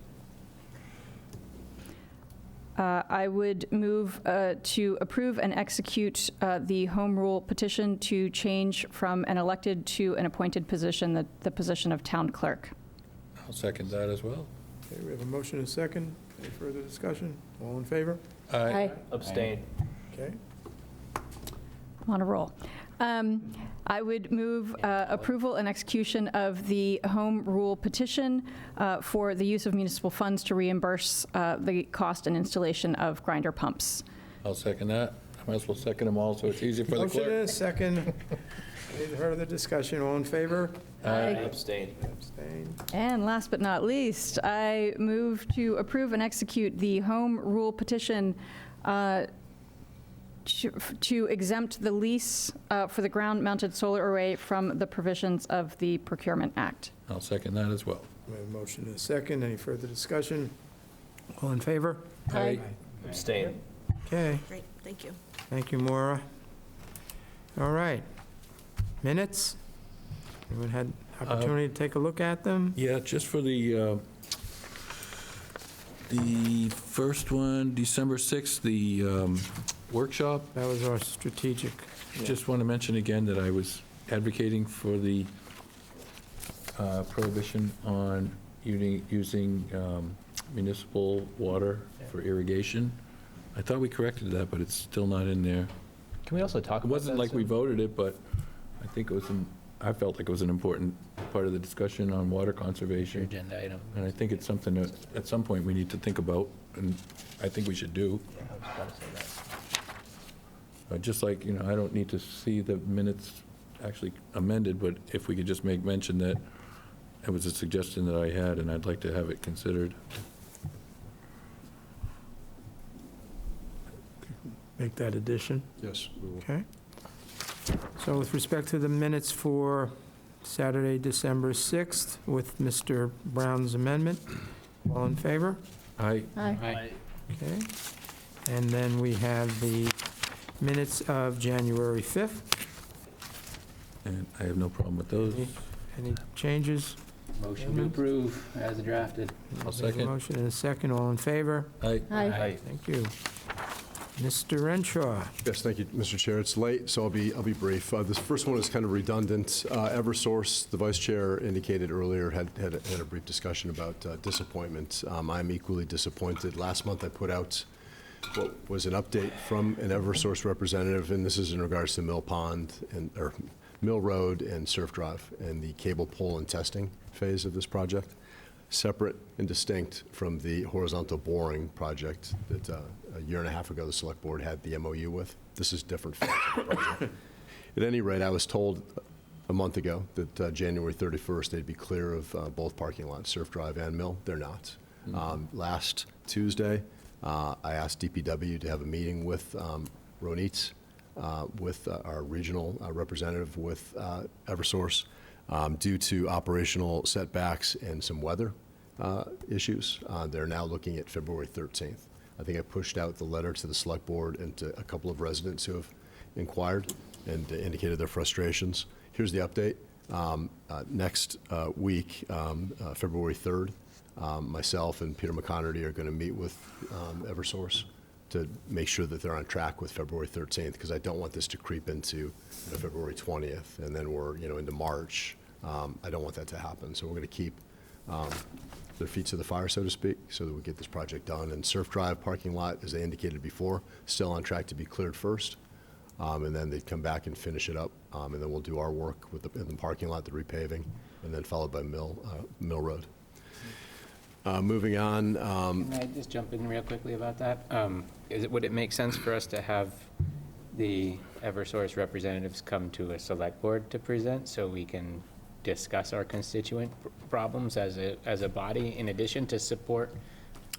I would move to approve and execute the home rule petition to change from an elected to an appointed position, the position of town clerk. I'll second that as well. Okay, we have a motion and second. Any further discussion? All in favor? Aye. Abstain. Okay. I'm on a roll. I would move approval and execution of the home rule petition for the use of municipal funds to reimburse the cost and installation of grinder pumps. I'll second that. I might as well second them all, so it's easy for the Motion and clerk. a second. Any further discussion? All in favor? Abstain. Abstain. And last but not least, I move to approve and execute the home rule petition to exempt the lease for the ground-mounted solar array from the provisions of the Procurement Act. I'll second that as well. We have a motion and a second. Any further discussion? All in favor? Aye. Abstain. Okay. Great, thank you. Thank you, Maura. All right. Minutes? Everyone had opportunity to take a look at them? Yeah, just for the first one, December 6th, the workshop. That was our strategic. Just want to mention again that I was advocating for the prohibition on using municipal water for irrigation. I thought we corrected that, but it's still not in there. Can we also talk about that? It wasn't like we voted it, but I think it was, I felt like it was an important part of the discussion on water conservation. Agenda item. And I think it's something that, at some point, we need to think about, and I think we should do. Yeah, I was about to say that. Just like, I don't need to see the minutes actually amended, but if we could just make mention that it was a suggestion that I had, and I'd like to have it considered. Make that addition. Yes, we will. Okay. So with respect to the minutes for Saturday, December 6th, with Mr. Brown's amendment, all in favor? Aye. Aye. Okay. And then we have the minutes of January 5th. And I have no problem with those. Any changes? Motion to approve as drafted. I'll There's a second. motion and a second. All in favor? Aye. Aye. Thank you. Mr. Renshaw. Yes, thank you, Mr. Chair. It's late, so I'll be brief. This first one is kind of redundant. Eversource, the vice chair indicated earlier, had a brief discussion about disappointment. I'm equally disappointed. Last month I put out what was an update from an Eversource representative, and this is in regards to Mill Pond or Mill Road and Surf Drive and the cable pull and testing phase of this project, separate and distinct from the horizontal boring project that a year and a half ago the select board had the MOU with. This is different phase of the project. At any rate, I was told a month ago that January 31st they'd be clear of both parking lots, Surf Drive and Mill. They're not. Last Tuesday, I asked DPW to have a meeting with Ronitz, with our regional representative with Eversource, due to operational setbacks and some weather issues. They're now looking at February 13th. I think I pushed out the letter to the select board and to a couple of residents who have inquired and indicated their frustrations. Here's the update. Next week, February 3rd, myself and Peter McConerty are going to meet with Eversource to make sure that they're on track with February 13th, because I don't want this to creep into February 20th, and then we're into March. I don't want that to happen. So we're going to keep their feet to the fire, so to speak, so that we get this project done. And Surf Drive parking lot, as I indicated before, still on track to be cleared first. And then they'd come back and finish it up. And then we'll do our work with in the parking lot, the repaving, and then followed by Mill Road. Moving on. Can I just jump in real quickly about that? Would it make sense for us to have the Eversource representatives come to a select board to present so we can discuss our constituent problems as a body, in addition to support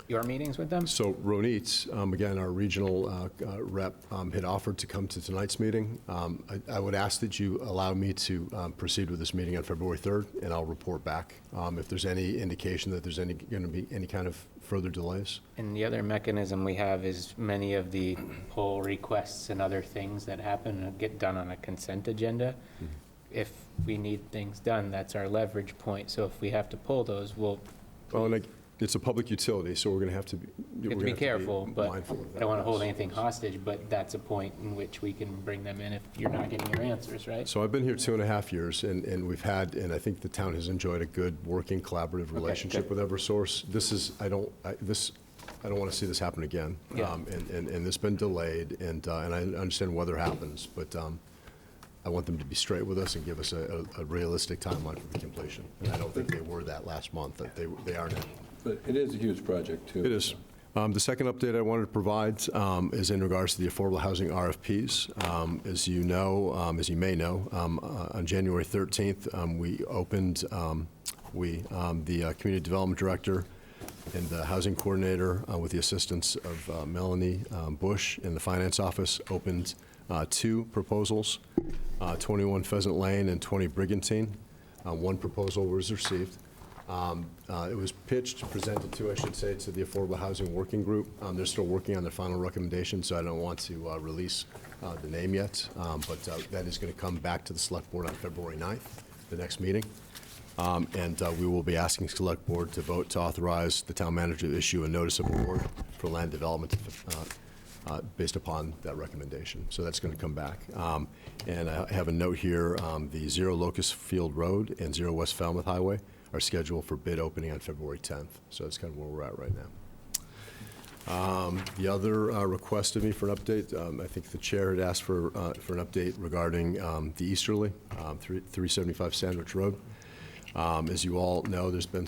your meetings with them? So Ronitz, again, our regional rep, had offered to come to tonight's meeting. I would ask that you allow me to proceed with this meeting on February 3rd, and I'll report back if there's any indication that there's going to be any kind of further delays. And the other mechanism we have is many of the poll requests and other things that happen and get done on a consent agenda. Mm-hmm. If we need things done, that's our leverage point. So if we have to pull those, it's a public utility, so we're going to have to be careful, but I don't want to hold anything hostage, but that's a point in which we can bring them in if you're not getting your answers, right? So I've been here 2.5 years, and we've had, and I think the town has enjoyed a good working collaborative relationship with Eversource. I don't want to see this happen again. Yeah. And it's been delayed, and I understand weather happens, but I want them to be straight with us and give us a realistic timeline for the completion. And I don't think they were that last month, that they are now. But it is a huge project, too. It is. The second update I wanted to provide is in regards to the affordable housing RFPs. As you know, as you may know, on January 13th, we opened, the Community Development Director and the Housing Coordinator, with the assistance of Melanie Bush in the Finance Office, opened 2 proposals, 21 Pheasant Lane and 20 Brigantine. One proposal was received. It was presented to the Affordable Housing Working Group. They're still working on their final recommendation, so I don't want to release the name yet, but that is going to come back to the Select Board on February 9th, the next meeting. And we will be asking Select Board to vote to authorize the town manager to issue a notice of award for land development based upon that recommendation. So that's going to come back. And I have a note here, the 0 Locust Field Road and 0 West Falmouth Highway are scheduled for bid opening on February 10th. So that's kind of where we're at right now. The other request of me for an update, I think the chair had asked for an update regarding the Easterly, 375 Sandwich Road. As you all know, there's been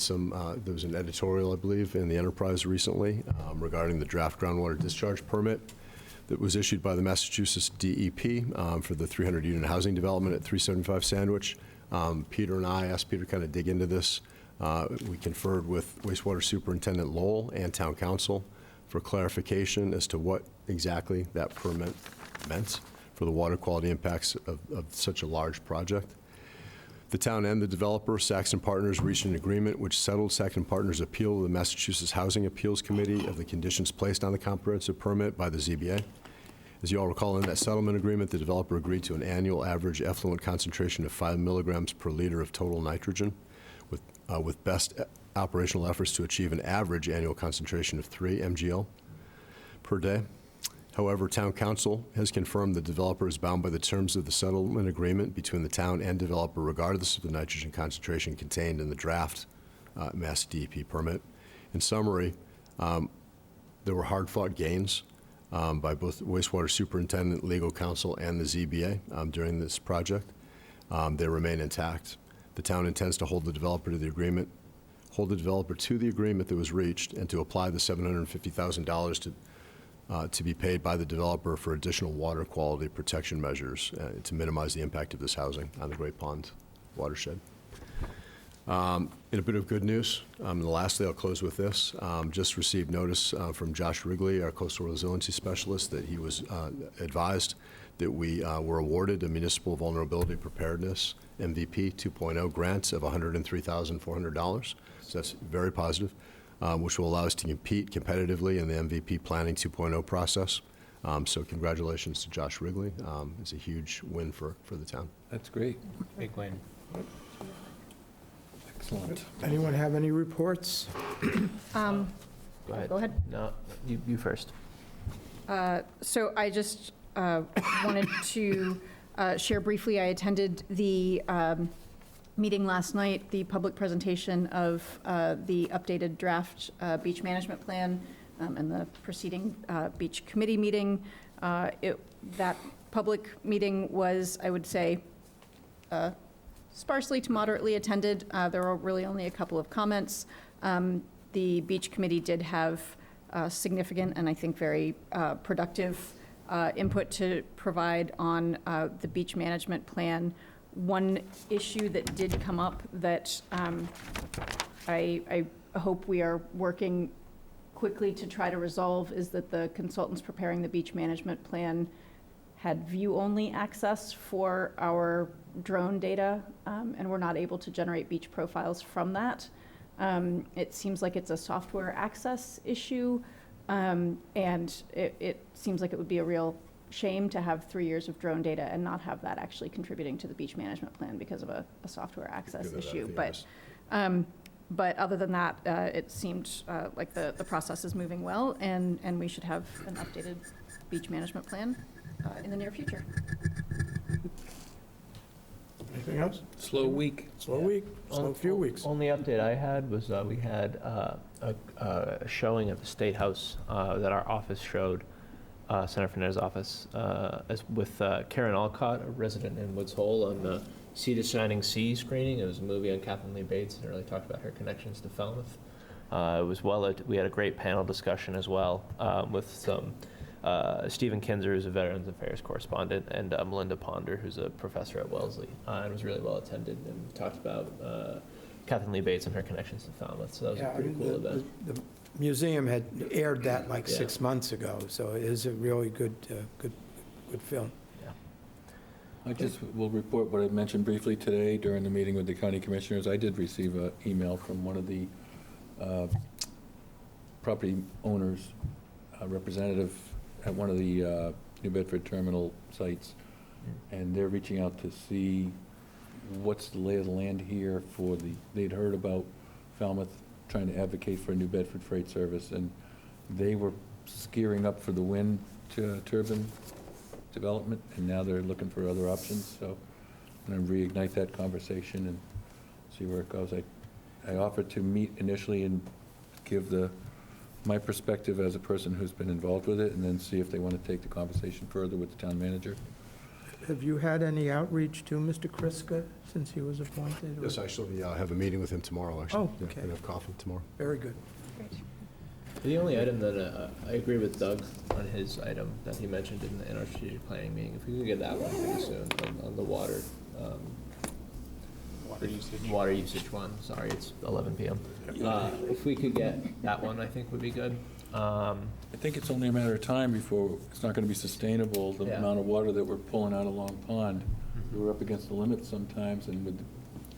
there was an editorial, I believe, in the Enterprise recently regarding the draft groundwater discharge permit that was issued by the Massachusetts DEP for the 300-unit housing development at 375 Sandwich. Peter and I asked Peter to kind of dig into this. We conferred with Wastewater Superintendent Lowell and Town Council for clarification as to what exactly that permit meant for the water quality impacts of such a large project. The town and the developer, Saxon Partners, reached an agreement which settled Saxon Partners' appeal to the Massachusetts Housing Appeals Committee of the conditions placed on the comprehensive permit by the ZBA. As you all recall, in that settlement agreement, the developer agreed to an annual average effluent concentration of 5 milligrams per liter of total nitrogen, with best operational efforts to achieve an average annual concentration of 3 mgl per day. However, Town Council has confirmed the developer is bound by the terms of the settlement agreement between the town and developer regardless of the nitrogen concentration contained in the draft Mass DEP permit. In summary, there were hard-fought gains by both wastewater superintendent, legal counsel, and the ZBA during this project. They remain intact. The town intends to hold the developer to the agreement, that was reached, and to apply the $750,000 to be paid by the developer for additional water quality protection measures to minimize the impact of this housing on the Great Pond watershed. In a bit of good news, and lastly, I'll close with this. Just received notice from Josh Wrigley, our coastal resiliency specialist, that he was advised that we were awarded a Municipal Vulnerability Preparedness MVP 2.0 grant of $103,400. So that's very positive, which will allow us to compete competitively in the MVP Planning 2.0 process. So congratulations to Josh Wrigley. It's a huge win for the town. That's great. Big win. Excellent. Anyone have any reports? Go ahead. Go ahead. No, you first. So I just wanted to share briefly, I attended the meeting last night, the public presentation of the updated draft beach management plan and the preceding beach committee meeting. That public meeting was, I would say, sparsely to moderately attended. There were really only a couple of comments. The beach committee did have significant and I think very productive input to provide on the beach management plan. One issue that did come up that I hope we are working quickly to try to resolve is that the consultants preparing the beach management plan had view-only access for our drone data, and we're not able to generate beach profiles from that. It seems like it's a software access issue, and it seems like it would be a real shame to have 3 years of drone data and not have that actually contributing to the beach management plan because of a software access issue. But other than that, it seemed like the process is moving well, and we should have an updated beach management plan in the near future. Anything else? Slow week. Slow week, slow few weeks. Only update I had was we had a showing at the State House that our office showed, Senator Fernandez's office, with Karen Alcott, a resident in Woods Hole, on the Sea to Shining Sea screening. It was a movie on Kathleen Lee Bates, and it really talked about her connections to Falmouth. It was we had a great panel discussion as well with some Stephen Kinzer, who's a Veterans Affairs correspondent, and Melinda Ponder, who's a professor at Wellesley, and was really well attended and talked about Kathleen Lee Bates and her connections to Falmouth. So that was a pretty cool event. The museum had aired that like 6 months ago, so it is a really good film. I just will report what I mentioned briefly today during the meeting with the county commissioners. I did receive an email from one of the property owners, representative at one of the New Bedford terminal sites, and they're reaching out to see what's the lay of the land here for they'd heard about Falmouth trying to advocate for a New Bedford freight service, and they were gearing up for the wind turbine development, and now they're looking for other options. So I'm going to reignite that conversation and see where it goes. I offered to meet initially and give my perspective as a person who's been involved with it, and then see if they want to take the conversation further with the town manager. Have you had any outreach to Mr. Kriska since he was appointed? Yes, actually, I have a meeting with him tomorrow, actually. Oh, okay. We're going to have coffee tomorrow. Very good. The only item that I agree with Doug on his item that he mentioned in our strategic planning meeting, if we could get that one pretty soon on the water usage one. Sorry, it's 11 p.m. If we could get that one, I think would be good. I think it's only a matter of time before it's not going to be sustainable, the amount of water that we're pulling out of Long Pond. We're up against the limit sometimes, and with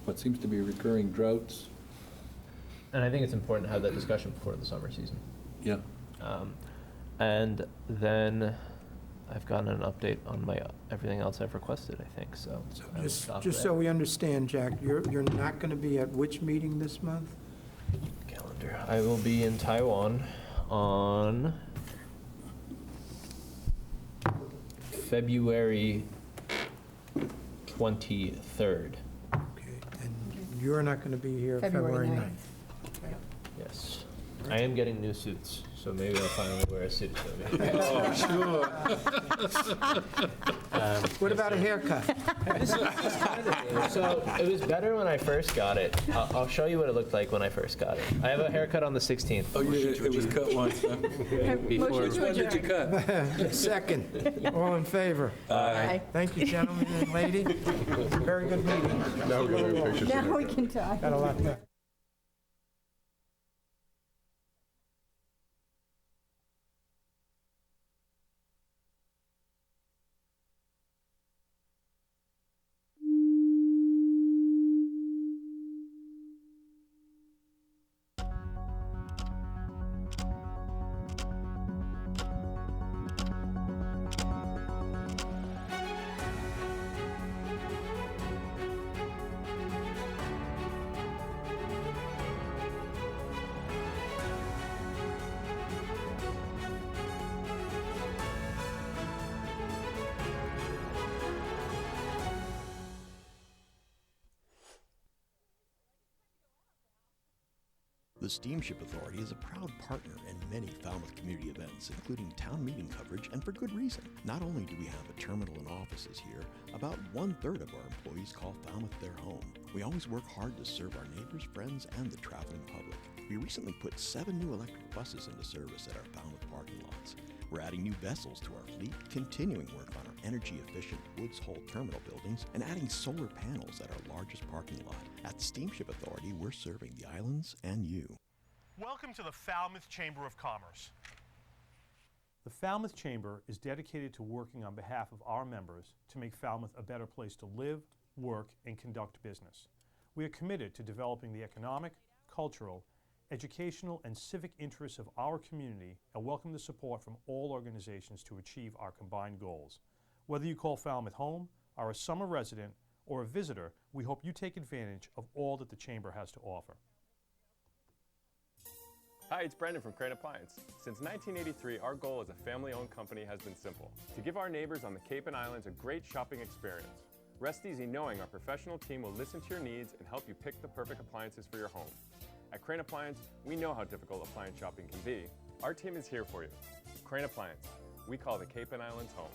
what seems to be recurring droughts. And I think it's important to have that discussion before the summer season. Yeah. And then I've gotten an update on everything else I've requested, I think, so. Just so we understand, Jack, you're not going to be at which meeting this month? Calendar. I will be in Taiwan on February 23rd. You're not going to be here February 9th. Yes. I am getting new suits, so maybe I'll finally wear a suit. Oh, sure. What about a haircut? So it was better when I first got it. I'll show you what it looked like when I first got it. I have a haircut on the 16th. Oh, it was cut once. Before. Which one did you cut? Second. All in favor? Aye. Thank you, gentlemen and lady. Very good meeting. Now we're going to pictures. Now we can talk. Got a lot done. The Steamship Authority is a proud partner in many Falmouth community events, including town meeting coverage, and for good reason. Not only do we have a terminal and offices here, about 1/3 of our employees call Falmouth their home. We always work hard to serve our neighbors, friends, and the traveling public. We recently put 7 new electric buses into service at our Falmouth parking lots. We're adding new vessels to our fleet, continuing work on our energy-efficient Woods Hole terminal buildings, and adding solar panels at our largest parking lot. At the Steamship Authority, we're serving the islands and you. Welcome to the Falmouth Chamber of Commerce. The Falmouth Chamber is dedicated to working on behalf of our members to make Falmouth a better place to live, work, and conduct business. We are committed to developing the economic, cultural, educational, and civic interests of our community and welcome the support from all organizations to achieve our combined goals. Whether you call Falmouth home, are a summer resident, or a visitor, we hope you take advantage of all that the Chamber has to offer. Hi, it's Brendan from Crane Appliance. Since 1983, our goal as a family-owned company has been simple: to give our neighbors on the Cape and Islands a great shopping experience. Rest easy knowing our professional team will listen to your needs and help you pick the perfect appliances for your home. At Crane Appliance, we know how difficult appliance shopping can be. Our team is here for you. Crane Appliance, we call the Cape and Islands home.